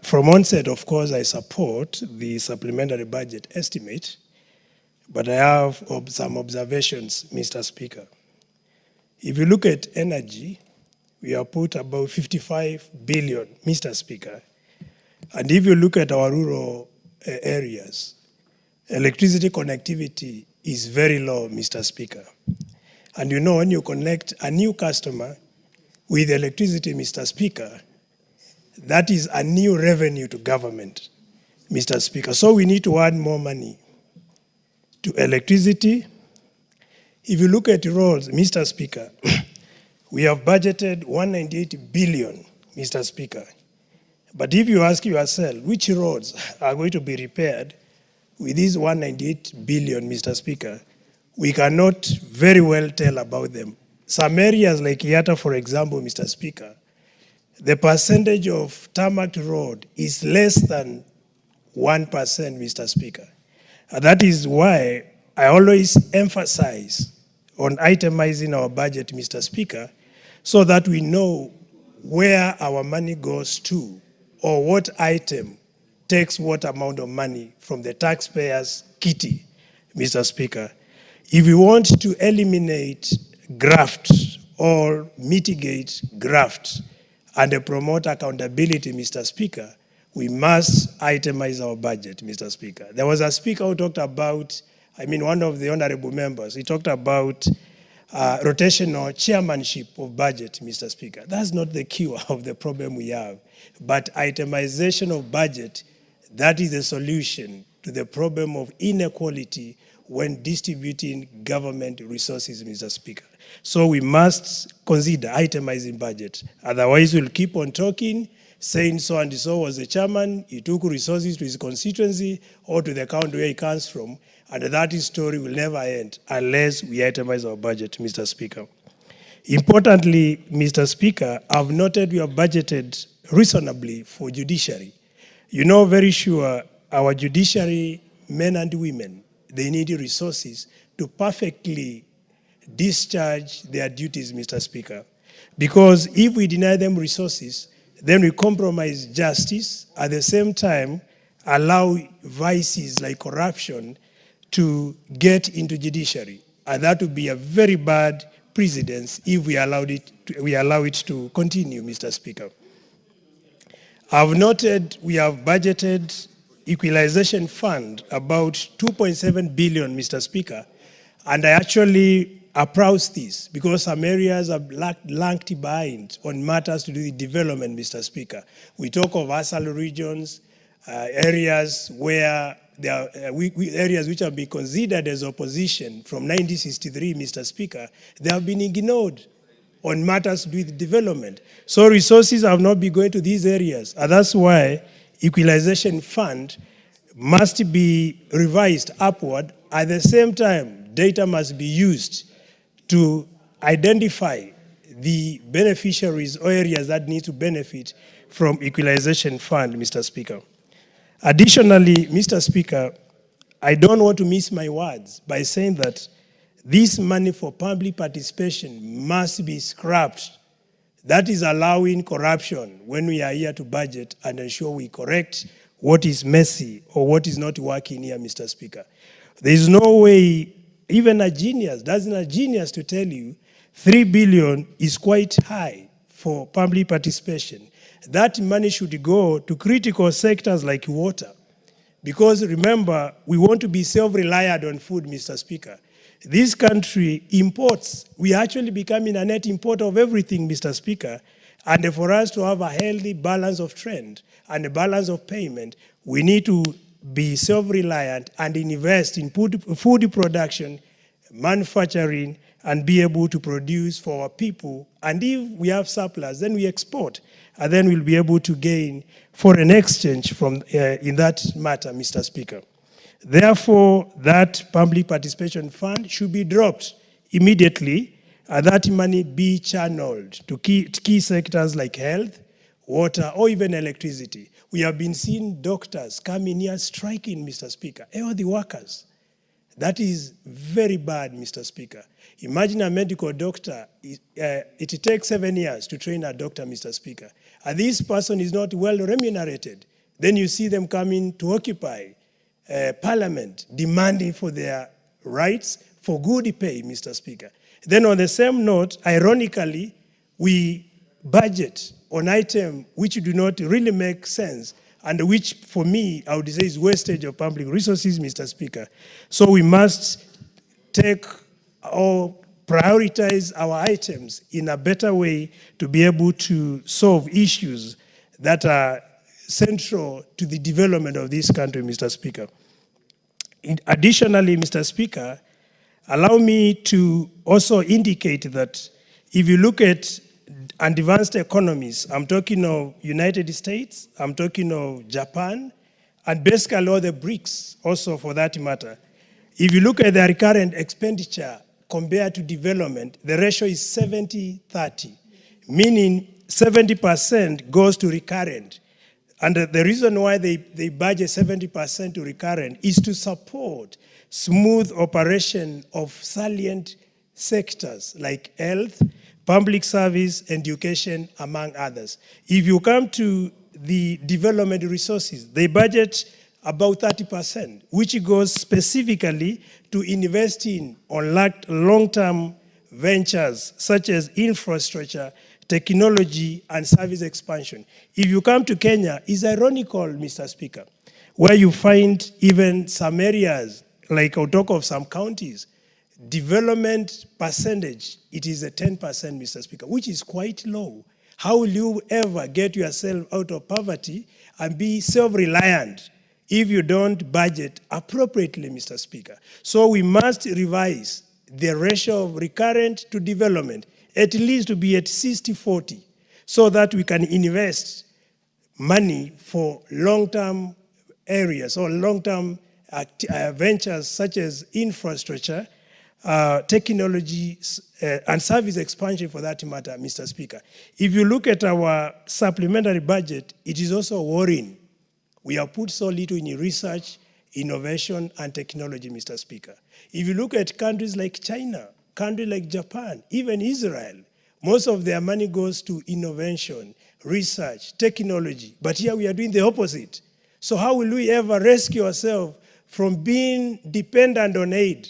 from onset, of course, I support the supplementary budget estimate, but I have some observations, Mr. Speaker. If you look at energy, we have put about 55 billion, Mr. Speaker. And if you look at our rural areas, electricity connectivity is very low, Mr. Speaker. And you know, when you connect a new customer with electricity, Mr. Speaker, that is a new revenue to government, Mr. Speaker. So we need to add more money to electricity. If you look at roads, Mr. Speaker, we have budgeted 198 billion, Mr. Speaker. But if you ask yourself, which roads are going to be repaired with this 198 billion, Mr. Speaker, we cannot very well tell about them. Some areas like Yatta, for example, Mr. Speaker, the percentage of tarmac road is less than 1%, Mr. Speaker. And that is why I always emphasize on itemizing our budget, Mr. Speaker, so that we know where our money goes to or what item takes what amount of money from the taxpayers' kitty, Mr. Speaker. If we want to eliminate graft or mitigate graft and promote accountability, Mr. Speaker, we must itemize our budget, Mr. Speaker. There was a speaker who talked about, one of the honorable members, he talked about rotational chairmanship of budget, Mr. Speaker. That's not the cure of the problem we have. But itemization of budget, that is a solution to the problem of inequality when distributing government resources, Mr. Speaker. So we must consider itemizing budget. Otherwise, we'll keep on talking, saying so and so was the chairman, he took resources to his constituency or to the county where he comes from, and that story will never end unless we itemize our budget, Mr. Speaker. Importantly, Mr. Speaker, I've noted we have budgeted reasonably for judiciary. You know very sure our judiciary, men and women, they need resources to perfectly discharge their duties, Mr. Speaker. Because if we deny them resources, then we compromise justice, at the same time allow vices like corruption to get into judiciary. And that would be a very bad precedent if we allow it to continue, Mr. Speaker. I've noted we have budgeted equalization fund about 2.7 billion, Mr. Speaker, and I actually approach this because some areas are lagged behind on matters to do with development, Mr. Speaker. We talk of ASAL regions, areas where there are areas which have been considered as opposition from 1963, Mr. Speaker. They have been ignored on matters to do with development. So resources have not been going to these areas, and that's why equalization fund must be revised upward. At the same time, data must be used to identify the beneficiaries or areas that need to benefit from equalization fund, Mr. Speaker. Additionally, Mr. Speaker, I don't want to miss my words by saying that this money for public participation must be scrapped. That is allowing corruption when we are here to budget and ensure we correct what is messy or what is not working here, Mr. Speaker. There is no way, even a genius, doesn't a genius to tell you 3 billion is quite high for public participation. That money should go to critical sectors like water. Because remember, we want to be self-reliant on food, Mr. Speaker. This country imports. We are actually becoming a net importer of everything, Mr. Speaker. And for us to have a healthy balance of trend and a balance of payment, we need to be self-reliant and invest in food production, manufacturing, and be able to produce for our people. And if we have surplus, then we export. And then we'll be able to gain foreign exchange from in that matter, Mr. Speaker. Therefore, that public participation fund should be dropped immediately, and that money be channeled to key sectors like health, water, or even electricity. We have been seeing doctors coming here striking, Mr. Speaker, all the workers. That is very bad, Mr. Speaker. Imagine a medical doctor, it takes 7 years to train a doctor, Mr. Speaker. And this person is not well remunerated. Then you see them coming to occupy Parliament, demanding for their rights for good pay, Mr. Speaker. Then on the same note, ironically, we budget on items which do not really make sense and which, for me, I would say is wastage of public resources, Mr. Speaker. So we must take or prioritize our items in a better way to be able to solve issues that are central to the development of this country, Mr. Speaker. Additionally, Mr. Speaker, allow me to also indicate that if you look at advanced economies, I'm talking of United States, I'm talking of Japan, and basically all the BRICS also for that matter. If you look at the recurrent expenditure compared to development, the ratio is 70-30, meaning 70% goes to recurrent. And the reason why they budget 70% to recurrent is to support smooth operation of salient sectors like health, public service, education, among others. If you come to the development resources, they budget about 30%, which goes specifically to investing on long-term ventures such as infrastructure, technology, and service expansion. If you come to Kenya, it's ironical, Mr. Speaker, where you find even some areas, like I'll talk of some counties, development percentage, it is a 10%, Mr. Speaker, which is quite low. How will you ever get yourself out of poverty and be self-reliant if you don't budget appropriately, Mr. Speaker? So we must revise the ratio of recurrent to development, at least to be at 60-40, so that we can invest money for long-term areas or long-term ventures such as infrastructure, technology, and service expansion for that matter, Mr. Speaker. If you look at our supplementary budget, it is also worrying. We have put so little in research, innovation, and technology, Mr. Speaker. If you look at countries like China, countries like Japan, even Israel, most of their money goes to innovation, research, technology. But here we are doing the opposite. So how will we ever rescue ourselves from being dependent on aid,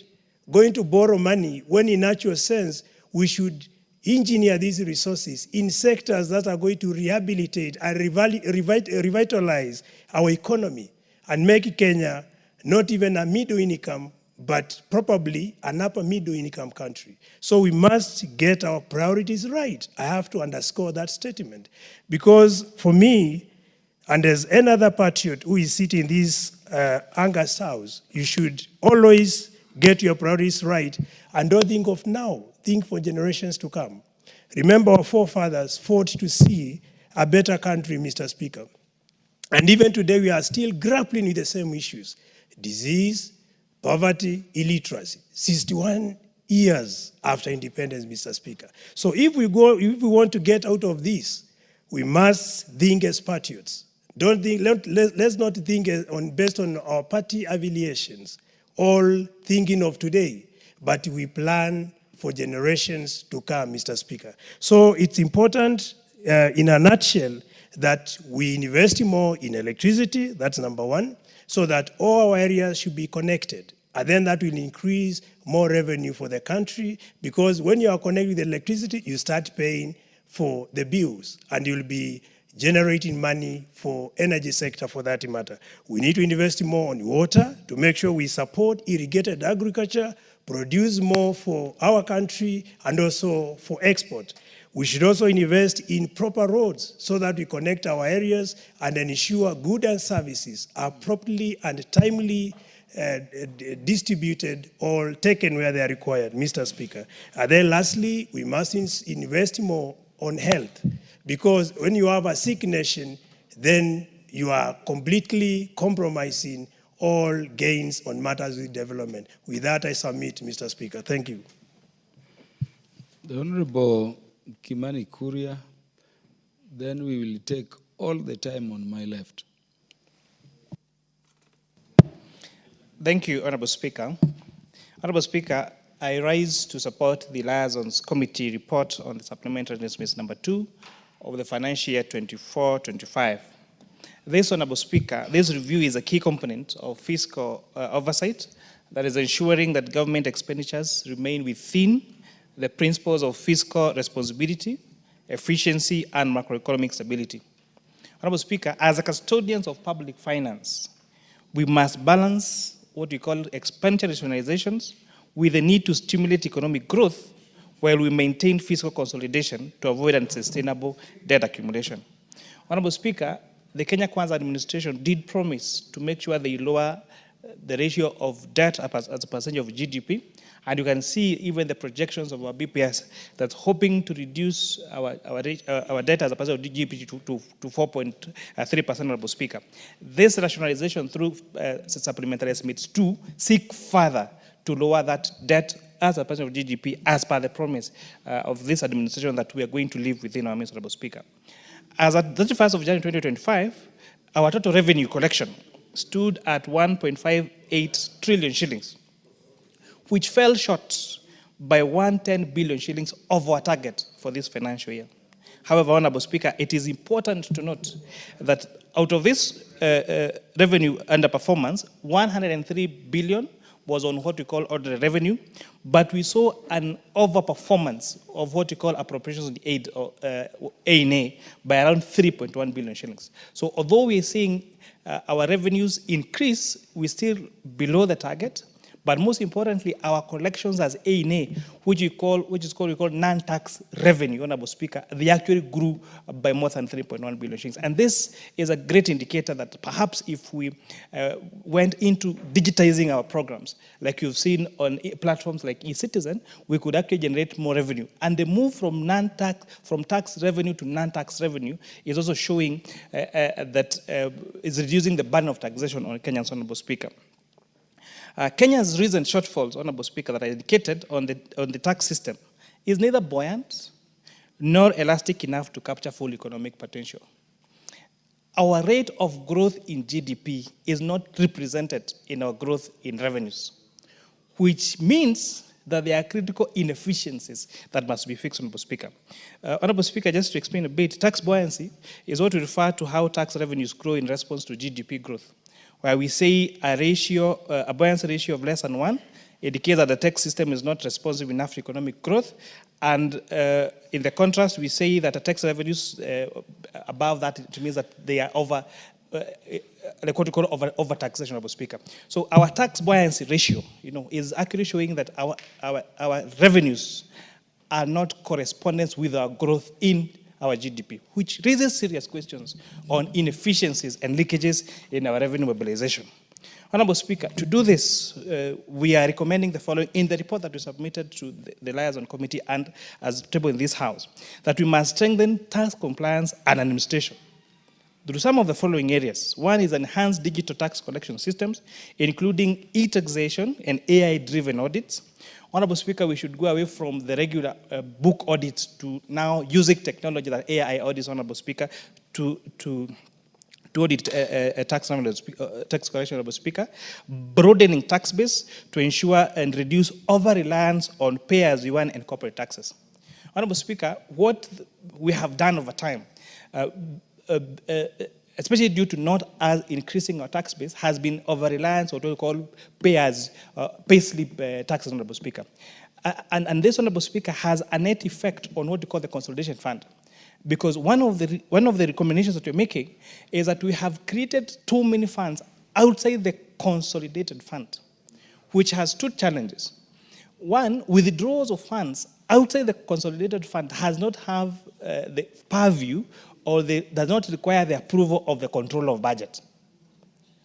going to borrow money, when in actual sense, we should engineer these resources in sectors that are going to rehabilitate and revitalize our economy and make Kenya not even a middle income, but probably an upper middle income country. So we must get our priorities right. I have to underscore that statement. Because for me, and as another patriot who is sitting in this August House, you should always get your priorities right and don't think of now, think for generations to come. Remember, our forefathers fought to see a better country, Mr. Speaker. And even today, we are still grappling with the same issues: disease, poverty, illiteracy, 61 years after independence, Mr. Speaker. So if we want to get out of this, we must think as patriots. Let's not think based on our party affiliations, all thinking of today, but we plan for generations to come, Mr. Speaker. So it's important, in a nutshell, that we invest more in electricity, that's number one, so that all our areas should be connected. And then that will increase more revenue for the country, because when you are connected with electricity, you start paying for the bills, and you'll be generating money for energy sector for that matter. We need to invest more on water to make sure we support irrigated agriculture, produce more for our country, and also for export. We should also invest in proper roads so that we connect our areas and ensure goods and services are properly and timely distributed or taken where they are required, Mr. Speaker. And then lastly, we must invest more on health, because when you have a sick nation, then you are completely compromising all gains on matters with development. With that, I submit, Mr. Speaker. Thank you. The Honorable Kimani Kuria, then we will take all the time on my left. Thank you, Honorable Speaker. Honorable Speaker, I rise to support the Liaisons Committee report on the Supplementary Dismiss number 2 of the financial year 24-25. This, Honorable Speaker, this review is a key component of fiscal oversight that is ensuring that government expenditures remain within the principles of fiscal responsibility, efficiency, and macroeconomic stability. Honorable Speaker, as a custodians of public finance, we must balance what we call expenditure rationalizations with the need to stimulate economic growth while we maintain fiscal consolidation to avoid unsustainable debt accumulation. Honorable Speaker, the Kenya Kwanza administration did promise to make sure they lower the ratio of debt as a percentage of GDP, and you can see even the projections of our BPS that's hoping to reduce our debt as a percentage of GDP to 4.3%, Honorable Speaker. This rationalization through supplementary estimates to seek further to lower that debt as a percentage of GDP as per the promise of this administration that we are going to live within our means, Honorable Speaker. As at 31st of January 2025, our total revenue collection stood at 1.58 trillion shillings, which fell short by 110 billion shillings of our target for this financial year. However, Honorable Speaker, it is important to note that out of this revenue underperformance, 103 billion was on what we call ordinary revenue, but we saw an overperformance of what we call appropriations and aid, or A&A, by around 3.1 billion shillings. So although we are seeing our revenues increase, we're still below the target. But most importantly, our collections as A&A, which we call non-tax revenue, Honorable Speaker, they actually grew by more than 3.1 billion shillings. And this is a great indicator that perhaps if we went into digitizing our programs, like you've seen on platforms like eCitizen, we could actually generate more revenue. And the move from tax revenue to non-tax revenue is also showing that it's reducing the burden of taxation on Kenyans, Honorable Speaker. Kenya's recent shortfalls, Honorable Speaker, that I indicated on the tax system is neither buoyant nor elastic enough to capture full economic potential. Our rate of growth in GDP is not represented in our growth in revenues, which means that there are critical inefficiencies that must be fixed, Honorable Speaker. Honorable Speaker, just to explain a bit, tax buoyancy is what we refer to how tax revenues grow in response to GDP growth, where we say a buoyancy ratio of less than 1 indicates that the tax system is not responsive enough to economic growth. And in the contrast, we say that the tax revenues above that, it means that they are over taxation, Honorable Speaker. So our tax buoyancy ratio, is actually showing that our revenues are not correspondent with our growth in our GDP, which raises serious questions on inefficiencies and leakages in our revenue mobilization. Honorable Speaker, to do this, we are recommending the following in the report that we submitted to the Liaison Committee and as tabled in this House, that we must strengthen tax compliance and administration through some of the following areas. One is enhanced digital tax collection systems, including e-taxation and AI-driven audits. Honorable Speaker, we should go away from the regular book audits to now using technology that AI audits, Honorable Speaker, to to audit tax collection, Honorable Speaker, broadening tax base to ensure and reduce over-reliance on pay-as-you-earn and corporate taxes. Honorable Speaker, what we have done over time, especially due to not as increasing our tax base, has been over-reliance on what we call pay-slip taxes, Honorable Speaker. And this, Honorable Speaker, has a net effect on what we call the consolidation fund. Because one of the recommendations that we're making is that we have created too many funds outside the consolidated fund, which has two challenges. One, withdrawals of funds outside the consolidated fund has not have the purview or does not require the approval of the controller of budget.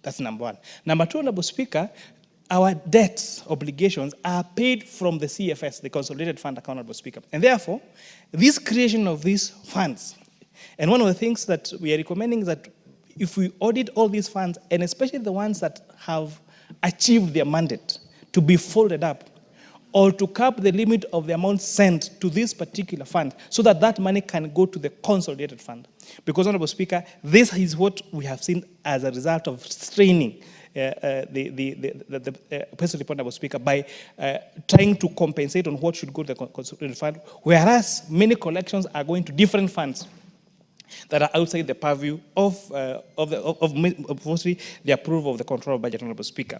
That's number one. Number two, Honorable Speaker, our debt obligations are paid from the CFS, the Consolidated Fund Account, Honorable Speaker. And therefore, this creation of these funds, and one of the things that we are recommending is that if we audit all these funds, and especially the ones that have achieved their mandate, to be folded up, or to cap the limit of the amount sent to this particular fund so that that money can go to the consolidated fund. Because, Honorable Speaker, this is what we have seen as a result of straining the personal report, Honorable Speaker, by trying to compensate on what should go to the consolidated fund, whereas many collections are going to different funds that are outside the purview of mostly the approval of the control of budget, Honorable Speaker.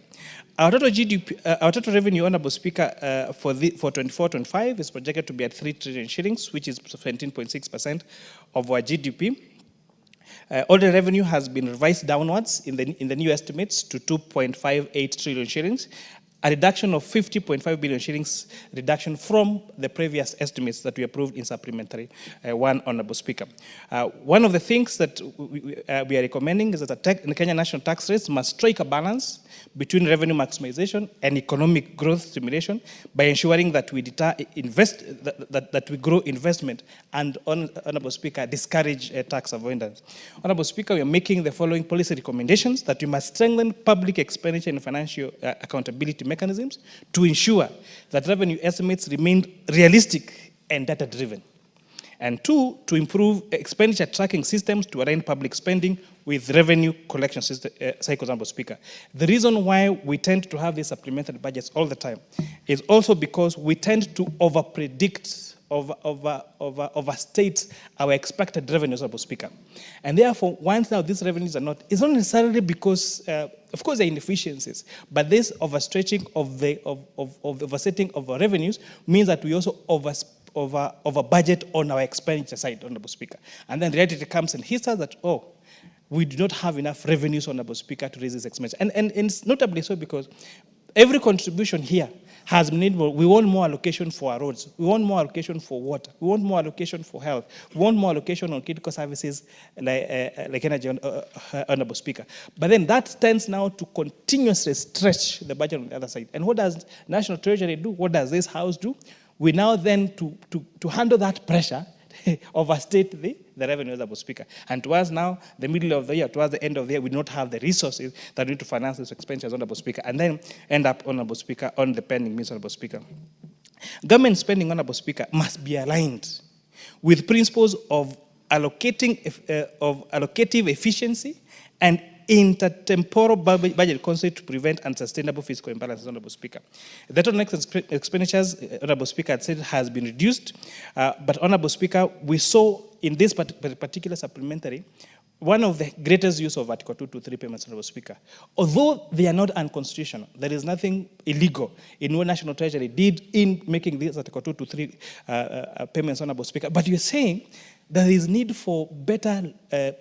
Our total GDP, our total revenue, Honorable Speaker, for 24-25 is projected to be at 3 trillion shillings, which is 17.6% of our GDP. All the revenue has been revised downwards in the new estimates to 2.58 trillion shillings, a reduction of 50.5 billion shillings reduction from the previous estimates that we approved in supplementary one, Honorable Speaker. One of the things that we are recommending is that the Kenya national tax rates must strike a balance between revenue maximization and economic growth stimulation by ensuring that we that we grow investment and, Honorable Speaker, discourage tax avoidance. Honorable Speaker, we are making the following policy recommendations: that we must strengthen public expenditure and financial accountability mechanisms to ensure that revenue estimates remain realistic and data-driven. And two, to improve expenditure tracking systems to align public spending with revenue collection cycles, Honorable Speaker. The reason why we tend to have these supplementary budgets all the time is also because we tend to over-predict, overstate our expected revenues, Honorable Speaker. And therefore, once now these revenues are not, it's not necessarily because, of course, there are inefficiencies, but this overstretching of the oversetting of our revenues means that we also over budget on our expenditure side, Honorable Speaker. And then reality comes and hits us that, oh, we do not have enough revenues, Honorable Speaker, to raise this expenditure. And it's notably so because every contribution here has been, we want more allocation for our roads, we want more allocation for water, we want more allocation for health, we want more allocation on critical services like energy, Honorable Speaker. But then that tends now to continuously stretch the budget on the other side. And what does National Treasury do? What does this House do? We now then, to handle that pressure, overstate the revenues, Honorable Speaker. And towards now, the middle of the year, towards the end of the year, we do not have the resources that we need to finance these expenditures, Honorable Speaker, and then end up, Honorable Speaker, on the pending means, Honorable Speaker. Government spending, Honorable Speaker, must be aligned with principles of allocative efficiency and intertemporal budget concept to prevent unsustainable fiscal imbalances, Honorable Speaker. The total next expenditures, Honorable Speaker, had said has been reduced, but Honorable Speaker, we saw in this particular supplementary one of the greatest use of Article 223 payments, Honorable Speaker. Although they are not unconstitutional, there is nothing illegal in what National Treasury did in making these Article 223 payments, Honorable Speaker. But you're saying there is need for better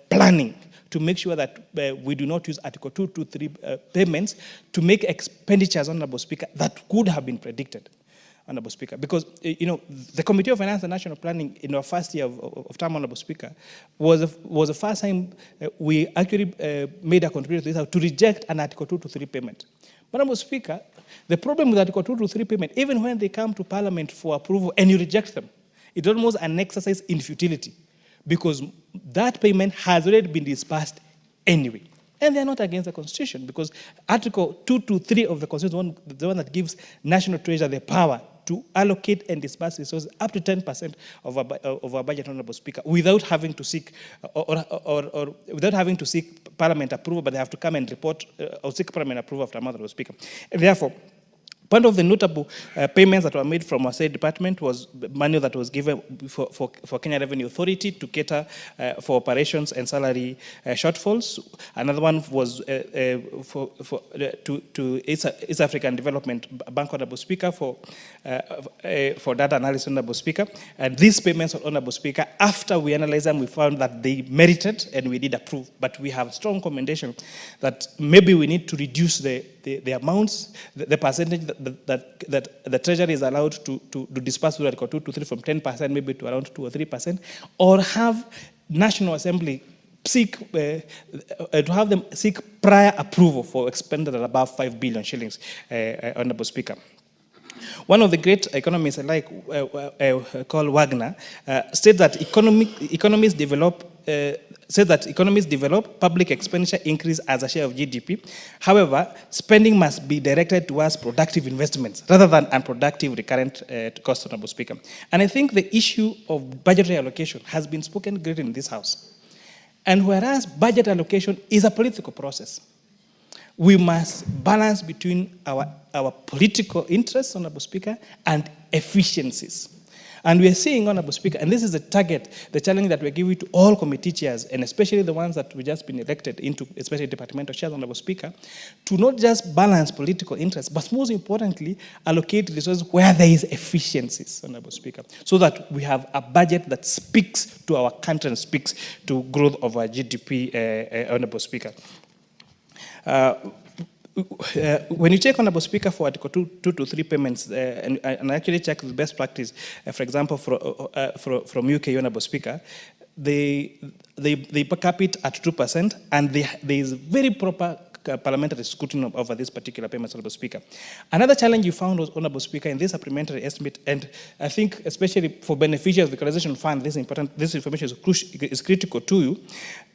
planning to make sure that we do not use Article 223 payments to make expenditures, Honorable Speaker, that could have been predicted, Honorable Speaker. Because, you know, the Committee of Finance and National Planning in our first year of term, Honorable Speaker, was the first time we actually made a contribution to this to reject an Article 223 payment. But, Honorable Speaker, the problem with Article 223 payment, even when they come to Parliament for approval and you reject them, it's almost an exercise in futility, because that payment has already been disbursed anyway. And they're not against the Constitution, because Article 223 of the Constitution is the one that gives National Treasury the power to allocate and disburse resources up to 10% of our budget, Honorable Speaker, without having to seek or without having to seek Parliament approval, but they have to come and report or seek Parliament approval after Honorable Speaker. And therefore, one of the notable payments that were made from our State Department was money that was given for Kenya Revenue Authority to cater for operations and salary shortfalls. Another one was to East African Development Bank, Honorable Speaker, for data analysis, Honorable Speaker. And these payments, Honorable Speaker, after we analyzed them, we found that they merited and we did approve. But we have strong recommendation that maybe we need to reduce the amounts, the percentage that the Treasury is allowed to disperse through Article 2 to 3 from 10% maybe to around 2 or 3%, or have National Assembly seek to have them seek prior approval for expenditure at above 5 billion shillings, Honorable Speaker. One of the great economists I like, called Wagner, said that economies develop, public expenditure increase as a share of GDP. However, spending must be directed towards productive investments rather than unproductive recurrent costs, Honorable Speaker. And I think the issue of budgetary allocation has been spoken greatly in this House. And whereas budget allocation is a political process, we must balance between our political interests, Honorable Speaker, and efficiencies. And we are seeing, Honorable Speaker, and this is the target, the challenge that we're giving to all committee chairs, and especially the ones that we've just been elected into, especially departmental chairs, Honorable Speaker, to not just balance political interests, but most importantly, allocate resources where there is efficiencies, Honorable Speaker, so that we have a budget that speaks to our country and speaks to growth of our GDP, Honorable Speaker. When you check, Honorable Speaker, for Article 2 to 3 payments, and actually check the best practice, for example, from UK, Honorable Speaker, they cap it at 2%, and there is very proper parliamentary scrutiny over this particular payment, Honorable Speaker. Another challenge you found was, Honorable Speaker, in this supplementary estimate, and I think especially for beneficiaries of the equalization fund, this information is critical to you,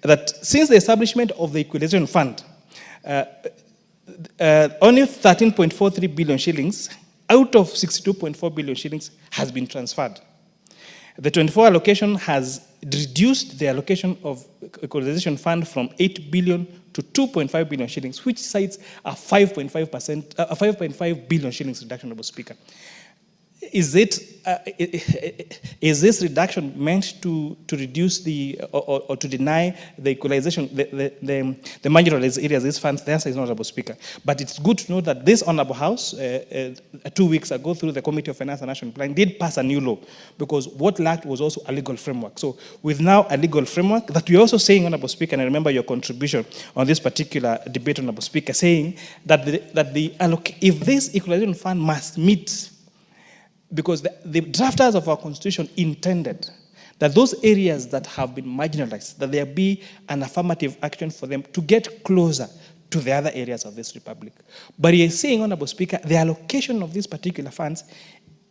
that since the establishment of the equalization fund, only 13.43 billion shillings out of 62.4 billion shillings has been transferred. The 24 allocation has reduced the allocation of equalization fund from 8 billion to 2.5 billion shillings, which cites a 5.5 billion shillings reduction, Honorable Speaker. Is this reduction meant to reduce or to deny the equalization, the marginalized areas, these funds? The answer is not, Honorable Speaker. But it's good to know that this Honorable House, 2 weeks ago, through the Committee of Finance and National Planning, did pass a new law, because what lacked was also a legal framework. So with now a legal framework, that we're also saying, Honorable Speaker, and I remember your contribution on this particular debate, Honorable Speaker, saying that if this equalization fund must meet, because the drafters of our constitution intended that those areas that have been marginalized, that there be an affirmative action for them to get closer to the other areas of this republic. But you're saying, Honorable Speaker, the allocation of these particular funds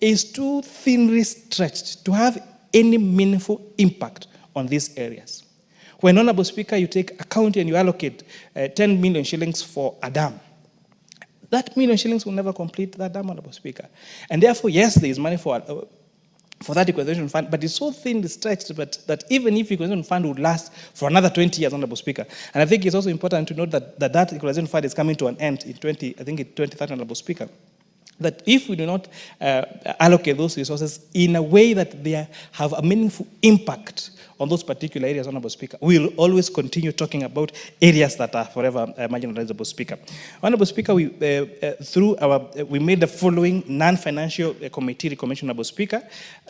is too thinly stretched to have any meaningful impact on these areas. When, Honorable Speaker, you take a county and you allocate 10 million shillings for a dam, that million shillings will never complete that dam, Honorable Speaker. And therefore, yes, there is money for that equalization fund, but it's so thinly stretched that even if the equalization fund would last for another 20 years, Honorable Speaker. And I think it's also important to note that equalization fund is coming to an end in 2030, Honorable Speaker. That if we do not allocate those resources in a way that they have a meaningful impact on those particular areas, Honorable Speaker, we will always continue talking about areas that are forever marginalizable, Speaker. Honorable Speaker, we made the following non-financial committee recommendation, Honorable Speaker,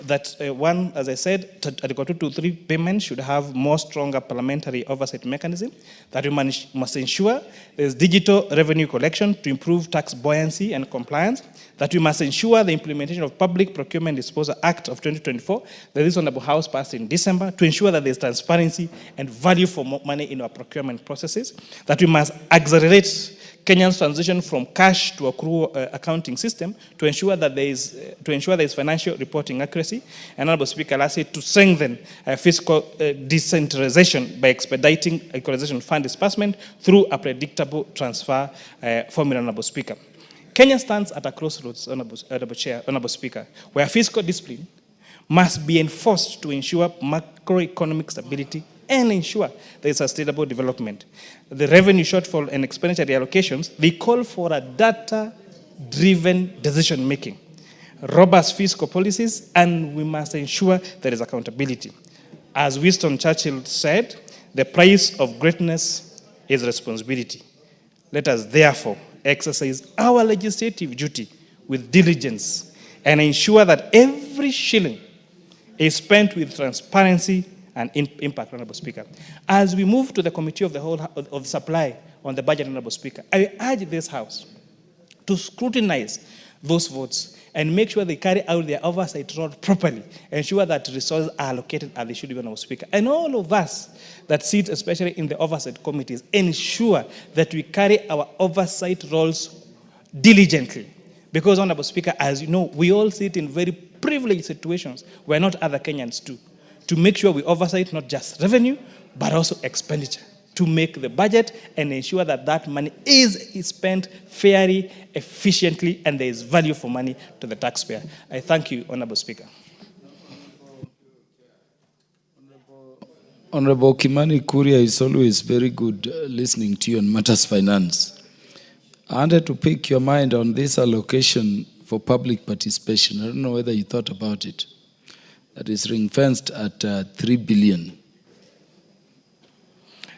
that one, as I said, Article 2 to 3 payments should have more stronger parliamentary oversight mechanism, that we must ensure there's digital revenue collection to improve tax buoyancy and compliance, that we must ensure the implementation of Public Procurement Disposal Act of 2024, that this Honorable House passed in December, to ensure that there's transparency and value for money in our procurement processes, that we must accelerate Kenya's transition from cash to accrual accounting system to ensure that there is financial reporting accuracy, and, Honorable Speaker, lastly, to strengthen fiscal decentralization by expediting equalization fund disbursement through a predictable transfer formula, Honorable Speaker. Kenya stands at a crossroads, Honorable Chair, Honorable Speaker, where fiscal discipline must be enforced to ensure macroeconomic stability and ensure there is sustainable development. The revenue shortfall and expenditure reallocations, they call for a data-driven decision-making, robust fiscal policies, and we must ensure there is accountability. As Winston Churchill said, the price of greatness is responsibility. Let us therefore exercise our legislative duty with diligence and ensure that every shilling is spent with transparency and impact, Honorable Speaker. As we move to the Committee of the Whole of the Supply on the budget, Honorable Speaker, I urge this House to scrutinize those votes and make sure they carry out their oversight role properly, ensure that resources are allocated as they should be, Honorable Speaker. And all of us that sit, especially in the oversight committees, ensure that we carry our oversight roles diligently. Because, Honorable Speaker, as you know, we all sit in very privileged situations where not other Kenyans do, to make sure we oversight not just revenue, but also expenditure, to make the budget and ensure that that money is spent fairly, efficiently, and there is value for money to the taxpayer. I thank you, Honorable Speaker. Honorable Kimani Kuria is always very good listening to you on matters finance. I wanted to pick your mind on this allocation for public participation. I don't know whether you thought about it. That is ring-fenced at 3 billion.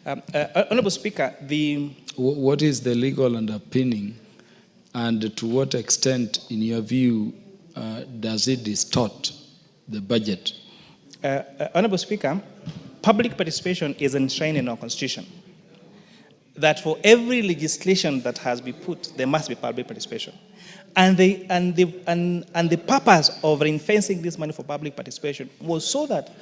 Honorable Speaker, what is the legal underpinning, and to what extent, in your view, does it distort the budget? Honorable Speaker, public participation is enshrined in our Constitution. That for every legislation that has been put, there must be public participation. And the purpose of ring-fencing this money for public participation was so that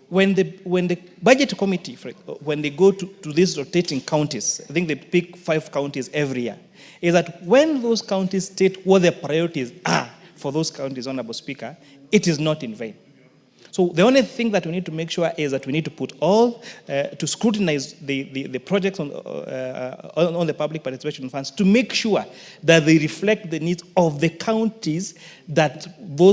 when the budget committee, when they go to these rotating counties, I think they pick 5 counties every year, is that when those counties state what their priorities are for those counties, Honorable Speaker, it is not in vain. So the only thing that we need to make sure is that we need to put all, to scrutinize the projects on the public participation funds to make sure that they reflect the needs of the counties that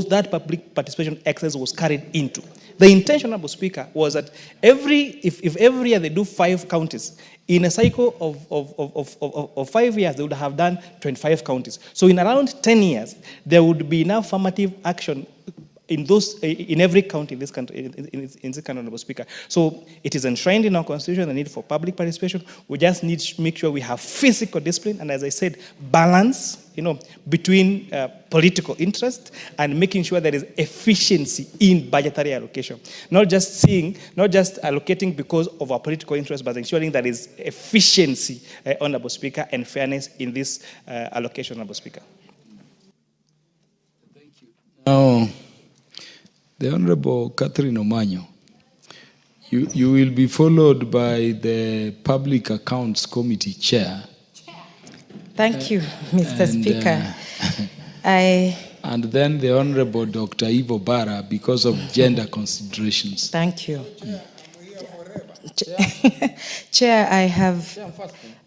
that public participation exercise was carried into. The intention, Honorable Speaker, was that if every year they do 5 counties, in a cycle of 5 years, they would have done 25 counties. So in around 10 years, there would be enough affirmative action in every county in this country, in this country, Honorable Speaker. So it is enshrined in our Constitution, the need for public participation. We just need to make sure we have physical discipline, and as I said, balance, between political interest and making sure there is efficiency in budgetary allocation. Not just allocating because of our political interest, but ensuring there is efficiency, Honorable Speaker, and fairness in this allocation, Honorable Speaker. Thank you. Now, the Honorable Catherine Omanyo, you will be followed by the Public Accounts Committee Chair. Thank you, Mr. Speaker. And then the Honorable Dr. Ivo Barra, because of gender considerations. Thank you. Chair,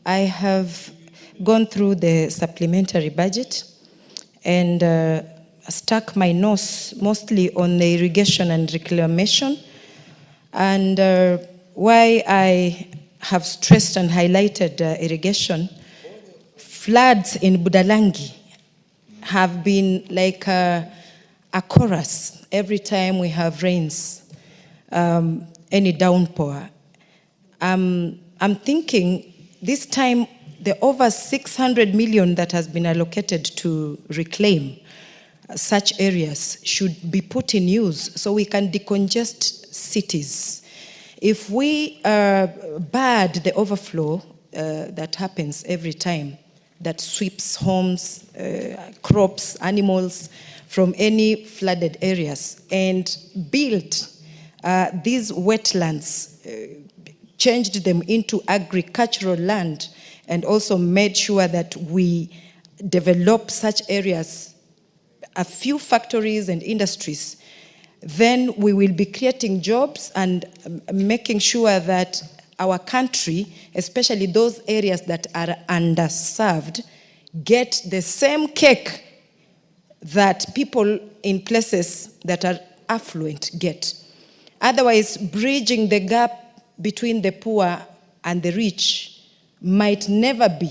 I have gone through the supplementary budget and stuck my nose mostly on the irrigation and reclamation. And why I have stressed and highlighted irrigation, floods in Budalangi have been like a chorus every time we have rains, any downpour. I'm thinking this time the over 600 million that has been allocated to reclaim such areas should be put in use so we can decongest cities. If we bad the overflow that happens every time, that sweeps homes, crops, animals from any flooded areas, and built these wetlands, changed them into agricultural land, and also made sure that we develop such areas, a few factories and industries, then we will be creating jobs and making sure that our country, especially those areas that are underserved, get the same cake that people in places that are affluent get. Otherwise, bridging the gap between the poor and the rich might never be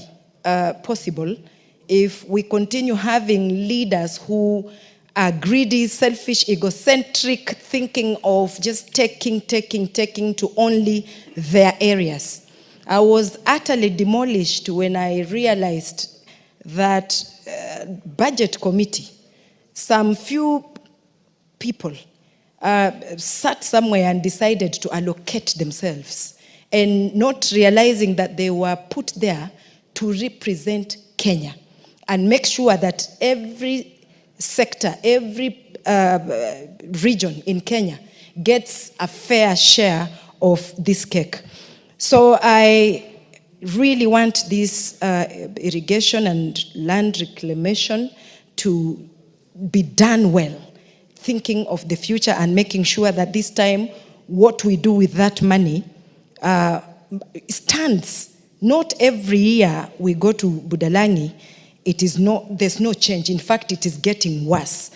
possible if we continue having leaders who are greedy, selfish, egocentric, thinking of just taking to only their areas. I was utterly demolished when I realized that budget committee, some few people sat somewhere and decided to allocate themselves, and not realizing that they were put there to represent Kenya and make sure that every sector, every region in Kenya gets a fair share of this cake. So I really want this irrigation and land reclamation to be done well, thinking of the future and making sure that this time what we do with that money stands. Not every year we go to Budalangi, there's no change. In fact, it is getting worse.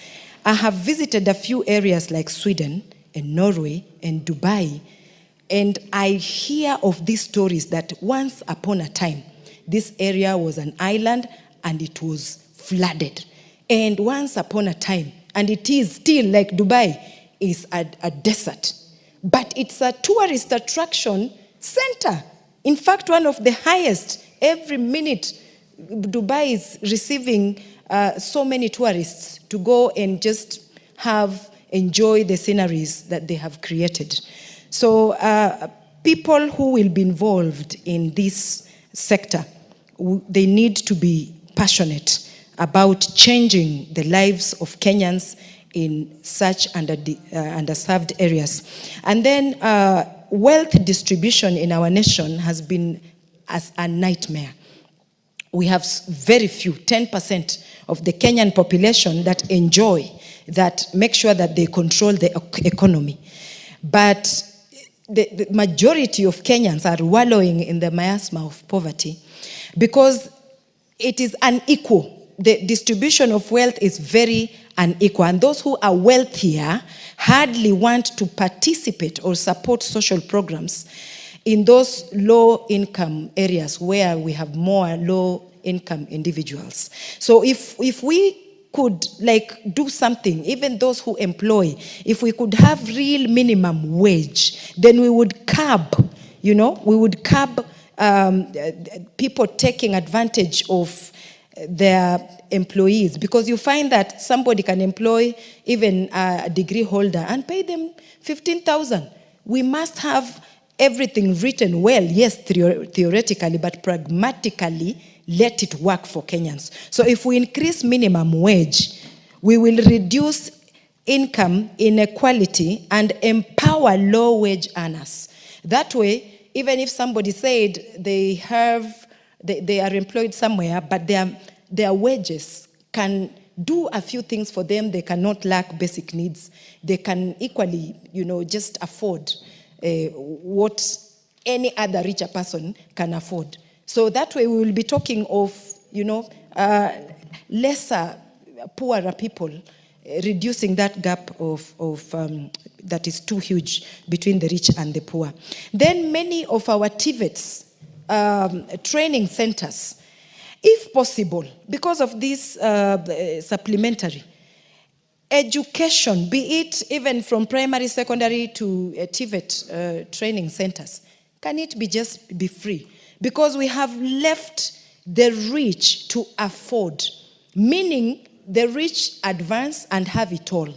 I have visited a few areas like Sweden and Norway and Dubai, and I hear of these stories that once upon a time, this area was an island and it was flooded. And once upon a time, and it is still like Dubai, is a desert. But it's a tourist attraction center. In fact, one of the highest. Every minute, Dubai is receiving so many tourists to go and just enjoy the sceneries that they have created. So people who will be involved in this sector, they need to be passionate about changing the lives of Kenyans in such underserved areas. And then wealth distribution in our nation has been as a nightmare. We have very few, 10% of the Kenyan population that make sure that they control the economy. But the majority of Kenyans are wallowing in the miasma of poverty because it is unequal. The distribution of wealth is very unequal, and those who are wealthier hardly want to participate or support social programs in those low-income areas where we have more low-income individuals. So if we could do something, even those who employ, if we could have real minimum wage, then we would curb people taking advantage of their employees, because you find that somebody can employ even a degree holder and pay them 15,000. We must have everything written well, yes, theoretically, but pragmatically let it work for Kenyans. So if we increase minimum wage, we will reduce income inequality and empower low-wage earners. That way, even if somebody said they are employed somewhere, but their wages can do a few things for them, they cannot lack basic needs. They can equally, just afford what any other richer person can afford. So that way we will be talking of, lesser, poorer people, reducing that gap that is too huge between the rich and the poor. Then many of our TVETs, training centers, if possible, because of this supplementary, education, be it even from primary, secondary to TVET training centers, can it be free? Because we have left the rich to afford, meaning the rich advance and have it all.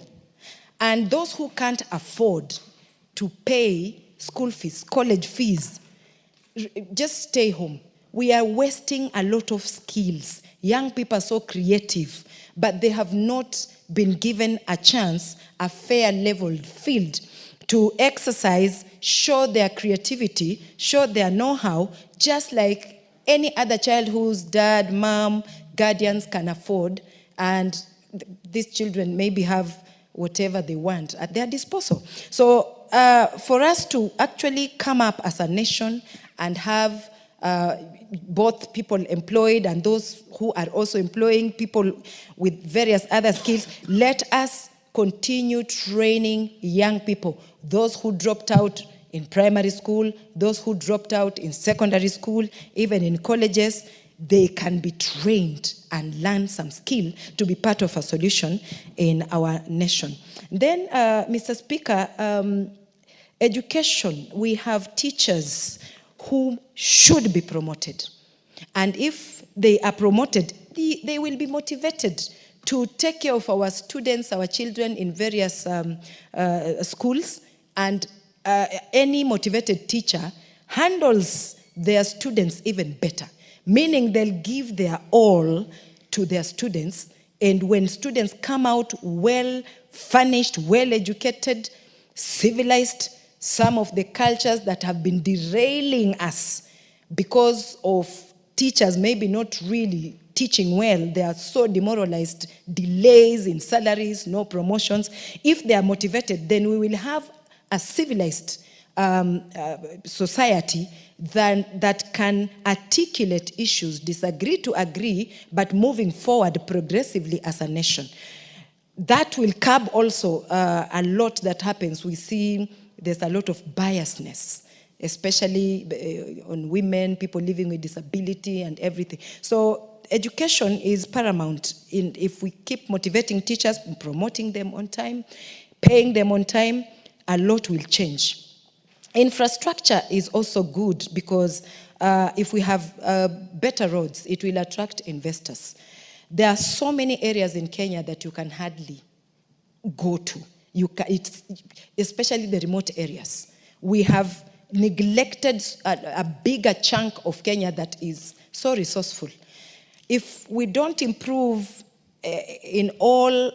And those who can't afford to pay school fees, college fees, just stay home. We are wasting a lot of skills. Young people are so creative, but they have not been given a chance, a fair leveled field to exercise, show their creativity, show their know-how, just like any other child whose dad, mom, guardians can afford, and these children maybe have whatever they want at their disposal. So for us to actually come up as a nation and have both people employed and those who are also employing people with various other skills. Let us continue training young people, those who dropped out in primary school, those who dropped out in secondary school, even in colleges. They can be trained and learn some skill to be part of a solution in our nation. Then, Mr. Speaker, education, we have teachers who should be promoted. And if they are promoted, they will be motivated to take care of our students, our children in various schools. And any motivated teacher handles their students even better, meaning they'll give their all to their students. And when students come out well furnished, well educated, civilized, some of the cultures that have been derailing us because of teachers maybe not really teaching well, they are so demoralized, delays in salaries, no promotions. If they are motivated, then we will have a civilized society that can articulate issues, disagree to agree, but moving forward progressively as a nation. That will curb also a lot that happens. We see there's a lot of biasness, especially on women, people living with disability and everything. So education is paramount. If we keep motivating teachers, promoting them on time, paying them on time, a lot will change. Infrastructure is also good because if we have better roads, it will attract investors. There are so many areas in Kenya that you can hardly go to. Especially the remote areas. We have neglected a bigger chunk of Kenya that is so resourceful. If we don't improve in all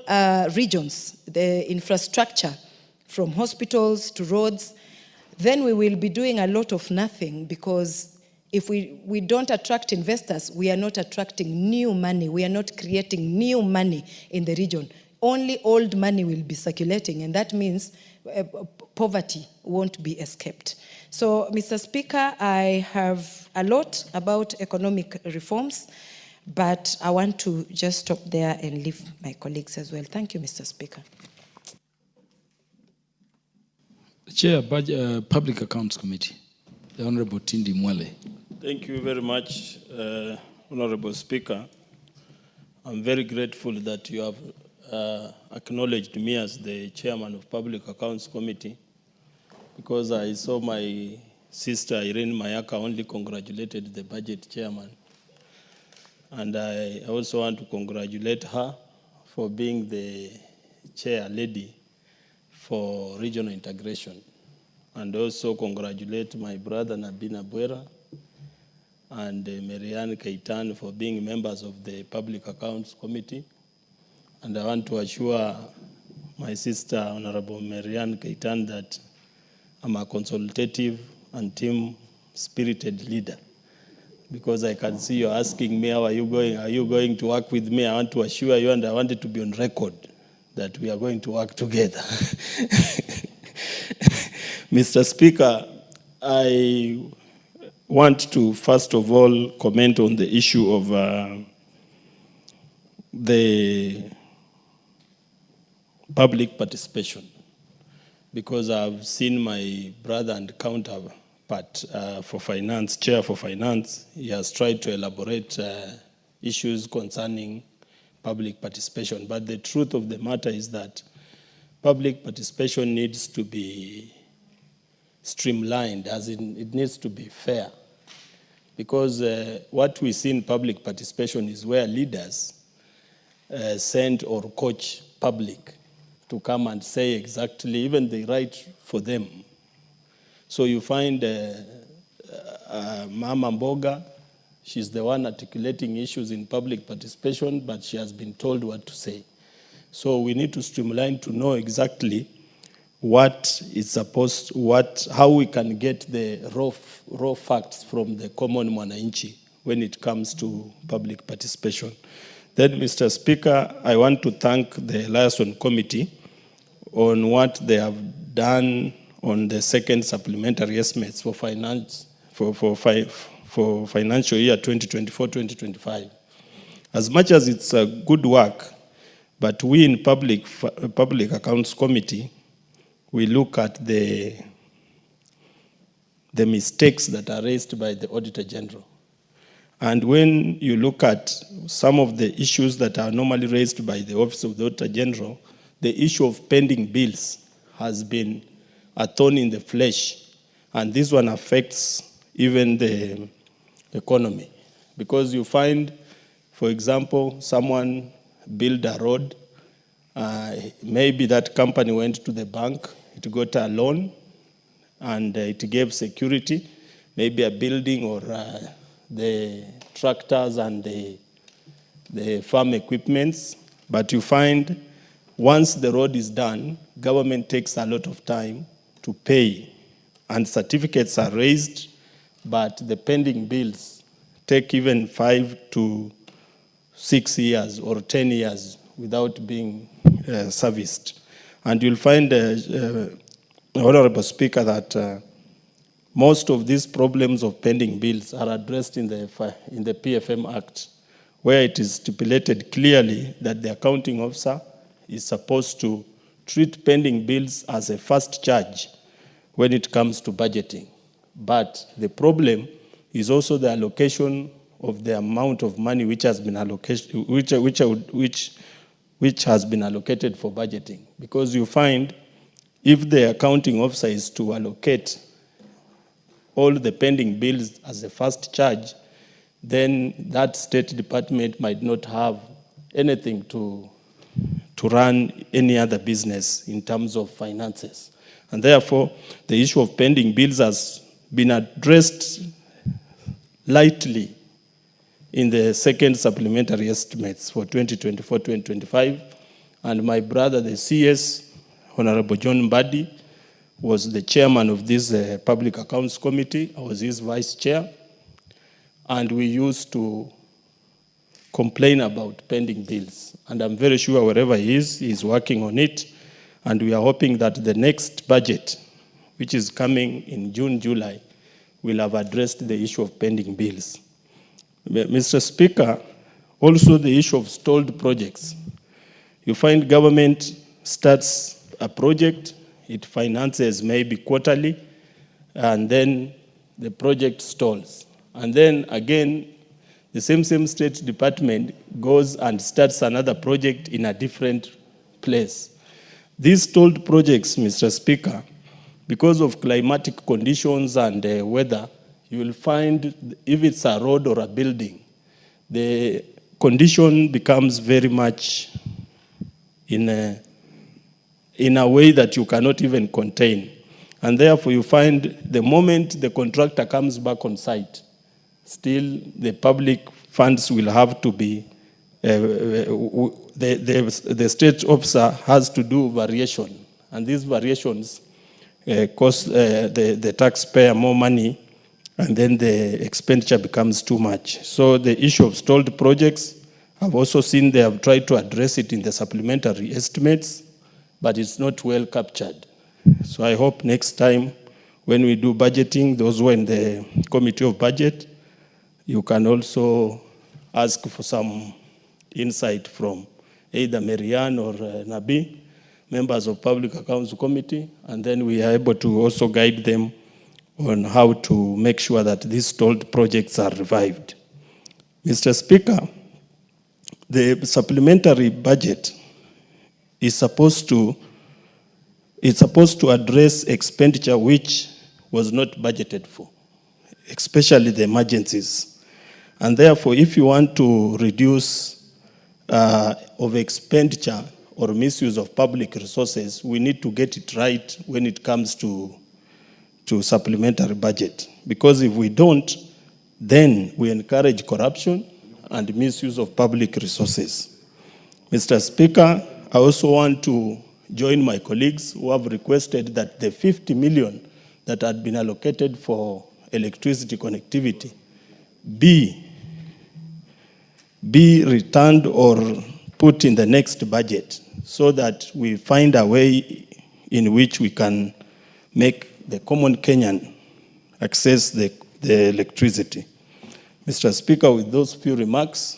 regions the infrastructure, from hospitals to roads, then we will be doing a lot of nothing, because if we don't attract investors, we are not attracting new money. We are not creating new money in the region. Only old money will be circulating, and that means poverty won't be escaped. So, Mr. Speaker, I have a lot about economic reforms, but I want to just stop there and leave my colleagues as well. Thank you, Mr. Speaker. Chair, Public Accounts Committee, the Honorable Ndindi Mwale. Thank you very much, Honorable Speaker. I'm very grateful that you have acknowledged me as the chairman of Public Accounts Committee, because I saw my sister Irene Mayaka only congratulated the budget chairman. And I also want to congratulate her for being the chair lady for regional integration. And also congratulate my brother Nabina Bwera and Marianne Kaitan for being members of the Public Accounts Committee. And I want to assure my sister, Honorable Marianne Kaitan, that I'm a consultative and team-spirited leader. Because I can see you're asking me, how are you going? Are you going to work with me? I want to assure you, and I want it to be on record, that we are going to work together. Mr. Speaker, I want to first of all comment on the issue of the public participation, because I've seen my brother and counterpart for finance, chair for finance, he has tried to elaborate issues concerning public participation. But the truth of the matter is that public participation needs to be streamlined, as in it needs to be fair. Because what we see in public participation is where leaders send or coach public to come and say exactly, even they write for them. So you find Mama Mboga, she's the one articulating issues in public participation, but she has been told what to say. So we need to streamline to know exactly what is supposed, how we can get the raw facts from the common mwananchi when it comes to public participation. Then, Mr. Speaker, I want to thank the Liaison Committee on what they have done on the second supplementary estimates for finance, for for financial year 2024-2025. As much as it's a good work, but we in Public Accounts Committee, we look at the mistakes that are raised by the Auditor General. And when you look at some of the issues that are normally raised by the Office of the Auditor General, the issue of pending bills has been a thorn in the flesh. And this one affects even the economy. Because you find, for example, someone built a road, maybe that company went to the bank, it got a loan, and it gave security, maybe a building or the tractors and the farm equipments. But you find once the road is done, government takes a lot of time to pay, and certificates are raised, but the pending bills take even 5 to 6 years or 10 years without being serviced. And you'll find, Honorable Speaker, that most of these problems of pending bills are addressed in the PFM Act, where it is stipulated clearly that the accounting officer is supposed to treat pending bills as a first charge when it comes to budgeting. But the problem is also the allocation of the amount of money which has been allocated, which has been allocated for budgeting. Because you find if the accounting officer is to allocate all the pending bills as a first charge, then that state department might not have anything to run any other business in terms of finances. And therefore, the issue of pending bills has been addressed lightly in the second supplementary estimates for 2024-2025. And my brother, the CS, Honorable John Mbadi, was the chairman of this Public Accounts Committee. I was his vice chair. And we used to complain about pending bills. And I'm very sure wherever he is, he's working on it. And we are hoping that the next budget, which is coming in June, July, will have addressed the issue of pending bills. Mr. Speaker, also the issue of stalled projects. You find government starts a project, it finances maybe quarterly, and then the project stalls. And then again, the same state department goes and starts another project in a different place. These stalled projects, Mr. Speaker, because of climatic conditions and weather, you will find if it's a road or a building, the condition becomes very much in a way that you cannot even contain. And therefore you find the moment the contractor comes back on site, still the public funds will have to be, the state officer has to do variation. And these variations cost the taxpayer more money, and then the expenditure becomes too much. So the issue of stalled projects, I've also seen they have tried to address it in the supplementary estimates, but it's not well captured. So I hope next time when we do budgeting, those who are in the Committee of Budget, you can also ask for some insight from either Marianne or Nabi, members of Public Accounts Committee, and then we are able to also guide them on how to make sure that these stalled projects are revived. Mr. Speaker, the supplementary budget is supposed to address expenditure which was not budgeted for, especially the emergencies. And therefore, if you want to reduce of expenditure or misuse of public resources, we need to get it right when it comes to supplementary budget. Because if we don't, then we encourage corruption and misuse of public resources. Mr. Speaker, I also want to join my colleagues who have requested that the 50 million that had been allocated for electricity connectivity be returned or put in the next budget so that we find a way in which we can make the common Kenyan access the electricity. Mr. Speaker, with those few remarks,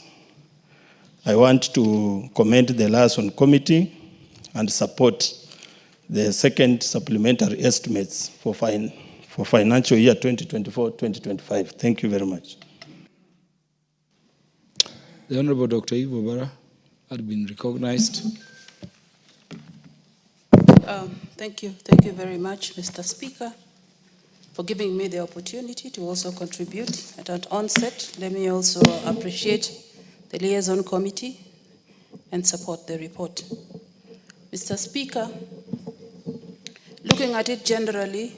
I want to commend the liaison committee and support the second supplementary estimates for financial year 2024-2025. Thank you very much. The Honorable Dr. Ivo Bara had been recognized. Thank you very much, Mr. Speaker, for giving me the opportunity to also contribute. At an onset, let me also appreciate the liaison committee and support the report. Mr. Speaker, looking at it generally,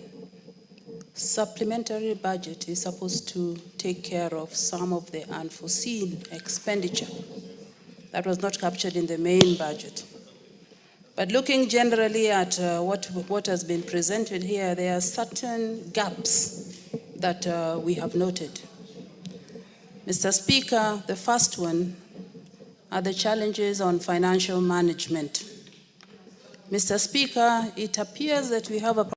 supplementary budget is supposed to take care of some of the unforeseen expenditure that was not captured in the main budget. But looking generally at what has been presented here, there are certain gaps that we have noted. Mr. Speaker, the first one are the challenges on financial management. Mr. Speaker, it appears that we have a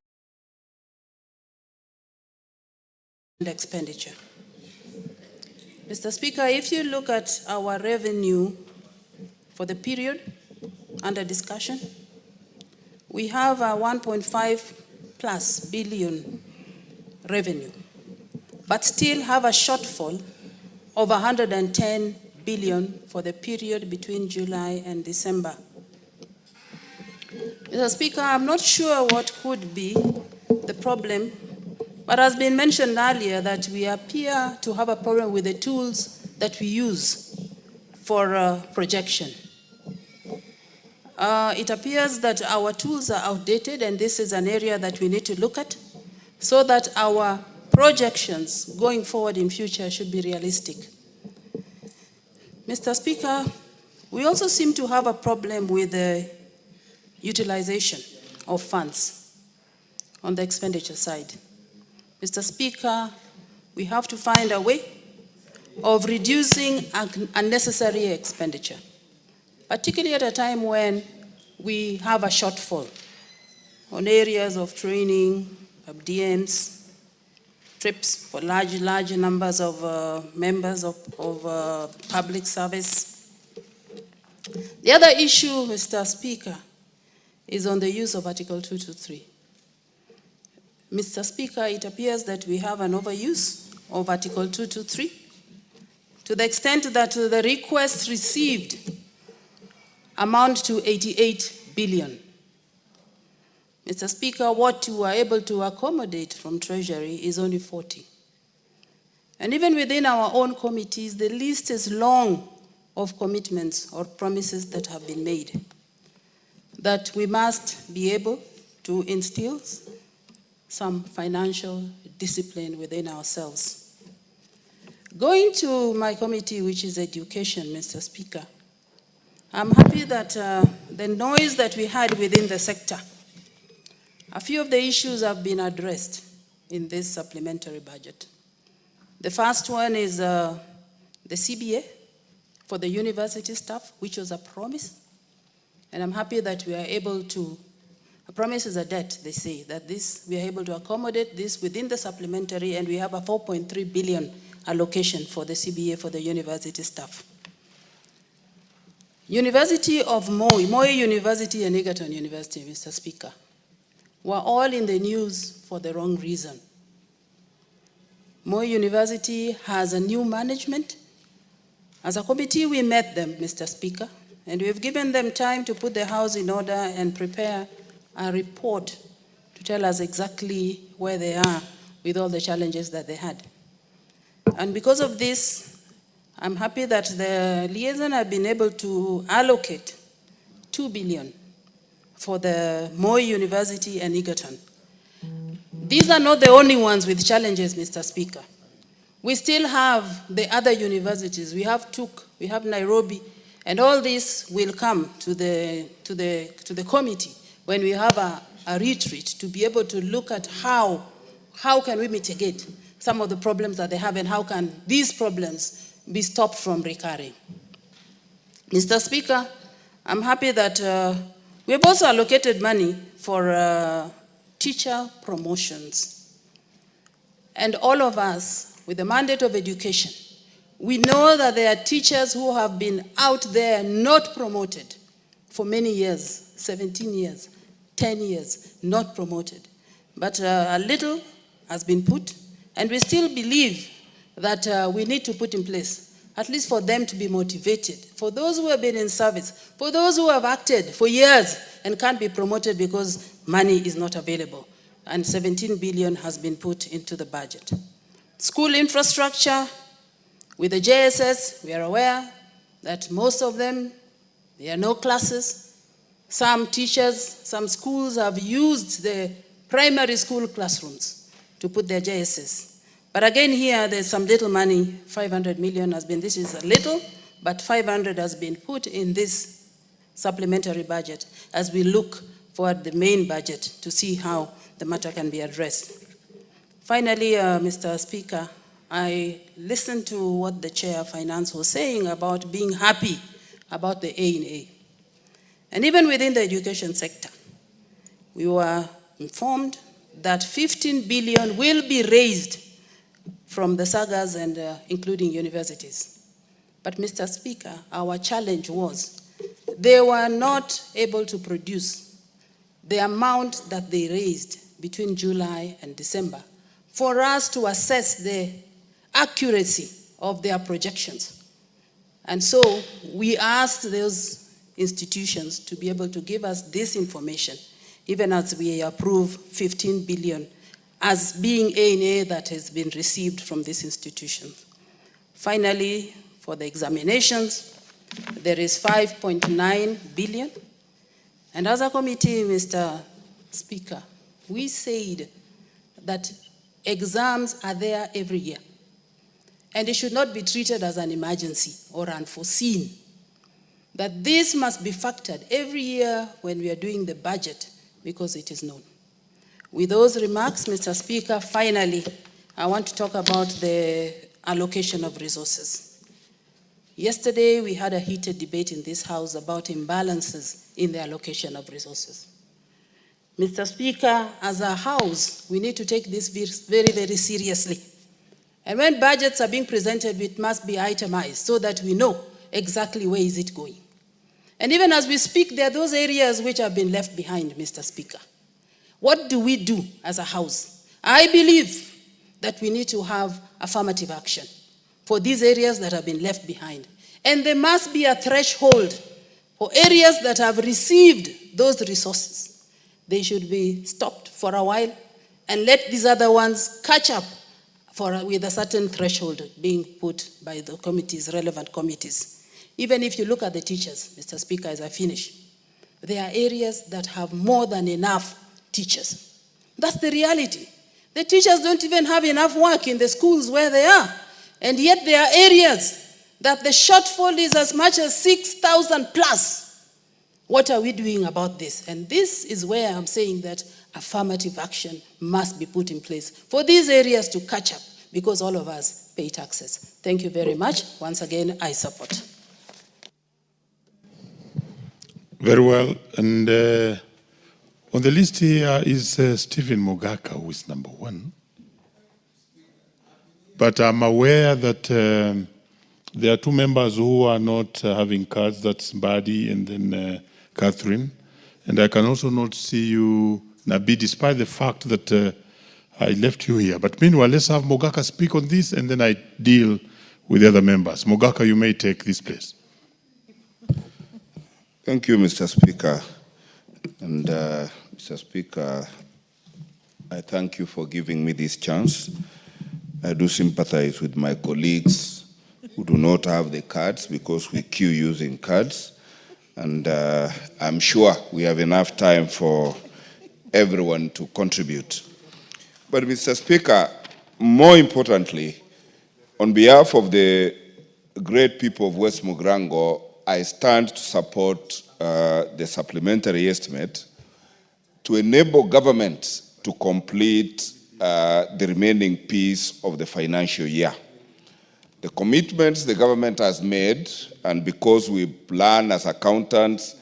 expenditure. Mr. Speaker, if you look at our revenue for the period under discussion, we have a 1.5+ billion revenue, but still have a shortfall of 110 billion for the period between July and December. Mr. Speaker, I'm not sure what could be the problem, but as been mentioned earlier that we appear to have a problem with the tools that we use for projection. It appears that our tools are outdated, and this is an area that we need to look at so that our projections going forward in future should be realistic. Mr. Speaker, we also seem to have a problem with the utilization of funds on the expenditure side. Mr. Speaker, we have to find a way of reducing unnecessary expenditure, particularly at a time when we have a shortfall on areas of training, of DMs, trips for large numbers of members of public service. The other issue, Mr. Speaker, is on the use of Article 223. Mr. Speaker, it appears that we have an overuse of Article 223 to the extent that the requests received amount to 88 billion. Mr. Speaker, what you are able to accommodate from Treasury is only 40. And even within our own committees, the list is long of commitments or promises that have been made, that we must be able to instill some financial discipline within ourselves. Going to my committee, which is education, Mr. Speaker, I'm happy that the noise that we had within the sector, a few of the issues have been addressed in this supplementary budget. The first one is the CBA for the university staff, which was a promise. And I'm happy that we are able to, a promise is a debt, they say, that we are able to accommodate this within the supplementary, and we have a 4.3 billion allocation for the CBA for the university staff. University of Moi University and Egerton University, Mr. Speaker, were all in the news for the wrong reason. Moi University has a new management. As a committee, we met them, Mr. Speaker, and we've given them time to put the house in order and prepare a report to tell us exactly where they are with all the challenges that they had. And because of this, I'm happy that the liaison have been able to allocate 2 billion for the Moi University and Egerton. These are not the only ones with challenges, Mr. Speaker. We still have the other universities. We have TUK, we have Nairobi, and all this will come to the committee when we have a retreat to be able to look at how can we mitigate some of the problems that they have, and how can these problems be stopped from recurring. Mr. Speaker, I'm happy that we have also allocated money for teacher promotions. And all of us, with the mandate of education, We know that there are teachers who have been out there not promoted for many years, 17 years, 10 years, not promoted. But a little has been put, and we still believe that we need to put in place, at least for them to be motivated, for those who have been in service, for those who have acted for years and can't be promoted because money is not available. And 17 billion has been put into the budget. School infrastructure, with the JSS, we are aware that most of them, there are no classes. Some teachers, some schools have used the primary school classrooms to put their JSS. But again here, there's some little money, 500 million has been, this is a little, but 500 has been put in this supplementary budget as we look for the main budget to see how the matter can be addressed. Finally, Mr. Speaker, I listened to what the Chair of Finance was saying about being happy about the A&A. And even within the education sector, we were informed that 15 billion will be raised from the sagas and including universities. But Mr. Speaker, our challenge was they were not able to produce the amount that they raised between July and December for us to assess the accuracy of their projections. And so we asked those institutions to be able to give us this information, even as we approve 15 billion as being A&A that has been received from this institution. Finally, for the examinations, there is 5.9 billion. And as a committee, Mr. Speaker, we said that exams are there every year. And it should not be treated as an emergency or unforeseen. That this must be factored every year when we are doing the budget because it is known. With those remarks, Mr. Speaker, finally, I want to talk about the allocation of resources. Yesterday, we had a heated debate in this House about imbalances in the allocation of resources. Mr. Speaker, as a House, we need to take this very, very seriously. And when budgets are being presented, it must be itemized so that we know exactly where is it going. And even as we speak, there are those areas which have been left behind, Mr. Speaker. What do we do as a House? I believe that we need to have affirmative action for these areas that have been left behind. And there must be a threshold for areas that have received those resources. They should be stopped for a while and let these other ones catch up with a certain threshold being put by the committees, relevant committees. Even if you look at the teachers, Mr. Speaker, as I finish, there are areas that have more than enough teachers. That's the reality. The teachers don't even have enough work in the schools where they are. And yet there are areas that the shortfall is as much as 6,000 plus. What are we doing about this? And this is where I'm saying that affirmative action must be put in place for these areas to catch up because all of us pay taxes. Thank you very much. Once again, I support. Very well. And on the list here is Stephen Mogaka, who is number 1. But I'm aware that there are 2 members who are not having cards. That's Mbadi and then Catherine. And I can also not see you, Nabi, despite the fact that I left you here. But meanwhile, let's have Mogaka speak on this, and then I deal with the other members. Mogaka, you may take this place. Thank you, Mr. Speaker. And Mr. Speaker, I thank you for giving me this chance. I do sympathize with my colleagues who do not have the cards because we queue using cards. And I'm sure we have enough time for everyone to contribute. But Mr. Speaker, more importantly, on behalf of the great people of West Mogrango, I stand to support the supplementary estimate to enable government to complete the remaining piece of the financial year. The commitments the government has made, and because we plan as accountants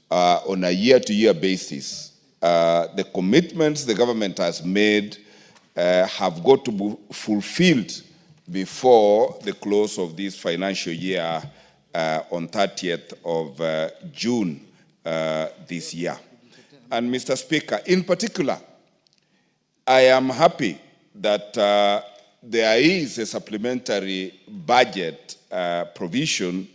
on a year-to-year basis, the commitments the government has made have got to be fulfilled before the close of this financial year on 30th of June this year. And Mr. Speaker, in particular, I am happy that there is a supplementary budget provision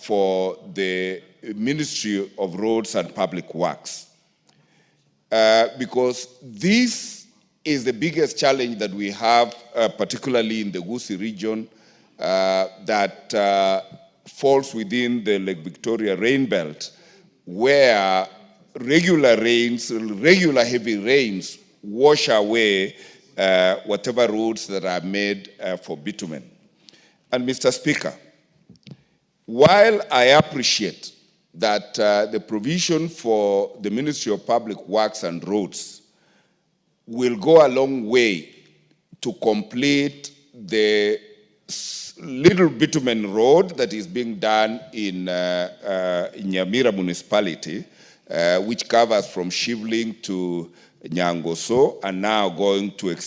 for the Ministry of Roads and Public Works. Because this is the biggest challenge that we have, particularly in the Gusii region, that falls within the Lake Victoria rain belt, where regular rains, regular heavy rains wash away whatever roads that are made for bitumen. And Mr. Speaker, while I appreciate that the provision for the Ministry of Public Works and Roads will go a long way to complete the little bitumen road that is being done in Nyamira municipality, which covers from Shivling to Nyangoso and now going to extend